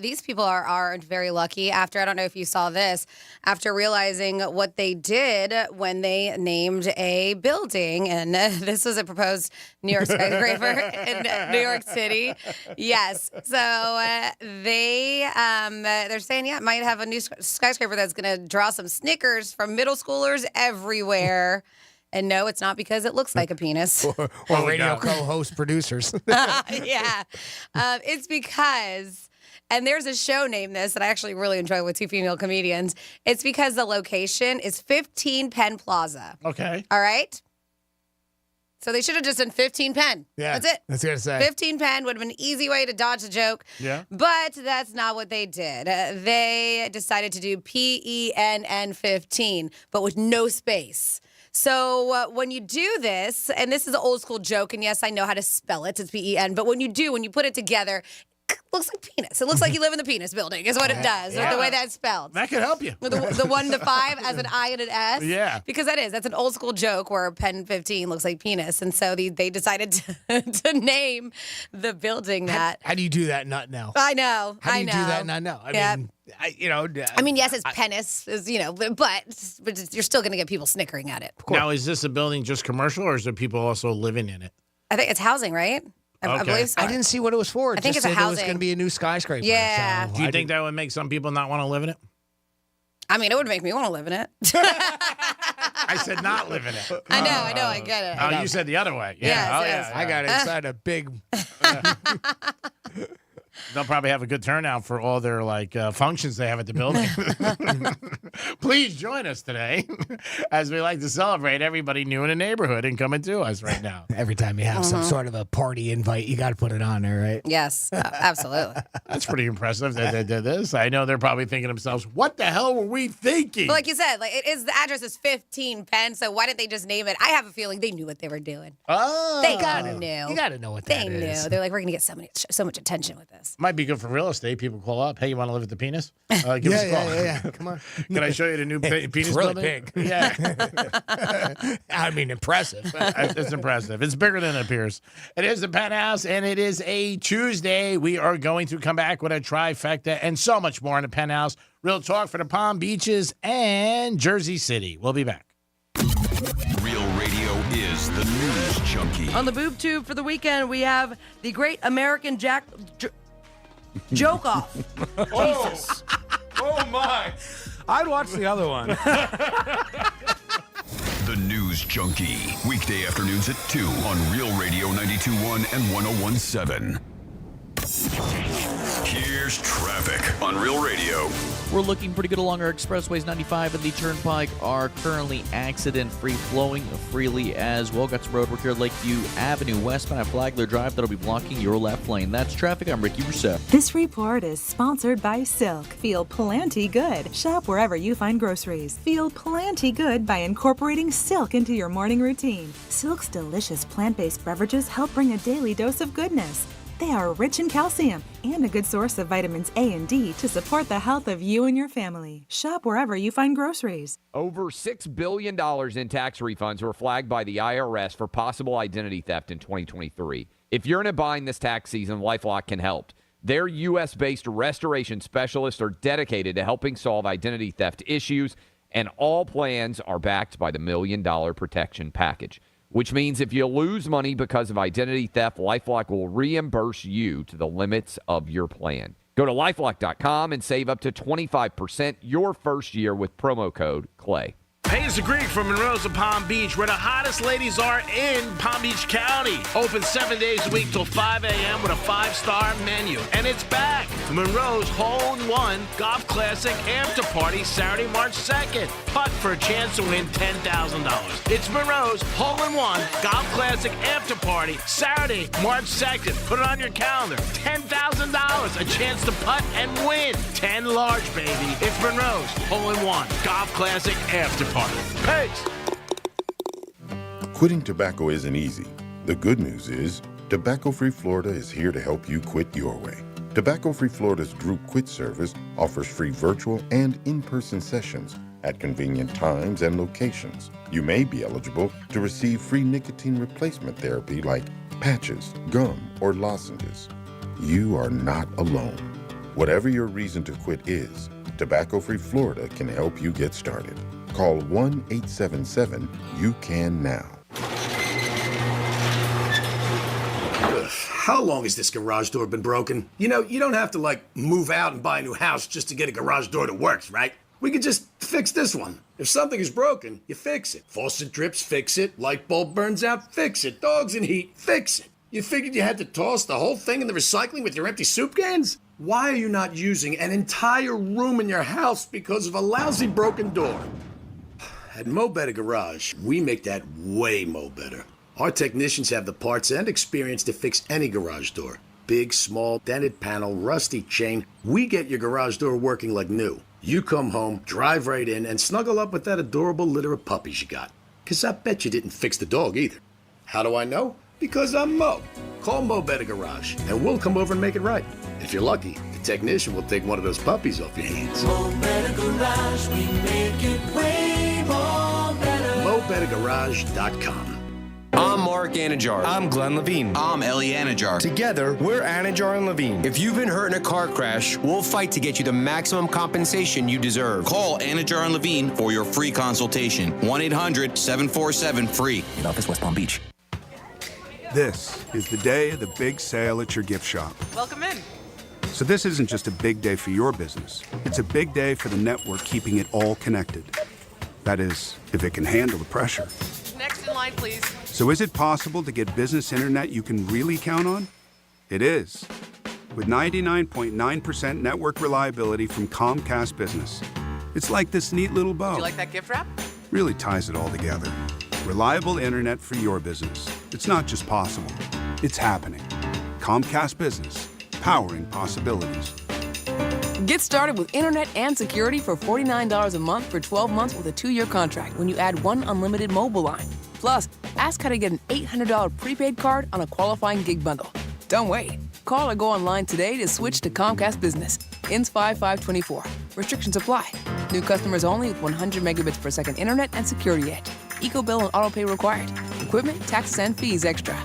these people are very lucky after, I don't know if you saw this, after realizing what they did when they named a building. And this was a proposed New York skyscraper in New York City. Yes. So they're saying, it might have a new skyscraper that's going to draw some snickers from middle schoolers everywhere. And no, it's not because it looks like a penis. or radio co-host producers. Yeah. It's because, and there's a show named this that I actually really enjoy with two female comedians. It's because the location is 15 Penn Plaza. Okay. All right? So they should have just done 15 Penn. Yeah. That's it. That's what I say. 15 Penn would have been an easy way to dodge the joke. Yeah. But that's not what they did. They decided to do PENN 15, but with no space. So when you do this, and this is an old school joke, and yes, I know how to spell it. It's PEN. But when you put it together, it looks like penis. It looks like you live in the penis building is what it does, with the way that's spelled. That could help you. With the 1 to 5 as an I and an S. Yeah. Because that's an old school joke where Penn 15 looks like penis. And so they decided to name the building that. How do you do that and not know? I know. How do you do that and not know? I mean, yes, it's penis, but you're still going to get people snickering at it. Now, is this a building just commercial, or is there people also living in it? I think it's housing, right? I believe so. I didn't see what it was for. I think it's a It was housing. going to be a new skyscraper. Yeah. So Do you think that would make some people not want to live in it? I mean, it would make me want to live in it. I said not live in it. I know, I get it. Oh, you said the other way. Yeah. Yes, yes. I got inside a big. They'll probably have a good turnout for all their functions they have at the building. Please join us today as we like to celebrate everybody new in the neighborhood and coming to us right now. Every time you have some sort of a party invite, you got to put it on there, right? Yes, absolutely. That's pretty impressive that they did this. I know they're probably thinking to themselves, what the hell were we thinking? But like you said, the address is 15 Penn, so why didn't they just name it? I have a feeling they knew what they were doing. Oh. They gotta knew. You got to know what that They is. knew. They're like, we're going to get so much attention with this. Might be good for real estate. People call up. Hey, you want to live at the penis? Give us a call. Yeah. Come on. Can I show you the new penis It's really building? big. Yeah. I mean, impressive. It's impressive. It's bigger than it appears. It is the Penthouse, and it is a Tuesday. We are going to come back with a trifecta and so much more in the Penthouse. Real talk for the Palm Beaches and Jersey City. We'll be back. Real Radio is the news junkie. On the boob tube for the weekend, we have the Great American Joke Off. Oh my! I'd watch the other one. The The News Junkie. Weekday afternoons at 2 on Real Radio 92.1 and 101.7. Here's traffic on Real Radio. We're looking pretty good along our expressways. 95 and the Turnpike are currently accident-free, flowing freely as well. Got some road work here at Lakeview Avenue, westbound at Flagler Drive. That'll be blocking your left lane. That's traffic. I'm Ricky Rousseau. This report is sponsored by Silk. Feel plenty good. Shop wherever you find groceries. Feel plenty good by incorporating Silk into your morning routine. Silk's delicious plant-based beverages help bring a daily dose of goodness. They are rich in calcium and a good source of vitamins A and D to support the health of you and your family. Shop wherever you find groceries. Over $6 billion in tax refunds were flagged by the IRS for possible identity theft in 2023. If you're in a bind this tax season, LifeLock can help. Their U.S.-based restoration specialists are dedicated to helping solve identity theft issues, and all plans are backed by the $1 Million Protection Package, which means if you lose money because of identity theft, LifeLock will reimburse you to the limits of your plan. Go to LifeLock.com and save up to 25% your first year with promo code CLAY. Hey, it's the Greek from Monroe's of Palm Beach, where the hottest ladies are in Palm Beach County. Open 7 days a week till 5 a.m. with a 5-star menu. And it's back. Monroe's Hole-in-One Golf Classic After Party Saturday, March 2nd. Putt for a chance to win $10,000. It's Monroe's Hole-in-One Golf Classic After Party Saturday, March 2nd. Put it on your calendar. $10,000. A chance to putt and win. 10 large, baby. It's Monroe's Hole-in-One Golf Classic After Party. Peace. Quitting tobacco isn't easy. The good news is, Tobacco-Free Florida is here to help you quit your way. Tobacco-Free Florida's Group Quit service offers free virtual and in-person sessions at convenient times and locations. You may be eligible to receive free nicotine replacement therapy like patches, gum, or lozenges. You are not alone. Whatever your reason to quit is, Tobacco-Free Florida can help you get started. Call 1-877-YOU-CAN-NOW. How long has this garage door been broken? You know, you don't have to, move out and buy a new house just to get a garage door that works, right? We could just fix this one. If something is broken, you fix it. Faucet drips, fix it. Light bulb burns out, fix it. Dogs in heat, fix it. You figured you had to toss the whole thing in the recycling with your empty soup cans? Why are you not using an entire room in your house because of a lousy broken door? At Mo Better Garage, we make that way mo better. Our technicians have the parts and experience to fix any garage door. Big, small, dented panel, rusty chain. We get your garage door working like new. You come home, drive right in, and snuggle up with that adorable litter of puppies you got. 'Cause I bet you didn't fix the dog either. How do I know? Because I'm Mo. Call Mo Better Garage, and we'll come over and make it right. If you're lucky, the technician will take one of those puppies off your hands. Mo Better Garage, we make it way more better. MoBetterGarage.com. I'm Mark Anajar. I'm Glenn Levine. I'm Ellie Anajar. Together, we're Anajar and Levine. If you've been hurt in a car crash, we'll fight to get you the maximum compensation you deserve. Call Anajar and Levine for your free consultation. 1-800-747-FREE. In office, West Palm Beach. This is the day of the big sale at your gift shop. Welcome in. So this isn't just a big day for your business. It's a big day for the network keeping it all connected. That is, if it can handle the pressure. Next in line, please. So is it possible to get business internet you can really count on? It is. With 99.9% network reliability from Comcast Business. It's like this neat little bow. Would you like that gift wrap? Really ties it all together. Reliable internet for your business. It's not just possible, it's happening. Comcast Business, powering possibilities. Get started with internet and security for $49 a month for 12 months with a 2-year contract when you add one unlimited mobile line. Plus, ask how to get an $800 prepaid card on a qualifying gig bundle. Don't wait. Call or go online today to switch to Comcast Business. Ends 5/5/24. Restrictions apply. New customers only with 100 megabits per second internet and security edge. Eco-bill and auto-pay required. Equipment, taxes, and fees extra.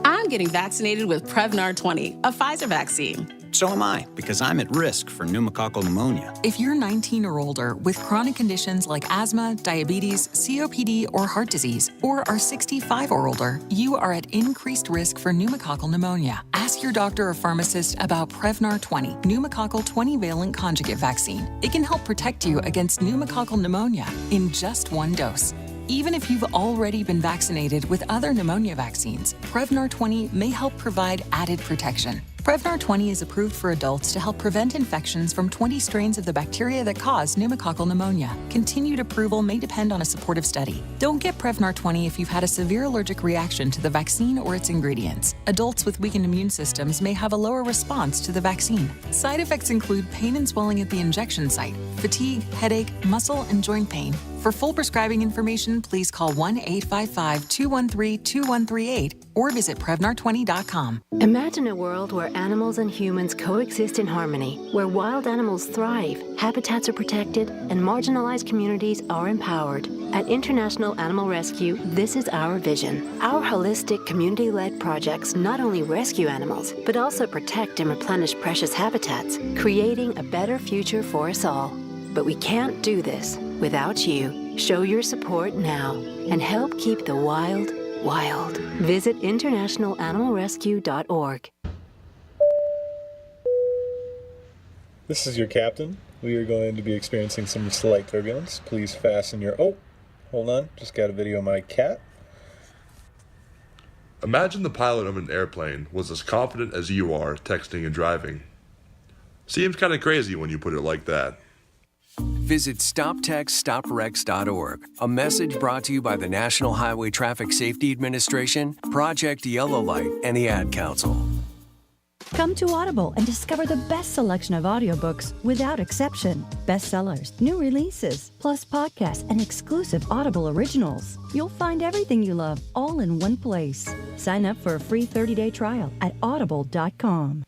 I'm getting vaccinated with Prevnar 20, a Pfizer vaccine. So am I, because I'm at risk for pneumococcal pneumonia. If you're 19 or older with chronic conditions like asthma, diabetes, COPD, or heart disease, or are 65 or older, you are at increased risk for pneumococcal pneumonia. Ask your doctor or pharmacist about Prevnar 20, pneumococcal 20-valent conjugate vaccine. It can help protect you against pneumococcal pneumonia in just one dose. Even if you've already been vaccinated with other pneumonia vaccines, Prevnar 20 may help provide added protection. Prevnar 20 is approved for adults to help prevent infections from 20 strains of the bacteria that cause pneumococcal pneumonia. Continued approval may depend on a supportive study. Don't get Prevnar 20 if you've had a severe allergic reaction to the vaccine or its ingredients. Adults with weakened immune systems may have a lower response to the vaccine. Side effects include pain and swelling at the injection site, fatigue, headache, muscle, and joint pain. For full prescribing information, please call 1-855-213-2138 or visit Prevnar20.com. Imagine a world where animals and humans coexist in harmony, where wild animals thrive, habitats are protected, and marginalized communities are empowered. At International Animal Rescue, this is our vision. Our holistic, community-led projects not only rescue animals, but also protect and replenish precious habitats, creating a better future for us all. But we can't do this without you. Show your support now and help keep the wild, wild. Visit internationalanimalrescue.org. This is your captain. We are going to be experiencing some slight turbulence. Please fasten your... Oh, hold on. Just got a video of my cat. Imagine the pilot of an airplane was as confident as you are texting and driving. Seems kind of crazy when you put it like that. Visit StopTextStopWrecks.org. A message brought to you by the National Highway Traffic Safety Administration, Project Yellow Light, and the Ad Council. Come to Audible and discover the best selection of audiobooks without exception. Bestsellers, new releases, plus podcasts and exclusive Audible originals. You'll find everything you love all in one place. Sign up for a free 30-day trial at audible.com.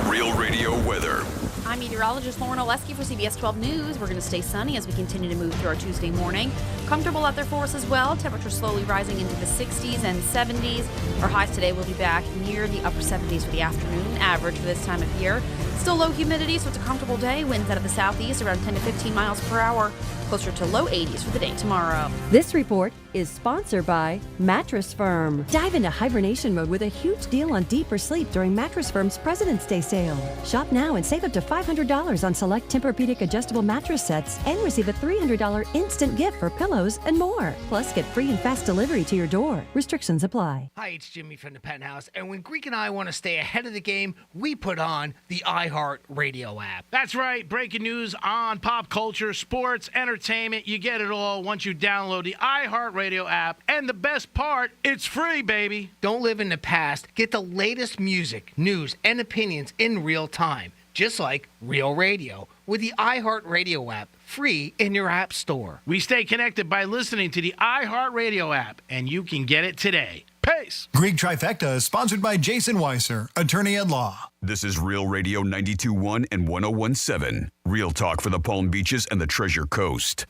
Real Radio weather. I'm meteorologist Lauren Oleski for CBS 12 News. We're going to stay sunny as we continue to move through our Tuesday morning. Comfortable out there for us as well. Temperatures slowly rising into the 60s and 70s. Our highs today will be back near the upper 70s for the afternoon average for this time of year. Still low humidity, so it's a comfortable day. Winds out of the southeast around 10 to 15 miles per hour. Closer to low 80s for the day tomorrow. This report is sponsored by Mattress Firm. Dive into hibernation mode with a huge deal on deeper sleep during Mattress Firm's President's Day sale. Shop now and save up to $500 on select Tempur-Pedic adjustable mattress sets and receive a $300 instant gift for pillows and more. Plus, get free and fast delivery to your door. Restrictions apply. Hi, it's Jimmy from the Penthouse. And when Greek and I want to stay ahead of the game, we put on the iHeart Radio app. That's right. Breaking news on pop culture, sports, entertainment. You get it all once you download the iHeartRadio app. And the best part, it's free, baby. Don't live in the past. Get the latest music, news, and opinions in real time, just like Real Radio, with the iHeartRadio app, free in your app store. We stay connected by listening to the iHeartRadio app, and you can get it today. Pace. Greek Trifecta is sponsored by Jason Weiser, attorney at law. This is Real Radio 92.1 and 101.7. Real talk for the Palm Beaches and the Treasure Coast.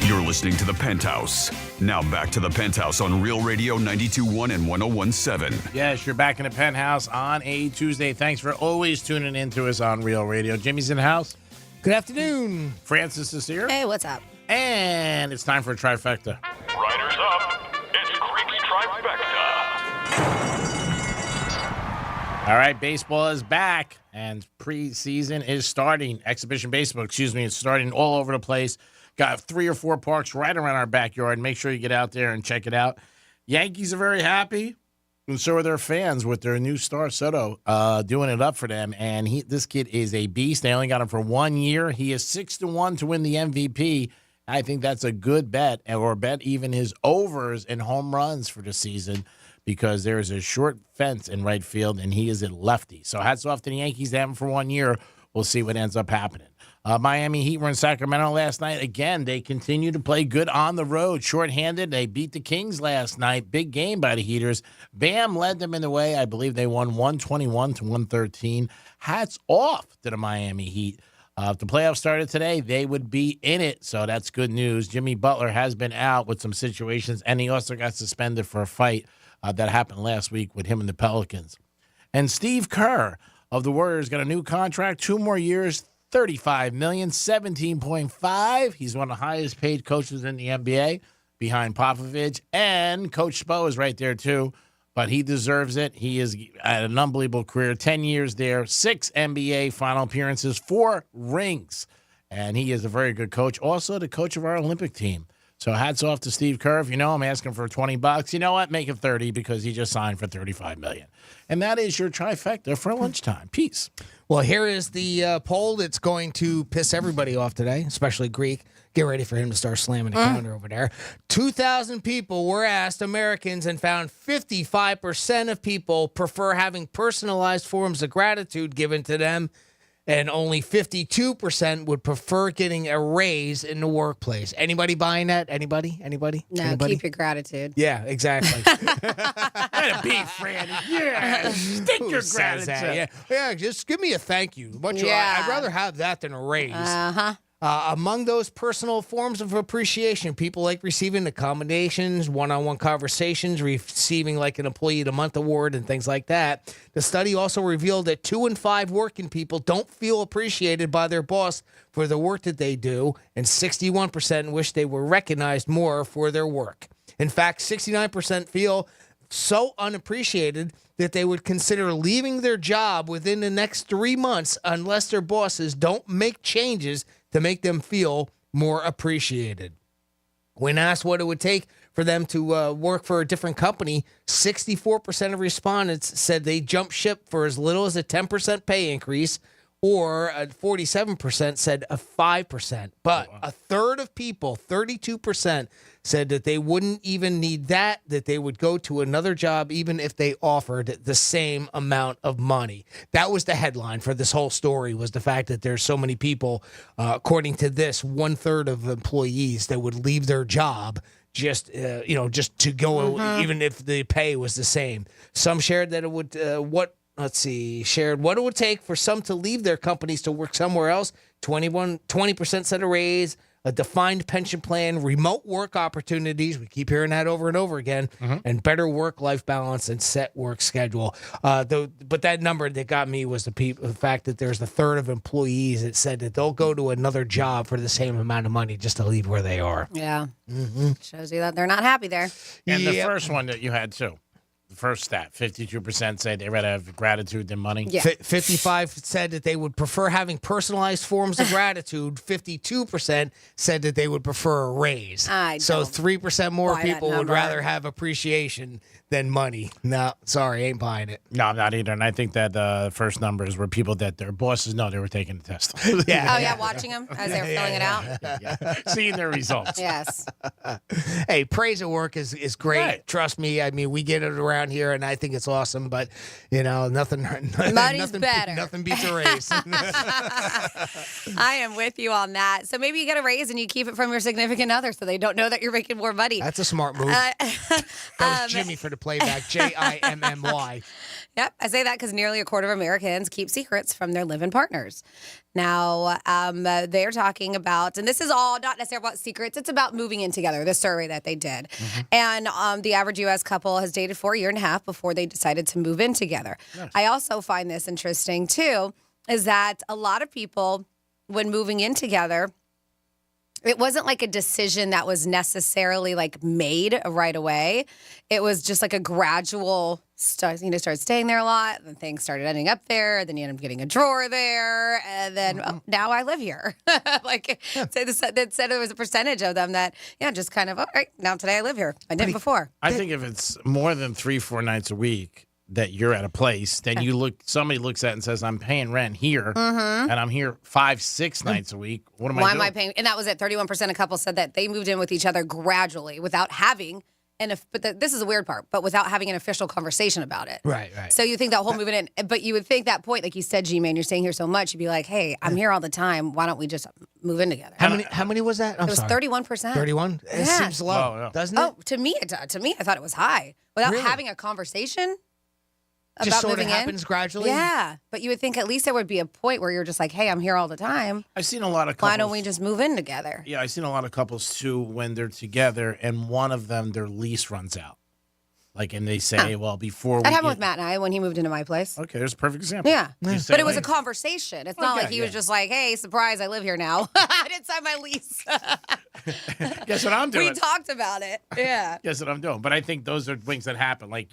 You're listening to The Penthouse. Now back to The Penthouse on Real Radio 92.1 and 101.7. Yes, you're back in the Penthouse on a Tuesday. Thanks for always tuning in to us on Real Radio. Jimmy's in the house. Good afternoon. Francis is here. Hey, what's up? And it's time for a trifecta. Riders up. It's Greek's Trifecta. All right, baseball is back, and preseason is starting. Exhibition baseball, it's starting all over the place. Got 3 or 4 parks right around our backyard. Make sure you get out there and check it out. Yankees are very happy, and so are their fans with their new star, Soto, doing it up for them. And this kid is a beast. They only got him for 1 year. He is 6-1 to win the MVP. I think that's a good bet, or bet even his overs and home runs for the season, because there's a short fence in right field, and he is a lefty. So hats off to the Yankees. They have him for 1 year. We'll see what ends up happening. Miami Heat were in Sacramento last night. Again, they continue to play good on the road, shorthanded. They beat the Kings last night. Big game by the Heaters. Bam led them in the way. I believe they won 121-113. Hats off to the Miami Heat. If the playoffs started today, they would be in it, so that's good news. Jimmy Butler has been out with some situations, and he also got suspended for a fight that happened last week with him and the Pelicans. And Steve Kerr of the Warriors got a new contract, 2 more years, $35 million, 17.5. He's one of the highest paid coaches in the NBA. behind Popovich, and Coach Spo is right there too. But he deserves it. He has had an unbelievable career. 10 years there, 6 NBA final appearances, 4 rings. And he is a very good coach. Also, the coach of our Olympic team. So hats off to Steve Kerr. If you know I'm asking for $20. You know what? Make it 30 because he just signed for $35 million. And that is your trifecta for lunchtime. Peace. Well, here is the poll that's going to piss everybody off today, especially Greek. Get ready for him to start slamming the counter over there. 2,000 people were asked, Americans, and found 55% of people prefer having personalized forms of gratitude given to them, and only 52% would prefer getting a raise in the workplace. Anybody buying that? Anybody? No, Anybody? keep your gratitude. Yeah, exactly. That'd be Franny. Yeah, stick your Says that? gratitude. Yeah, just give me a thank you. Yeah. I'd rather have that than a raise. Uh-huh. Among those personal forms of appreciation, people like receiving accommodations, one-on-one conversations, receiving like an Employee of the Month award and things like that. The study also revealed that 2 in 5 working people don't feel appreciated by their boss for the work that they do, and 61% wish they were recognized more for their work. In fact, 69% feel so unappreciated that they would consider leaving their job within the next 3 months unless their bosses don't make changes to make them feel more appreciated. When asked what it would take for them to work for a different company, 64% of respondents said they jump ship for as little as a 10% pay increase, or 47% said a 5%. But a third of people, 32%, said that they wouldn't even need that they would go to another job even if they offered the same amount of money. That was the headline for this whole story, was the fact that there's so many people, according to this, 1/3 of employees that would leave their job just to go, even if the pay was the same. Some shared that it would, shared what it would take for some to leave their companies to work somewhere else. 20% said a raise, a defined pension plan, remote work opportunities. We keep hearing that over and over again, and better work-life balance and set work schedule. But that number that got me was the fact that there's a third of employees that said that they'll go to another job for the same amount of money just to leave where they are. Yeah. Shows you that they're not happy there. And the first one that you had, too. The first stat, 52% say they'd rather have gratitude than money. Yeah. 55 said that they would prefer having personalized forms of gratitude. 52% said that they would prefer a raise. So 3% more people would rather have appreciation than money. No, sorry, ain't buying it. No, I'm not either. And I think that the first numbers were people that their bosses know they were taking the test. Watching them as they're filling it out. Seeing their results. Yes. Hey, praise at work is great. Right. Trust me. I mean, we get it around here, and I think it's awesome. But nothing. Money's better. Nothing beats a raise. I am with you on that. So maybe you get a raise and you keep it from your significant other, so they don't know that you're making more money. That's a smart move. That was Jimmy for the playback. Jimmy. Yep, I say that because nearly a quarter of Americans keep secrets from their live-in partners. Now, they're talking about, and this is all not necessarily about secrets, it's about moving in together, the survey that they did. And the average U.S. couple has dated for a year and a half before they decided to move in together. Nice. I also find this interesting, too, is that a lot of people, when moving in together, it wasn't like a decision that was necessarily like made right away. It was just like a gradual start staying there a lot, and things started ending up there, then you end up getting a drawer there, and then now I live here. That said it was a percentage of them that, just kind of, all right, now today I live here. I didn't before. I think if it's more than 3-4 nights a week that you're at a place, then somebody looks at it and says, I'm paying rent here, and I'm here 5-6 nights a week. What am I doing? Why am I paying? And that was it. 31% of couples said that they moved in with each other gradually without having this is a weird part, but without having an official conversation about it. Right. So you think that whole moving in, but you would think that point, like you said, G-Man, you're staying here so much, you'd be like, hey, I'm here all the time. Why don't we just move in together? How many was that? It was 31%. 31? It seems low, doesn't it? Oh, to me, I thought it was high. Without having a conversation just about sort of moving happens gradually? Yeah. But you would think at least there would be a point where you're just like, hey, I'm here all the time. I've seen a lot of couples. Why don't we just move in together? Yeah, I've seen a lot of couples, too, when they're together and one of them, their lease runs out. And they say, well, before that happened with Matt and I when he moved into my place. Okay, there's a perfect example. Yeah. But it was a conversation. It's not like he was just like, hey, surprise, I live here now. I didn't sign my lease. Guess what I'm doing? We talked about it. Yeah. Guess what I'm doing? But I think those are things that happen, like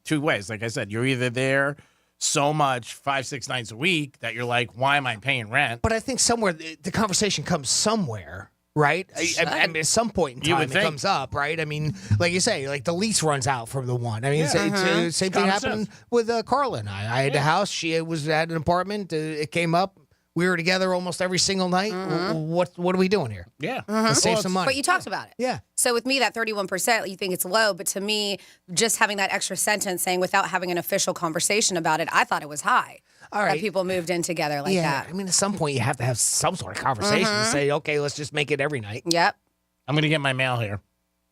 two ways. Like I said, you're either there so much 5-6 nights a week that you're like, why am I paying rent? But I think somewhere the conversation comes somewhere, right? I mean, at some point in time, it comes up, right? I mean, like you say, like the lease runs out from the one. I mean, it's same thing happened with Carla and I. I had a house. She was at an apartment. It came up. We were together almost every single night. What are we doing here? Yeah. Let's save some money. But you talked about it. Yeah. So with me, that 31%, you think it's low. But to me, just having that extra sentence saying without having an official conversation about it, I thought it was high. All right. That people moved in together like that. I mean, at some point, you have to have some sort of conversation to say, okay, let's just make it every night. Yep. I'm going to get my mail here.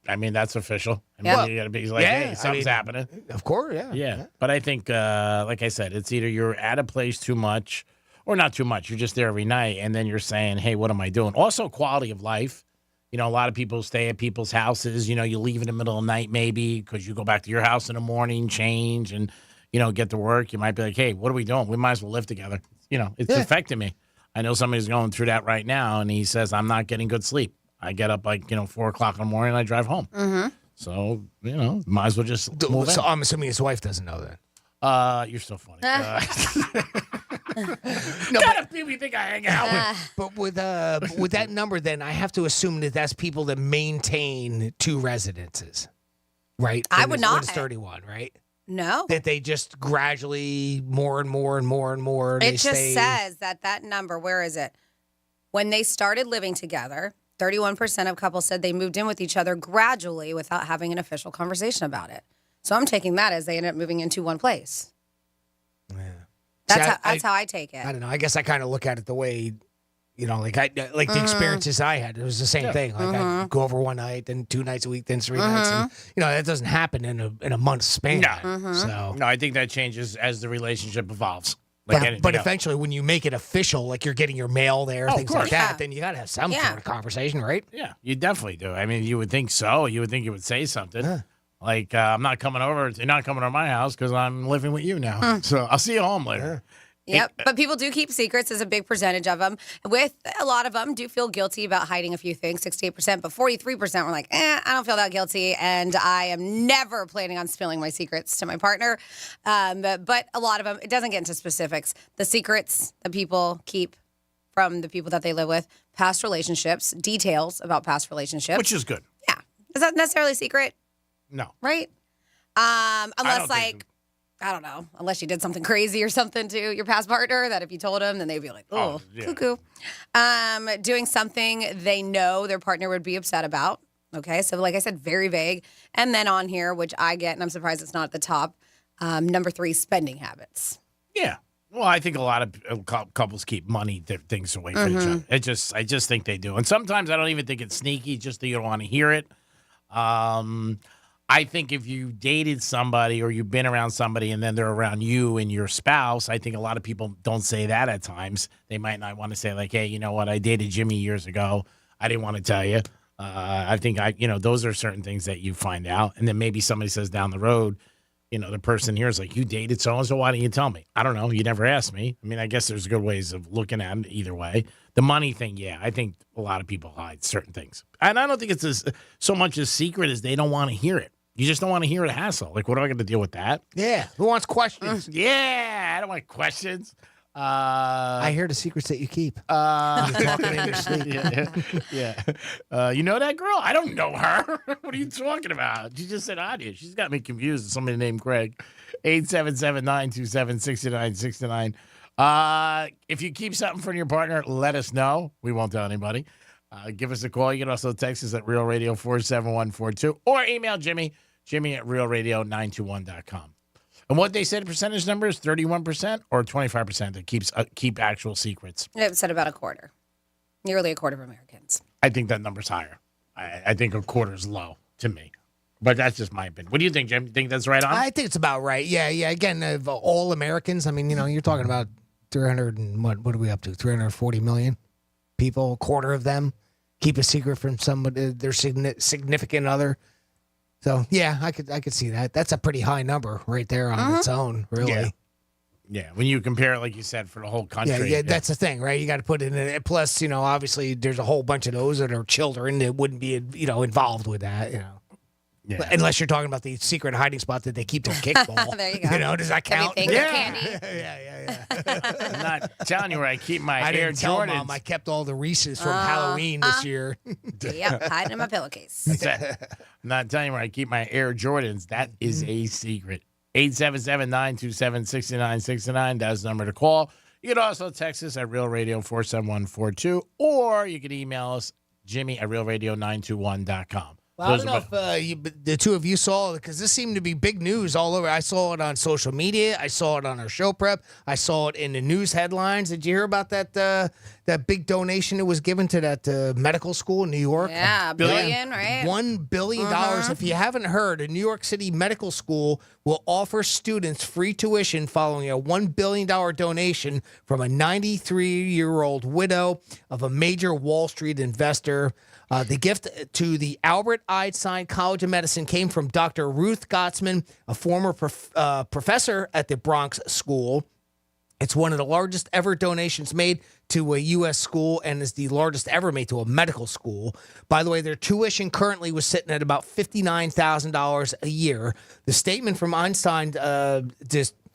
I mean, that's official. I mean, you got to be like, hey, something's happening. Of course, Yeah. But I think, like I said, it's either you're at a place too much or not too much. You're just there every night, and then you're saying, hey, what am I doing? Also, quality of life. You know, a lot of people stay at people's houses. You know, you leave in the middle of the night maybe because you go back to your house in the morning, change, and, you know, get to work. You might be like, hey, what are we doing? We might as well live together. You know, it's affecting me. I know somebody's going through that right now, and he says, I'm not getting good sleep. I get up 4 o'clock in the morning, and I drive home. So, you know, might as well just move So in. I'm assuming his wife doesn't know that. You're so funny. No, kind of people you think I hang out with. But with that number, then I have to assume that that's people that maintain 2 residences, right? I When would it's- when not. it's 31, right? No. That they just gradually more and more and more and more. It just says that number, where is it? When they started living together, 31% of couples said they moved in with each other gradually without having an official conversation about it. So I'm taking that as they ended up moving into one place. Yeah. That's how I take it. I don't know. I guess I kind of look at it the way, you know, like the experiences I had. It was the same thing. Like I'd go over one night, then 2 nights a week, then 3 nights. And, you know, that doesn't happen in a month span. No. So. No, I think that changes as the relationship evolves. But eventually, when you make it official, like you're getting your mail there, things like that, then you got to have some sort of conversation, right? Yeah, you definitely do. I mean, you would think so. You would think you would say something. Like, I'm not coming over. You're not coming to my house because I'm living with you now. So I'll see you home later. Yep, but people do keep secrets as a big percentage of them. With a lot of them do feel guilty about hiding a few things, 68%, but 43% were like, I don't feel that guilty, and I am never planning on spilling my secrets to my partner. But a lot of them, it doesn't get into specifics. The secrets that people keep from the people that they live with, past relationships, details about past relationships. Which is good. Yeah. Is that necessarily a secret? No. Right? Unless I don't know, unless you did something crazy or something to your past partner that if you told them, then they'd be like, cuckoo. Doing something they know their partner would be upset about. Okay, so like I said, very vague. And then on here, which I get, and I'm surprised it's not at the top, number 3, spending habits. Yeah. Well, I think a lot of couples keep money things away from each other. I just think they do. And sometimes I don't even think it's sneaky, just that you don't want to hear it. I think if you dated somebody or you've been around somebody and then they're around you and your spouse, I think a lot of people don't say that at times. They might not want to say like, hey, you know what? I dated Jimmy years ago. I didn't want to tell you. I think those are certain things that you find out. And then maybe somebody says down the road, you know, the person here is like, you dated so-and-so, why didn't you tell me? I don't know. You never asked me. I mean, I guess there's good ways of looking at it either way. The money thing, yeah, I think a lot of people hide certain things. And I don't think it's so much a secret as they don't want to hear it. You just don't want to hear the hassle. Like, what am I going to deal with that? Yeah. Who wants questions? Yeah, I don't want questions. I hear the secrets that you keep. You're talking in your sleep. Yeah. You know that girl? I don't know her. What are you talking about? She just said I did. She's got me confused with somebody named Craig. 877-927-6969. If you keep something from your partner, let us know. We won't tell anybody. Give us a call. You can also text us at Real Radio 47142 or email Jimmy at realradio921.com. And what they said percentage number is 31% or 25% that keep actual secrets. It said about a quarter. Nearly a quarter of Americans. I think that number's higher. I think a quarter is low to me. But that's just my opinion. What do you think, Jim? You think that's right on? I think it's about right. Yeah. Again, of all Americans, I mean, you know, you're talking about 300 and what are we up to? 340 million people, a quarter of them keep a secret from somebody, their significant other. So, yeah, I could see that. That's a pretty high number right there on its own, really. Yeah, when you compare it, like you said, for the whole country. Yeah, that's the thing, right? You got to put it in it. Plus, obviously there's a whole bunch of those that are children that wouldn't be, involved with that, Yeah. Unless you're talking about the secret hiding spot that they keep their kickball. There you go. Does that count? Everything candy. Yeah. I'm not telling you where I keep my I Air didn't tell Jordans. Mom I kept all the Reese's from Halloween this year. Yep, hiding in my pillowcase. I'm not telling you where I keep my Air Jordans. That is a secret. 877-927-6969. That's the number to call. You can also text us at Real Radio 47142, or you can email us, Jimmy at realradio921.com. Well, I don't know if the two of you saw it, because this seemed to be big news all over. I saw it on social media. I saw it on our show prep. I saw it in the news headlines. Did you hear about that big donation that was given to that medical school in New York? Yeah, $1 billion, right? $1 billion. If you haven't heard, a New York City medical school will offer students free tuition following a $1 billion donation from a 93-year-old widow of a major Wall Street investor. The gift to the Albert Einstein College of Medicine came from Dr. Ruth Gottsman, a former professor at the Bronx School. It's one of the largest ever donations made to a U.S. school and is the largest ever made to a medical school. By the way, their tuition currently was sitting at about $59,000 a year. The statement from Einstein,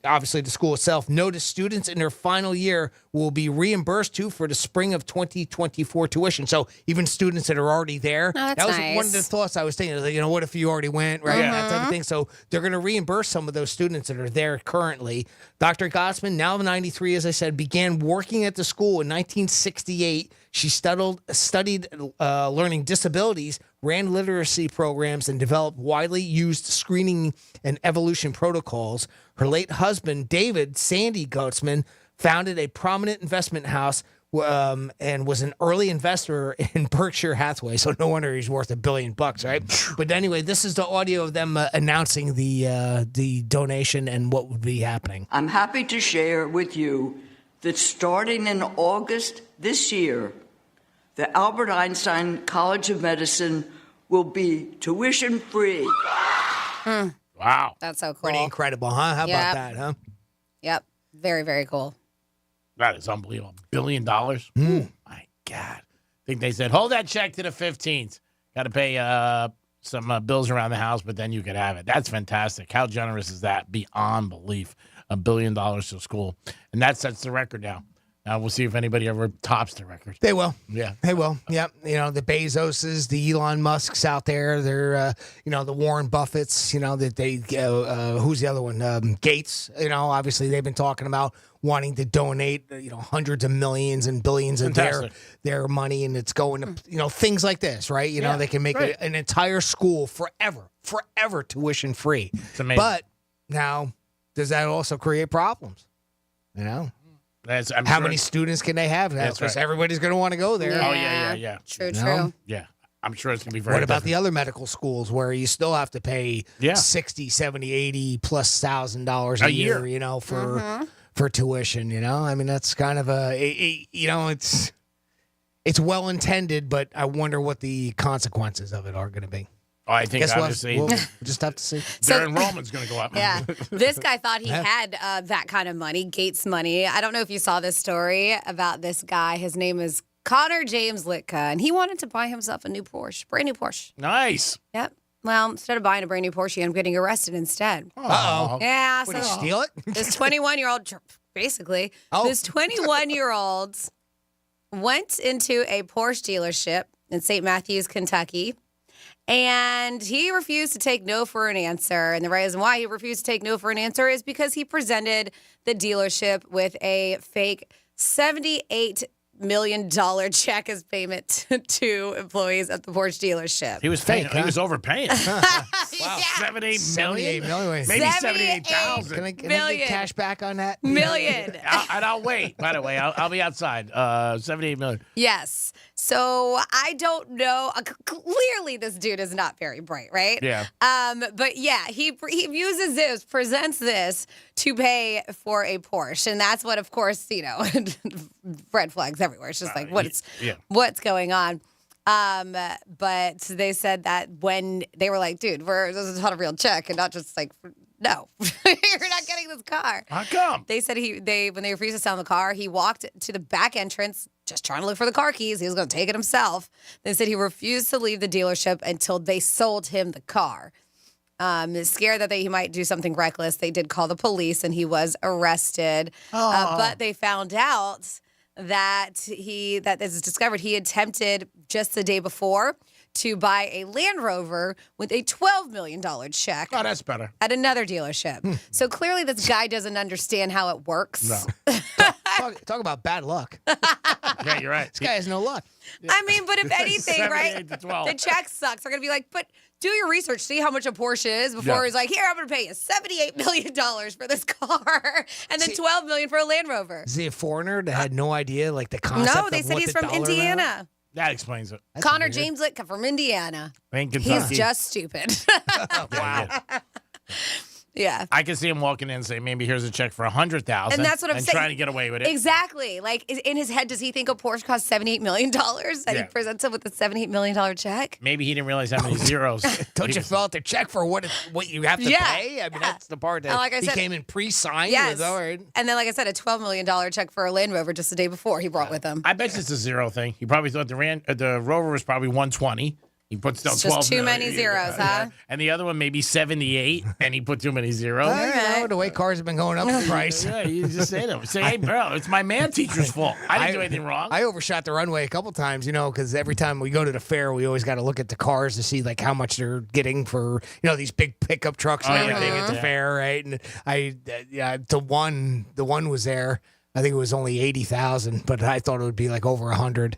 obviously the school itself, noticed students in their final year will be reimbursed for the spring of 2024 tuition. So even students that are already there, that's that was nice. one of the thoughts I was thinking. Like, what if you already went, right? That type of thing. So they're going to reimburse some of those students that are there currently. Dr. Gottsman, now 93, as I said, began working at the school in 1968. She studied learning disabilities, ran literacy programs, and developed widely used screening and evolution protocols. Her late husband, David Sandy Gottsman, founded a prominent investment house and was an early investor in Berkshire Hathaway. So no wonder he's worth $1 billion, right? But anyway, this is the audio of them announcing the donation and what would be happening. I'm happy to share with you that starting in August this year, the Albert Einstein College of Medicine will be tuition free. Wow. That's so cool. Pretty incredible, huh? How about that, huh? Yep. Very, very cool. That is unbelievable. $1 billion? Oh, my God. I think they said, hold that check to the 15th. Got to pay some bills around the house, but then you could have it. That's fantastic. How generous is that? Beyond belief. $1 billion to school. And that sets the record now. Now we'll see if anybody ever tops the record. They will. Yeah. They will. Yep. The Bezoses, the Elon Musks out there. They're, the Warren Buffetts, that they, who's the other one? Gates, obviously they've been talking about wanting to donate, hundreds of millions and billions of their money. And it's going to, things like this, right? They can make an entire school forever tuition free. It's amazing. But now, does that also create problems? How many students can they have now? Because everybody's going to want to go there. Yeah. Oh, yeah. True. Yeah. I'm sure it's going to be very What about the other medical schools where you still have to pay Yeah. 60, 70, 80 plus $1,000 a year, for tuition, I mean, that's kind of it's well intended, but I wonder what the consequences of it are going to be. Oh, I think obviously we'll just have to see. their enrollment's going to go up. Yeah. This guy thought he had that kind of money, Gates money. I don't know if you saw this story about this guy. His name is Connor James Litka, and he wanted to buy himself a new Porsche, brand new Porsche. Nice. Yep. Well, instead of buying a brand new Porsche, he ended up getting arrested instead. Uh-oh. Yeah. Would he steal it? This 21-year-old, basically, this 21-year-old went into a Porsche dealership in St. Matthews, Kentucky. And he refused to take no for an answer. And the reason why he refused to take no for an answer is because he presented the dealership with a fake $78 million check as payment to employees at the Porsche dealership. He was fake. He was overpaying. Wow. Yeah. 78 million? Maybe 78,000. Can I get cash back on that? Million. I'll wait. By the way, I'll be outside. 78 million. Yes. So I don't know. Clearly, this dude is not very bright, right? Yeah. But yeah, he presents this to pay for a Porsche, and that's what, of course, red flags everywhere. It's just like what's going on. But they said that when they were like, dude, this is not a real check, and not just like no, you're not getting this car. How come? They said when they refused to sell him the car, he walked to the back entrance just trying to look for the car keys. He was going to take it himself. They said he refused to leave the dealership until they sold him the car. Scared that he might do something reckless, they did call the police and he was arrested. But they found out that as discovered, he attempted just the day before to buy a Land Rover with a $12 million check. Oh, that's better. At another dealership. So clearly this guy doesn't understand how it works. No. Talk about bad luck. Yeah, you're right. This guy has no luck. I mean, but if anything, right? 78 to 12. The check sucks. They're going to be like, but do your research. See how much a Porsche is before he's like, here, I'm going to pay you $78 million for this car and then $12 million for a Land Rover. Is he a foreigner that had no idea, like, the concept No, they of said what he's the from dollar Indiana. amount? That explains it. Connor James Litt from Indiana. Ain't He's Kentucky. just stupid. Wow. Yeah. I can see him walking in and saying, maybe here's a check for $100,000. And that's what I'm and saying. trying to get away with it. Exactly. Like, in his head, does he think a Porsche costs $78 million? That he presents him with a $78 million check? Maybe he didn't realize how many zeros. Don't you fill out the check for what you have to pay? I mean, that's the part that like I he said, came in pre-signed. Yes. All right. And then, like I said, a $12 million check for a Land Rover just the day before he brought with him. I bet it's a zero thing. He probably thought the Rover was probably 120. He puts down It's 12 just too million. many zeros, huh? And the other one maybe 78, and he put too many zeros. Well, you know, the way cars have been going up in price. Yeah, you just say to him, hey, bro, it's my math teacher's fault. I didn't do anything wrong. I overshot the runway a couple times, because every time we go to the fair, we always got to look at the cars to see like how much they're getting for these big pickup trucks and everything at the fair, right? And the one was there. I think it was only 80,000, but I thought it would be like over 100.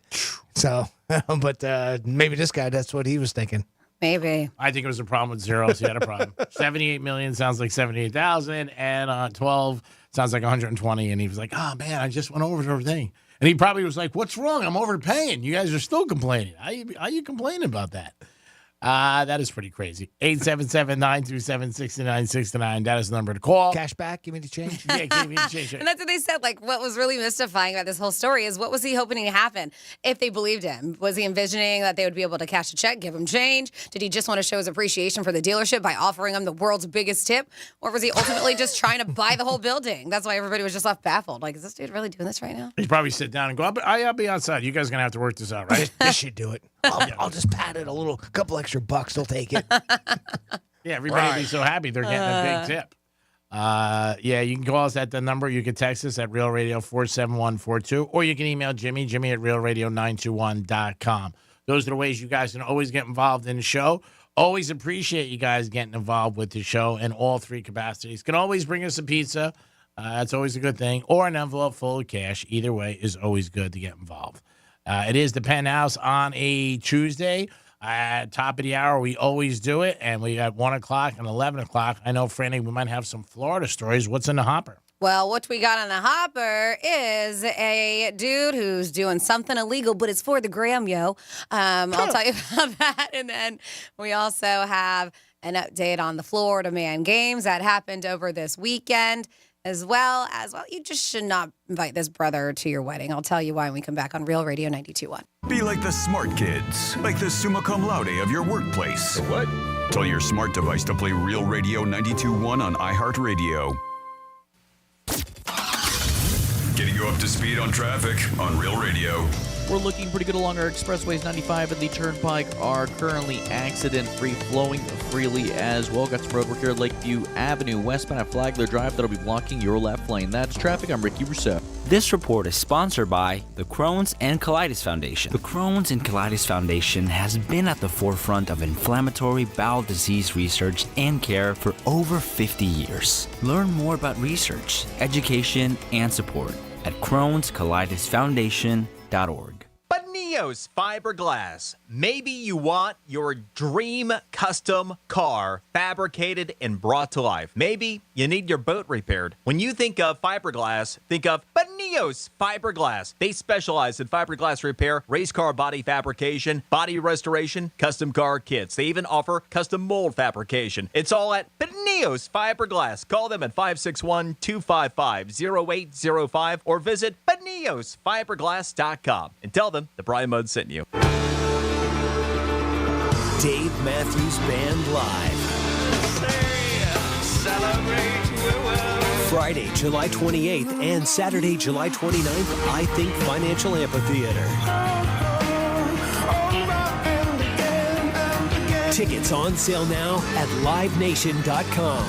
So, but maybe this guy, that's what he was thinking. Maybe. I think it was a problem with zeros. He had a problem. 78 million sounds like 78,000, and 12 sounds like 120. And he was like, "Oh man, I just went over everything." And he probably was like, "What's wrong? I'm overpaying. You guys are still complaining. How you complaining about that?" That is pretty crazy. 877-927-6969. That is the number to call. Cash back? Give me the change? Yeah, give me the change. And that's what they said. Like, what was really mystifying about this whole story is what was he hoping to happen if they believed him? Was he envisioning that they would be able to cash a check, give him change? Did he just want to show his appreciation for the dealership by offering him the world's biggest tip? Or was he ultimately just trying to buy the whole building? That's why everybody was just left baffled. Like, is this dude really doing this right now? He'd probably sit down and go, I'll be outside. You guys are going to have to work this out, right? This should do it. I'll just pad it a couple extra bucks. They'll take it. Yeah, everybody will be so happy they're getting a big tip. Yeah, you can call us at the number. You can text us at Real Radio 47142, or you can email Jimmy at realradio921.com. Those are the ways you guys can always get involved in the show. Always appreciate you guys getting involved with the show in all three capacities. Can always bring us a pizza. That's always a good thing. Or an envelope full of cash. Either way is always good to get involved. It is the Penthouse on a Tuesday. At top of the hour, we always do it. And we got 1 o'clock and 11 o'clock. I know, Franny, we might have some Florida stories. What's in the hopper? Well, what we got on the hopper is a dude who's doing something illegal, but it's for the gram, yo. I'll tell you about that. And then we also have an update on the Florida Man Games that happened over this weekend, as well, you just should not invite this brother to your wedding. I'll tell you why when we come back on Real Radio 92.1. Be like the smart kids, like the summa cum laude of your workplace. What? Tell your smart device to play Real Radio 92.1 on iHeartRadio. Getting you up to speed on traffic on Real Radio. We're looking pretty good along our expressways. 95 and the Turnpike are currently accident-free, flowing freely as well. Got some road work here at Lakeview Avenue, westbound at Flagler Drive. That'll be blocking your left lane. That's traffic. I'm Ricky Rousseau. This report is sponsored by the Crohn's and Colitis Foundation. The Crohn's and Colitis Foundation has been at the forefront of inflammatory bowel disease research and care for over 50 years. Learn more about research, education, and support at Crohn'sColitisFoundation.org. Neos Fiberglass. Maybe you want your dream custom car fabricated and brought to life. Maybe you need your boat repaired. When you think of fiberglass, think of Neos Fiberglass. They specialize in fiberglass repair, race car body fabrication, body restoration, custom car kits. They even offer custom mold fabrication. It's all at Neos Fiberglass. Call them at 561-255-0805 or visit neosfiberglass.com and tell them the Brian Mudd sent you. Dave Matthews Band Live. Friday, July 28th and Saturday, July 29th, I Think Financial Amphitheater. Tickets on sale now at livenation.com.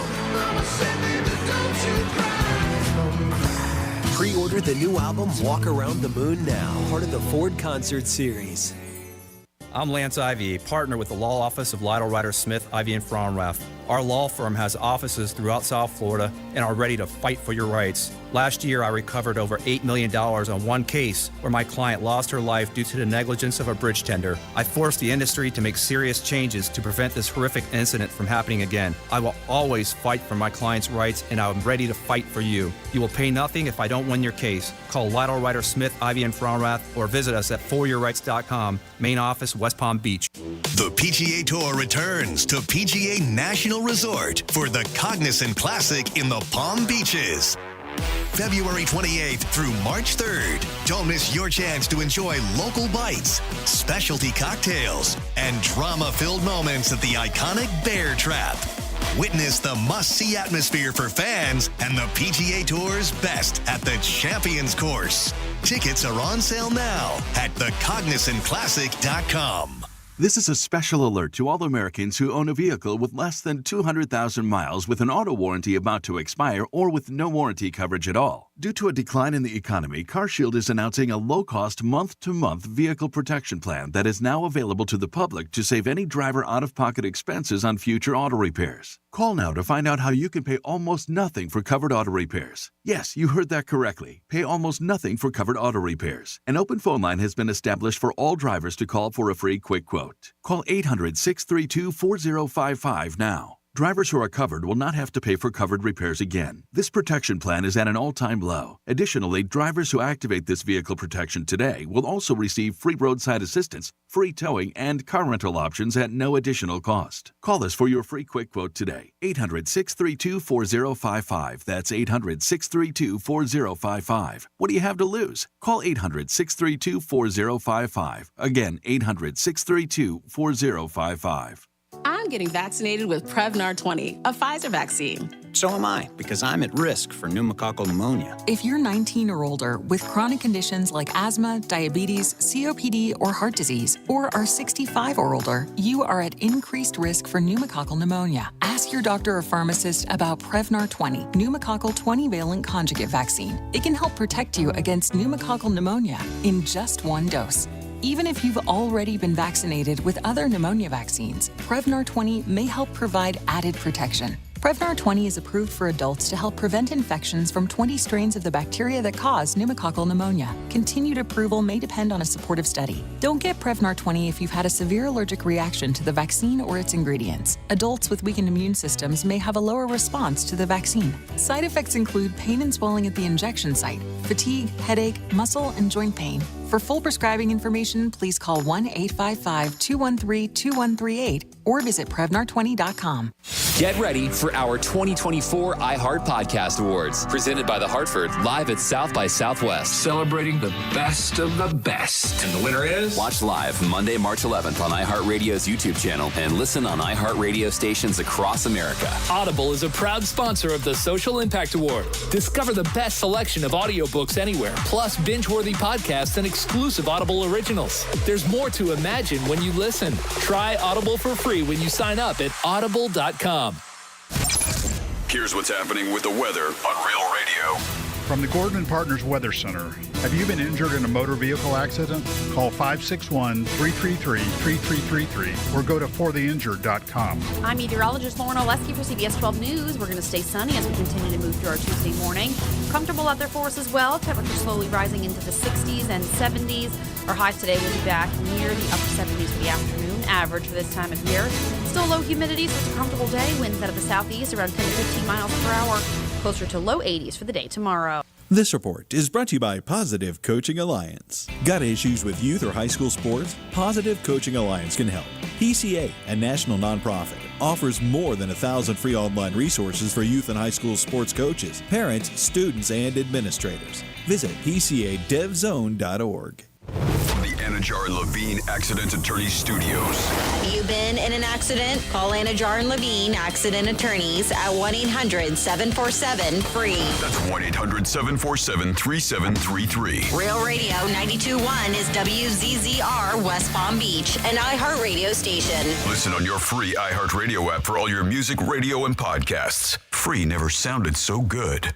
Pre-order the new album Walk Around the Moon now, part of the Ford Concert Series. I'm Lance Ivey, partner with the law office of Lytle Ryder Smith, Ivey and Fromrath. Our law firm has offices throughout South Florida and are ready to fight for your rights. Last year, I recovered over $8 million on one case where my client lost her life due to the negligence of a bridge tender. I forced the industry to make serious changes to prevent this horrific incident from happening again. I will always fight for my client's rights, and I'm ready to fight for you. You will pay nothing if I don't win your case. Call Lytle Ryder Smith, Ivey and Fromrath, or visit us at foryourrights.com. Main office, West Palm Beach. The PGA Tour returns to PGA National Resort for the Cognizant Classic in the Palm Beaches. February 28th through March 3rd. Don't miss your chance to enjoy local bites, specialty cocktails, and drama-filled moments at the iconic Bear Trap. Witness the must-see atmosphere for fans and the PGA Tour's best at the Champions Course. Tickets are on sale now at thecognizantclassic.com. This is a special alert to all Americans who own a vehicle with less than 200,000 miles with an auto warranty about to expire or with no warranty coverage at all. Due to a decline in the economy, CarShield is announcing a low-cost month-to-month vehicle protection plan that is now available to the public to save any driver out-of-pocket expenses on future auto repairs. Call now to find out how you can pay almost nothing for covered auto repairs. Yes, you heard that correctly. Pay almost nothing for covered auto repairs. An open phone line has been established for all drivers to call for a free quick quote. Call 800-632-4055 now. Drivers who are covered will not have to pay for covered repairs again. This protection plan is at an all-time low. Additionally, drivers who activate this vehicle protection today will also receive free roadside assistance, free towing, and car rental options at no additional cost. Call us for your free quick quote today. 800-632-4055. That's 800-632-4055. What do you have to lose? Call 800-632-4055. Again, 800-632-4055. I'm getting vaccinated with Prevnar 20, a Pfizer vaccine. So am I, because I'm at risk for pneumococcal pneumonia. If you're 19 or older with chronic conditions like asthma, diabetes, COPD, or heart disease, or are 65 or older, you are at increased risk for pneumococcal pneumonia. Ask your doctor or pharmacist about Prevnar 20, pneumococcal 20-valent conjugate vaccine. It can help protect you against pneumococcal pneumonia in just one dose. Even if you've already been vaccinated with other pneumonia vaccines, Prevnar 20 may help provide added protection. Prevnar 20 is approved for adults to help prevent infections from 20 strains of the bacteria that cause pneumococcal pneumonia. Continued approval may depend on a supportive study. Don't get Prevnar 20 if you've had a severe allergic reaction to the vaccine or its ingredients. Adults with weakened immune systems may have a lower response to the vaccine. Side effects include pain and swelling at the injection site, fatigue, headache, muscle, and joint pain. For full prescribing information, please call 1-855-213-2138 or visit Prevnar20.com. Get ready for our 2024 iHeart Podcast Awards, presented by The Hartford, live at South by Southwest. Celebrating the best of the best. And the winner is... Watch live Monday, March 11th on iHeartRadio's YouTube channel and listen on iHeartRadio stations across America. Audible is a proud sponsor of the Social Impact Award. Discover the best selection of audiobooks anywhere, plus binge-worthy podcasts and exclusive Audible originals. There's more to imagine when you listen. Try Audible for free when you sign up at audible.com. Here's what's happening with the weather on Real Radio. From the Gordon & Partners Weather Center, have you been injured in a motor vehicle accident? Call 561-333-3333 or go to fortheinjured.com. I'm meteorologist Lauren Oleski for CBS 12 News. We're going to stay sunny as we continue to move through our Tuesday morning. Comfortable out there for us as well. Temperature slowly rising into the 60s and 70s. Our highs today will be back near the upper 70s for the afternoon average for this time of year. Still low humidity, so it's a comfortable day. Winds out of the southeast around 10 to 15 miles per hour. Closer to low 80s for the day tomorrow. This report is brought to you by Positive Coaching Alliance. Got issues with youth or high school sports? Positive Coaching Alliance can help. PCA, a national nonprofit, offers more than 1,000 free online resources for youth and high school sports coaches, parents, students, and administrators. Visit PCADevZone.org. From the Anajar and Levine Accident Attorney Studios. Have you been in an accident? Call Anajar and Levine Accident Attorneys at 1-800-747-FREE. That's 1-800-747-3733. Real Radio 92.1 is WZZR West Palm Beach, an iHeartRadio station. Listen on your free iHeartRadio app for all your music, radio, and podcasts. Free never sounded so good.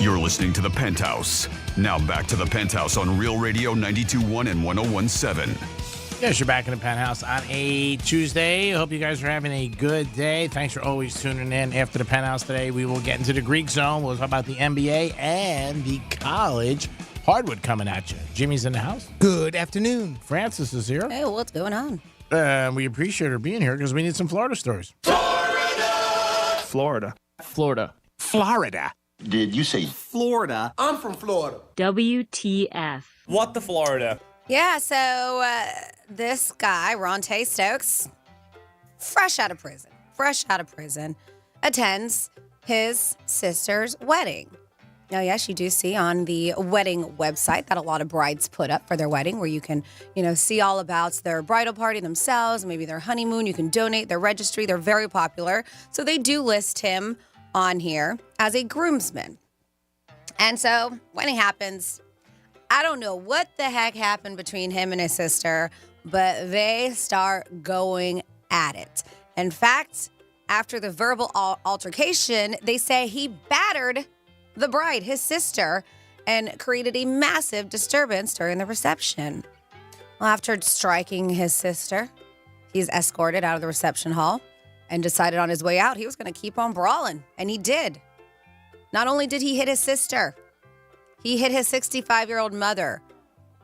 You're listening to The Penthouse. Now back to The Penthouse on Real Radio 92.1 and 101.7. Yes, you're back in the Penthouse on a Tuesday. Hope you guys are having a good day. Thanks for always tuning in. After the Penthouse today, we will get into the Greek zone. We'll talk about the NBA and the college hardwood coming at you. Jimmy's in the house. Good afternoon. Francis is here. Hey, what's going on? We appreciate her being here because we need some Florida stories. Florida. Florida. Did you say Florida? I'm from Florida. WTF. What the Florida? Yeah, so this guy, Ronte Stokes, fresh out of prison, attends his sister's wedding. Now, yes, you do see on the wedding website that a lot of brides put up for their wedding where you can, see all about their bridal party themselves, maybe their honeymoon. You can donate their registry. They're very popular. So they do list him on here as a groomsman. And so wedding happens. I don't know what the heck happened between him and his sister, but they start going at it. In fact, after the verbal altercation, they say he battered the bride, his sister, and created a massive disturbance during the reception. Well, after striking his sister, he's escorted out of the reception hall and decided on his way out he was going to keep on brawling, and he did. Not only did he hit his sister, he hit his 65-year-old mother,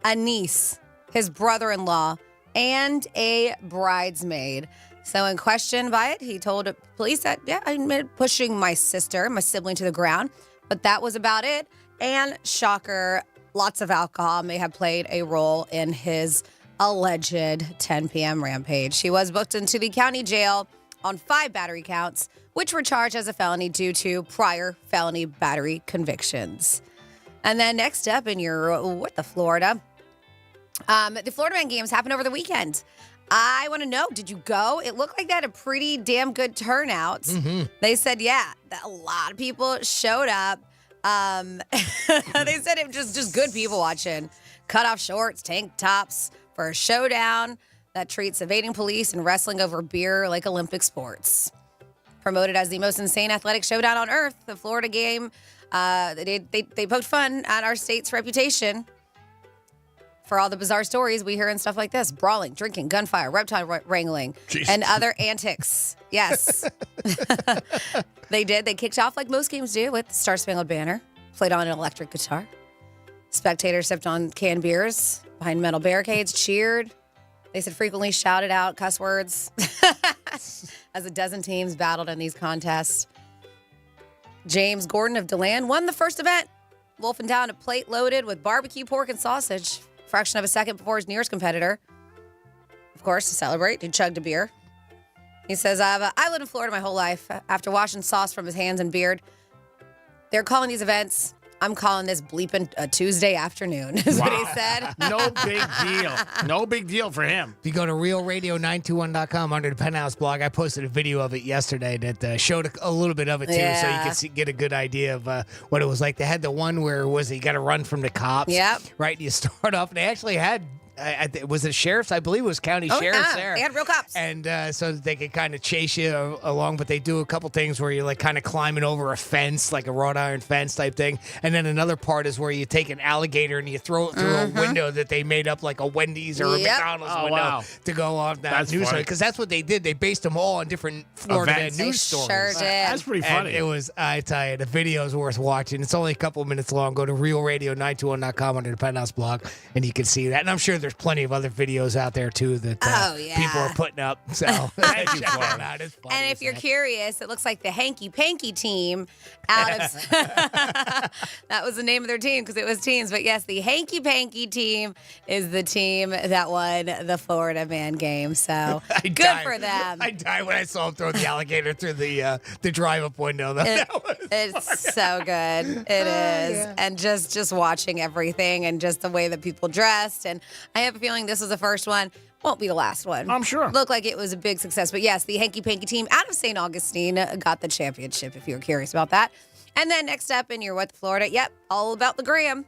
a niece, his brother-in-law, and a bridesmaid. So in question by it, he told police that, yeah, I admitted pushing my sister, my sibling, to the ground, but that was about it. And shocker, lots of alcohol may have played a role in his alleged 10 p.m. rampage. He was booked into the county jail on 5 battery counts, which were charged as a felony due to prior felony battery convictions. And then next up in your What the Florida, the Florida Man games happened over the weekend. I want to know, did you go? It looked like they had a pretty damn good turnout. Mm-hmm. They said, yeah, that a lot of people showed up. They said it was just good people watching. Cut off shorts, tank tops for a showdown that treats evading police and wrestling over beer like Olympic sports. Promoted as the most insane athletic showdown on earth, the Florida game, they poked fun at our state's reputation for all the bizarre stories we hear and stuff like this. Brawling, drinking, gunfire, reptile wrangling, and other antics. Yes. They did. They kicked off like most games do with the Star Spangled Banner, played on an electric guitar. Spectators sipped on canned beers behind metal barricades, cheered. They said frequently shouted out cuss words as a dozen teams battled in these contests. James Gordon of DeLand won the first event, wolfing down a plate loaded with barbecue pork and sausage, a fraction of a second before his nearest competitor. Of course, to celebrate, he chugged a beer. He says, I lived in Florida my whole life. After washing sauce from his hands and beard, they're calling these events, I'm calling this bleeping a Tuesday afternoon, is what he said. No big deal. No big deal for him. If you go to realradio921.com under the Penthouse blog, I posted a video of it yesterday that showed a little bit of it, too, so you could get a good idea of what it was like. They had the one where he got to run from the cops. Yep. Right? You start off, and they actually had was it sheriffs? I believe it was county sheriffs there. They had real cops. And so that they could kind of chase you along, but they do a couple things where you're like kind of climbing over a fence, like a wrought iron fence type thing. And then another part is where you take an alligator and you throw it through a window that they made up like a Wendy's or a McDonald's window to go off that news story. Because that's what they did. They based them all on different Florida Man news stories. Sure did. That's pretty funny. And it was, I tell you, the video is worth watching. It's only a couple of minutes long. Go to realradio921.com under the Penthouse blog, and you can see that. And I'm sure there's plenty of other videos out there, too, that people are putting up. So check that out. It's funny. And if you're curious, it looks like the Hanky Panky team out of that was the name of their team because it was teams. But yes, the Hanky Panky team is the team that won the Florida Man game. So good for them. I died when I saw him throw the alligator through the drive-up window. Though. It's so good. It is. Yeah. And just watching everything and just the way that people dressed. And I have a feeling this was the first one. Won't be the last one. I'm sure. Looked like it was a big success. But yes, the Hanky Panky team out of St. Augustine got the championship, if you were curious about that. And then next up in your What the Florida, yep, all about the gram.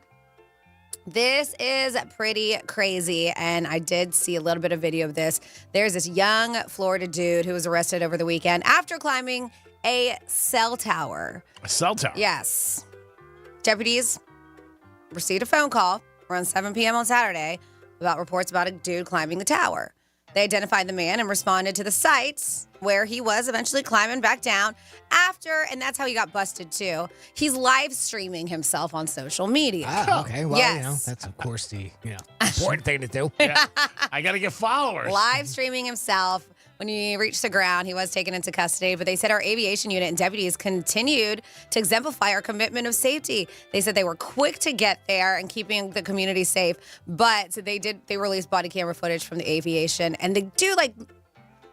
This is pretty crazy, and I did see a little bit of video of this. There's this young Florida dude who was arrested over the weekend after climbing a cell tower. A cell tower? Yes. Deputies received a phone call around 7 p.m. on Saturday about reports about a dude climbing the tower. They identified the man and responded to the sites where he was eventually climbing back down after, and that's how he got busted too. He's live streaming himself on social media. Ah, okay. Well, yes. That's of course the important thing to do. Yeah. I got to get followers. Live streaming himself. When he reached the ground, he was taken into custody, but they said our aviation unit and deputies continued to exemplify our commitment of safety. They said they were quick to get there and keeping the community safe, but they released body camera footage from the aviation, and they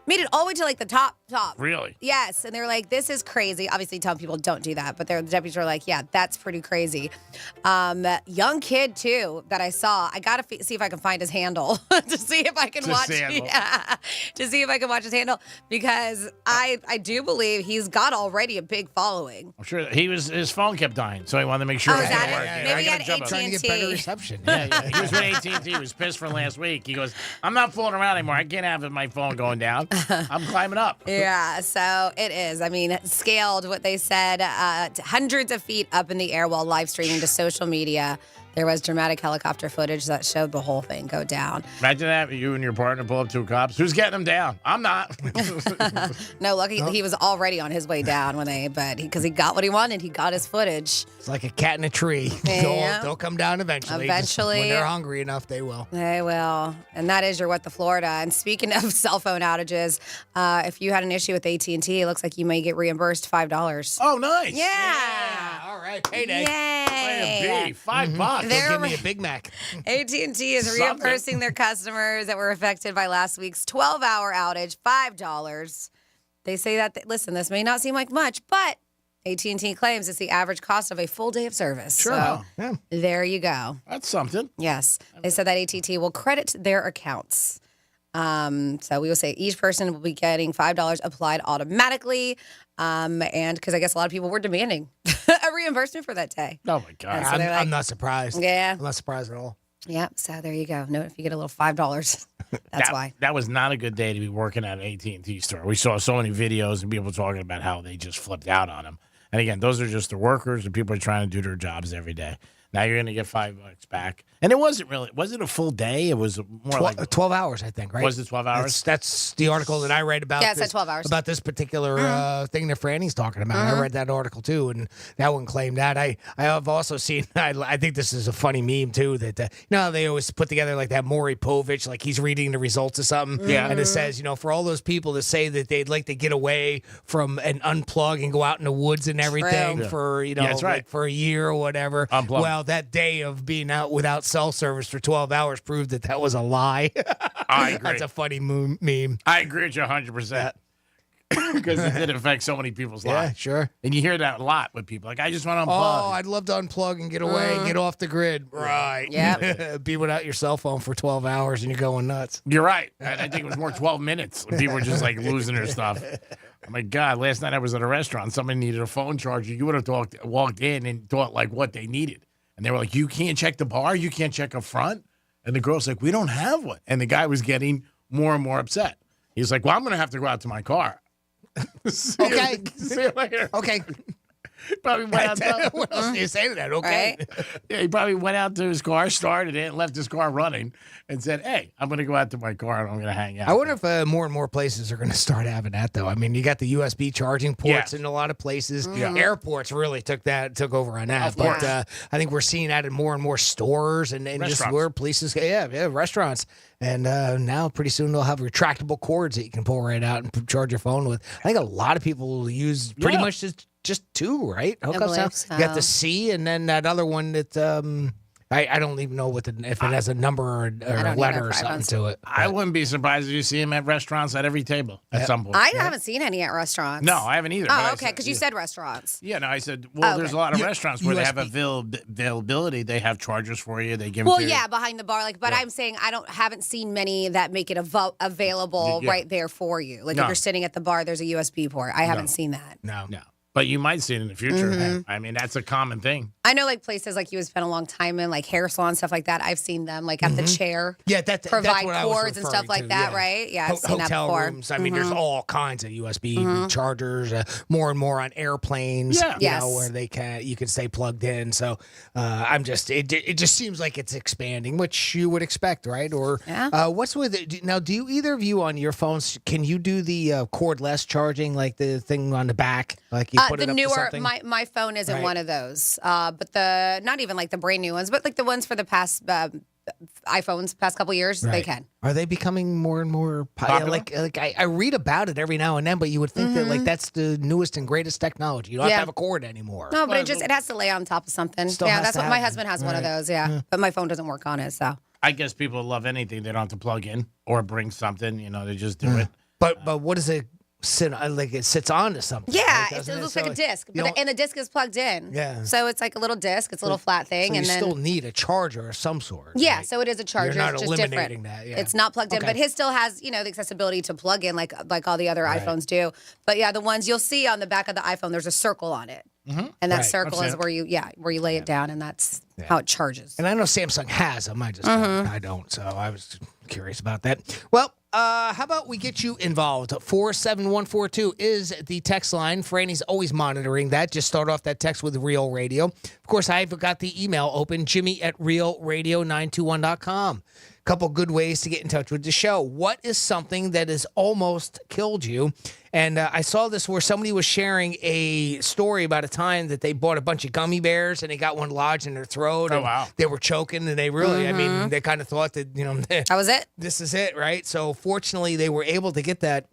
made it all the way to like the top. Really? Yes. And they're like, this is crazy. Obviously, telling people don't do that. But the deputies were like, yeah, that's pretty crazy. Young kid, too, that I saw. I got to see if I can find his handle to see if I can watch. Yeah, to see if I can watch his handle. Because I do believe he's got already a big following. I'm sure his phone kept dying, so he wanted to make sure Oh, it is was that going to it? work. Maybe he I had gotta jump on it. Trying to get better reception. Yeah. He was with AT&T. He was pissed for last week. He goes, I'm not fooling around anymore. I can't have my phone going down. I'm climbing up. Yeah, so it is. I mean, scaled what they said, hundreds of feet up in the air while live streaming to social media. There was dramatic helicopter footage that showed the whole thing go down. Imagine that, you and your partner pull up two cops. Who's getting them down? I'm not. No, lucky he was already on his way down because he got what he wanted. He got his footage. It's like a cat in a tree. Yeah. They'll come down eventually. Eventually. When they're hungry enough, they will. They will. And that is your What the Florida. And speaking of cell phone outages, if you had an issue with AT&T, it looks like you may get reimbursed $5. Oh, nice. Yeah. All right. Payday. Yay. $5. They'll give me a Big Mac. AT&T is reimbursing their customers that were affected by last week's 12-hour outage $5. They say that, listen, this may not seem like much, but AT&T claims it's the average cost of a full day of service. Sure. So there you go. That's something. Yes. They said that AT&T will credit their accounts. So we will say each person will be getting $5 applied automatically. And because I guess a lot of people were demanding a reimbursement for that day. Oh, my God. I'm not surprised. Yeah. I'm not surprised at all. Yep. So there you go. No, if you get a little $5, that's why. That was not a good day to be working at an AT&T store. We saw so many videos and people talking about how they just flipped out on them. And again, those are just the workers and people are trying to do their jobs every day. Now you're going to get $5 back. And it wasn't a full day? It was more like 12 hours, I think, right? Was it 12 hours? That's the article that I read about. Yeah, it said 12 hours. About this particular thing that Franny's talking about. I read that article too, and that one claimed that. I have also seen, I think this is a funny meme too, that, you know how they always put together like that Maury Povich, like he's reading the results of something. Yeah. And it says, for all those people that say that they'd like to get away from and unplug and go out in the woods and everything for, that's right. like for a year or whatever. Unplug. Well, that day of being out without cell service for 12 hours proved that was a lie. I agree. That's a funny meme. I agree with you 100%. Because it did affect so many people's lives. Yeah, sure. And you hear that a lot with people. Like, I just want to unplug. Oh, I'd love to unplug and get away and get off the grid. Right. Yeah. Be without your cell phone for 12 hours and you're going nuts. You're right. I think it was more 12 minutes. People were just like losing their stuff. Oh my God, last night I was at a restaurant. Somebody needed a phone charger. You would have walked in and thought like what they needed. And they were like, you can't check the bar? You can't check up front? And the girl's like, we don't have one. And the guy was getting more and more upset. He's like, well, I'm going to have to go out to my car. Okay. See you later. Okay. Probably went out to, What else do you say to that? Okay. Right? yeah, he probably went out to his car, started it, left his car running, and said, hey, I'm going to go out to my car and I'm going to hang out. I wonder if more and more places are going to start having that, though. I mean, you got the USB charging ports in a lot of places. Airports really took over on that. Of course. But I think we're seeing that in more and more stores and just where places, restaurants. And now pretty soon they'll have retractable cords that you can pull right out and charge your phone with. I think a lot of people use pretty much just two, right? Hookups. You got the C and then that other one that I don't even know if it has a number or a letter or something to it. I wouldn't be surprised if you see him at restaurants at every table at some point. I haven't seen any at restaurants. No, I haven't either. Oh, okay, because you said restaurants. Yeah, no, I said, there's a lot of restaurants where they have availability. They have chargers for you. They give them to you. Behind the bar. But I'm saying haven't seen many that make it available right there for you. Like if you're sitting at the bar, there's a USB port. I haven't seen that. No. But you might see it in the future. I mean, that's a common thing. I know, like places like you would spend a long time in, like hair salons, stuff like that. I've seen them, like at the chair. Yeah, that's provide what I was cords and stuff like that, right? Yeah, I've seen that hotel before. rooms. I mean, there's all kinds of USB chargers. More and more on airplanes. Yeah. Where you can stay plugged in. So it just seems like it's expanding, which you would expect, right? Or what's with it now? Do you either of you on your phones can you do the cordless charging, like the thing on the back, like you put it up to something? My phone isn't one of those, but not even like the brand new ones, but like the ones for the past iPhones, past couple years, they can. Are they becoming more and more popular? Like I read about it every now and then, but you would think that like that's the newest and greatest technology. You don't have to have a cord anymore. No, but it has to lay on top of something. That's what my husband has one of those. Yeah, but my phone doesn't work on it. So I guess people love anything they don't have to plug in or bring something. They just do it. But what is it? It sits onto something. Yeah, it looks like a disc, and the disc is plugged in. Yeah, so it's like a little disc. It's a little flat thing, so and then you still need a charger of some sort. Yeah, right? so it is a charger. You're not it's just eliminating different. that. Yeah. It's not plugged in, but his still has the accessibility to plug in like all the other iPhones do. But yeah, the ones you'll see on the back of the iPhone, there's a circle on it, and that circle is where you lay it down, and that's how it charges. And I know Samsung has them. I don't. So I was curious about that. Well. How about we get you involved? 47142 is the text line. Franny's always monitoring that. Just start off that text with Real Radio. Of course, I've got the email open, jimmy@realradio921.com. Couple good ways to get in touch with the show. What is something that has almost killed you? And I saw this where somebody was sharing a story about a time that they bought a bunch of gummy bears and they got one lodged in their throat. Oh, wow. They were choking and they really, I mean, they kind of thought that, that was it. This is it, right? So fortunately, they were able to get that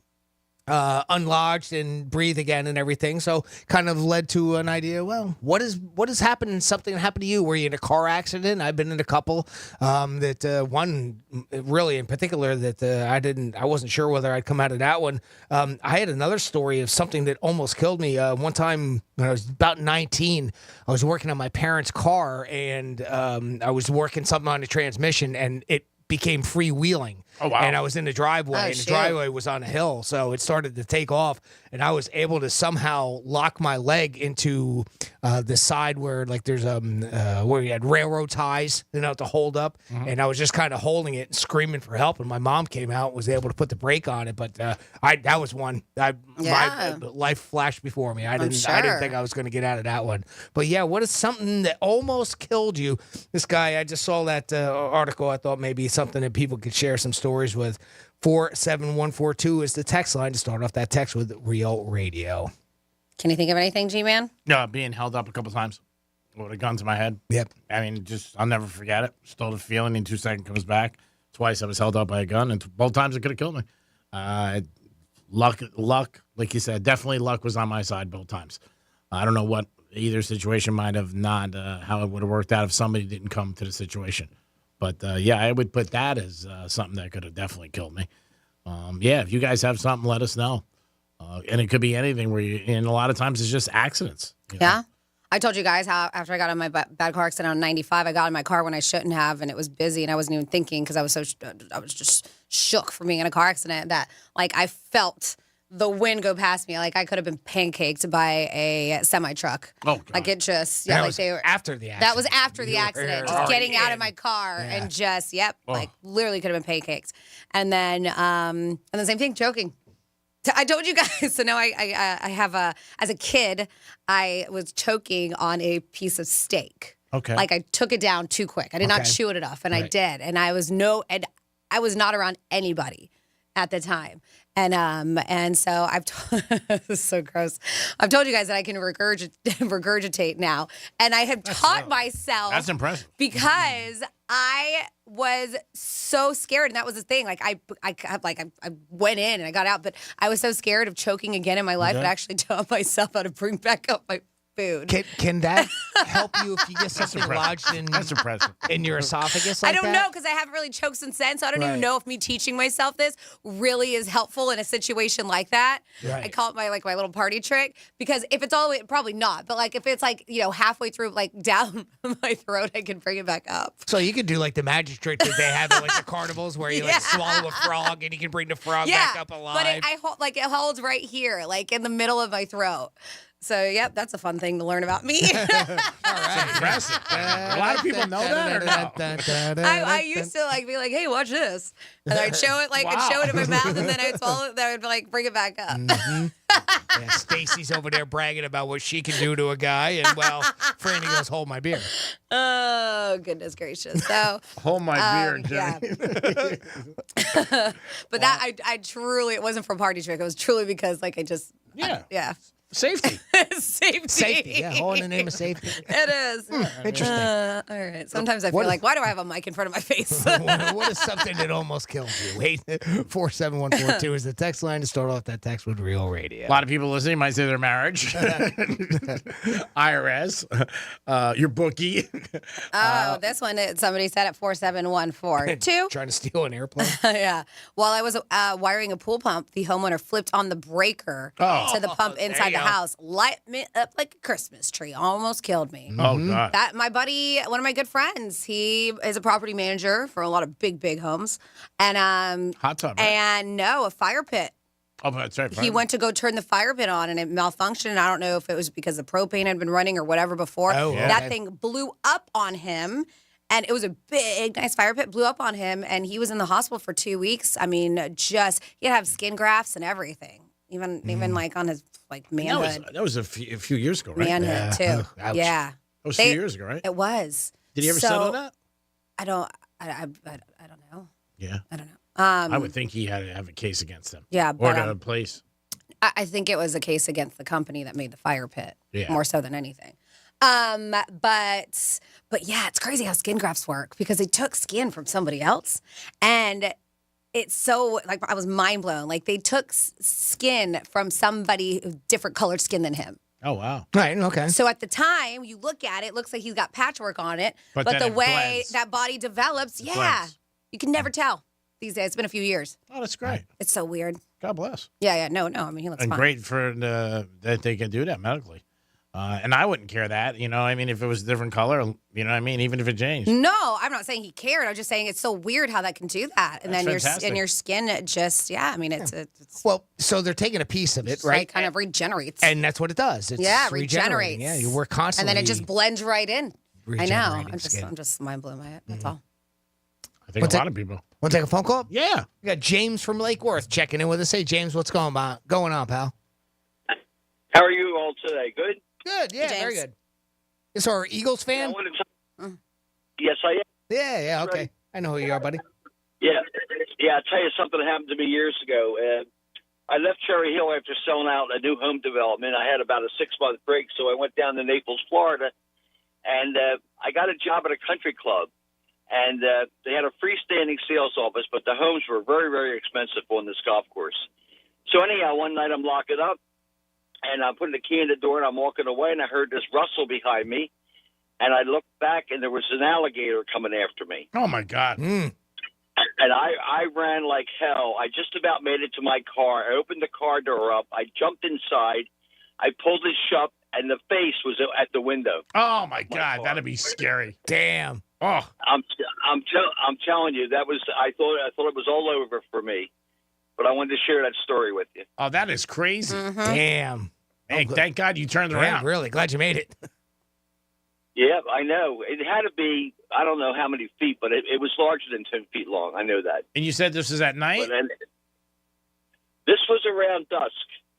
unlodged and breathe again and everything. So kind of led to an idea. Well, what has happened? Something happened to you? Were you in a car accident? I've been in a couple. One really in particular that I wasn't sure whether I'd come out of that one. I had another story of something that almost killed me. One time when I was about 19, I was working on my parents' car and I was working something on the transmission and it became freewheeling. Oh, wow. And I was in the driveway, and the driveway was on a hill, so it started to take off, and I was able to somehow lock my leg into the side where, like, there's where you had railroad ties, to hold up, and I was just kind of holding it and screaming for help, and my mom came out and was able to put the brake on it, but that was one. My life flashed before me. I didn't think I was going to get out of that one. But, yeah, what is something that almost killed you? This guy, I just saw that article. I thought maybe something that people could share some stories with. 47142 is the text line to start off that text with Real Radio. Can you think of anything, G-Man? No, being held up a couple times with a gun to my head. Yep. I mean, I'll never forget it. Still the feeling in 2 seconds comes back. Twice I was held up by a gun, and both times it could have killed me. Luck, like you said, definitely luck was on my side both times. I don't know what either situation might have not, how it would have worked out if somebody didn't come to the situation. But, I would put that as something that could have definitely killed me. If you guys have something, let us know. And it could be anything and a lot of times it's just accidents. Yeah. I told you guys how after I got in my bad car accident on 95, I got in my car when I shouldn't have, and it was busy, and I wasn't even thinking because I was just shook from being in a car accident that, like, I felt the wind go past me. Like I could have been pancaked by a semi truck. Oh, God. Like it just, And yeah, that like was they were after the accident. That was after the You were accident. Just already getting out in. of my car Yeah. and just, Oh. like literally could have been pancaked. And then same thing, choking. I told you guys. So now I have as a kid, I was choking on a piece of steak. Okay. Like I took it down too quick. I did not Okay. chew it enough, and I Right. did. And I was not around anybody at the time. And so this is so gross. I've told you guys that I can regurgitate now, and I have taught myself. That's impressive. Because I was so scared, and that was the thing. Like I went in and I got out, but I was so scared of choking again in my life. Okay. I actually taught myself how to bring back up my food. Can that help you if you get something lodged in your esophagus? Like I don't that? know because I haven't really choked since then, so I don't even Right. know if me teaching myself this really is helpful in a situation like that. Right. I call it my little party trick because if it's all the way, probably not, but like if it's like halfway through, like down my throat, I can bring it back up. So you could do like the magic trick that they have at like the carnivals where you like swallow a frog and you can bring the frog back up alive. But it holds right here, like in the middle of my throat. So, yep, that's a fun thing to learn about me. Impressive. A lot of people know that or no? I used to be like, hey, watch this. And I'd show it I'd show it in my mouth and then I'd swallow it. Then I would like bring it back up. Yeah, Stacy's over there bragging about what she can do to a guy, and Franny goes, hold my beer. Oh, goodness gracious. So hold my beer, Jenny. Yeah. But that I truly, it wasn't for party trick. It was truly because I just Safety. Safety. Yeah, all in the name of safety. It is. Interesting. All right. Sometimes I feel like, why do I have a mic in front of my face? What is something that almost killed you? 47142 is the text line to start off that text with Real Radio. A lot of people listening might say their marriage, IRS, your bookie. This one, somebody said at 47142. Trying to steal an airplane. Yeah. While I was wiring a pool pump, the homeowner flipped on the breaker to the pump inside the house. Light me up like a Christmas tree. Almost killed me. Oh, God. That my buddy, one of my good friends, he is a property manager for a lot of big homes. And hot tub, right? And no, a fire pit. Oh, that's right. He went to go turn the fire pit on and it malfunctioned. I don't know if it was because the propane had been running or whatever before. Oh, yeah. That thing blew up on him. And it was a big, nice fire pit, blew up on him. And he was in the hospital for 2 weeks. I mean, he had to have skin grafts and everything. Even like on his manhood. That was a few years ago, right? Manhood too. Ouch. Yeah. That was a few years ago, right? It was. Did he ever settle that? I don't know. Yeah. I don't know. I would think he had to have a case against them. Yeah, Or but the place. I think it was a case against the company that made the fire pit. Yeah. More so than anything. But yeah, it's crazy how skin grafts work because they took skin from somebody else and it's so I was mind blown. Like they took skin from somebody with different colored skin than him. Oh, wow. Right, okay. So at the time, you look at it, it looks like he's got patchwork on it. But But then the it way blends. that body develops, It yeah, blends. you can never tell these days. It's been a few years. Oh, that's great. It's so weird. God bless. Yeah. No. I mean, he looks And fine. great for that they can do that medically. And I wouldn't care that, I mean, if it was a different color, what I mean, even if it changed. No, I'm not saying he cared. I'm just saying it's so weird how that can do that. And That's then fantastic. your skin just, I mean, it's Well, so they're taking a piece of it, like right? kind of regenerates. And that's what it does. It's regenerates. Yeah, you work constantly. And then it just blends right in. I know. regenerating skin. I'm just mind blown by it. That's all. I think a lot of people. Want to take a phone call? Yeah. We got James from Lake Worth checking in with us. Hey, James, what's going on, pal? How are you all today? Good? Good, yeah, very good. So, are Eagles fan? Yes, I am. Yeah, okay. I know who you are, buddy. Yeah. I'll tell you something that happened to me years ago. I left Cherry Hill after selling out a new home development. I had about a 6-month break, so I went down to Naples, Florida, and I got a job at a country club. And they had a freestanding sales office, but the homes were very, very expensive on this golf course. So anyhow, one night I'm locking up, and I'm putting the key in the door, and I'm walking away, and I heard this rustle behind me. And I looked back, and there was an alligator coming after me. Oh, my God. And I ran like hell. I just about made it to my car. I opened the car door up. I jumped inside. I pulled it shut, and the face was at the window. Oh, my God. That'd be scary. Damn. Oh. I'm telling you, that was. I thought it was all over for me. but I wanted to share that story with you. Oh, that is crazy. Damn. Hey, thank God you turned Yeah, around. really glad you made it. Yeah, I know. It had to be, I don't know how many feet, but it was larger than 10 feet long. I know that. And you said this is at night? But then, this was around dusk.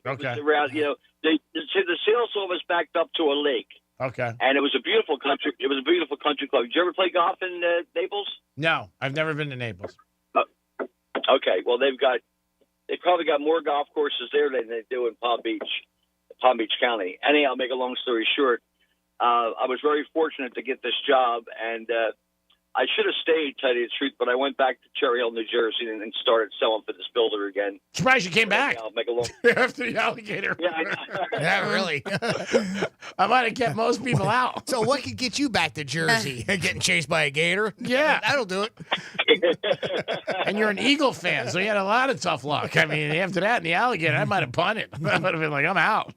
Okay. It was around, the Sealsaw was backed up to a lake. Okay. And it was a beautiful country. It was a beautiful country club. Did you ever play golf in Naples? No, I've never been to Naples. Okay. Well, they probably got more golf courses there than they do in Palm Beach County. Anyhow, I'll make a long story short. I was very fortunate to get this job, and I should have stayed, tell you the truth, but I went back to Cherry Hill, New Jersey, and started selling for this builder again. Surprised you came back. I'll make a long after the alligator. Yeah, I know. Yeah, really. I might have kept most people out. So what could get you back to Jersey? Getting chased by a gator? Yeah. That'll do it. And you're an Eagle fan, so you had a lot of tough luck. I mean, after that and the alligator, I might have punted. I would have been like, I'm out.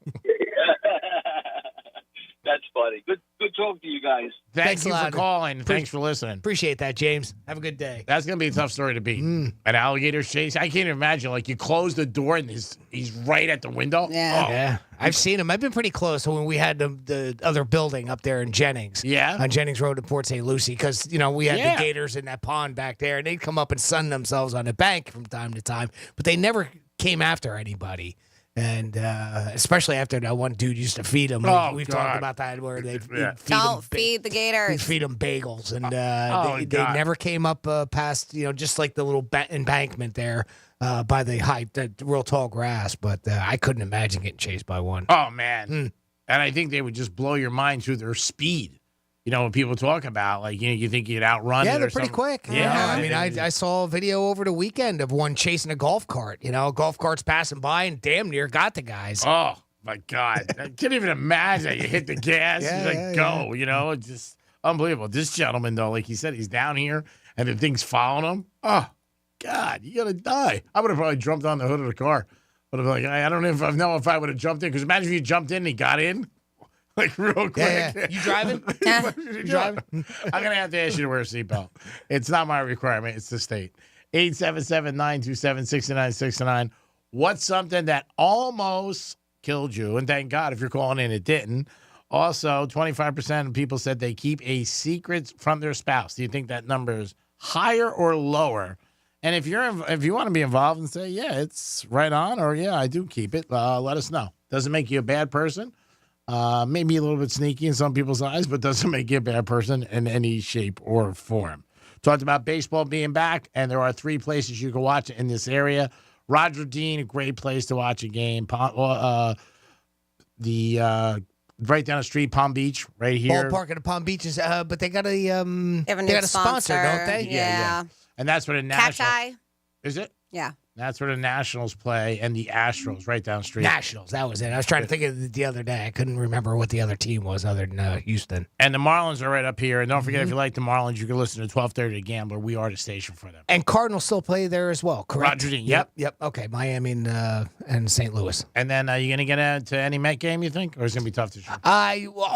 That's funny. Good talking to you guys. Thanks a you lot. for calling. Thanks for listening. Appreciate that, James. Have a good day. That's going to be a tough story to beat. An alligator chase. I can't imagine. Like, you close the door and he's right at the window. Yeah. Oh. Yeah, I've seen him. I've been pretty close when we had the other building up there in Jennings. Yeah. On Jennings Road in Port St. Lucie, because, we had Yeah. the gators in that pond back there, and they'd come up and sun themselves on the bank from time to time, but they never came after anybody. And especially after that one dude used to feed them. Oh, We've God. talked about that where they Don't feed the gators. feed them bagels, and Oh, they God. never came up past just like the little embankment there by the real tall grass. But I couldn't imagine getting chased by one. Oh, man. And I think they would just blow your mind through their speed. When people talk about, like, you think you'd outrun it Yeah, or they're pretty something. quick. Yeah. I mean, I saw a video over the weekend of one chasing a golf cart. Golf cart's passing by and damn near got the guys. Oh, my God. I can't even imagine. You hit the gas, go. It's just unbelievable. This gentleman, though, like he said, he's down here and the thing's following him. Oh, God, you got to die. I would have probably jumped on the hood of the car. But I'm like, I don't know if I would have jumped in. Because imagine if you jumped in and he got in. Like, real quick. Yeah. You driving? You driving? I'm going to have to ask you to wear a seatbelt. It's not my requirement. It's the state. 877-927-6969. What's something that almost killed you? And thank God if you're calling in, it didn't. Also, 25% of people said they keep a secret from their spouse. Do you think that number is higher or lower? And if you want to be involved and say, yeah, it's right on, or yeah, I do keep it, let us know. Doesn't make you a bad person. Maybe a little bit sneaky in some people's eyes, but doesn't make you a bad person in any shape or form. Talked about baseball being back, and there are 3 places you can watch it in this area. Roger Dean, a great place to watch a game. Right down the street, Palm Beach, right here. Ballpark in the Palm Beaches, but they got a They have a they new got a sponsor, don't they? Yeah. And that's where the Catch Nationals. Eye. Is it? Yeah. That's where the Nationals play, and the Astros right down the street. Nationals, that was it. I was trying to think of it the other day. I couldn't remember what the other team was other than Houston. And the Marlins are right up here. And don't forget, if you like the Marlins, you can listen to 1230 The Gambler. We are the station for them. And Cardinals still play there as well, correct? Roger Dean, yep. Yep. Okay, Miami and St. Louis. And then you going to get into any Met game, you think? Or is it going to be tough this year?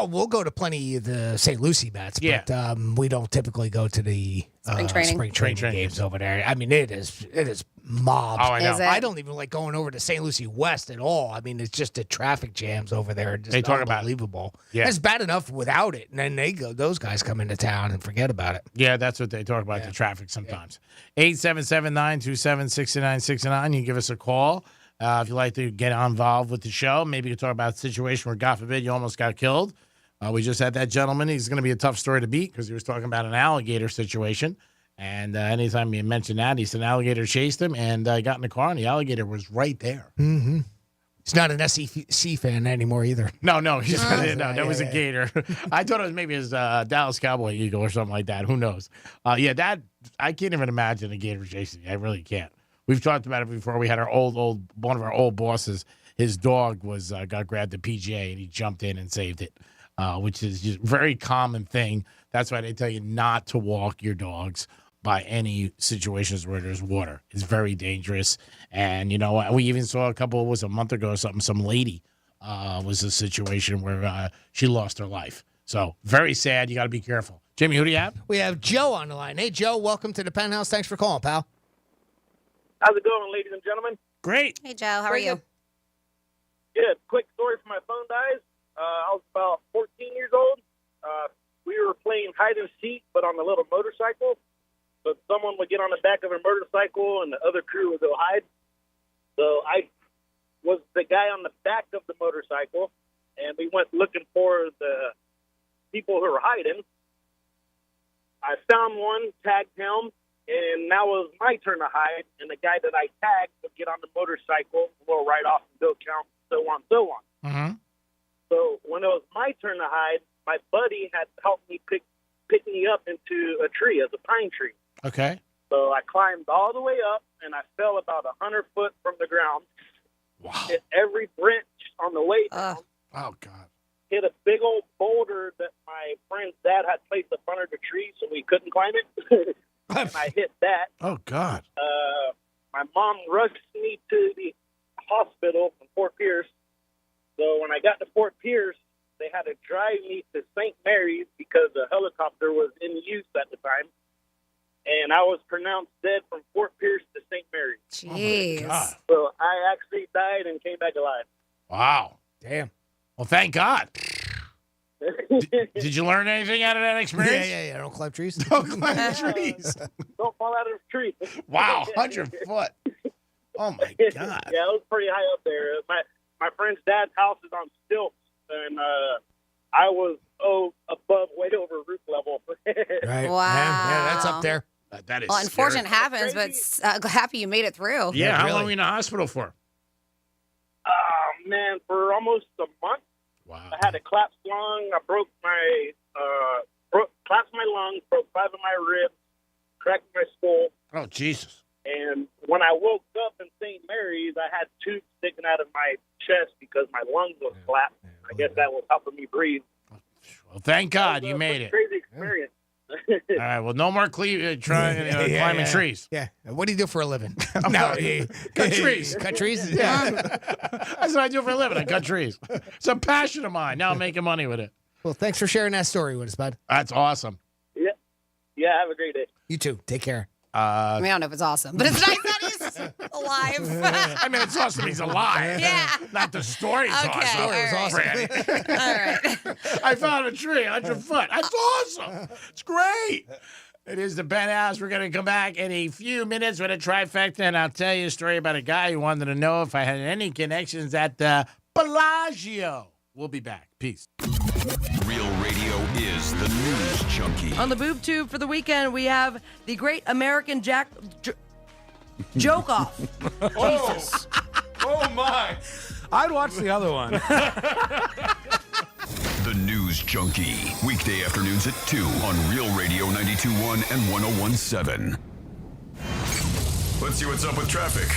We'll go to plenty of the St. Lucie Mets, Yeah. but we don't typically go to the Spring training games over there. I mean, it is mobbed. Oh, I know. Is it? I don't even like going over to St. Lucie West at all. I mean, it's just the traffic jams over there. Just They talk about it. unbelievable. Yeah. It's bad enough without it, and then those guys come into town and forget about it. Yeah, that's what they talk about, the traffic sometimes. 877-927-6969. You can give us a call if you'd like to get involved with the show. Maybe you can talk about a situation where, God forbid, you almost got killed. We just had that gentleman. He's going to be a tough story to beat because he was talking about an alligator situation. And anytime you mention that, he said an alligator chased him and got in the car, and the alligator was right there. Mm-hmm. He's not an SEC fan anymore either. No, he's that was a gator. I thought it was maybe his Dallas Cowboy Eagle or something like that. Who knows? That I can't even imagine a gator chasing me. I really can't. We've talked about it before. We had our one of our old bosses. His dog got grabbed at PGA and he jumped in and saved it, which is just a very common thing. That's why they tell you not to walk your dogs by any situations where there's water. It's very dangerous. And, we even saw a month ago or something, some lady was a situation where she lost her life. So very sad. You got to be careful. Jimmy, who do you have? We have Joe on the line. Hey, Joe, welcome to the Penthouse. Thanks for calling, pal. How's it going, ladies and gentlemen? Great. Hey, Joe. How are you? Good. Quick story for my phone dies. I was about 14 years old. We were playing hide and seek, but on a little motorcycle. So someone would get on the back of a motorcycle, and the other crew would go hide. So I was the guy on the back of the motorcycle, and we went looking for the people who were hiding. I found one, tagged him, and now it was my turn to hide, and the guy that I tagged would get on the motorcycle, we'll ride off and go count, so on, so on. Mm-hmm. So when it was my turn to hide, my buddy had helped me pick me up into a tree, as a pine tree. Okay. So I climbed all the way up, and I fell about 100 foot from the ground. Wow. Hit every branch on the way down. Oh, God. Hit a big old boulder that my friend's dad had placed up under the tree so we couldn't climb it. And I hit that. Oh, God. My mom rushed me to the hospital in Fort Pierce. So when I got to Fort Pierce, they had to drive me to St. Mary's because the helicopter was in use at the time. And I was pronounced dead from Fort Pierce to St. Mary's. Jeez. Oh, my God. So I actually died and came back alive. Wow. Damn. Well, thank God. Did you learn anything out of that experience? Yeah. Don't climb trees. Don't climb trees. Don't fall out of the tree. Wow, 100 foot. Oh, my God. Yeah, it was pretty high up there. My friend's dad's house is on stilts, and I was above, way over roof level. Right. Wow. Yeah, that's up there. That is Well, unfortunate scary. happens, but happy you made it through. Yeah, how really. long were you in the hospital for? Man, for almost a month. Wow. I had a collapsed lung. I broke my collapsed my lungs, broke 5 of my ribs, cracked my skull. Oh, Jesus. And when I woke up in St. Mary's, I had tubes sticking out of my chest because my lungs was collapsed. I guess that was helping me breathe. Well, thank God you made it. Crazy experience. All right, well, no more climbing trees. Yeah. What do you do for a living? Cut trees. Cut trees? Yeah. That's what I do for a living. I cut trees. It's a passion of mine. Now I'm making money with it. Well, thanks for sharing that story with us, bud. That's awesome. Yeah, have a great day. You too. Take care. I mean, I don't know if it's awesome, but it's nice that he's alive. I mean, it's awesome he's alive. Yeah. Not the story's Okay, awesome. all right. Franny. All right. I found a tree, 100 foot. That's awesome. It's great. It is the Penthouse. We're going to come back in a few minutes with a trifecta, and I'll tell you a story about a guy who wanted to know if I had any connections at the Bellagio. We'll be back. Peace. Real radio is the news junkie. On the boob tube for the weekend, we have the Great American Joke Off. Oh, my. I'd watch the other one. The News Junkie. Weekday afternoons at 2 on Real Radio 92.1 and 101.7. Let's see what's up with traffic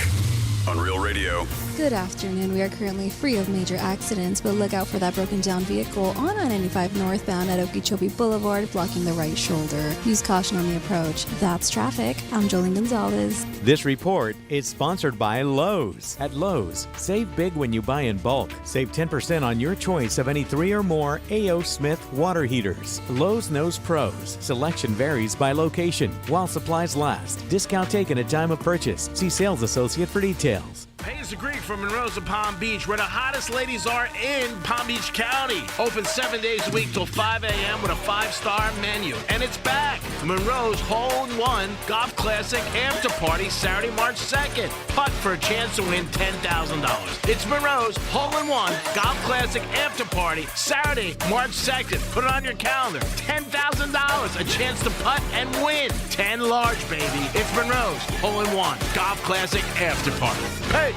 on Real Radio. Good afternoon. We are currently free of major accidents, but look out for that broken down vehicle on I-95 northbound at Okeechobee Boulevard, blocking the right shoulder. Use caution on the approach. That's traffic. I'm Jolene Gonzalez. This report is sponsored by Lowe's. At Lowe's, save big when you buy in bulk. Save 10% on your choice of any 3 or more A.O. Smith water heaters. Lowe's knows pros. Selection varies by location. While supplies last. Discount taken at time of purchase. See sales associate for details. Hey, it's the Greek from Monroe's of Palm Beach, where the hottest ladies are in Palm Beach County. Open 7 days a week till 5 a.m. with a 5-star menu. And it's back. Monroe's Hole-in-One Golf Classic After Party Saturday, March 2nd. Putt for a chance to win $10,000. It's Monroe's Hole-in-One Golf Classic After Party Saturday, March 2nd. Put it on your calendar. $10,000. A chance to putt and win. 10 large, baby. It's Monroe's Hole-in-One Golf Classic After Party. Peace.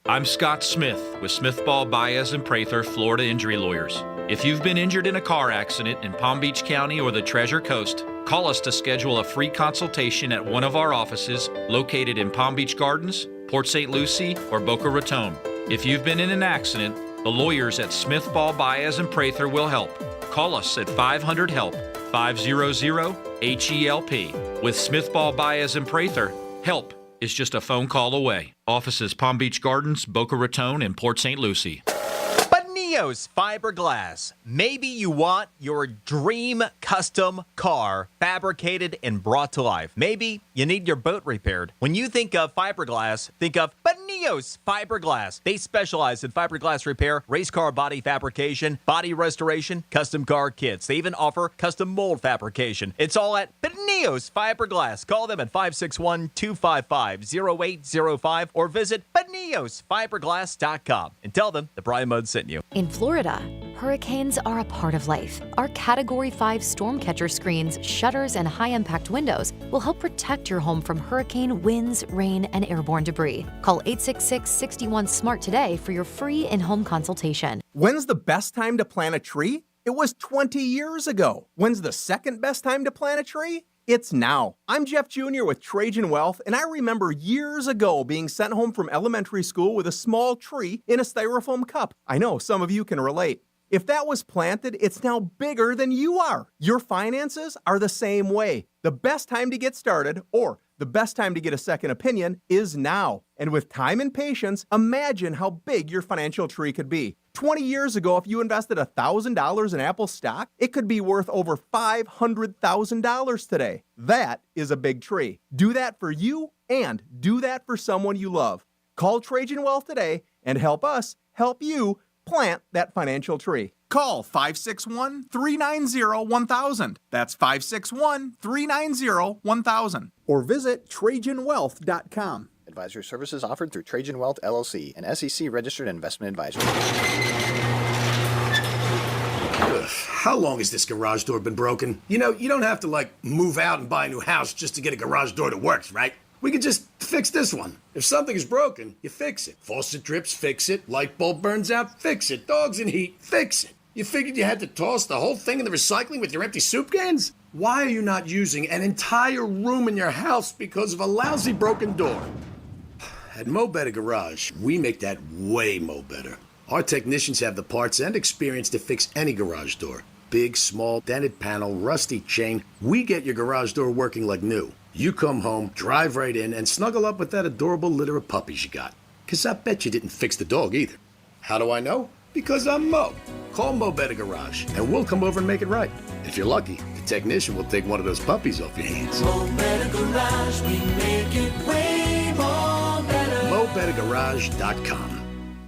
I'm Scott Smith with Smith Ball Baez and Prather Florida Injury Lawyers. If you've been injured in a car accident in Palm Beach County or the Treasure Coast, call us to schedule a free consultation at one of our offices located in Palm Beach Gardens, Port St. Lucie, or Boca Raton. If you've been in an accident, the lawyers at Smith Ball Baez and Prather will help. Call us at 500-HELP, 500-HELP. With Smith Ball Baez and Prather, help is just a phone call away. Offices Palm Beach Gardens, Boca Raton, and Port St. Lucie. Penthouse fiberglass. Maybe you want your dream custom car fabricated and brought to life. Maybe you need your boat repaired. When you think of fiberglass, think of Penthouse fiberglass. They specialize in fiberglass repair, race car body fabrication, body restoration, custom car kits. They even offer custom mold fabrication. It's all at Penthouse fiberglass. Call them at 561-255-0805 or visit PenthouseFiberglass.com and tell them the Brian Mudd sent you. In Florida, hurricanes are a part of life. Our Category 5 storm catcher screens, shutters, and high-impact windows will help protect your home from hurricane winds, rain, and airborne debris. Call 866-61-SMART today for your free in-home consultation. When's the best time to plant a tree? It was 20 years ago. When's the second best time to plant a tree? It's now. I'm Jeff Jr. with Trajan Wealth, and I remember years ago being sent home from elementary school with a small tree in a styrofoam cup. I know some of you can relate. If that was planted, it's now bigger than you are. Your finances are the same way. The best time to get started, or the best time to get a second opinion, is now. And with time and patience, imagine how big your financial tree could be. 20 years ago, if you invested $1,000 in Apple stock, it could be worth over $500,000 today. That is a big tree. Do that for you and do that for someone you love. Call Trajan Wealth today and help us help you plant that financial tree. Call 561-390-1000. That's 561-390-1000. Or visit TrajanWealth.com. Advisory services offered through Trajan Wealth, LLC, an SEC-registered investment advisor. How long has this garage door been broken? You know, you don't have to, move out and buy a new house just to get a garage door that works, right? We could just fix this one. If something is broken, you fix it. Faucet drips, fix it. Light bulb burns out, fix it. Dog's in heat, fix it. You figured you had to toss the whole thing in the recycling with your empty soup cans? Why are you not using an entire room in your house because of a lousy broken door? At Mo Better Garage, we make that way mo better. Our technicians have the parts and experience to fix any garage door. Big, small, dented panel, rusty chain. We get your garage door working like new. You come home, drive right in, and snuggle up with that adorable litter of puppies you got. 'Cause I bet you didn't fix the dog either. How do I know? Because I'm Mo. Call Mo Better Garage, and we'll come over and make it right. If you're lucky, the technician will take one of those puppies off your hands. Mo Better Garage, we make it way more better. MoBetterGarage.com.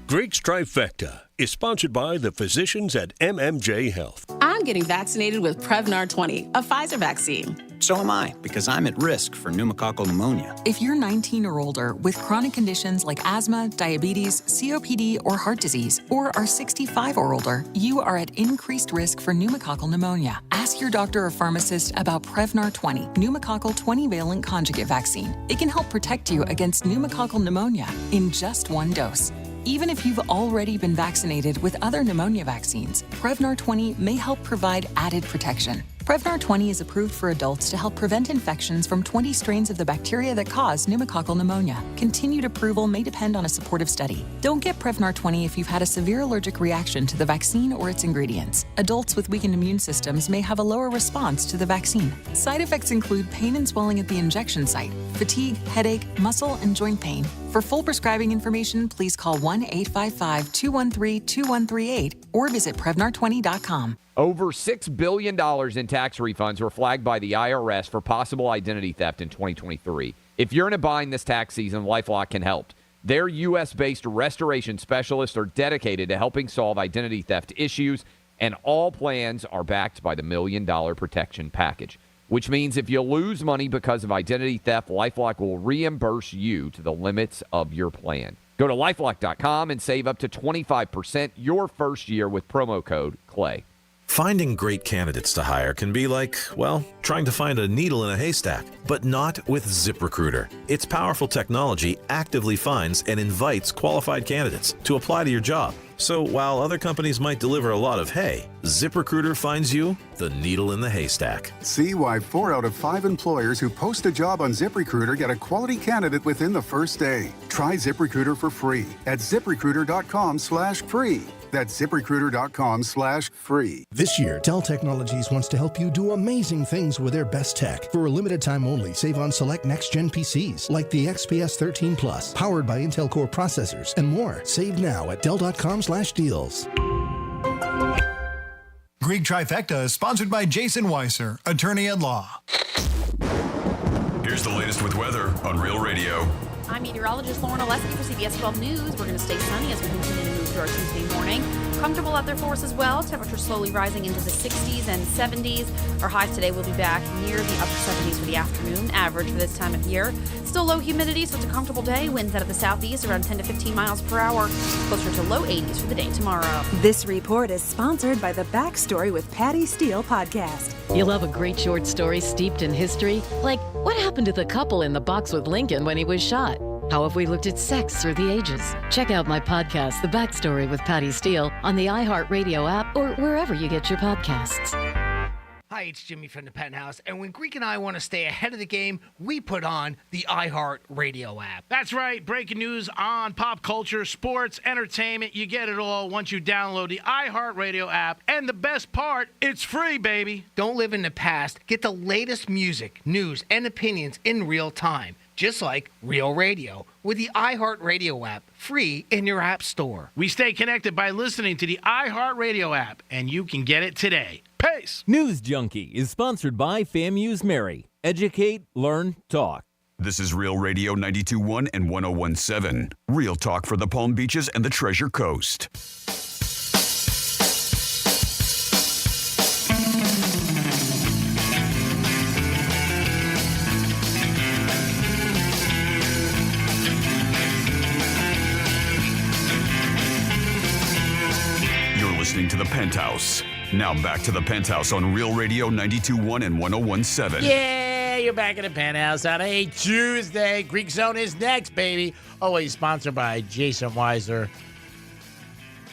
Greg's Trifecta is sponsored by the physicians at MMJ Health. I'm getting vaccinated with Prevnar 20, a Pfizer vaccine. So am I, because I'm at risk for pneumococcal pneumonia. If you're 19 or older with chronic conditions like asthma, diabetes, COPD, or heart disease, or are 65 or older, you are at increased risk for pneumococcal pneumonia. Ask your doctor or pharmacist about Prevnar 20, pneumococcal 20-valent conjugate vaccine. It can help protect you against pneumococcal pneumonia in just one dose. Even if you've already been vaccinated with other pneumonia vaccines, Prevnar 20 may help provide added protection. Prevnar 20 is approved for adults to help prevent infections from 20 strains of the bacteria that cause pneumococcal pneumonia. Continued approval may depend on a supportive study. Don't get Prevnar 20 if you've had a severe allergic reaction to the vaccine or its ingredients. Adults with weakened immune systems may have a lower response to the vaccine. Side effects include pain and swelling at the injection site, fatigue, headache, muscle, and joint pain. For full prescribing information, please call 1-855-213-2138 or visit Prevnar20.com. Over $6 billion in tax refunds were flagged by the IRS for possible identity theft in 2023. If you're in a bind this tax season, LifeLock can help. Their U.S.-based restoration specialists are dedicated to helping solve identity theft issues, and all plans are backed by the $1 Million Protection Package, which means if you lose money because of identity theft, LifeLock will reimburse you to the limits of your plan. Go to LifeLock.com and save up to 25% your first year with promo code CLAY. Finding great candidates to hire can be like, well, trying to find a needle in a haystack, but not with ZipRecruiter. Its powerful technology actively finds and invites qualified candidates to apply to your job. So while other companies might deliver a lot of hay, ZipRecruiter finds you the needle in the haystack. See why 4 out of 5 employers who post a job on ZipRecruiter get a quality candidate within the first day. Try ZipRecruiter for free at ZipRecruiter.com/free. That's ZipRecruiter.com/free. This year, Dell Technologies wants to help you do amazing things with their best tech. For a limited time only, save on select next-gen PCs like the XPS 13 Plus, powered by Intel Core processors, and more. Save now at Dell.com/deals. Greek Trifecta is sponsored by Jason Weiser, attorney at law. Here's the latest with weather on Real Radio. I'm meteorologist Lauren Oleski for CBS 12 News. We're going to stay sunny as we continue to move through our Tuesday morning. Comfortable out there for us as well. Temperatures slowly rising into the 60s and 70s. Our highs today will be back near the upper 70s for the afternoon average for this time of year. Still low humidity, so it's a comfortable day. Winds out of the southeast around 10 to 15 miles per hour. Closer to low 80s for the day tomorrow. This report is sponsored by the Backstory with Patty Steele podcast. You love a great short story steeped in history? Like, what happened to the couple in the box with Lincoln when he was shot? How have we looked at sex through the ages? Check out my podcast, The Backstory with Patty Steele, on the iHeartRadio app or wherever you get your podcasts. Hi, it's Jimmy from the Penthouse, and when Greek and I want to stay ahead of the game, we put on the iHeartRadio app. That's right. Breaking news on pop culture, sports, entertainment. You get it all once you download the iHeartRadio app. And the best part, it's free, baby. Don't live in the past. Get the latest music, news, and opinions in real time, just like Real Radio, with the iHeartRadio app, free in your app store. We stay connected by listening to the iHeartRadio app, and you can get it today. Pace! News Junkie is sponsored by FAMU's Mary. Educate, learn, talk. This is Real Radio 92.1 and 101.7. Real talk for the Palm Beaches and the Treasure Coast. You're listening to the Penthouse. Now back to the Penthouse on Real Radio 92.1 and 101.7. Yeah, you're back in the Penthouse on a Tuesday. Greek Zone is next, baby. Always sponsored by Jason Weiser.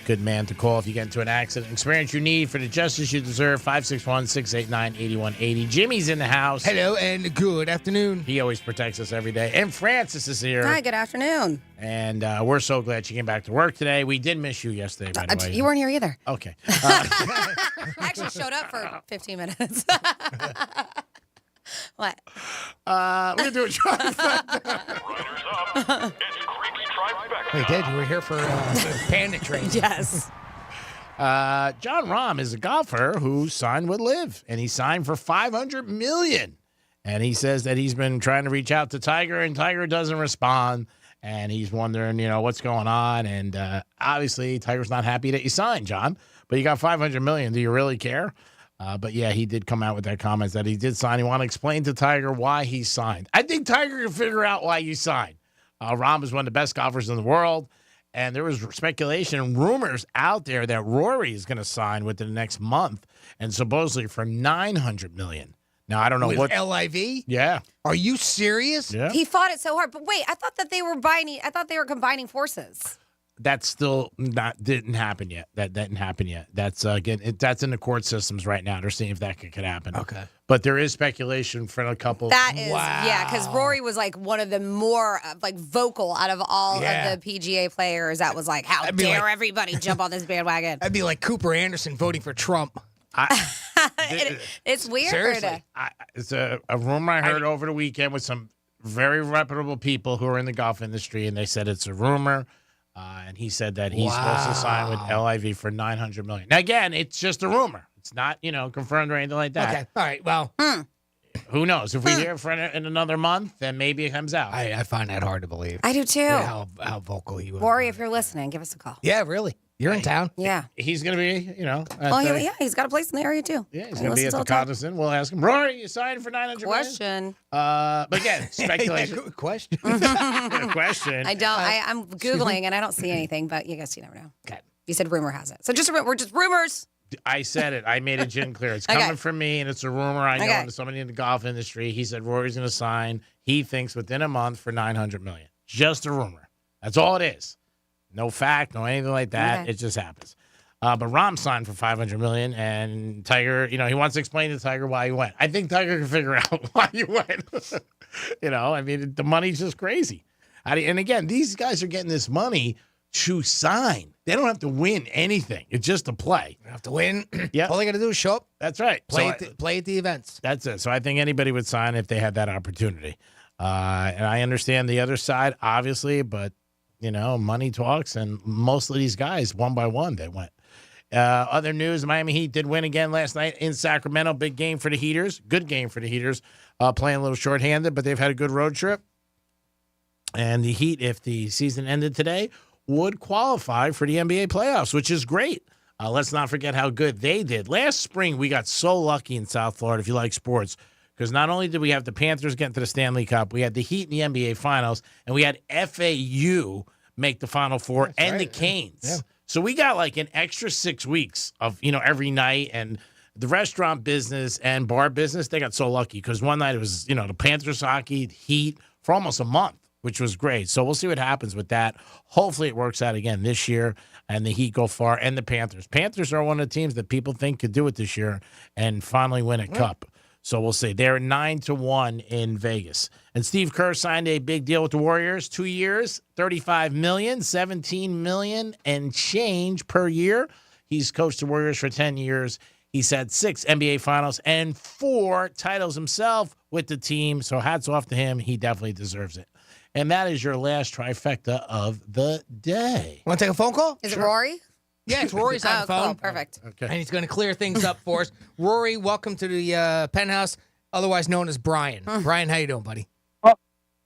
Good man to call if you get into an accident. Experience you need for the justice you deserve. 561-689-8180. Jimmy's in the house. Hello and good afternoon. He always protects us every day. And Francis is here. Hi, good afternoon. And we're so glad she came back to work today. We did miss you yesterday, by the way. You weren't here either. Okay. I actually showed up for 15 minutes. What? We're going to do a trifecta. We did. We were here for Panda Train. Yes. John Rahm is a golfer who signed with Liv, and he signed for $500 million. And he says that he's been trying to reach out to Tiger, and Tiger doesn't respond. And he's wondering, what's going on. And obviously, Tiger's not happy that you signed, John. But you got $500 million. Do you really care? But yeah, he did come out with that comment that he did sign. He want to explain to Tiger why he signed. I think Tiger can figure out why you signed. Rahm is one of the best golfers in the world. And there was speculation and rumors out there that Rory is going to sign within the next month, and supposedly for $900 million. Now, I don't know with what. LIV? Yeah. Are you serious? Yeah. He fought it so hard. But wait, I thought that they were combining forces. That's still didn't happen yet. That didn't happen yet. That's that's in the court systems right now. They're seeing if that could happen. Okay. But there is speculation for a couple. That is, yeah, because Rory was like one of the more vocal out of all of the PGA players. That was like, how dare everybody jump on this bandwagon? That'd be like Cooper Anderson voting for Trump. It's weird. Seriously. It's a rumor I heard over the weekend with some very reputable people who are in the golf industry, and they said it's a rumor. And he said that he's supposed to sign with LIV for $900 million. Now, again, it's just a rumor. It's not, confirmed or anything like that. Okay. All right. Well, who knows? If we hear in another month, then maybe it comes out. I find that hard to believe. I do too. Yeah, how vocal he was. Rory, if you're listening, give us a call. Yeah, really. You're in town. Yeah. He's going to be, he's got a place in the area too. Yeah, he's going to be at the Cognizant. We'll ask him, Rory, you signed for $900 million? Question. But again, speculation. Good question. Question. I'm Googling and I don't see anything, but you never know. Okay. You said rumor has it. So we're just rumors. I said it. I made it gin clear. It's coming from me, and it's a rumor I know to somebody in the golf industry. He said Rory's going to sign, he thinks, within a month for $900 million. Just a rumor. That's all it is. No fact, no anything like that. Okay. It just happens. But Rahm signed for $500 million, and Tiger, he wants to explain to Tiger why he went. I think Tiger can figure out why he went. The money's just crazy. And again, these guys are getting this money to sign. They don't have to win anything. It's just a play. They have to win. Yeah. All they got to do is show up. That's right. Play at the events. That's it. So I think anybody would sign if they had that opportunity. And I understand the other side, obviously, but money talks, and most of these guys, one by one, they went. Other news, Miami Heat did win again last night in Sacramento. Big game for the Heaters. Good game for the Heaters. Playing a little shorthanded, but they've had a good road trip. And the Heat, if the season ended today, would qualify for the NBA playoffs, which is great. Let's not forget how good they did. Last spring, we got so lucky in South Florida, if you like sports, because not only did we have the Panthers get into the Stanley Cup, we had the Heat in the NBA Finals, and we had FAU make the Final Four and the Canes. Yeah. So we got like an extra 6 weeks of, every night. And the restaurant business and bar business, they got so lucky because one night it was, the Panthers hockey, Heat for almost a month, which was great. So we'll see what happens with that. Hopefully it works out again this year and the Heat go far and the Panthers. Panthers are one of the teams that people think could do it this year and finally win a cup. So we'll see. They're 9-1 in Vegas. And Steve Kerr signed a big deal with the Warriors, 2 years, $35 million, $17 million and change per year. He's coached the Warriors for 10 years. He's had 6 NBA Finals and 4 titles himself with the team. So hats off to him. He definitely deserves it. And that is your last trifecta of the day. Want to take a phone call? Is it Rory? Yeah, it's Rory's on the phone. Cool, perfect. Okay. And he's going to clear things up for us. Rory, welcome to the Penthouse, otherwise known as Brian. Brian, how you doing, buddy?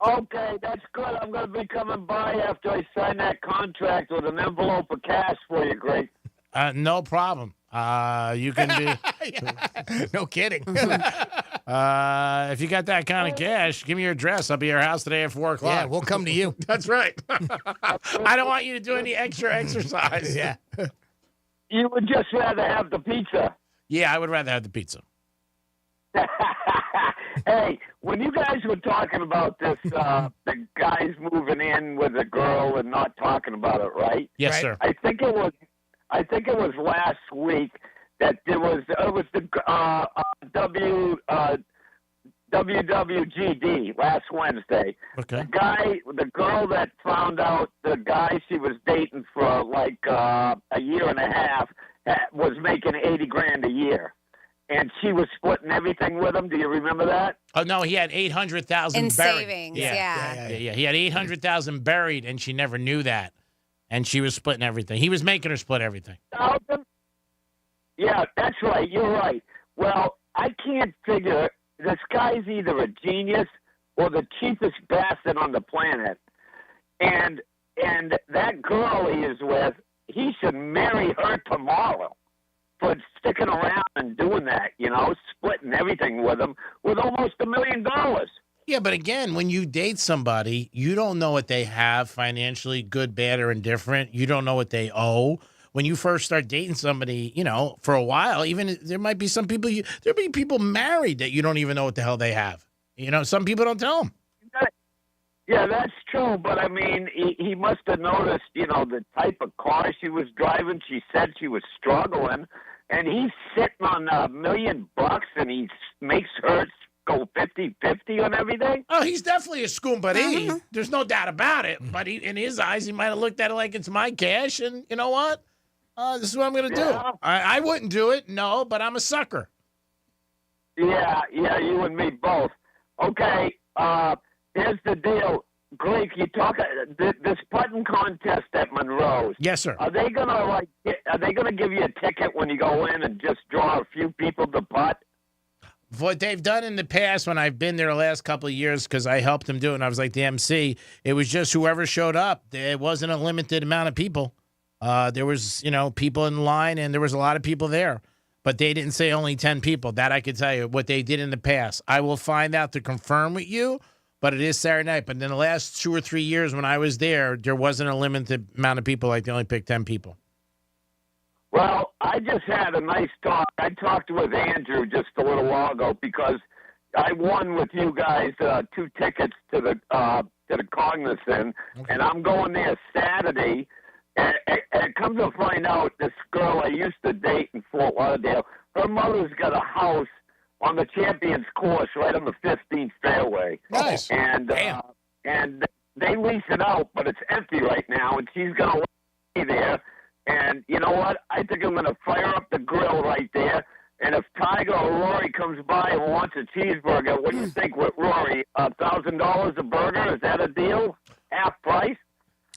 Okay, that's good. I'm going to be coming by after I sign that contract with an envelope of cash for you, Greg. No problem. You can be. No kidding. If you got that kind of cash, give me your address. I'll be at your house today at 4 o'clock. Yeah, we'll come to you. That's right. I don't want you to do any extra exercise. Yeah. You would just rather have the pizza. Yeah, I would rather have the pizza. Hey, when you guys were talking about this, the guys moving in with a girl and not talking about it, right? Yes, right? sir. I think it was last week that it was the WWGD last Wednesday. Okay. The girl that found out the guy she was dating for like a year and a half was making $80,000 a year. And she was splitting everything with him. Do you remember that? Oh no, he had $800,000 in buried. savings. Yeah. He had $800,000 buried, and she never knew that. And she was splitting everything. He was making her split everything. Yeah, that's right. You're right. Well, I can't figure. This guy's either a genius or the cheapest bastard on the planet. And that girl he is with, he should marry her tomorrow for sticking around and doing that, splitting everything with him with almost $1 million. Yeah, but again, when you date somebody, you don't know what they have financially, good, bad, or indifferent. You don't know what they owe. When you first start dating somebody, for a while, even there might be some people, there'll be people married that you don't even know what the hell they have. Some people don't tell them. Yeah, that's true. But, I mean, he must have noticed, the type of car she was driving. She said she was struggling. And he's sitting on $1 million, and he makes her go 50-50 on everything. Oh, he's definitely a scoom buddy. There's no doubt about it. But in his eyes, he might have looked at it like it's my cash. And you know what? This is what I'm going to do. I wouldn't do it, no, but I'm a sucker. Yeah, you and me both. Okay, here's the deal. Greek, you talk this putting contest at Monroe's. Yes, sir. Are they gonna give you a ticket when you go in and just draw a few people to putt? What they've done in the past when I've been there the last couple of years, because I helped them do it and I was like the MC, it was just whoever showed up. There wasn't a limited amount of people. There was, people in line and there was a lot of people there. But they didn't say only 10 people. That I could tell you what they did in the past. I will find out to confirm with you, but it is Saturday night. But in the last 2 or 3 years when I was there wasn't a limited amount of people. Like they only picked 10 people. Well, I just had a nice talk. I talked with Andrew just a little while ago because I won with you guys 2 tickets to the Cognizant, and I'm going there Saturday. And come to find out, this girl I used to date in Fort Lauderdale, her mother's got a house on the Champions Course right on the 15th fairway. Nice. And they lease it out, but it's empty right now, and she's going to be there. And you know what? I think I'm going to fire up the grill right there. And if Tiger or Rory comes by and wants a cheeseburger, what do you think with Rory? $1,000 a burger? Is that a deal? Half price?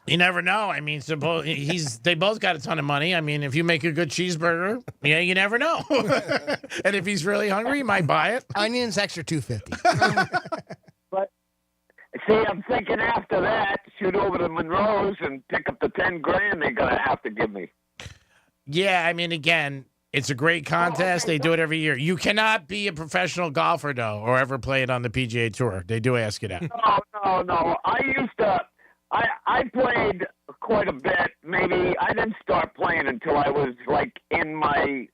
You never know. I mean, they both got a ton of money. I mean, if you make a good cheeseburger, yeah, you never know. And if he's really hungry, he might buy it. Onions extra $2.50. But see, I'm thinking after that, shoot over to Monroe's and pick up the $10,000 they're gonna have to give me. Yeah, I mean, again, it's a great contest. They do it every year. You cannot be a professional golfer though, or ever play it on the PGA Tour. They do ask you that. No. I played quite a bit. Maybe I didn't start playing until I was like in my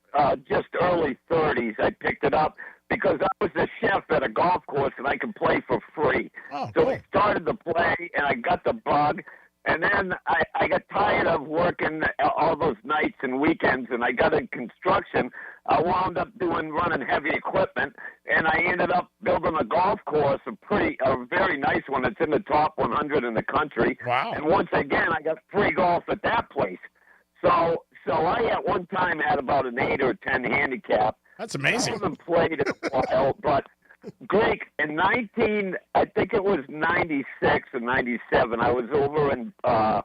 just early 30s. I picked it up because I was a chef at a golf course and I could play for free. So I started to play and I got the bug. And then I got tired of working all those nights and weekends, and I got in construction. I wound up running heavy equipment, and I ended up building a golf course, a very nice one. It's in the top 100 in the country. Wow! And once again, I got free golf at that place. So I at one time had about an 8 or 10 handicap. That's amazing. I haven't played in a while, but. Greg, in I think it was 96 or 97, I was over in on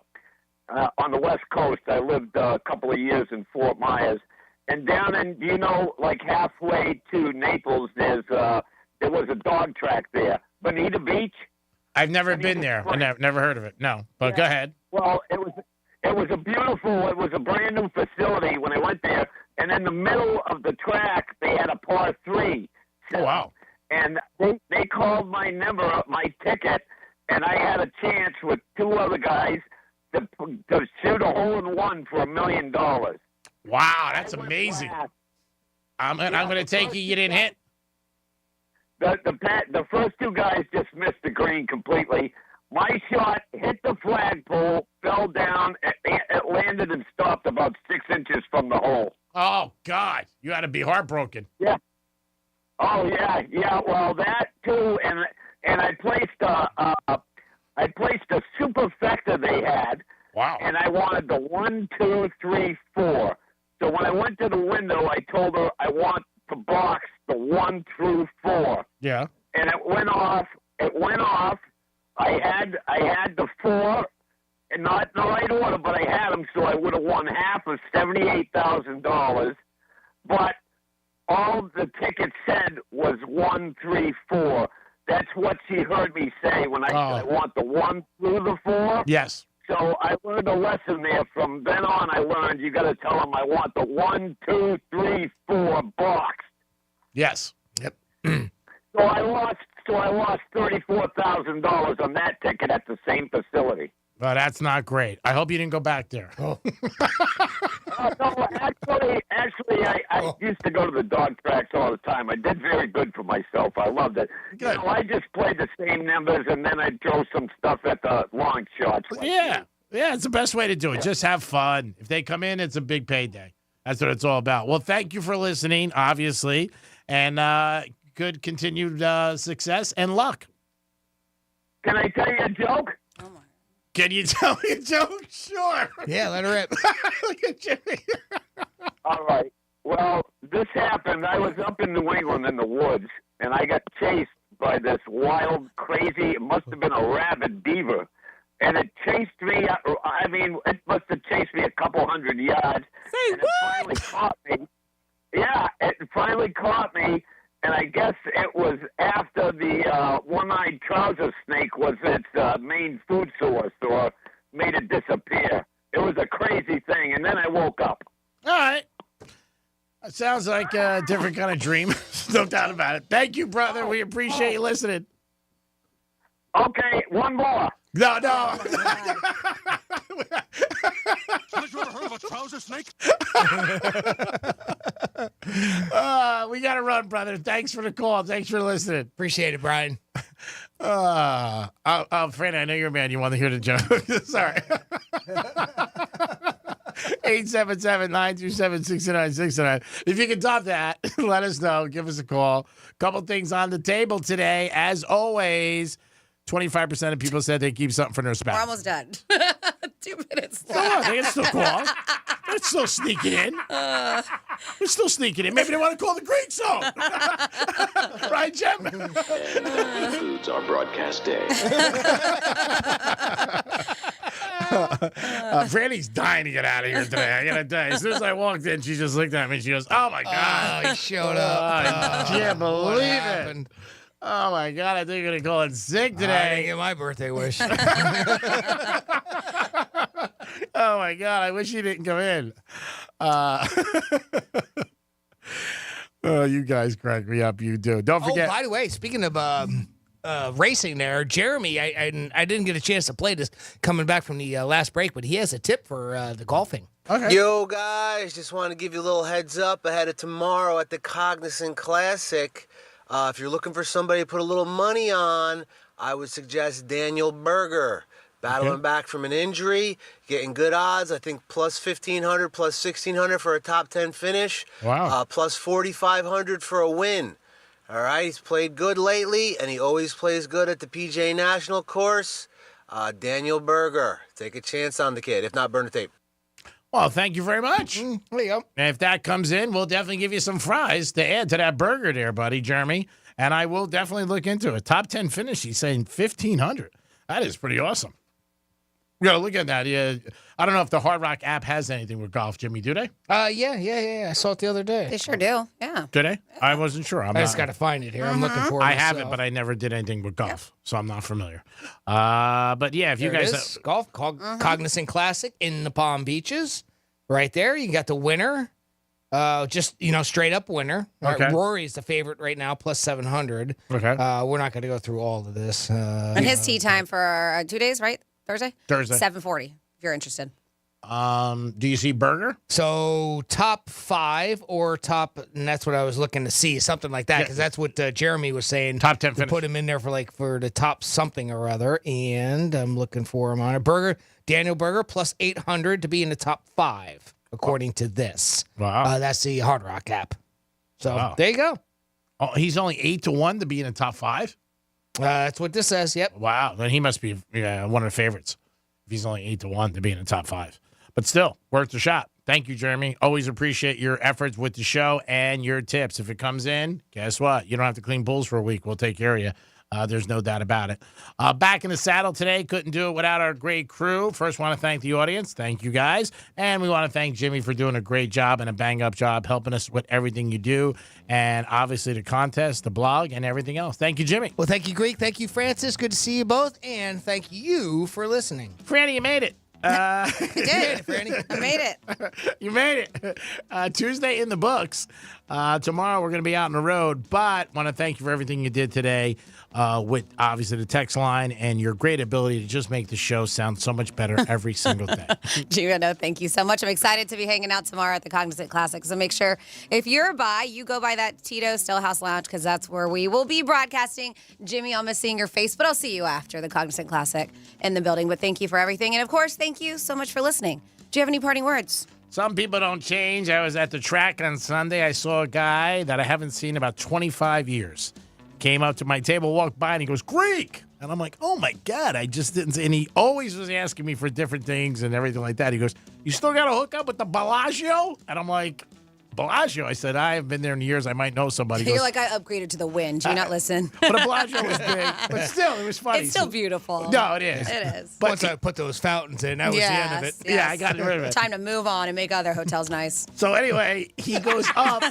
the West Coast. I lived a couple of years in Fort Myers. And down in, like halfway to Naples, there was a dog track there. Bonita Beach? I've never been there. I've never heard of it. No, but go ahead. Well, it was a brand new facility when I went there. And in the middle of the track, they had a par 3. Oh, wow. And they called my number, my ticket, and I had a chance with 2 other guys to shoot a hole-in-one for $1 million. Wow, that's amazing. I'm going to take you didn't hit. The first 2 guys just missed the green completely. My shot hit the flagpole, fell down, it landed and stopped about 6 inches from the hole. Oh, God. You had to be heartbroken. Yeah. Oh yeah. Well, that too, and I placed a superfecta they had. Wow. And I wanted the 1, 2, 3, 4. So when I went to the window, I told her I want to box the 1 through 4. Yeah. And it went off. I had the 4, and not in the right order, but I had them, so I would have won half of $78,000. But all the ticket said was 1, 3, 4. That's what she heard me say when I said I want the 1 through the 4. Yes. So I learned a lesson there. From then on, I learned you got to tell them I want the 1, 2, 3, 4 box. Yes. Yep. So I lost $34,000 on that ticket at the same facility. Well, that's not great. I hope you didn't go back there. No, actually, I used to go to the dog tracks all the time. I did very good for myself. I loved it. Good. I just played the same numbers, and then I throw some stuff at the long shots. Yeah, it's the best way to do it. Just have fun. If they come in, it's a big payday. That's what it's all about. Well, thank you for listening, obviously, and good continued success and luck. Can I tell you a joke? Can you tell me a joke? Sure. Yeah, let her rip. Look at Jimmy. All right. Well, this happened. I was up in New England in the woods, and I got chased by this wild, crazy, it must have been a rabid beaver. And it chased me, I mean, it must have chased me a couple hundred yards. Say and what? It finally caught me. Yeah, it finally caught me. And I guess it was after the one-eyed trouser snake was its main food source or made it disappear. It was a crazy thing. And then I woke up. All right. That sounds like a different kind of dream. No doubt about it. Thank you, brother. We appreciate you listening. Okay, one more. No. Have you ever heard of a trouser snake? We got to run, brother. Thanks for the call. Thanks for listening. Appreciate it, Brian. Fran, I know you're a man. You want to hear the joke. Sorry. 877-927-6969. If you can top that, let us know. Give us a call. Couple things on the table today. As always, 25% of people said they keep something for their spouse. We're almost done. 2 minutes left. Oh, they can still call. They're still sneaking in. They're still sneaking in. Maybe they want to call the Greek song. Right, Jim? Concludes our broadcast day. Franny's dying to get out of here today. I gotta tell you. As soon as I walked in, she just looked at me and she goes, "Oh my God, he showed up. I can't believe it. Oh my God, I think you're gonna call in sick today." I didn't get my birthday wish. Oh my God, I wish you didn't come in. Oh, you guys crack me up. You do. Don't forget. Oh, by the way, speaking of racing there, Jeremy, I didn't get a chance to play this coming back from the last break, but he has a tip for the golfing. Okay. Yo, guys, just want to give you a little heads up ahead of tomorrow at the Cognizant Classic. If you're looking for somebody to put a little money on, I would suggest Daniel Berger. Battling back from an injury, getting good odds. I think plus 1,500, plus 1,600 for a top 10 finish. Wow. Plus 4,500 for a win. All right, he's played good lately, and he always plays good at the PGA National course. Daniel Berger, take a chance on the kid. If not, burn the tape. Well, thank you very much. There you go. And if that comes in, we'll definitely give you some fries to add to that burger there, buddy, Jeremy. And I will definitely look into it. Top 10 finish, he's saying 1,500. That is pretty awesome. We got to look at that. Yeah, I don't know if the Hard Rock app has anything with golf, Jimmy. Do they? Yeah. I saw it the other day. They sure do. Yeah. Do they? I wasn't sure. I just got to find it here. I'm looking for it. I myself. have it, but I never did anything with golf, so I'm not familiar. But yeah, if you There it guys is. Golf Cognizant Classic in the Palm Beaches, right there. You got the winner. Just straight up winner. Okay. Rory's the favorite right now, plus 700. Okay. We're not going to go through all of this. And his tee time for 2 days, right? Thursday. 7:40. If you're interested. Do you see Berger? So top 5 or top, and that's what I was looking to see, something like that, because that's what Jeremy was saying. Top 10 finish. Put him in there for the top something or other, and I'm looking for him on it. Daniel Berger plus 800 to be in the top 5, according to this. Wow. That's the Hard Rock app. So Wow. there you go. Oh, he's only 8-1 to be in the top 5. That's what this says. Yep. Wow. Then he must be one of the favorites. If he's only 8-1 to be in the top 5. But still, worth a shot. Thank you, Jeremy. Always appreciate your efforts with the show and your tips. If it comes in, guess what? You don't have to clean pools for a week. We'll take care of you. There's no doubt about it. Back in the saddle today. Couldn't do it without our great crew. First, want to thank the audience. Thank you, guys. And we want to thank Jimmy for doing a great job and a bang-up job helping us with everything you do. And obviously the contest, the blog, and everything else. Thank you, Jimmy. Well, thank you, Greek. Thank you, Francis. Good to see you both. And thank you for listening. Franny, you made it. I did. I made it. You made it. Tuesday in the books. Tomorrow we're going to be out on the road, but want to thank you for everything you did today with obviously the text line and your great ability to just make the show sound so much better every single day. Gina, thank you so much. I'm excited to be hanging out tomorrow at the Cognizant Classic. So make sure if you're by, you go by that Tito Stillhouse Lounge because that's where we will be broadcasting. Jimmy, I'll miss seeing your face, but I'll see you after the Cognizant Classic in the building. But thank you for everything. And of course, thank you so much for listening. Do you have any parting words? Some people don't change. I was at the track on Sunday. I saw a guy that I haven't seen in about 25 years. Came up to my table, walked by, and he goes, Greek! And I'm like, oh, my God, I just didn't see. And he always was asking me for different things and everything like that. He goes, you still got to hook up with the Bellagio? And I'm like, Bellagio? I said, I haven't been there in years. I might know somebody. You're like, I upgraded to the Wynn. Do you not listen? But the Bellagio was big. But still, it was funny. It's still beautiful. No, it is. It is. But once I put those fountains in, that was the end of it. Yes. Yeah, I got rid of it. Time to move on and make other hotels nice. So anyway, he goes up.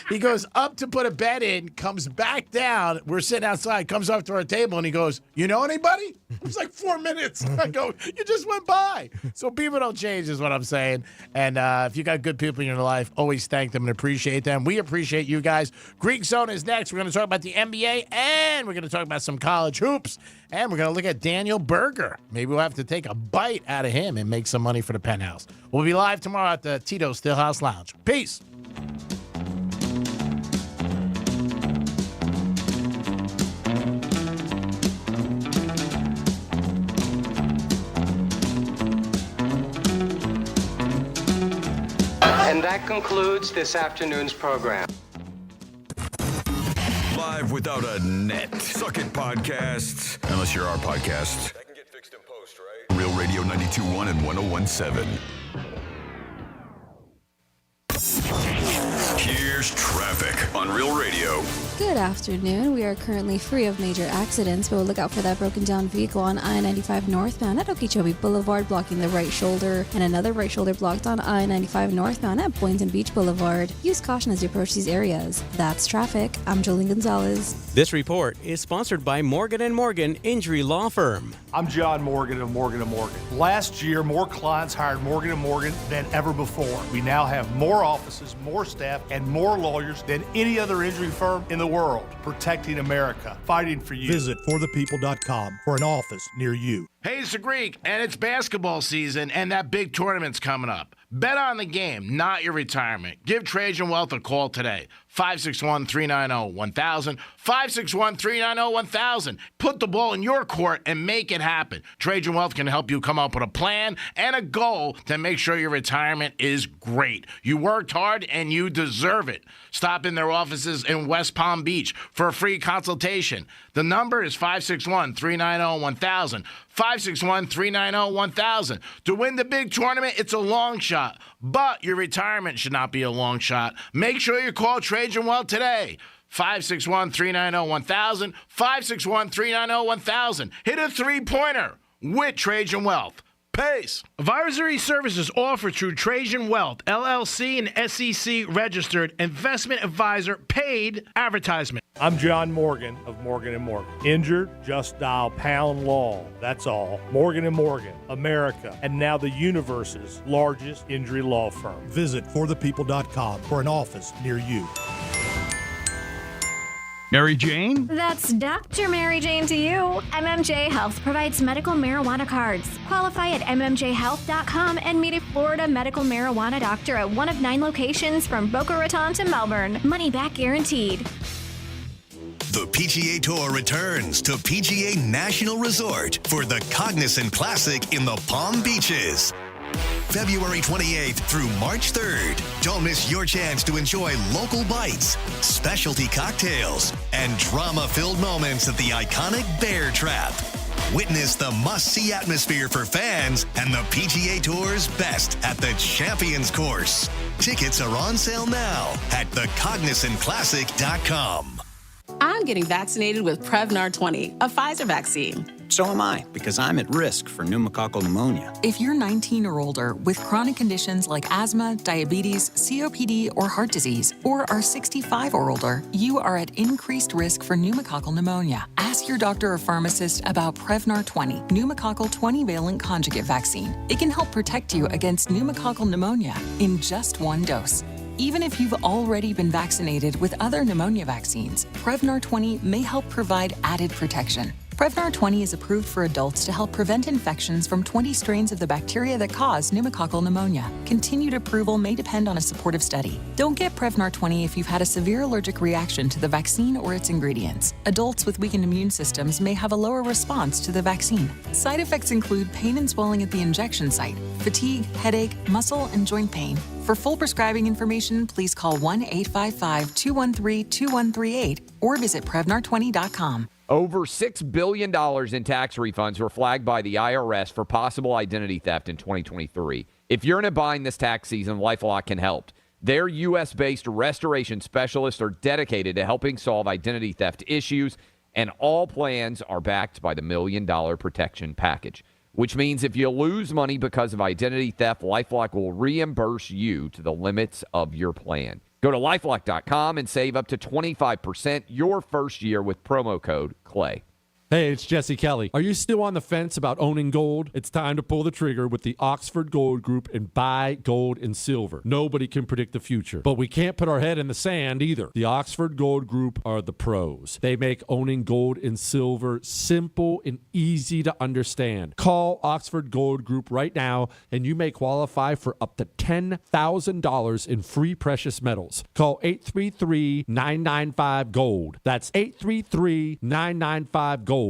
He goes up to put a bed in, comes back down. We're sitting outside, comes up to our table, and he goes, you know anybody? It was like 4 minutes. I go, you just went by. So people don't change is what I'm saying. And if you got good people in your life, always thank them and appreciate them. We appreciate you guys. Greek Zone is next. We're going to talk about the NBA, and we're going to talk about some college hoops, and we're going to look at Daniel Berger. Maybe we'll have to take a bite out of him and make some money for the Penthouse. We'll be live tomorrow at the Tito Stillhouse Lounge. Peace. And that concludes this afternoon's program. Live without a net. Suck it podcasts. Unless you're our podcast. That can get fixed in post, right? Real Radio 92.1 and 101.7. Here's traffic on Real Radio. Good afternoon. We are currently free of major accidents, but we'll look out for that broken down vehicle on I-95 northbound at Okeechobee Boulevard, blocking the right shoulder, and another right shoulder blocked on I-95 northbound at Boynton Beach Boulevard. Use caution as you approach these areas. That's traffic. I'm Jolene Gonzalez. This report is sponsored by Morgan & Morgan Injury Law Firm. I'm John Morgan of Morgan & Morgan. Last year, more clients hired Morgan & Morgan than ever before. We now have more offices, more staff, and more lawyers than any other injury firm in the world, protecting America, fighting for you. Visit forthepeople.com for an office near you. Hey, it's the Greek, and it's basketball season, and that big tournament's coming up. Bet on the game, not your retirement. Give Trajan Wealth a call today. 561-390-1000. 561-390-1000. Put the ball in your court and make it happen. Trajan Wealth can help you come up with a plan and a goal to make sure your retirement is great. You worked hard and you deserve it. Stop in their offices in West Palm Beach for a free consultation. The number is 561-390-1000. 561-390-1000. To win the big tournament, it's a long shot, but your retirement should not be a long shot. Make sure you call Trajan Wealth today. 561-390-1000. 561-390-1000. Hit a three-pointer with Trajan Wealth. Pace. Advisory services offered through Trajan Wealth, LLC, and SEC registered investment advisor, paid advertisement. I'm John Morgan of Morgan & Morgan. Injured? Just dial pound law. That's all. Morgan & Morgan, America, and now the universe's largest injury law firm. Visit forthepeople.com for an office near you. Mary Jane? That's Dr. Mary Jane to you. MMJ Health provides medical marijuana cards. Qualify at mmjhealth.com and meet a Florida medical marijuana doctor at one of 9 locations from Boca Raton to Melbourne. Money back guaranteed. The PGA Tour returns to PGA National Resort for the Cognizant Classic in the Palm Beaches. February 28th through March 3rd. Don't miss your chance to enjoy local bites, specialty cocktails, and drama-filled moments at the iconic Bear Trap. Witness the must-see atmosphere for fans and the PGA Tour's best at the Champions Course. Tickets are on sale now at thecognizantclassic.com. I'm getting vaccinated with Prevnar 20, a Pfizer vaccine. So am I, because I'm at risk for pneumococcal pneumonia. If you're 19 or older with chronic conditions like asthma, diabetes, COPD, or heart disease, or are 65 or older, you are at increased risk for pneumococcal pneumonia. Ask your doctor or pharmacist about Prevnar 20, pneumococcal 20-valent conjugate vaccine. It can help protect you against pneumococcal pneumonia in just one dose. Even if you've already been vaccinated with other pneumonia vaccines, Prevnar 20 may help provide added protection. Prevnar 20 is approved for adults to help prevent infections from 20 strains of the bacteria that cause pneumococcal pneumonia. Continued approval may depend on a supportive study. Don't get Prevnar 20 if you've had a severe allergic reaction to the vaccine or its ingredients. Adults with weakened immune systems may have a lower response to the vaccine. Side effects include pain and swelling at the injection site, fatigue, headache, muscle, and joint pain. For full prescribing information, please call 1-855-213-2138 or visit Prevnar20.com. Over $6 billion in tax refunds were flagged by the IRS for possible identity theft in 2023. If you're in a bind this tax season, LifeLock can help. Their U.S.-based restoration specialists are dedicated to helping solve identity theft issues, and all plans are backed by the $1 Million Protection Package, which means if you lose money because of identity theft, LifeLock will reimburse you to the limits of your plan. Go to LifeLock.com and save up to 25% your first year with promo code CLAY. Hey, it's Jesse Kelly. Are you still on the fence about owning gold? It's time to pull the trigger with the Oxford Gold Group and buy gold and silver. Nobody can predict the future, but we can't put our head in the sand either. The Oxford Gold Group are the pros. They make owning gold and silver simple and easy to understand. Call Oxford Gold Group right now, and you may qualify for up to $10,000 in free precious metals. Call 833-995-GOLD. That's 833-995-GOLD.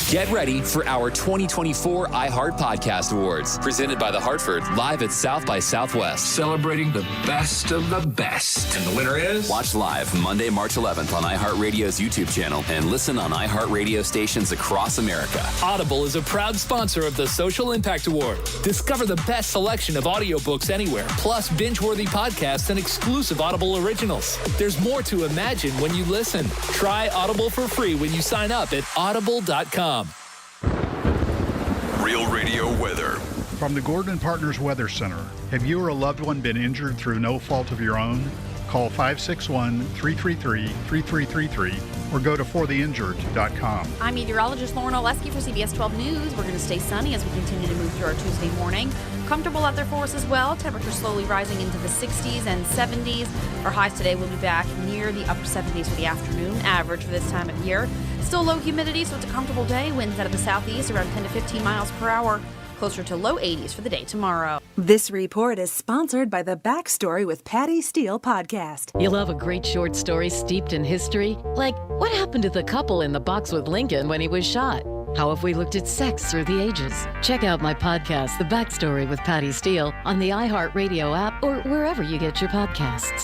Get ready for our 2024 iHeart Podcast Awards, presented by The Hartford, live at South by Southwest. Celebrating the best of the best. And the winner is? Watch live Monday, March 11th on iHeartRadio's YouTube channel and listen on iHeartRadio stations across America. Audible is a proud sponsor of the Social Impact Award. Discover the best selection of audiobooks anywhere, plus binge-worthy podcasts and exclusive Audible originals. There's more to imagine when you listen. Try Audible for free when you sign up at audible.com. Real Radio weather. From the Gordon & Partners Weather Center, have you or a loved one been injured through no fault of your own? Call 561-333-3333 or go to fortheinjured.com. I'm meteorologist Lauren Oleski for CBS 12 News. We're going to stay sunny as we continue to move through our Tuesday morning. Comfortable out there for us as well. Temperatures slowly rising into the 60s and 70s. Our highs today will be back near the upper 70s for the afternoon average for this time of year. Still low humidity, so it's a comfortable day. Winds out of the southeast around 10 to 15 miles per hour. Closer to low 80s for the day tomorrow. This report is sponsored by the Backstory with Patty Steele podcast. You love a great short story steeped in history? Like, what happened to the couple in the box with Lincoln when he was shot? How have we looked at sex through the ages? Check out my podcast, The Backstory with Patty Steele, on the iHeartRadio app or wherever you get your podcasts.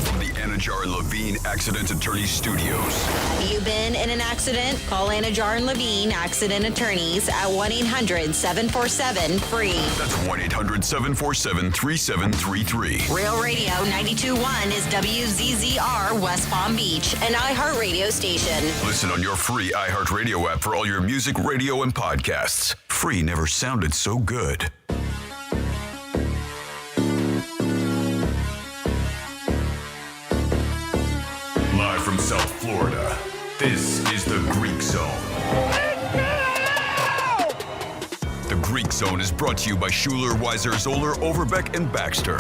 From the Anajar and Levine Accident Attorney Studios. You been in an accident? Call Anajar and Levine Accident Attorneys at 1-800-747-FREE. That's 1-800-747-3733. Real Radio 92.1 is WZZR West Palm Beach, an iHeartRadio station. Listen on your free iHeartRadio app for all your music, radio, and podcasts. Free never sounded so good. Live from South Florida, this is the Greek Zone. The Greek Zone is brought to you by Schuler, Weiser, Zoller, Overbeck, and Baxter.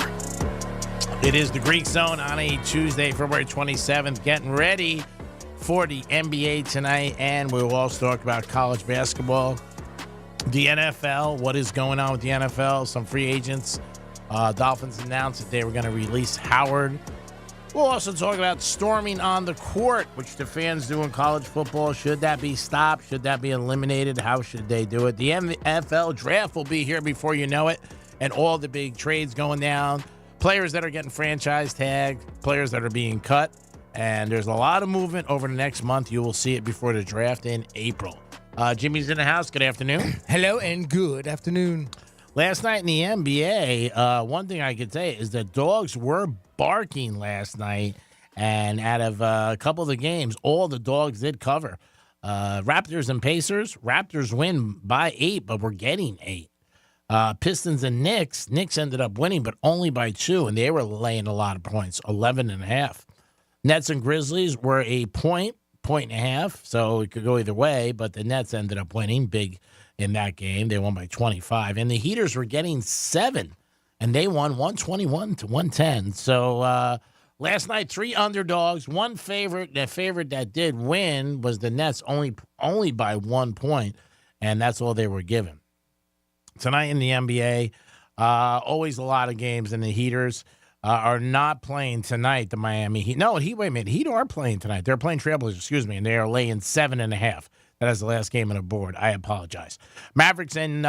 It is the Greek Zone on a Tuesday, February 27th, getting ready for the NBA tonight, and we'll also talk about college basketball, the NFL, what is going on with the NFL, some free agents. Dolphins announced that they were going to release Howard. We'll also talk about storming on the court, which the fans do in college football. Should that be stopped? Should that be eliminated? How should they do it? The NFL draft will be here before you know it, and all the big trades going down. Players that are getting franchise tagged, players that are being cut, and there's a lot of movement over the next month. You will see it before the draft in April. Jimmy's in the house. Good afternoon. Hello and good afternoon. Last night in the NBA, one thing I could say is that dogs were barking last night, and out of a couple of the games, all the dogs did cover. Raptors and Pacers, Raptors win by 8, but we're getting 8. Pistons and Knicks ended up winning, but only by 2, and they were laying a lot of points, 11.5. Nets and Grizzlies were a point and a half, so it could go either way, but the Nets ended up winning big in that game. They won by 25, and the Heaters were getting 7, and they won 121-110. So last night, 3 underdogs, one favorite. The favorite that did win was the Nets, only by 1 point, and that's all they were given. Tonight in the NBA, always a lot of games, and the Heaters are not playing tonight, the Miami Heat. No, wait a minute. Heat are playing tonight. They're playing Trailblazers, and they are laying 7.5. That is the last game on the board. I apologize. Mavericks and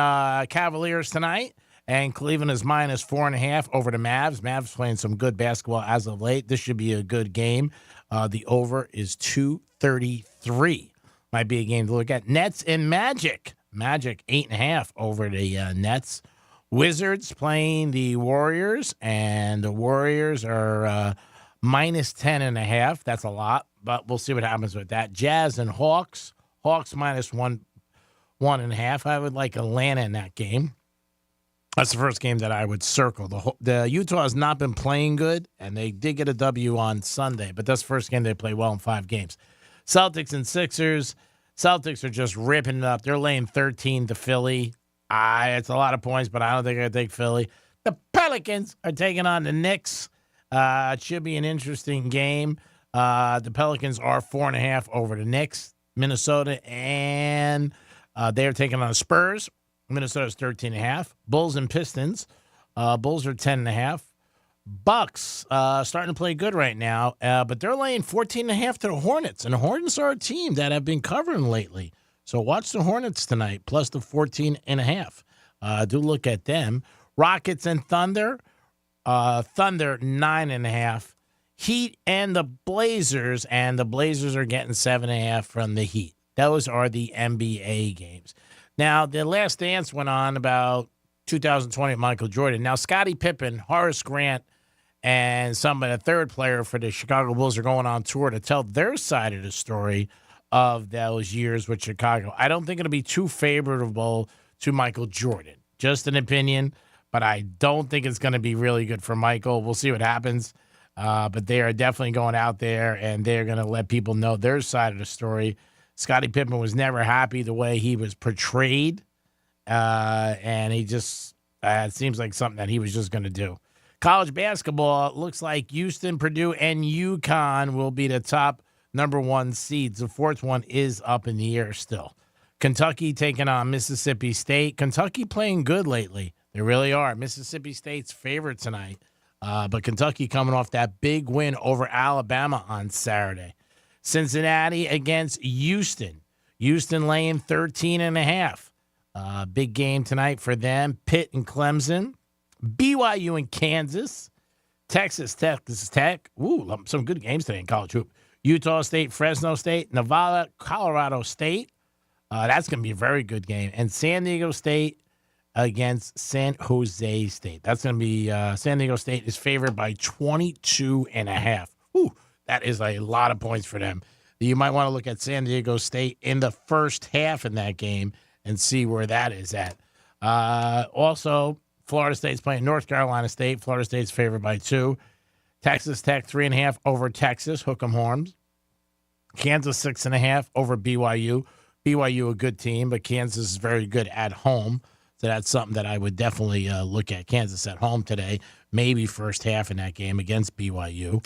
Cavaliers tonight, and Cleveland is minus 4.5 over the Mavs. Mavs playing some good basketball as of late. This should be a good game. The over is 233. Might be a game to look at. Nets and Magic. Magic 8.5 over the Nets. Wizards playing the Warriors, and the Warriors are minus 10.5. That's a lot, but we'll see what happens with that. Jazz and Hawks. Hawks minus 1.5. I would like Atlanta in that game. That's the first game that I would circle. The Utah has not been playing good, and they did get a W on Sunday, but that's the first game they play well in 5 games. Celtics and Sixers. Celtics are just ripping it up. They're laying 13 to Philly. It's a lot of points, but I don't think I take Philly. The Pelicans are taking on the Knicks. It should be an interesting game. The Pelicans are 4.5 over the Knicks. Minnesota, and they're taking on the Spurs. Minnesota's 13.5. Bulls and Pistons. Bulls are 10.5. Bucks starting to play good right now, but they're laying 14.5 to the Hornets, and the Hornets are a team that have been covering lately. So watch the Hornets tonight, plus the 14.5. Do look at them. Rockets and Thunder. Thunder 9.5. Heat and the Blazers are getting 7.5 from the Heat. Those are the NBA games. Now, the Last Dance went on about 2020 with Michael Jordan. Now, Scottie Pippen, Horace Grant, and the third player for the Chicago Bulls are going on tour to tell their side of the story of those years with Chicago. I don't think it'll be too favorable to Michael Jordan. Just an opinion, but I don't think it's going to be really good for Michael. We'll see what happens. But they are definitely going out there, and they're going to let people know their side of the story. Scottie Pippen was never happy the way he was portrayed, and he just it seems like something that he was just going to do. College basketball, looks like Houston, Purdue, and UConn will be the top number 1 seeds. The fourth one is up in the air still. Kentucky taking on Mississippi State. Kentucky playing good lately. They really are. Mississippi State's favorite tonight. But Kentucky coming off that big win over Alabama on Saturday. Cincinnati against Houston. Houston laying 13.5. Big game tonight for them. Pitt and Clemson. BYU and Kansas. Texas Tech. Ooh, some good games today in college hoop. Utah State, Fresno State. Nevada, Colorado State. That's going to be a very good game. And San Diego State against San Jose State. That's going to be San Diego State is favored by 22.5. Ooh, that is a lot of points for them. You might want to look at San Diego State in the first half in that game and see where that is at. Also, Florida State's playing North Carolina State. Florida State's favored by 2. Texas Tech 3.5 over Texas, hook 'em horns. Kansas 6.5 over BYU. BYU a good team, but Kansas is very good at home. So that's something that I would definitely look at. Kansas at home today, maybe first half in that game against BYU.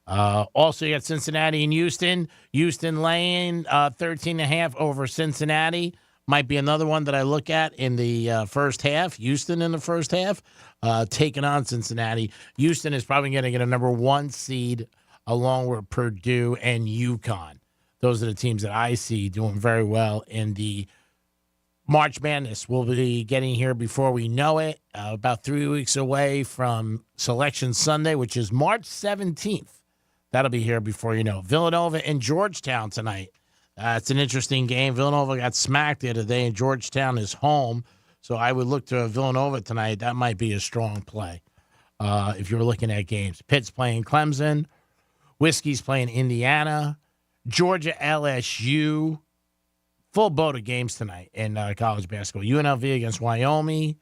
Also, you got Cincinnati and Houston. Houston laying 13.5 over Cincinnati. Might be another one that I look at in the first half. Houston in the first half, taking on Cincinnati. Houston is probably going to get a number 1 seed along with Purdue and UConn. Those are the teams that I see doing very well in the March Madness. We'll be getting here before we know it, about 3 weeks away from Selection Sunday, which is March 17th. That'll be here before you know. Villanova and Georgetown tonight. It's an interesting game. Villanova got smacked the other day, and Georgetown is home. So I would look to Villanova tonight. That might be a strong play if you're looking at games. Pitt's playing Clemson. Whiskey's playing Indiana. Georgia, LSU. Full boat of games tonight in college basketball. UNLV against Wyoming.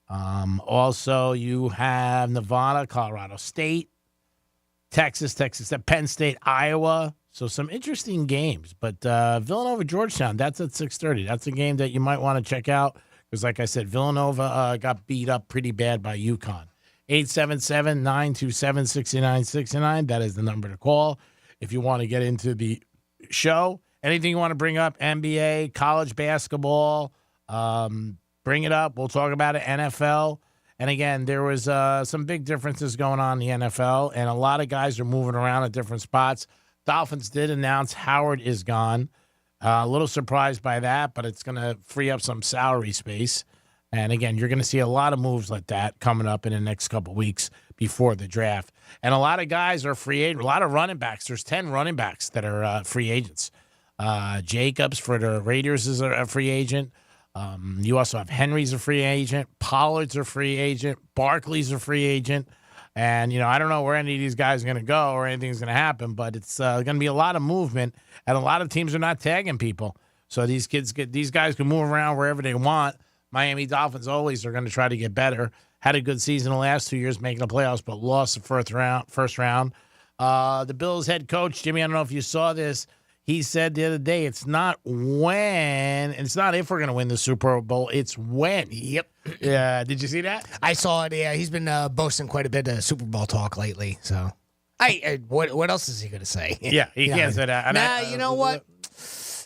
Also, you have Nevada, Colorado State. Texas, Penn State, Iowa. So some interesting games. But Villanova, Georgetown, that's at 6:30. That's a game that you might want to check out because, like I said, Villanova got beat up pretty bad by UConn. 877-927-6969. That is the number to call if you want to get into the show. Anything you want to bring up, NBA, college basketball, bring it up. We'll talk about it, NFL. And again, there was some big differences going on in the NFL, and a lot of guys are moving around at different spots. Dolphins did announce Howard is gone. A little surprised by that, but it's going to free up some salary space. And again, you're going to see a lot of moves like that coming up in the next couple of weeks before the draft. And a lot of guys are free agents. A lot of running backs. There's 10 running backs that are free agents. Jacobs for the Raiders is a free agent. You also have Henry's a free agent. Pollard's a free agent. Barkley's a free agent. And, I don't know where any of these guys are going to go or anything's going to happen, but it's going to be a lot of movement, and a lot of teams are not tagging people. So these guys can move around wherever they want. Miami Dolphins always are going to try to get better. Had a good season the last 2 years making the playoffs, but lost the first round. The Bills head coach, Jimmy, I don't know if you saw this. He said the other day, it's not when, and it's not if we're going to win the Super Bowl, it's when. Yep. Yeah, did you see that? I saw it. Yeah, he's been boasting quite a bit of Super Bowl talk lately. So, what else is he going to say? Yeah, he can't say that. You know what?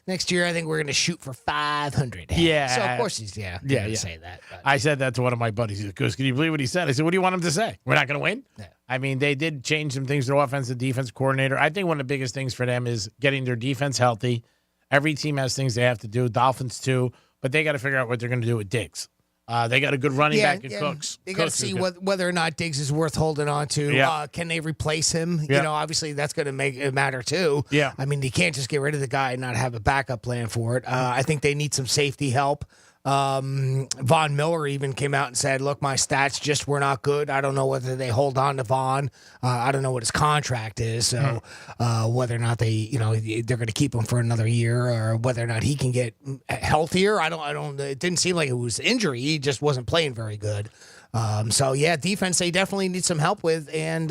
next year I think we're going to shoot for 500. Yeah. So, of course, he's going to say that. But. I said that to one of my buddies. He goes, can you believe what he said? I said, what do you want him to say? We're not going to win? Yeah. I mean, they did change some things to their offensive defense coordinator. I think one of the biggest things for them is getting their defense healthy. Every team has things they have to do. Dolphins, too. But they got to figure out what they're going to do with Diggs. They got a good running back in Cooks. They got to see whether or not Diggs is worth holding on to. Yeah. Can they replace him? Yeah. You know, obviously that's going to make it matter too. Yeah. I mean, you can't just get rid of the guy and not have a backup plan for it. I think they need some safety help. Von Miller even came out and said, look, my stats just were not good. I don't know whether they hold on to Von. I don't know what his contract is. So whether or not they're going to keep him for another year or whether or not he can get healthier. It didn't seem like it was injury. He just wasn't playing very good. So yeah, defense, they definitely need some help with. And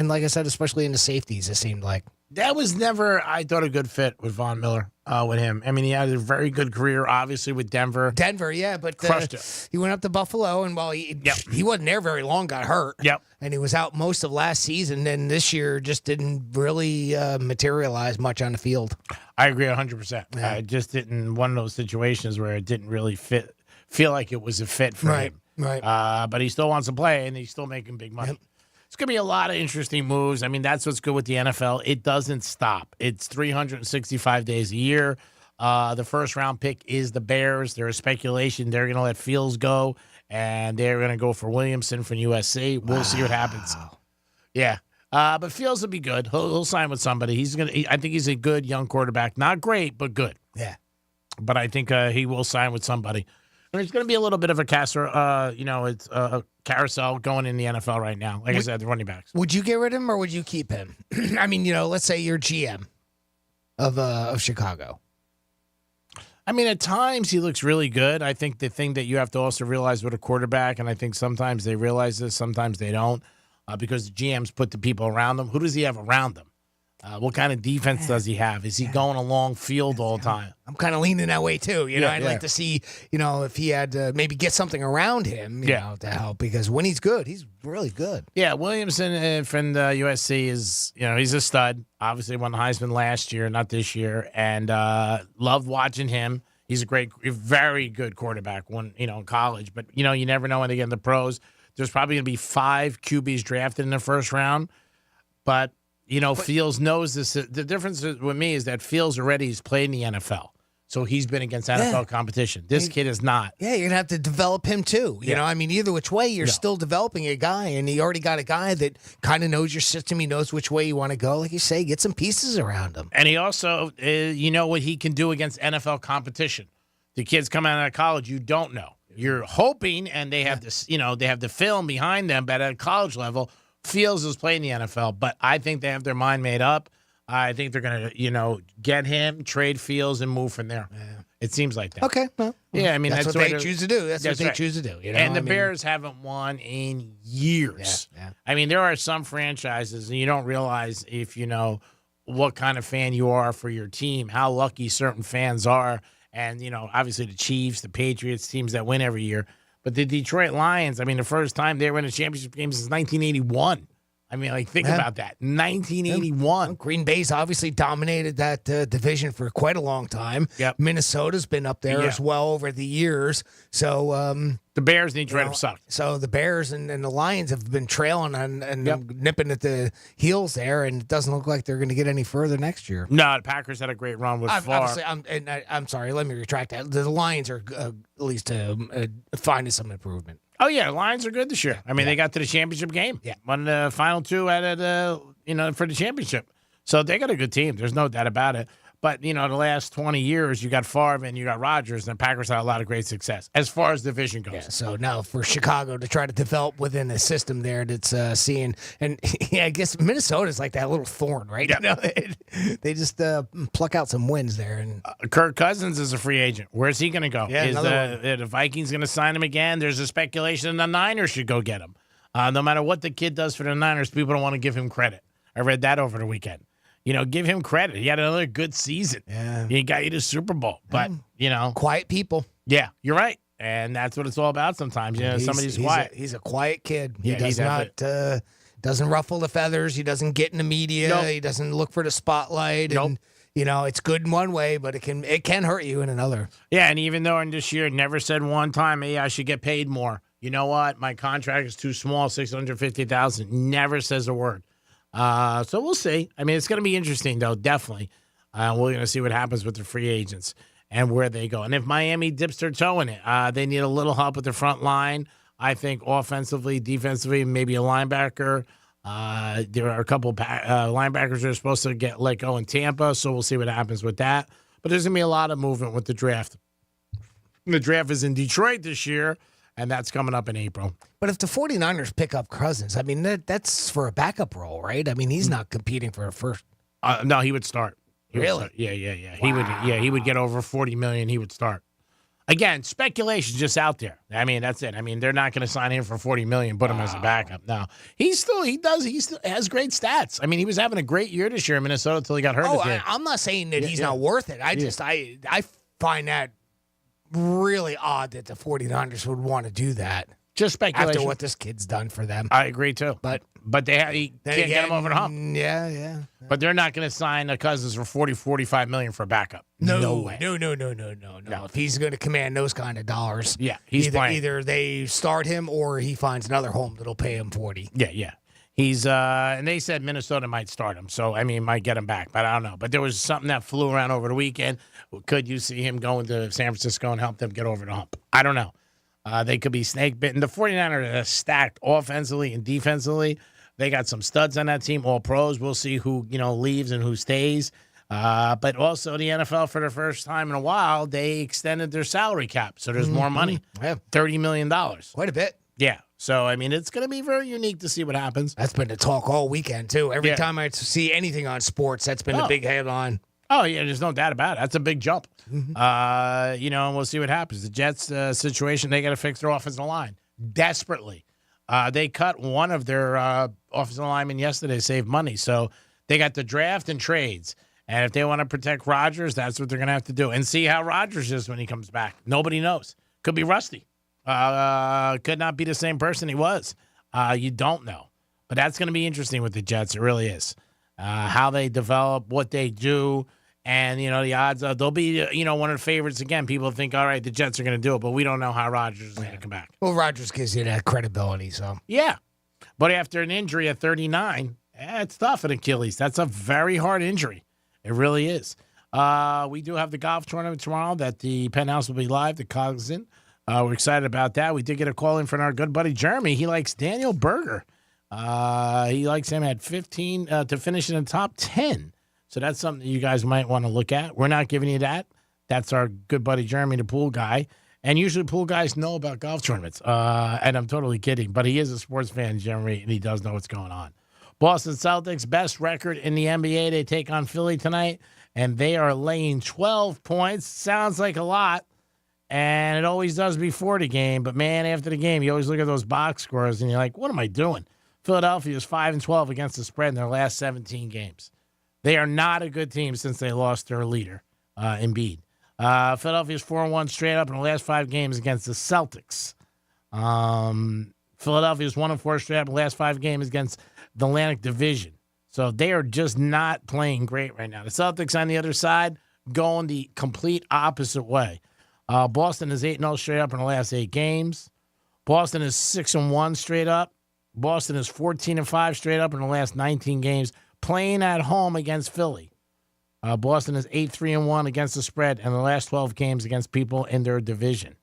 like I said, especially in the safeties, it seemed like. That was never, I thought, a good fit with Von Miller, with him. I mean, he had a very good career, obviously, with Denver. Yeah, but crushed it. He went up to Buffalo, and he wasn't there very long, got hurt. Yep. And he was out most of last season, and this year just didn't really materialize much on the field. I agree 100%. Yeah. It just didn't, one of those situations where it didn't really feel like it was a fit for him. Right. But he still wants to play, and he's still making big money. Yep. It's going to be a lot of interesting moves. I mean, that's what's good with the NFL. It doesn't stop. It's 365 days a year. The first-round pick is the Bears. There's speculation they're going to let Fields go, and they're going to go for Williamson from USC. We'll see what happens. Yeah. But Fields will be good. He'll sign with somebody. I think he's a good young quarterback. Not great, but good. Yeah. But I think he will sign with somebody. And it's going to be a little bit of a carousel going in the NFL right now. Like I said, the running backs. Would you get rid of him or would you keep him? I mean, let's say you're GM of Chicago. I mean, at times he looks really good. I think the thing that you have to also realize with a quarterback, and I think sometimes they realize this, sometimes they don't, because the GMs put the people around them. Who does he have around them? What kind of defense does he have? Is he going along field all the time? I'm kind of leaning that way, too. I'd like to see, if he had to maybe get something around him, to help. Because when he's good, he's really good. Yeah, Williamson from the USC is, he's a stud. Obviously won the Heisman last year, not this year. And loved watching him. He's a very good quarterback in college. But, you never know when they get in the pros. There's probably going to be 5 QBs drafted in the first round. But Fields knows this. The difference with me is that Fields already has played in the NFL. So he's been against NFL competition. This kid is not. Yeah, you're going to have to develop him too. You know, I mean, either which way, you're still developing a guy, and you already got a guy that kind of knows your system. He knows which way you want to go. Like you say, get some pieces around him. And he also, what he can do against NFL competition. The kids coming out of college, you don't know. You're hoping, and they have this, they have the film behind them, but at a college level, Fields is playing the NFL, but I think they have their mind made up. I think they're going to, get him, trade Fields, and move from there. Yeah. It seems like that. Okay. Well, yeah, I mean, that's what they choose to do. That's what they choose to do. And the Bears haven't won in years. Yeah. I mean, there are some franchises, and you don't realize if you know what kind of fan you are for your team, how lucky certain fans are. And, obviously the Chiefs, the Patriots, teams that win every year. But the Detroit Lions, I mean, the first time they were in a championship game since 1981. I mean, think about that. 1981. Well, Green Bay's obviously dominated that division for quite a long time. Yep. Minnesota's been up there as well over the years. So the Bears need to try to suck. So the Bears and the Lions have been trailing and nipping at the heels there, and it doesn't look like they're going to get any further next year. No, the Packers had a great run with Favre. I'm sorry. Let me retract that. The Lions are at least finding some improvement. Oh, yeah, the Lions are good this year. I mean, they got to the championship game. Yeah. Won the final 2 for the championship. So they got a good team. There's no doubt about it. But, the last 20 years, you got Favre and you got Rodgers, and the Packers had a lot of great success as far as division goes. Yeah, so now for Chicago to try to develop within a system there that's seeing, and I guess Minnesota's like that little thorn, right? Yeah. They just pluck out some wins there. And Kirk Cousins is a free agent. Where's he going to go? Yeah, is the Vikings going to sign him again? There's a speculation the Niners should go get him. No matter what the kid does for the Niners, people don't want to give him credit. I read that over the weekend. Give him credit. He had another good season. Yeah. He got you to Super Bowl. But, quiet people. Yeah, you're right. And that's what it's all about sometimes. Somebody's quiet. He's a quiet kid. He Yeah, does not doesn't ruffle the feathers. He doesn't get in the media. Nope. He doesn't look for the spotlight. Nope. And it's good in one way, but it can hurt you in another. Yeah, and even though in this year never said one time, hey, I should get paid more. You know what? My contract is too small, $650,000. Never says a word. So we'll see. I mean, it's going to be interesting, though, definitely. We're going to see what happens with the free agents and where they go. And if Miami dips their toe in it, they need a little help with the front line. I think offensively, defensively, maybe a linebacker. There are a couple linebackers that are supposed to get let go in Tampa, so we'll see what happens with that. But there's going to be a lot of movement with the draft. The draft is in Detroit this year, and that's coming up in April. But if the 49ers pick up Cousins, I mean, that's for a backup role, right? I mean, he's not competing for a first. No, he would start. Really? Yeah. Wow. He would get over $40 million. He would start. Again, speculation just out there. I mean, that's it. I mean, they're not going to sign him for $40 million, put him as a backup. No, he still has great stats. I mean, he was having a great year this year in Minnesota until he got hurt. I'm not saying that he's not worth it. I find that really odd that the 49ers would want to do that. Just speculation. After what this kid's done for them. I agree, too. But he can't get him over the hump. Yeah. But they're not going to sign a Cousins for $40-45 million for a backup. No way. No. If he's going to command those kind of dollars, he's playing. Either they start him or he finds another home that'll pay him $40. Yeah. He's and they said Minnesota might start him, so I mean might get him back, but I don't know. But there was something that flew around over the weekend. Could you see him going to San Francisco and help them get over the hump? I don't know. They could be snake bitten. The 49ers are stacked offensively and defensively. They got some studs on that team, all pros. We'll see who leaves and who stays. But also the NFL, for the first time in a while, they extended their salary cap, so there's more money. Yeah. $30 million. Quite a bit. Yeah. So, I mean, it's going to be very unique to see what happens. That's been the talk all weekend, too. Every time I see anything on sports, that's been the big headline. Oh, yeah, there's no doubt about it. That's a big jump. And we'll see what happens. The Jets situation, they got to fix their offensive line desperately. They cut one of their offensive linemen yesterday to save money. So they got the draft and trades. And if they want to protect Rodgers, that's what they're going to have to do. And see how Rodgers is when he comes back. Nobody knows. Could be rusty. Could not be the same person he was. You don't know. But that's going to be interesting with the Jets. It really is. How they develop, what they do. And, the odds are they'll be, one of the favorites again. People think, all right, the Jets are going to do it, but we don't know how Rodgers is going to come back. Well, Rodgers gives you that credibility, so. Yeah. But after an injury at 39, it's tough at Achilles. That's a very hard injury. It really is. We do have the golf tournament tomorrow that the Penthouse will be live, the Cognizant. We're excited about that. We did get a call in from our good buddy Jeremy. He likes Daniel Berger. He likes him at 15 to finish in the top 10. So that's something you guys might want to look at. We're not giving you that. That's our good buddy Jeremy, the pool guy. And usually pool guys know about golf tournaments. And I'm totally kidding. But he is a sports fan, Jeremy, and he does know what's going on. Boston Celtics, best record in the NBA. They take on Philly tonight, and they are laying 12 points. Sounds like a lot, and it always does before the game. But, man, after the game, you always look at those box scores, and you're like, what am I doing? Philadelphia is 5-12 against the spread in their last 17 games. They are not a good team since they lost their leader, Embiid. Philadelphia is 4-1 straight up in the last 5 games against the Celtics. Philadelphia is 1-4 straight up in the last 5 games against the Atlantic Division. So they are just not playing great right now. The Celtics on the other side going the complete opposite way. Boston is 8-0 straight up in the last 8 games. Boston is 6-1 straight up. Boston is 14-5 straight up in the last 19 games. Playing at home against Philly. Boston is 8-3-1 against the spread in the last 12 games against people in their division.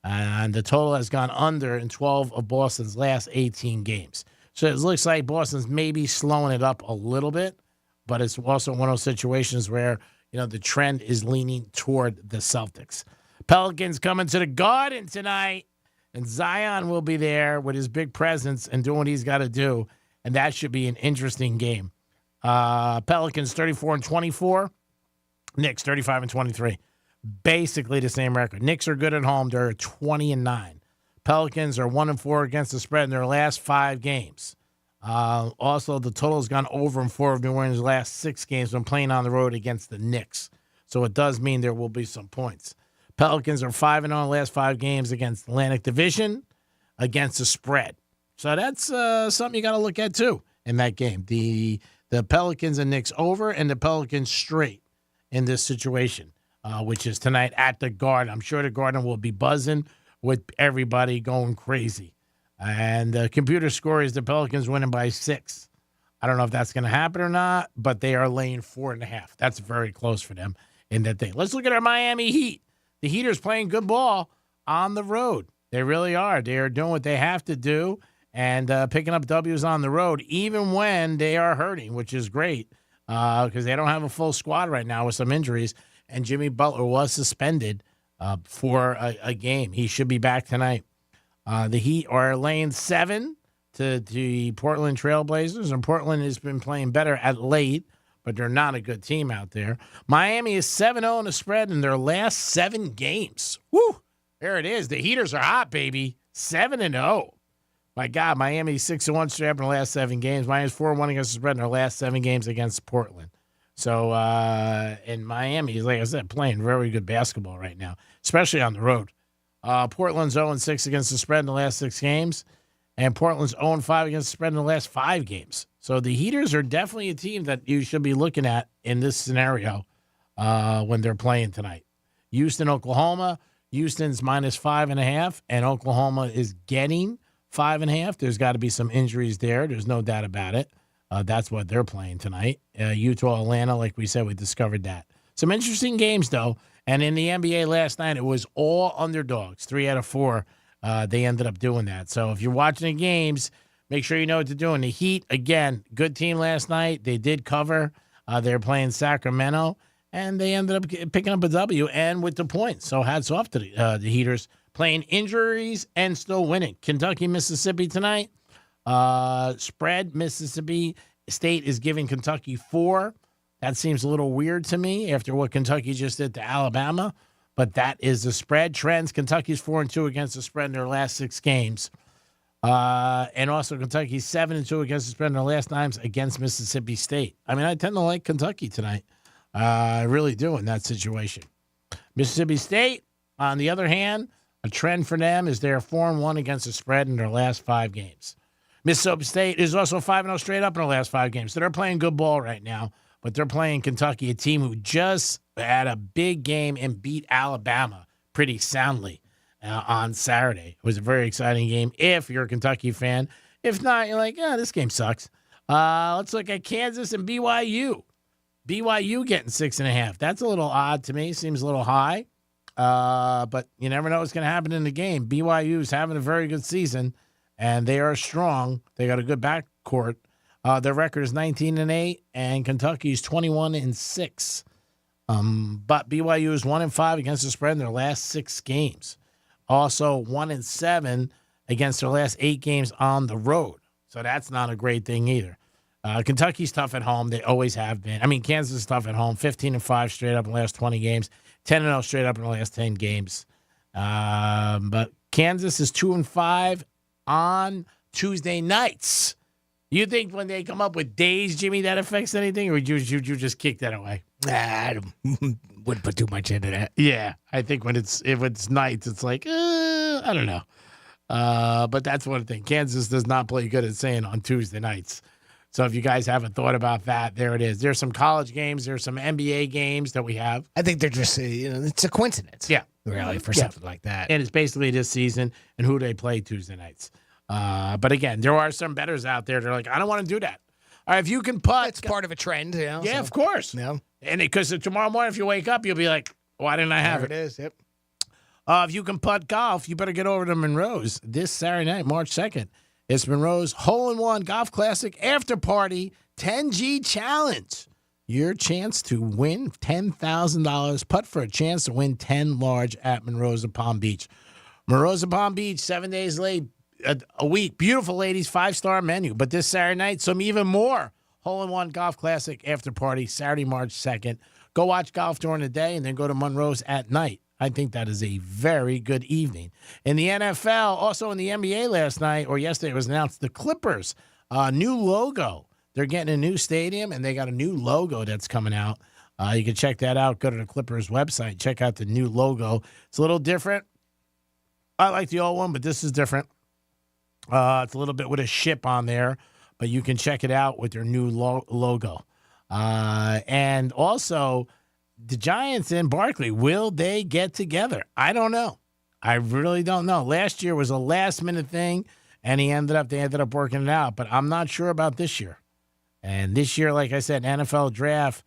And the total has gone under in 12 of Boston's last 18 games. So it looks like Boston's maybe slowing it up a little bit, but it's also one of those situations where, the trend is leaning toward the Celtics. Pelicans coming to the Garden tonight, and Zion will be there with his big presence and doing what he's got to do, and that should be an interesting game. Pelicans 34-24. Knicks 35-23. Basically the same record. Knicks are good at home. They're 20-9. Pelicans are 1-4 against the spread in their last 5 games. Also, the total has gone over in 4 of New Orleans' last 6 games when playing on the road against the Knicks. So it does mean there will be some points. Pelicans are 5-0 in the last 5 games against the Atlantic Division against the spread. So that's something you got to look at too in that game. The Pelicans and Knicks over and the Pelicans straight in this situation, which is tonight at the Garden. I'm sure the Garden will be buzzing with everybody going crazy. And the computer score is the Pelicans winning by 6. I don't know if that's going to happen or not, but they are laying 4.5. That's very close for them in that thing. Let's look at our Miami Heat. The Heaters playing good ball on the road. They really are. They are doing what they have to do and picking up W's on the road, even when they are hurting, which is great because they don't have a full squad right now with some injuries. And Jimmy Butler was suspended for a game. He should be back tonight. The Heat are laying 7 to the Portland Trailblazers, and Portland has been playing better at late, but they're not a good team out there. Miami is 7-0 in the spread in their last 7 games. Woo! There it is. The Heaters are hot, baby. 7-0. My God, Miami's 6-1 straight up in the last 7 games. Miami's 4-1 against the spread in their last 7 games against Portland. So, in Miami, like I said, playing very good basketball right now, especially on the road. Portland's 0-6 against the spread in the last 6 games, and Portland's 0-5 against the spread in the last 5 games. So the Heaters are definitely a team that you should be looking at in this scenario when they're playing tonight. Houston, Oklahoma. Houston's -5.5, and Oklahoma is getting 5.5. There's got to be some injuries there. There's no doubt about it. That's what they're playing tonight. Utah, Atlanta, like we said, we discovered that. Some interesting games, though. And in the NBA last night, it was all underdogs. 3 out of 4, they ended up doing that. So if you're watching the games, make sure you know what to do. And the Heat, again, good team last night. They did cover. They were playing Sacramento, and they ended up picking up a W and with the points. So hats off to the Heaters playing injuries and still winning. Kentucky, Mississippi tonight. Spread, Mississippi State is giving Kentucky 4. That seems a little weird to me after what Kentucky just did to Alabama, but that is the spread. Trends, Kentucky's 4-2 against the spread in their last 6 games. And also Kentucky's 7-2 against the spread in their last 9 against Mississippi State. I mean, I tend to like Kentucky tonight. I really do in that situation. Mississippi State, on the other hand, a trend for them is they're 4-1 against the spread in their last 5 games. Mississippi State is also 5-0 straight up in the last 5 games. So they're playing good ball right now, but they're playing Kentucky, a team who just had a big game and beat Alabama pretty soundly on Saturday. It was a very exciting game if you're a Kentucky fan. If not, you're like, this game sucks. Let's look at Kansas and BYU. BYU getting 6.5. That's a little odd to me. Seems a little high. But you never know what's going to happen in the game. BYU's having a very good season, and they are strong. They got a good backcourt. Their record is 19-8, and Kentucky's 21-6. But BYU is 1-5 against the spread in their last 6 games. Also 1-7 against their last 8 games on the road. So that's not a great thing either. Kentucky's tough at home. They always have been. I mean, Kansas is tough at home. 15-5 straight up in the last 20 games. 10-0 straight up in the last 10 games. But Kansas is 2-5 on Tuesday nights. You think when they come up with days, Jimmy, that affects anything, or would you just kick that away? I wouldn't put too much into that. Yeah, I think if it's nights, it's like I don't know. But that's one thing. Kansas does not play good at saying on Tuesday nights. So if you guys haven't thought about that, there it is. There's some college games. There's some NBA games that we have. I think they're just, it's a coincidence. Yeah. Really, for something like that. And it's basically this season and who they play Tuesday nights. But again, there are some bettors out there that are like, I don't want to do that. All right, if you can putt. It's part of a trend. Yeah, so. of course. Yeah. And because tomorrow morning, if you wake up, you'll be like, why didn't I have There it is, yep. If you can putt golf, you better get over to Monroe's this Saturday night, March 2nd. It's Monroe's Hole-in-One Golf Classic After Party 10G Challenge. Your chance to win $10,000. Putt for a chance to win 10 large at Monroe's of Palm Beach. Monroe's of Palm Beach, 7 days late, a week. Beautiful ladies, 5-star menu. But this Saturday night, some even more Hole-in-One Golf Classic After Party, Saturday, March 2nd. Go watch golf during the day and then go to Monroe's at night. I think that is a very good evening. In the NFL, also in the NBA last night or yesterday, it was announced the Clippers, new logo. They're getting a new stadium, and they got a new logo that's coming out. You can check that out. Go to the Clippers website. Check out the new logo. It's a little different. I like the old one, but this is different. It's a little bit with a ship on there, but you can check it out with their new logo. And also, the Giants and Barkley, will they get together? I don't know. I really don't know. Last year was a last-minute thing, and they ended up working it out. But I'm not sure about this year. And this year, like I said, NFL draft,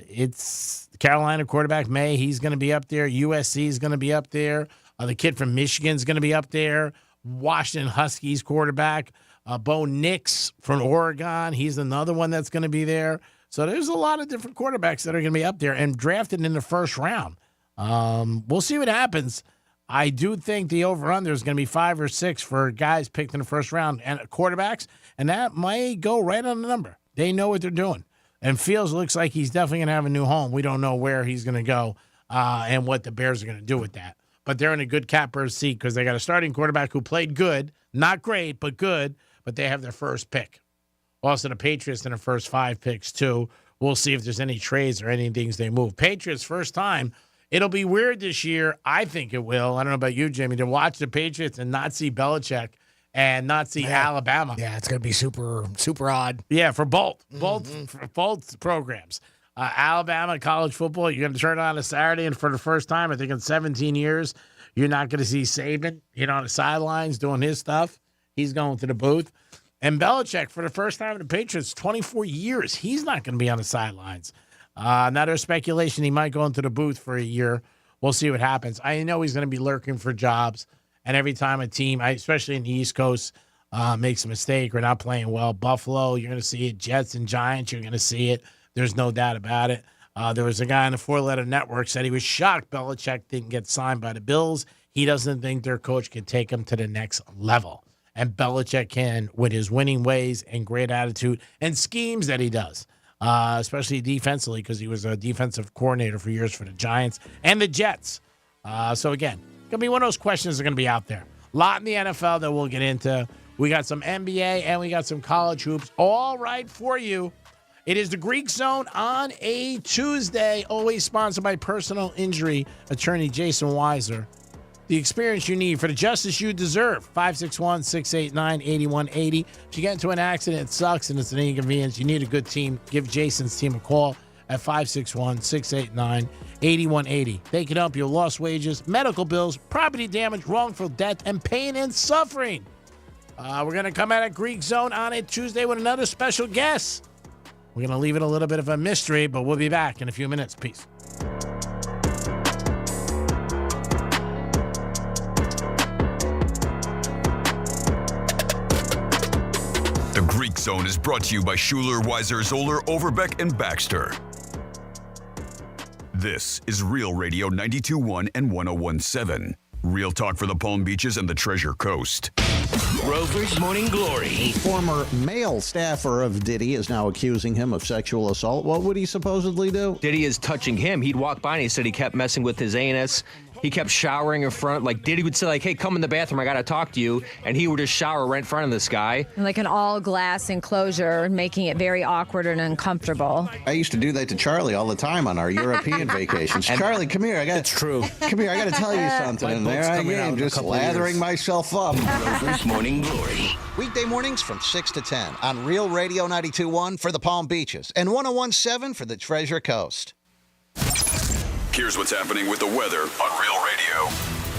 it's Carolina quarterback May. He's going to be up there. USC is going to be up there. The kid from Michigan is going to be up there. Washington Huskies quarterback Bo Nix from Oregon. He's another one that's going to be there. So there's a lot of different quarterbacks that are going to be up there and drafted in the first round. We'll see what happens. I do think the over-under is going to be 5 or 6 for guys picked in the first round and quarterbacks, and that might go right on the number. They know what they're doing. And Fields looks like he's definitely going to have a new home. We don't know where he's going to go and what the Bears are going to do with that. But they're in a good catbird seat because they got a starting quarterback who played good, not great, but good, but they have their first pick. Also, the Patriots in the first 5 picks, too. We'll see if there's any trades or any things they move. Patriots, first time. It'll be weird this year. I think it will. I don't know about you, Jimmy, to watch the Patriots and not see Belichick and not see Alabama. Yeah, it's going to be super, super odd. Yeah, for both programs. Alabama college football, you're going to turn on a Saturday, and for the first time, I think in 17 years, you're not going to see Saban, on the sidelines doing his stuff. He's going to the booth. And Belichick, for the first time in the Patriots, 24 years, he's not going to be on the sidelines. Now there's speculation he might go into the booth for a year. We'll see what happens. I know he's going to be lurking for jobs. And every time a team, especially in the East Coast, makes a mistake or not playing well, Buffalo, you're going to see it. Jets and Giants, you're going to see it. There's no doubt about it. There was a guy on the 4-letter network said he was shocked Belichick didn't get signed by the Bills. He doesn't think their coach can take him to the next level. And Belichick can with his winning ways and great attitude and schemes that he does. Especially defensively, because he was a defensive coordinator for years for the Giants and the Jets. So, again, going to be one of those questions that are going to be out there. A lot in the NFL that we'll get into. We got some NBA and we got some college hoops all right for you. It is the Greek Zone on a Tuesday, always sponsored by personal injury attorney Jason Weiser. The experience you need for the justice you deserve. 561-689-8180. If you get into an accident, it sucks and it's an inconvenience. You need a good team. Give Jason's team a call at 561-689-8180. They can help you with lost wages, medical bills, property damage, wrongful death, and pain and suffering. We're going to come out at Greek Zone on a Tuesday with another special guest. We're going to leave it a little bit of a mystery, but we'll be back in a few minutes. Peace. The Greek Zone is brought to you by Schuler, Weiser, Zoller, Overbeck, and Baxter. This is Real Radio 92.1 and 101.7. Real talk for the Palm Beaches and the Treasure Coast. Rover's Morning Glory. A former male staffer of Diddy is now accusing him of sexual assault. What would he supposedly do? Diddy is touching him. He'd walk by and he said he kept messing with his anus. He kept showering in front. Like, Diddy would say, like, hey, come in the bathroom. I got to talk to you. And he would just shower right in front of this guy. Like an all-glass enclosure, making it very awkward and uncomfortable. I used to do that to Charlie all the time on our European vacations. Charlie, come here. It's true. Come here. I got to tell you something. And there I am, just lathering myself up. Rover's Morning Glory. Weekday mornings from 6 to 10 on Real Radio 92.1 for the Palm Beaches and 101.7 for the Treasure Coast. Here's what's happening with the weather on Real Radio.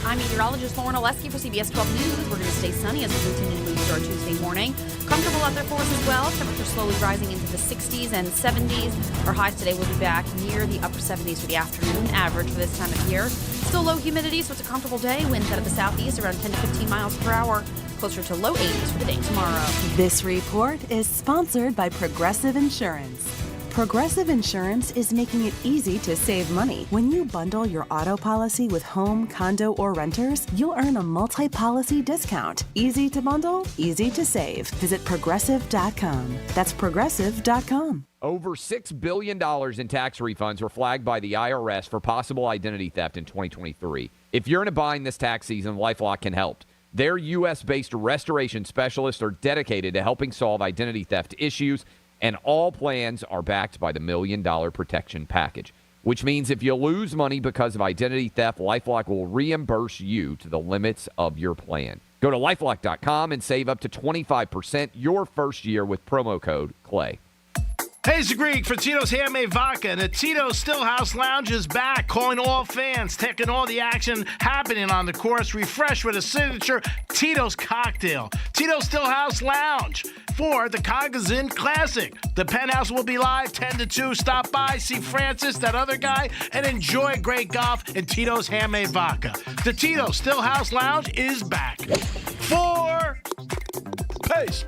I'm meteorologist Lauren Oleski for CBS 12 News. We're going to stay sunny as we continue to move through our Tuesday morning. Comfortable out there for us as well. Temperatures slowly rising into the 60s and 70s. Our highs today will be back near the upper 70s for the afternoon average for this time of year. Still low humidity, so it's a comfortable day. Winds out of the southeast around 10 to 15 miles per hour. Closer to low 80s for the day tomorrow. This report is sponsored by Progressive Insurance. Progressive Insurance is making it easy to save money. When you bundle your auto policy with home, condo, or renters, you'll earn a multi-policy discount. Easy to bundle, easy to save. Visit Progressive.com. That's Progressive.com. Over $6 billion in tax refunds were flagged by the IRS for possible identity theft in 2023. If you're in a bind this tax season, LifeLock can help. Their U.S.-based restoration specialists are dedicated to helping solve identity theft issues, and all plans are backed by the $1 Million Protection Package, which means if you lose money because of identity theft, LifeLock will reimburse you to the limits of your plan. Go to LifeLock.com and save up to 25% your first year with promo code CLAY. Hey, it's the Greek for Tito's Handmade Vodka, and the Tito's Stillhouse Lounge is back, calling all fans, taking all the action happening on the course, refreshed with a signature Tito's cocktail. Tito's Stillhouse Lounge for the Cognizant Classic. The Penthouse will be live 10 to 2. Stop by, see Francis, that other guy, and enjoy great golf and Tito's Handmade Vodka. The Tito's Stillhouse Lounge is back. For Pace.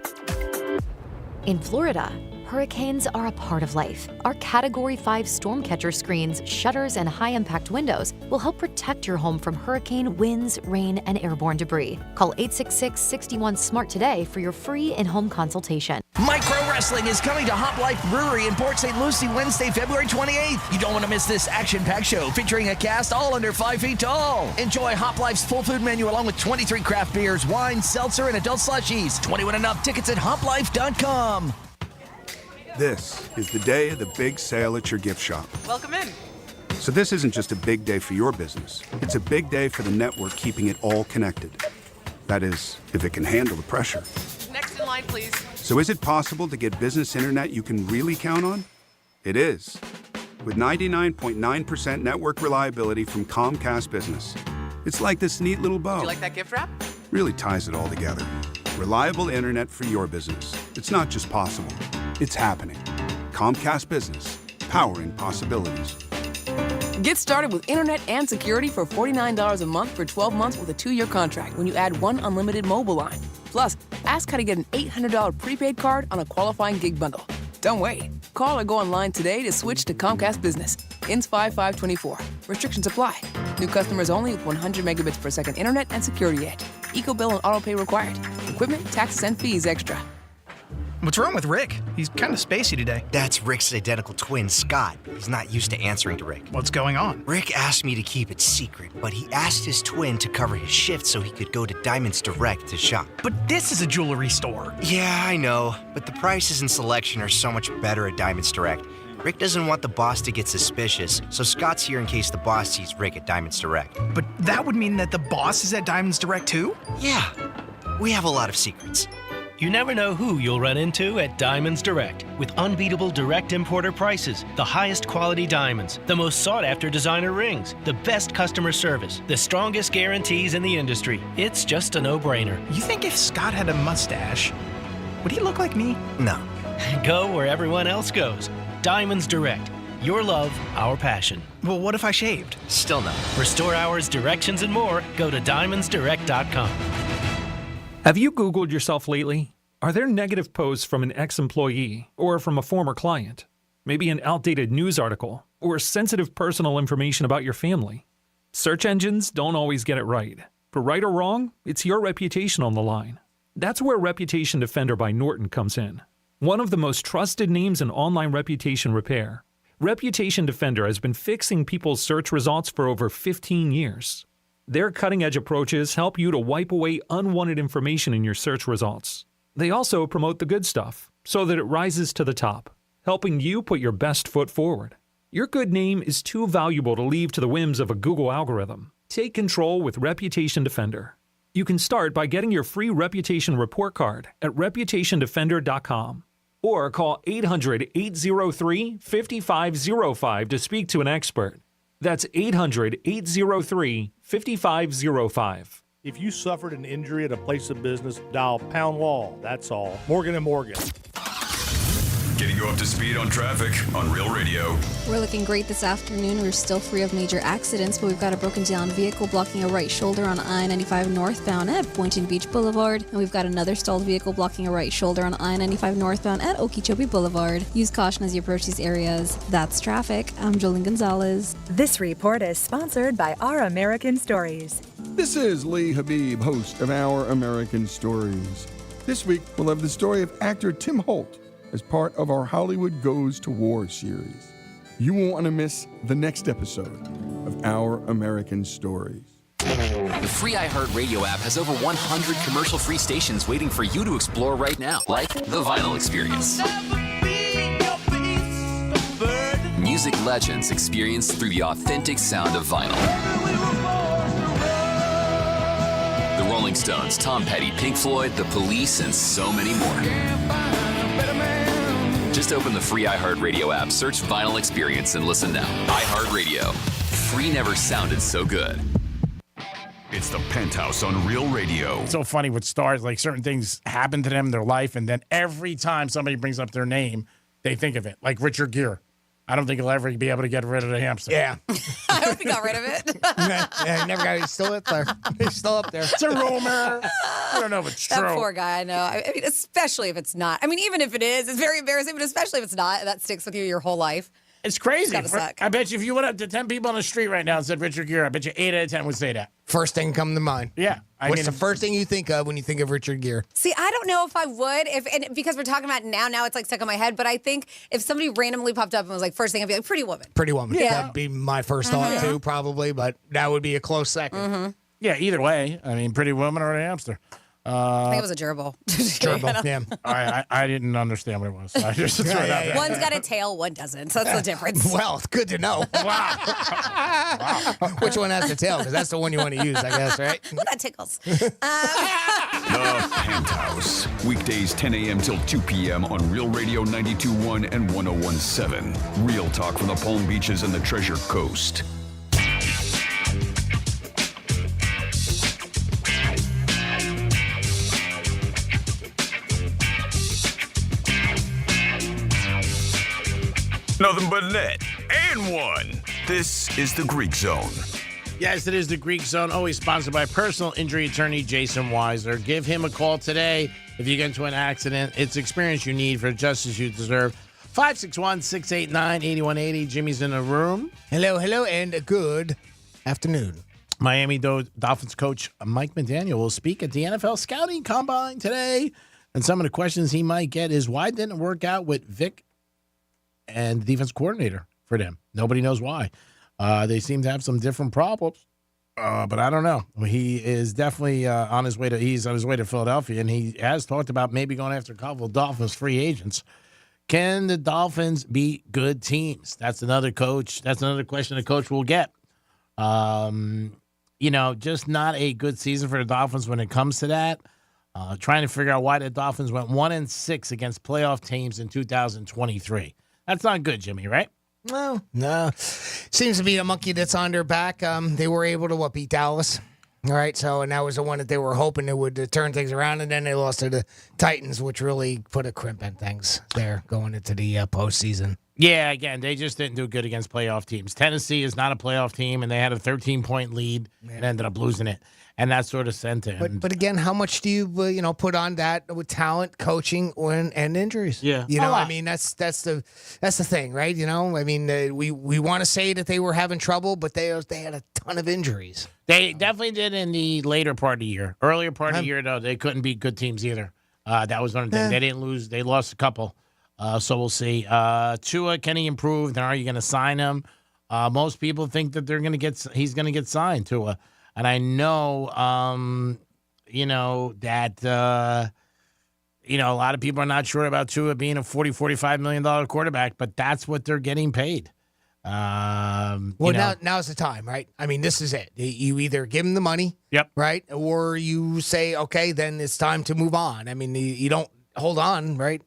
In Florida, hurricanes are a part of life. Our Category 5 storm catcher screens, shutters, and high-impact windows will help protect your home from hurricane winds, rain, and airborne debris. Call 866-61-SMART today for your free in-home consultation. Micro Wrestling is coming to Hop Life Brewery in Port St. Lucie Wednesday, February 28th. You don't want to miss this action-packed show featuring a cast all under 5 feet tall. Enjoy Hop Life's full food menu along with 23 craft beers, wine, seltzer, and adult slushies. 21 and up. Tickets at hoplife.com. This is the day of the big sale at your gift shop. Welcome in. So this isn't just a big day for your business. It's a big day for the network keeping it all connected. That is, if it can handle the pressure. Next in line, please. So is it possible to get business internet you can really count on? It is. With 99.9% network reliability from Comcast Business. It's like this neat little bow. Would you like that gift wrap? Really ties it all together. Reliable internet for your business. It's not just possible. It's happening. Comcast Business, powering possibilities. Get started with internet and security for $49 a month for 12 months with a 2-year contract when you add one unlimited mobile line. Plus, ask how to get an $800 prepaid card on a qualifying gig bundle. Don't wait. Call or go online today to switch to Comcast Business. Ends 5/5/24. Restrictions apply. New customers only with 100 megabits per second internet and security edge. Eco bill and auto pay required. Equipment, taxes, and fees extra. What's wrong with Rick? He's kind of spacey today. That's Rick's identical twin, Scott. He's not used to answering to Rick. What's going on? Rick asked me to keep it secret, but he asked his twin to cover his shift so he could go to Diamonds Direct to shop. But this is a jewelry store. Yeah, I know, but the prices and selection are so much better at Diamonds Direct. Rick doesn't want the boss to get suspicious, so Scott's here in case the boss sees Rick at Diamonds Direct. But that would mean that the boss is at Diamonds Direct too? Yeah, we have a lot of secrets. You never know who you'll run into at Diamonds Direct. With unbeatable direct importer prices, the highest quality diamonds, the most sought-after designer rings, the best customer service, the strongest guarantees in the industry. It's just a no-brainer. You think if Scott had a mustache, would he look like me? No. Go where everyone else goes. Diamonds Direct. Your love, our passion. Well, what if I shaved? Still no. For store hours, directions, and more, go to diamondsdirect.com. Have you Googled yourself lately? Are there negative posts from an ex-employee or from a former client? Maybe an outdated news article or sensitive personal information about your family? Search engines don't always get it right. For right or wrong, it's your reputation on the line. That's where Reputation Defender by Norton comes in. One of the most trusted names in online reputation repair. Reputation Defender has been fixing people's search results for over 15 years. Their cutting-edge approaches help you to wipe away unwanted information in your search results. They also promote the good stuff so that it rises to the top, helping you put your best foot forward. Your good name is too valuable to leave to the whims of a Google algorithm. Take control with Reputation Defender. You can start by getting your free reputation report card at reputationdefender.com or call 800-803-5505 to speak to an expert. That's 800-803-5505. If you suffered an injury at a place of business, dial pound law. That's all. Morgan & Morgan. Getting you up to speed on traffic on Real Radio. We're looking great this afternoon. We're still free of major accidents, but we've got a broken down vehicle blocking a right shoulder on I-95 northbound at Boynton Beach Boulevard. And we've got another stalled vehicle blocking a right shoulder on I-95 northbound at Okeechobee Boulevard. Use caution as you approach these areas. That's traffic. I'm Jolene Gonzalez. This report is sponsored by Our American Stories. This is Lee Habib, host of Our American Stories. This week, we'll have the story of actor Tim Holt as part of our Hollywood Goes to War series. You won't want to miss the next episode of Our American Stories. The free iHeartRadio app has over 100 commercial-free stations waiting for you to explore right now, like The Vinyl Experience. Music legends experienced through the authentic sound of vinyl. The Rolling Stones, Tom Petty, Pink Floyd, The Police, and so many more. Just open the free iHeartRadio app, search Vinyl Experience, and listen now. iHeartRadio. Free never sounded so good. It's the Penthouse on Real Radio. It's so funny with stars, like certain things happen to them in their life, and then every time somebody brings up their name, they think of it. Like Richard Gere. I don't think he'll ever be able to get rid of the hamster. Yeah. I hope he got rid of it. Yeah, he never got it. He's still up there. He's still up there. It's a rumor. I don't know if it's true. That poor guy, I know. I mean, especially if it's not. I mean, even if it is, it's very embarrassing, but especially if it's not, that sticks with you your whole life. It's crazy. It's gotta suck. I bet you if you went up to 10 people on the street right now and said Richard Gere, I bet you 8 out of 10 would say that. First thing come to mind. Yeah. What's the first thing you think of when you think of Richard Gere? See, I don't know if I would, and because we're talking about it now it's like stuck in my head, but I think if somebody randomly popped up and was like, first thing, I'd be like, Pretty Woman. Pretty Woman. Yeah. That'd be my first thought, too, probably, but that would be a close second. Yeah, either way. I mean, Pretty Woman or a hamster. I think it was a gerbil. Gerbil, yeah. I didn't understand what it was. So I just threw it out there. One's got a tail, one doesn't. So that's the difference. Well, it's good to know. Wow. Which one has the tail? Because that's the one you want to use, I guess, right? Well, that tickles. The Penthouse. Weekdays 10 a.m. till 2 p.m. on Real Radio 92.1 and 101.7. Real talk from the Palm Beaches and the Treasure Coast. Nothing but net and one. This is the Greek Zone. Yes, it is the Greek Zone, always sponsored by personal injury attorney Jason Weiser. Give him a call today if you get into an accident. It's experience you need for justice you deserve. 561-689-8180. Jimmy's in the room. Hello, and good afternoon. Miami Dolphins coach Mike McDaniel will speak at the NFL Scouting Combine today. And some of the questions he might get is, why didn't it work out with Vic and the defense coordinator for them? Nobody knows why. They seem to have some different problems, but I don't know. He is definitely on his way to Philadelphia, and he has talked about maybe going after a couple of Dolphins free agents. Can the Dolphins be good teams? That's another question the coach will get. Just not a good season for the Dolphins when it comes to that. Trying to figure out why the Dolphins went 1-6 against playoff teams in 2023. That's not good, Jimmy, right? No. Seems to be a monkey that's on their back. They were able to beat Dallas. All right, and that was the one that they were hoping it would turn things around, and then they lost to the Titans, which really put a crimp in things there going into the postseason. Yeah, again, they just didn't do good against playoff teams. Tennessee is not a playoff team, and they had a 13-point lead and ended up losing it. And that sort of sent it. But again, how much do you put on that with talent, coaching, and injuries? Yeah, I mean that's the thing, right? I mean we want to say that they were having trouble, but they had a ton of injuries. They definitely did in the later part of the year. Earlier part of the year, though, they couldn't beat good teams either. That was one of the things. They didn't lose. They lost a couple. So we'll see. Tua, can he improve? Then are you going to sign him? Most people think that he's going to get signed, Tua. And I know, that, a lot of people are not sure about Tua being a $40-45 million quarterback, but that's what they're getting paid. Now's the time, right? I mean, this is it. You either give him the money, right, or you say, okay, then it's time to move on. I mean, you don't hold on, right?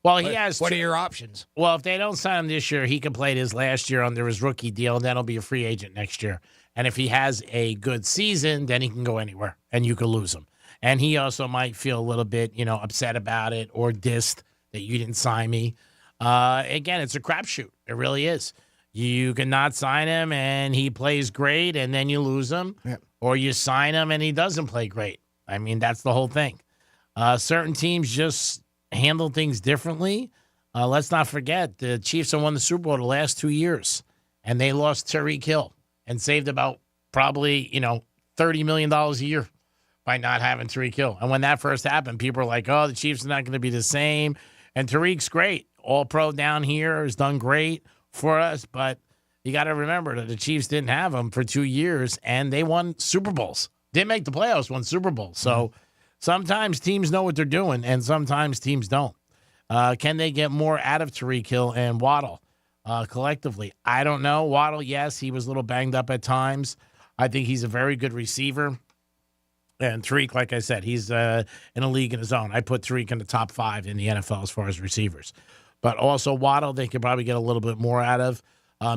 Well, what are your options? Well, if they don't sign him this year, he can play his last year under his rookie deal, and then he'll be a free agent next year. And if he has a good season, then he can go anywhere, and you can lose him. And he also might feel a little bit, upset about it or dissed that you didn't sign me. Again, it's a crapshoot. It really is. You cannot sign him, and he plays great, and then you lose him. Yep. Or you sign him, and he doesn't play great. I mean, that's the whole thing. Certain teams just handle things differently. Let's not forget, the Chiefs have won the Super Bowl the last 2 years, and they lost Tyreek Hill and saved about probably, $30 million a year by not having Tyreek Hill. And when that first happened, people were like, oh, the Chiefs are not going to be the same. And Tyreek's great. All-pro down here has done great for us, but you got to remember that the Chiefs didn't have him for 2 years, and they won Super Bowls. Didn't make the playoffs, won Super Bowls. So sometimes teams know what they're doing, and sometimes teams don't. Can they get more out of Tyreek Hill and Waddle collectively? I don't know. Waddle, yes, he was a little banged up at times. I think he's a very good receiver. And Tyreek, like I said, he's in a league in his own. I put Tyreek in the top 5 in the NFL as far as receivers. But also Waddle, they could probably get a little bit more out of.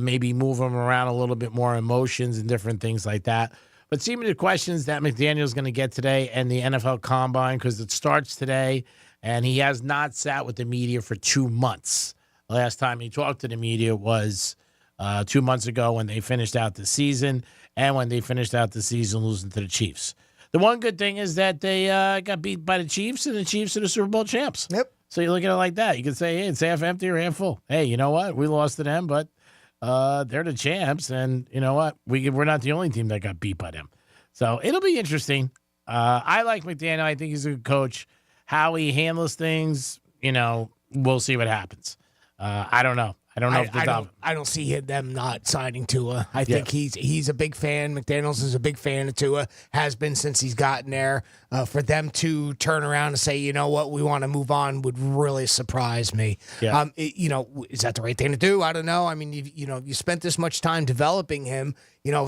Maybe move him around a little bit more emotions and different things like that. But see me the questions that McDaniel's going to get today and the NFL Combine, because it starts today, and he has not sat with the media for 2 months. The last time he talked to the media was 2 months ago when they finished out the season, and when they finished out the season losing to the Chiefs. The one good thing is that they got beat by the Chiefs, and the Chiefs are the Super Bowl champs. Yep. So you look at it like that. You can say, hey, it's half empty or half full. Hey, you know what? We lost to them, but they're the champs, and you know what? We're not the only team that got beat by them. So it'll be interesting. I like McDaniel. I think he's a good coach. How he handles things, we'll see what happens. I don't know. I don't know I don't see them not signing Tua. I think he's a big fan. McDaniels is a big fan of Tua, has been since he's gotten there. For them to turn around and say, you know what, we want to move on would really surprise me. Yeah. Is that the right thing to do? I don't know. I mean, you spent this much time developing him.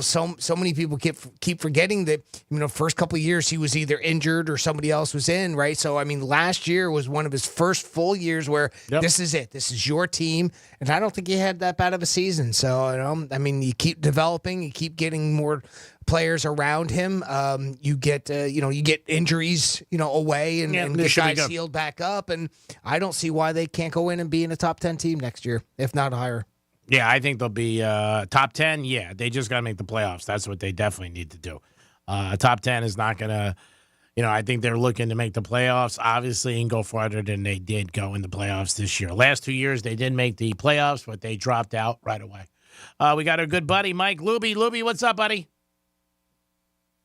So many people keep forgetting that, first couple of years he was either injured or somebody else was in, right? So, I mean, last year was one of his first full years where this is it. This is your team. And I don't think he had that bad of a season. So, you keep developing, you keep getting more players around him. You get injuries, away and get guys healed back up. And I don't see why they can't go in and be in a top 10 team next year, if not higher. Yeah, I think they'll be top 10. Yeah, they just got to make the playoffs. That's what they definitely need to do. Top 10 is not going to, I think they're looking to make the playoffs, obviously, and go farther than they did go in the playoffs this year. Last 2 years, they did make the playoffs, but they dropped out right away. We got our good buddy, Mike Luby. Luby, what's up, buddy?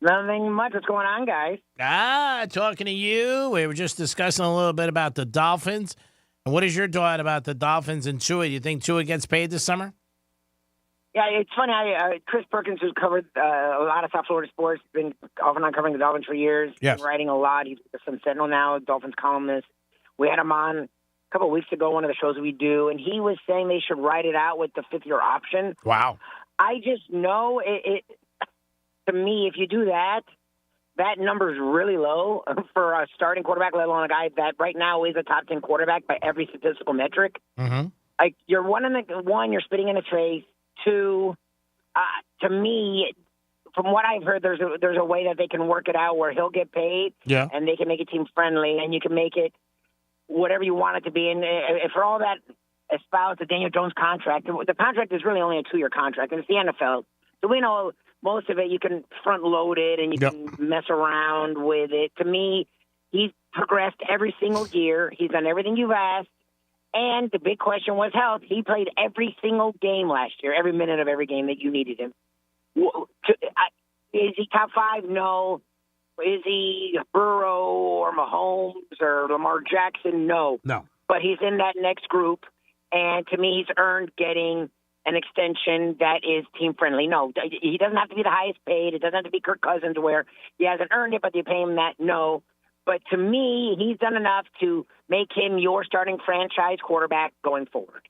Nothing much. What's going on, guys? Talking to you. We were just discussing a little bit about the Dolphins. And what is your thought about the Dolphins and Tua? Do you think Tua gets paid this summer? Yeah, it's funny. Chris Perkins, who's covered a lot of South Florida sports, been off and on covering the Dolphins for years. Yes. Been writing a lot. He's a Sun Sentinel now, Dolphins columnist. We had him on a couple of weeks ago, one of the shows we do, and he was saying they should write it out with the fifth-year option. Wow. I just know it. To me, if you do that, that number is really low for a starting quarterback, let alone a guy that right now is a top 10 quarterback by every statistical metric. Mm-hmm. Like, you're you're spitting in his face. Two, to me, from what I've heard, there's a way that they can work it out where he'll get paid, and they can make it team friendly, and you can make it whatever you want it to be. And for all that espoused the Daniel Jones contract, the contract is really only a 2-year contract, and it's the NFL, so we know most of it you can front load it and you can mess around with it. To me, he's progressed every single year. He's done everything you've asked. And the big question was health. He played every single game last year, every minute of every game that you needed him. Is he top 5? No. Is he Burrow or Mahomes or Lamar Jackson? No. No. But he's in that next group. And to me, he's earned getting an extension that is team-friendly. No, he doesn't have to be the highest paid. It doesn't have to be Kirk Cousins where he hasn't earned it, but you pay him that. No. But to me, he's done enough to make him your starting franchise quarterback going forward.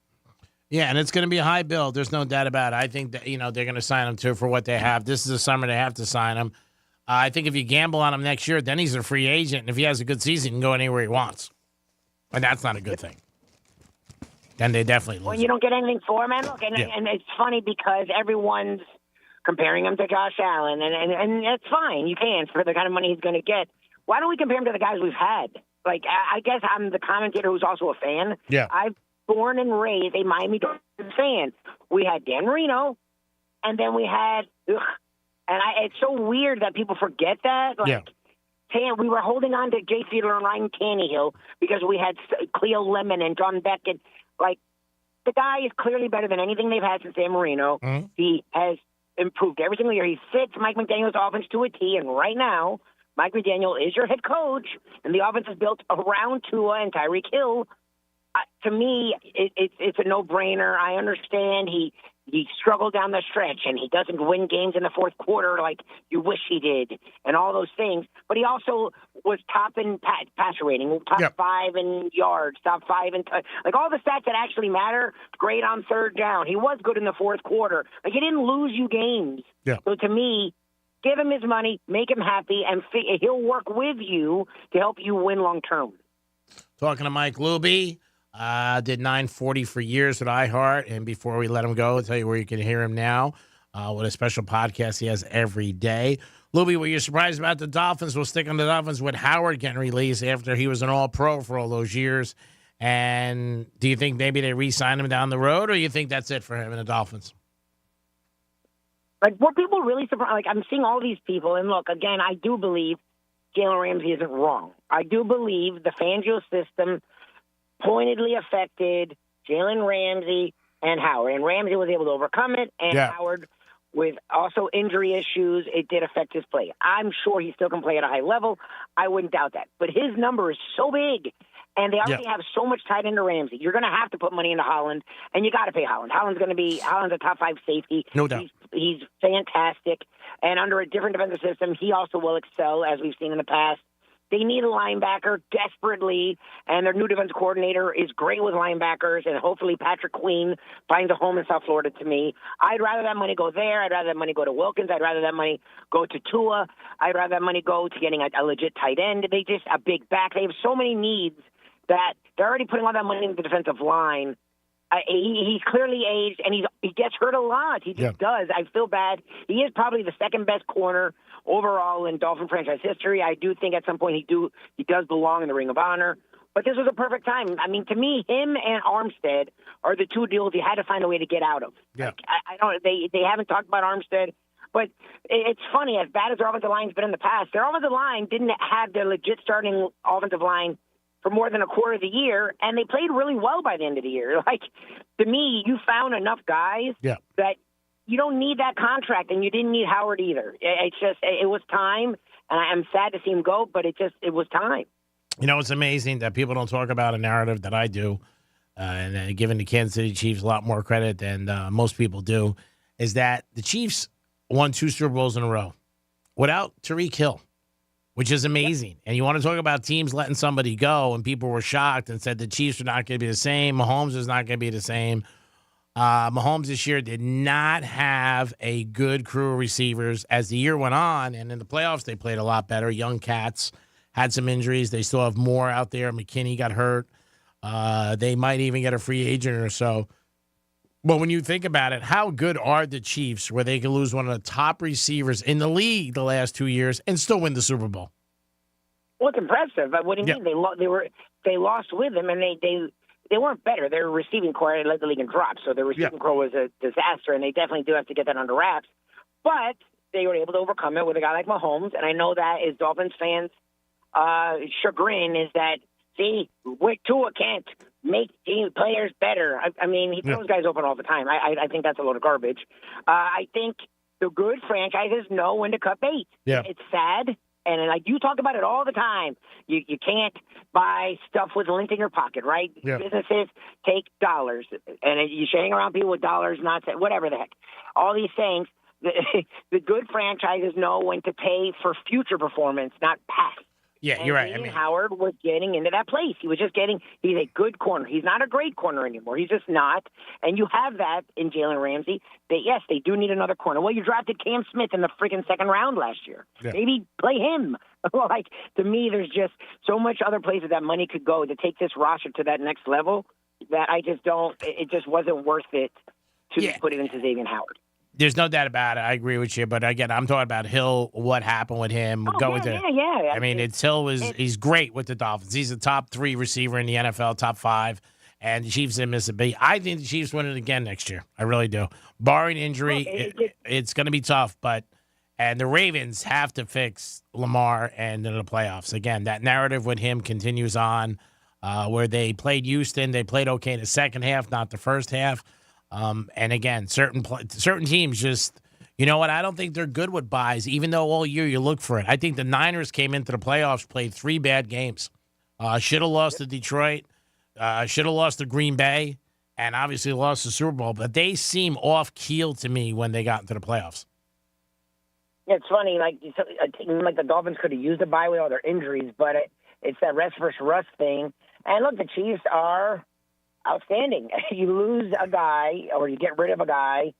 Yeah, and it's going to be a high bill. There's no doubt about it. I think that, they're going to sign him, too, for what they have. This is the summer they have to sign him. I think if you gamble on him next year, then he's a free agent. And if he has a good season, he can go anywhere he wants. And that's not a good thing. Then they definitely lose. When you don't get anything for him, and look, and it's funny because everyone's comparing him to Josh Allen, and that's fine. You can for the kind of money he's going to get. Why don't we compare him to the guys we've had? Like, I guess I'm the commentator who's also a fan. Yeah. I've born and raised a Miami Dolphins fan. We had Dan Marino, and then we had, it's so weird that people forget that. Like, we were holding on to Jay Fiedler and Ryan Tannehill because we had Cleo Lemon and John Beckett. Like, the guy is clearly better than anything they've had since Dan Marino. Mm-hmm. He has improved every single year. He fits Mike McDaniel's offense to a T, and right now, Mike McDaniel is your head coach, and the offense is built around Tua and Tyreek Hill. To me, it's a no-brainer. I understand he struggled down the stretch, and he doesn't win games in the fourth quarter like you wish he did, and all those things. But he also was top in passer rating, top 5 in yards, top 5 in like all the stats that actually matter. Great on third down. He was good in the fourth quarter. Like, he didn't lose you games. Yeah. So to me, give him his money, make him happy, and he'll work with you to help you win long term. Talking to Mike Luby. Did 940 for years with iHeart. And before we let him go, I'll tell you where you can hear him now with a special podcast he has every day. Luby, were you surprised about the Dolphins? We'll stick on the Dolphins with Howard getting released after he was an all-pro for all those years. And do you think maybe they re-sign him down the road, or you think that's it for him and the Dolphins? Like, were people really surprised? Like, I'm seeing all these people, and look, again, I do believe Jalen Ramsey isn't wrong. I do believe the Fangio system pointedly affected Jalen Ramsey and Howard, and Ramsey was able to overcome it, and Howard, with also injury issues, it did affect his play. I'm sure he still can play at a high level. I wouldn't doubt that. But his number is so big, and they already have so much tied into Ramsey. You're going to have to put money into Holland, and you got to pay Holland. Holland's a top 5 safety. No doubt. He's fantastic, and under a different defensive system, he also will excel, as we've seen in the past. They need a linebacker desperately, and their new defensive coordinator is great with linebackers, and hopefully Patrick Queen finds a home in South Florida to me. I'd rather that money go there. I'd rather that money go to Wilkins. I'd rather that money go to Tua. I'd rather that money go to getting a legit tight end. They just a big back. They have so many needs that they're already putting all that money into the defensive line. He's clearly aged, and he gets hurt a lot. He just does. I feel bad. He is probably the second best corner overall in Dolphin franchise history. I do think at some point he does belong in the Ring of Honor. But this was a perfect time. I mean, to me, him and Armstead are the two deals you had to find a way to get out of. Yeah. Like, I don't. They haven't talked about Armstead, but it's funny. As bad as their offensive line's been in the past, their offensive line didn't have their legit starting offensive line for more than a quarter of the year, and they played really well by the end of the year. Like, to me, you found enough guys that you don't need that contract, and you didn't need Howard either. It's just, it was time, and I'm sad to see him go, but it was time. You know, it's amazing that people don't talk about a narrative that I do, and giving the Kansas City Chiefs a lot more credit than most people do, is that the Chiefs won 2 Super Bowls in a row without Tyreek Hill, which is amazing. And you want to talk about teams letting somebody go, and people were shocked and said the Chiefs are not going to be the same. Mahomes is not going to be the same. Mahomes this year did not have a good crew of receivers as the year went on, and in the playoffs they played a lot better. Young cats had some injuries. They still have more out there. McKinney got hurt. They might even get a free agent or so. But when you think about it, how good are the Chiefs where they can lose one of the top receivers in the league the last 2 years and still win the Super Bowl? Well, it's impressive. But what do you mean? They lost with him, and they weren't better. Their receiving core led the league in drops, so their receiving core was a disaster, and they definitely do have to get that under wraps. But they were able to overcome it with a guy like Mahomes, and I know that is Dolphins fans' chagrin is that, see, Tua can't make team players better. I mean, he throws guys open all the time. I think that's a load of garbage. I think the good franchises know when to cut bait. Yeah. It's sad. And like you talk about it all the time, you can't buy stuff with lint in your pocket, right? Yeah. Businesses take dollars, and you should hang around people with dollars, not whatever the heck. All these things, the good franchises know when to pay for future performance, not past. Yeah, and you're right. Xavier Howard was getting into that place. He's a good corner. He's not a great corner anymore. He's just not. And you have that in Jalen Ramsey. They do need another corner. Well, you drafted Cam Smith in the freaking second round last year. Yeah. Maybe play him. Like, to me, there's just so much other places that money could go to take this roster to that next level that I just don't. It just wasn't worth it to put it into Xavier Howard. There's no doubt about it. I agree with you. But again, I'm talking about Hill, what happened with him. I mean, he's great with the Dolphins. He's a top 3 receiver in the NFL, top 5. And the Chiefs didn't miss a beat. I think the Chiefs win it again next year. I really do. Barring injury, it's going to be tough. And the Ravens have to fix Lamar and in the playoffs. Again, that narrative with him continues on where they played Houston. They played okay in the second half, not the first half. And again, certain teams just, you know what? I don't think they're good with buys, even though all year you look for it. I think the Niners came into the playoffs, played 3 bad games. Should have lost to Detroit, should have lost to Green Bay, and obviously lost the Super Bowl. But they seem off keel to me when they got into the playoffs. Yeah, it's funny. Like the Dolphins could have used a bye with all their injuries, but it's that rest versus rust thing. And look, the Chiefs are outstanding. You lose a guy or you get rid of a guy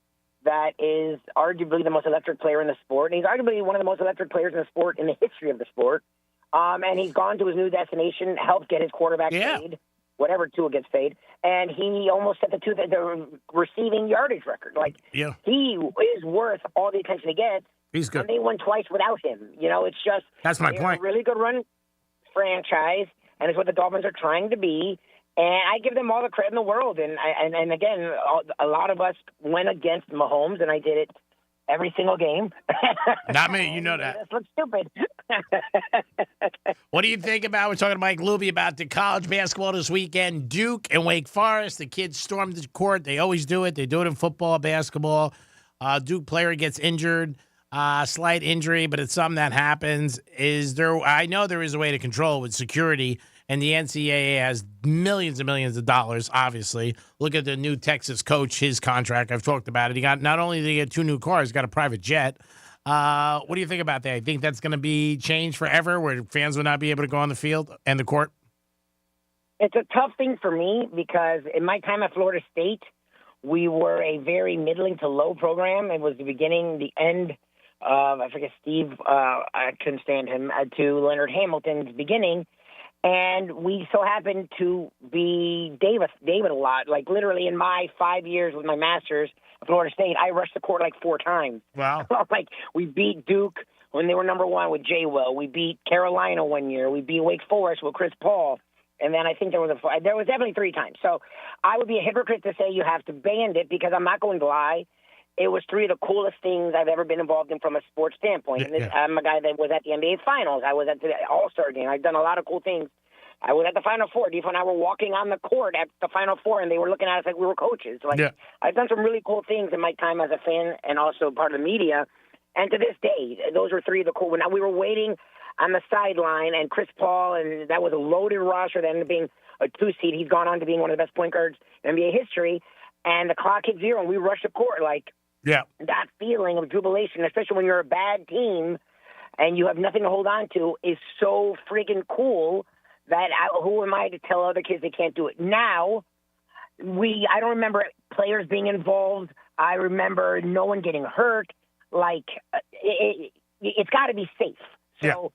that is arguably the most electric player in the sport. And he's arguably one of the most electric players in the sport in the history of the sport. And he's gone to his new destination, helped get his quarterback paid. whatever Tua gets paid, and he almost set the receiving yardage record. Like, he is worth all the attention he gets. He's good. And they won twice without him. It's just that's my they're point. A really good run franchise, and it's what the Dolphins are trying to be. And I give them all the credit in the world. And again, a lot of us went against Mahomes, and I did it every single game. Not me, you know that. This looks stupid. What do you think about, we're talking to Mike Luby about the college basketball this weekend, Duke and Wake Forest. The kids stormed the court. They always do it. They do it in football, basketball. Duke player gets injured, slight injury, but it's something that happens. I know there is a way to control it with security, and the NCAA has millions and millions of dollars, obviously. Look at the new Texas coach, his contract. I've talked about it. He got, not only did he get 2 new cars, he got a private jet. What do you think about that? I think that's going to be changed forever, where fans will not be able to go on the field and the court? It's a tough thing for me because in my time at Florida State, we were a very middling to low program. It was the beginning, the end of, I forget, Steve, I couldn't stand him, to Leonard Hamilton's beginning. And we so happened to be David a lot. Like, literally in my 5 years with my master's at Florida State, I rushed the court like 4 times. Wow. Like, we beat Duke when they were number 1 with Jay Will. We beat Carolina one year. We beat Wake Forest with Chris Paul. And then I think there was definitely 3 times. So I would be a hypocrite to say you have to ban it, because I'm not going to lie. It was 3 of the coolest things I've ever been involved in from a sports standpoint. And I'm a guy that was at the NBA Finals. I was at the All-Star game. I've done a lot of cool things. I was at the Final Four. Deef and I were walking on the court at the Final Four, and they were looking at us like we were coaches. I've done some really cool things in my time as a fan and also part of the media. And to this day, those were 3 of the cool. Now, we were waiting on the sideline, and Chris Paul, and that was a loaded roster that ended up being a 2 seed. He's gone on to being one of the best point guards in NBA history. And the clock hit 0, and we rushed the court. That feeling of jubilation, especially when you're a bad team and you have nothing to hold on to, is so freaking cool that who am I to tell other kids they can't do it? Now, I don't remember players being involved. I remember no one getting hurt. It's got to be safe. So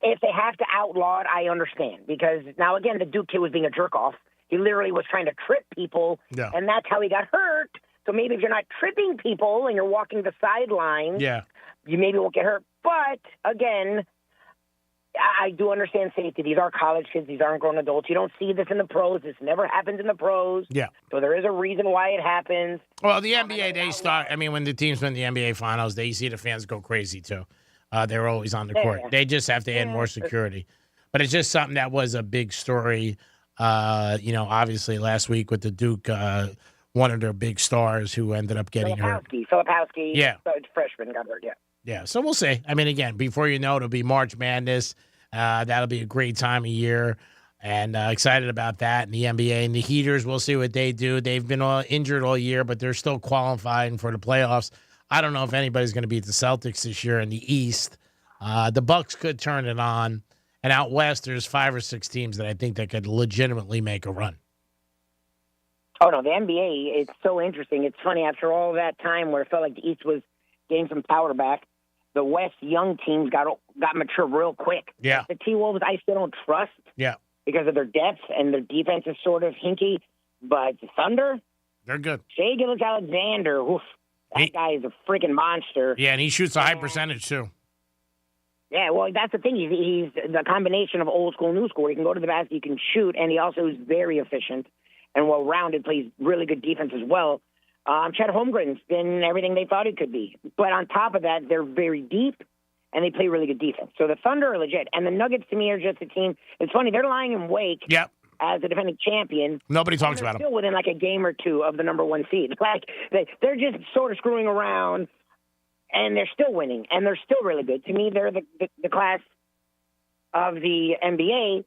if they have to outlaw it, I understand. Because now, again, the Duke kid was being a jerk-off. He literally was trying to trip people, and that's how he got hurt. So maybe if you're not tripping people and you're walking the sideline, you maybe won't get hurt. But, again, I do understand safety. These are college kids. These aren't grown adults. You don't see this in the pros. This never happens in the pros. Yeah. So there is a reason why it happens. Well, the NBA, they start, when the teams win the NBA Finals, they see the fans go crazy, too. They're always on the court. They just have to add more security. But it's just something that was a big story, obviously last week with the Duke, one of their big stars who ended up getting hurt. Filipowski. Yeah. Freshman got hurt, Yeah, so we'll see. Again, before you know, it'll be March Madness. That'll be a great time of year, and excited about that. And the NBA and the Heaters, we'll see what they do. They've been injured all year, but they're still qualifying for the playoffs. I don't know if anybody's going to beat the Celtics this year in the East. The Bucks could turn it on, and out West, there's 5 or 6 teams that I think that could legitimately make a run. Oh, no, the NBA, it's so interesting. It's funny, after all that time where it felt like the East was getting some power back, the West young teams got mature real quick. Yeah. The T-Wolves, I still don't trust. Yeah. Because of their depth, and their defense is sort of hinky. But the Thunder, they're good. Shai Gilgeous-Alexander, that guy is a freaking monster. Yeah, and he shoots a high percentage, too. Yeah, well, that's the thing. He's the combination of old school, new school. He can go to the basket, he can shoot, and he also is very efficient and well-rounded, plays really good defense as well. Chet Holmgren's been everything they thought he could be. But on top of that, they're very deep, and they play really good defense. So the Thunder are legit. And the Nuggets, to me, are just a team. It's funny, they're lying in wake as the defending champion. Nobody talks about them. Still within like a game or 2 of the number 1 seed. They're just sort of screwing around, and they're still winning, and they're still really good. To me, they're the class of the NBA.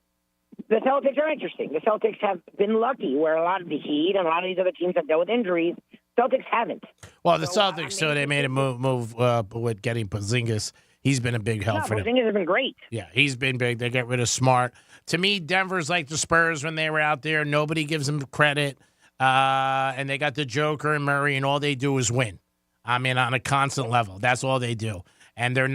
The Celtics are interesting. The Celtics have been lucky where a lot of the Heat and a lot of these other teams have dealt with injuries. Celtics haven't. Well, the Celtics, they made a move with getting Porzingis. He's been a big help for them. Porzingis has been great. Yeah, he's been big. They get rid of Smart. To me, Denver's like the Spurs when they were out there. Nobody gives them credit. And they got the Joker and Murray, and all they do is win. On a constant level. That's all they do. And they're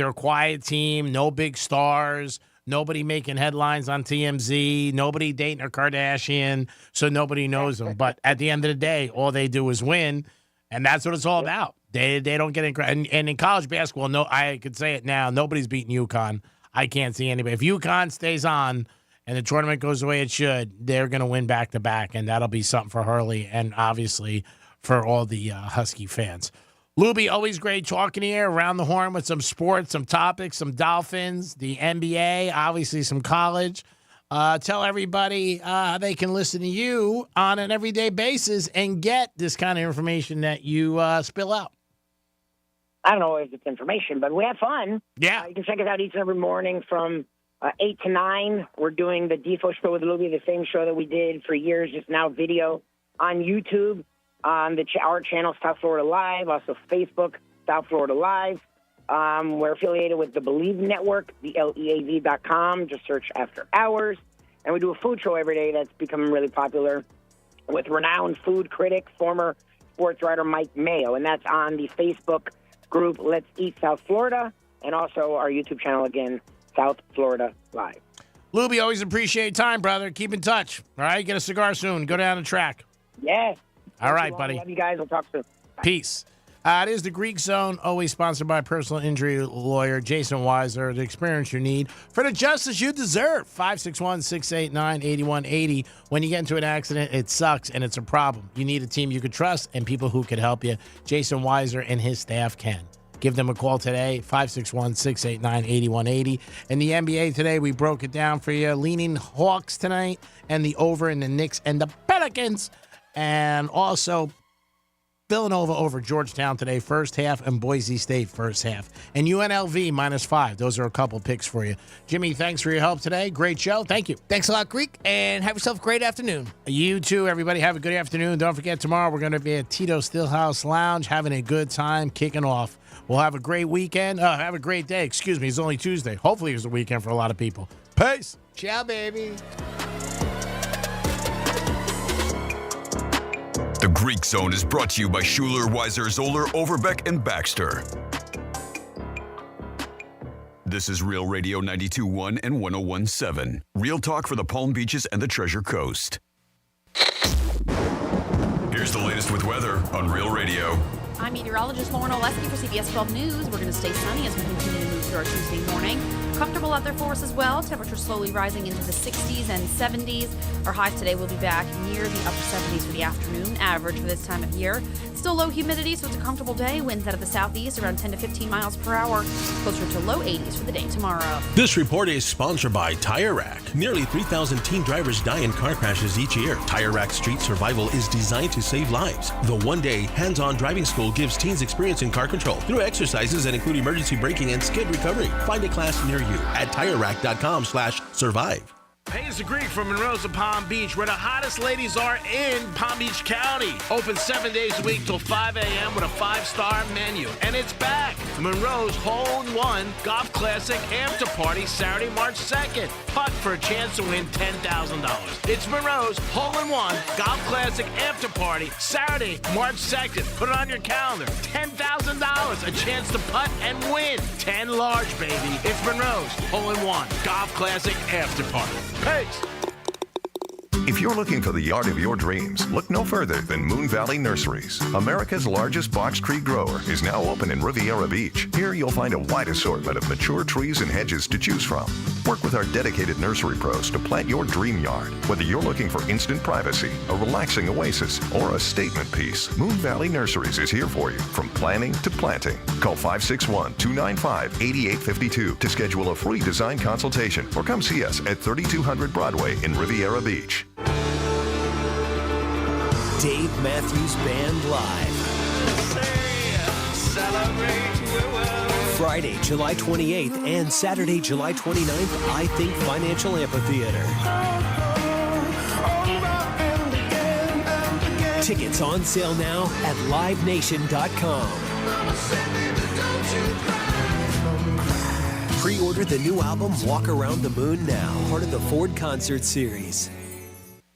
a quiet team, no big stars, Nobody making headlines on TMZ. Nobody dating a Kardashian, so nobody knows them. But at the end of the day, all they do is win, and that's what it's all about. They don't get in. And in college basketball, no, I could say it now. Nobody's beating UConn. I can't see anybody. If UConn stays on and the tournament goes the way it should, they're going to win back-to-back, and that'll be something for Hurley and obviously for all the Husky fans. Luby, always great talking to you around the horn with some sports, some topics, some Dolphins, the NBA, obviously some college. Tell everybody they can listen to you on an everyday basis and get this kind of information that you spill out. I don't know if it's information, but we have fun. Yeah. You can check us out each and every morning from 8 to 9. We're doing the Defo Show with Luby, the same show that we did for years, just now video on YouTube, on our channel, South Florida Live, also Facebook, South Florida Live. We're affiliated with the Believe Network, BLEAV.com. Just search After Hours. And we do a food show every day that's becoming really popular with renowned food critic, former sports writer Mike Mayo. And that's on the Facebook group Let's Eat South Florida, and also our YouTube channel, again, South Florida Live. Luby, always appreciate time, brother. Keep in touch. All right, get a cigar soon. Go down the track. Yeah. All right, buddy. Love you guys. We'll talk soon. Bye. Peace. It is the Greek Zone, always sponsored by personal injury lawyer Jason Weiser. The experience you need for the justice you deserve. 561-689-8180. When you get into an accident, it sucks and it's a problem. You need a team you can trust and people who can help you. Jason Weiser and his staff can. Give them a call today, 561-689-8180. In the NBA today, we broke it down for you. Leaning Hawks tonight and the over in the Knicks and the Pelicans. And also Villanova over Georgetown today, first half, and Boise State first half. And UNLV -5. Those are a couple picks for you. Jimmy, thanks for your help today. Great show. Thank you. Thanks a lot, Greek, and have yourself a great afternoon. You too, everybody. Have a good afternoon. Don't forget, tomorrow we're going to be at Tito Stillhouse Lounge having a good time, kicking off. We'll have a great weekend. Have a great day. Excuse me. It's only Tuesday. Hopefully it's a weekend for a lot of people. Peace. Ciao, baby. The Greek Zone is brought to you by Schuler, Weiser, Zoller, Overbeck, and Baxter. This is Real Radio 92.1 and 101.7. Real talk for the Palm Beaches and the Treasure Coast. Here's the latest with weather on Real Radio. I'm meteorologist Lauren Oleski for CBS 12 News. We're going to stay sunny as we continue to move through our Tuesday morning. Comfortable out there for us as well. Temperatures slowly rising into the 60s and 70s. Our highs today will be back near the upper 70s for the afternoon average for this time of year. Still low humidity, so it's a comfortable day. Winds out of the southeast around 10 to 15 miles per hour. Closer to low 80s for the day tomorrow. This report is sponsored by Tire Rack. Nearly 3,000 teen drivers die in car crashes each year. Tire Rack Street Survival is designed to save lives. The one-day hands-on driving school gives teens experience in car control through exercises that include emergency braking and skid recovery. Find a class near you at TireRack.com/survive. Hey, it's the Greek from Monroe's of Palm Beach, where the hottest ladies are in Palm Beach County. Open 7 days a week till 5 a.m. with a 5-star menu. And it's back. Monroe's Hole-in-One Golf Classic After Party Saturday, March 2nd. Putt for a chance to win $10,000. It's Monroe's Hole-in-One Golf Classic After Party Saturday, March 2nd. Put it on your calendar. $10,000. A chance to putt and win. 10 large, baby. It's Monroe's Hole-in-One Golf Classic After Party. Peace. If you're looking for the yard of your dreams, look no further than Moon Valley Nurseries. America's largest box tree grower is now open in Riviera Beach. Here you'll find a wide assortment of mature trees and hedges to choose from. Work with our dedicated nursery pros to plant your dream yard. Whether you're looking for instant privacy, a relaxing oasis, or a statement piece, Moon Valley Nurseries is here for you from planning to planting. Call 561-295-8852 to schedule a free design consultation or come see us at 3200 Broadway in Riviera Beach. Dave Matthews Band Live. Friday, July 28th and Saturday, July 29th, I Think Financial Amphitheater. Tickets on sale now at livenation.com. Pre-order the new album Walk Around the Moon now, part of the Ford Concert Series.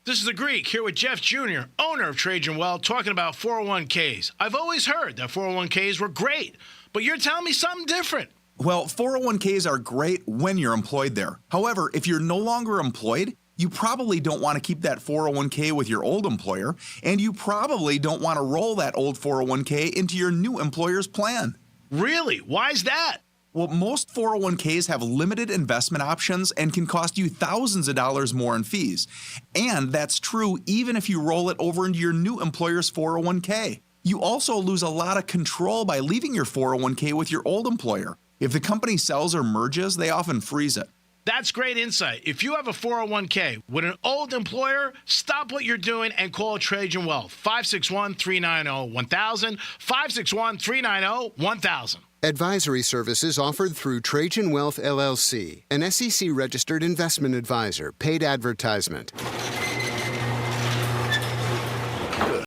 This is the Greek here with Jeff Jr., owner of Trajan Well, talking about 401ks. I've always heard that 401ks were great, but you're telling me something different. Well, 401ks are great when you're employed there. However, if you're no longer employed, you probably don't want to keep that 401k with your old employer, and you probably don't want to roll that old 401k into your new employer's plan. Really? Why's that? Well, most 401ks have limited investment options and can cost you thousands of dollars more in fees. And that's true even if you roll it over into your new employer's 401k. You also lose a lot of control by leaving your 401k with your old employer. If the company sells or merges, they often freeze it. That's great insight. If you have a 401k with an old employer, stop what you're doing and call Trajan Wealth. 561-390-1000, 561-390-1000. Advisory services offered through Trajan Wealth LLC, an SEC-registered investment advisor. Paid advertisement.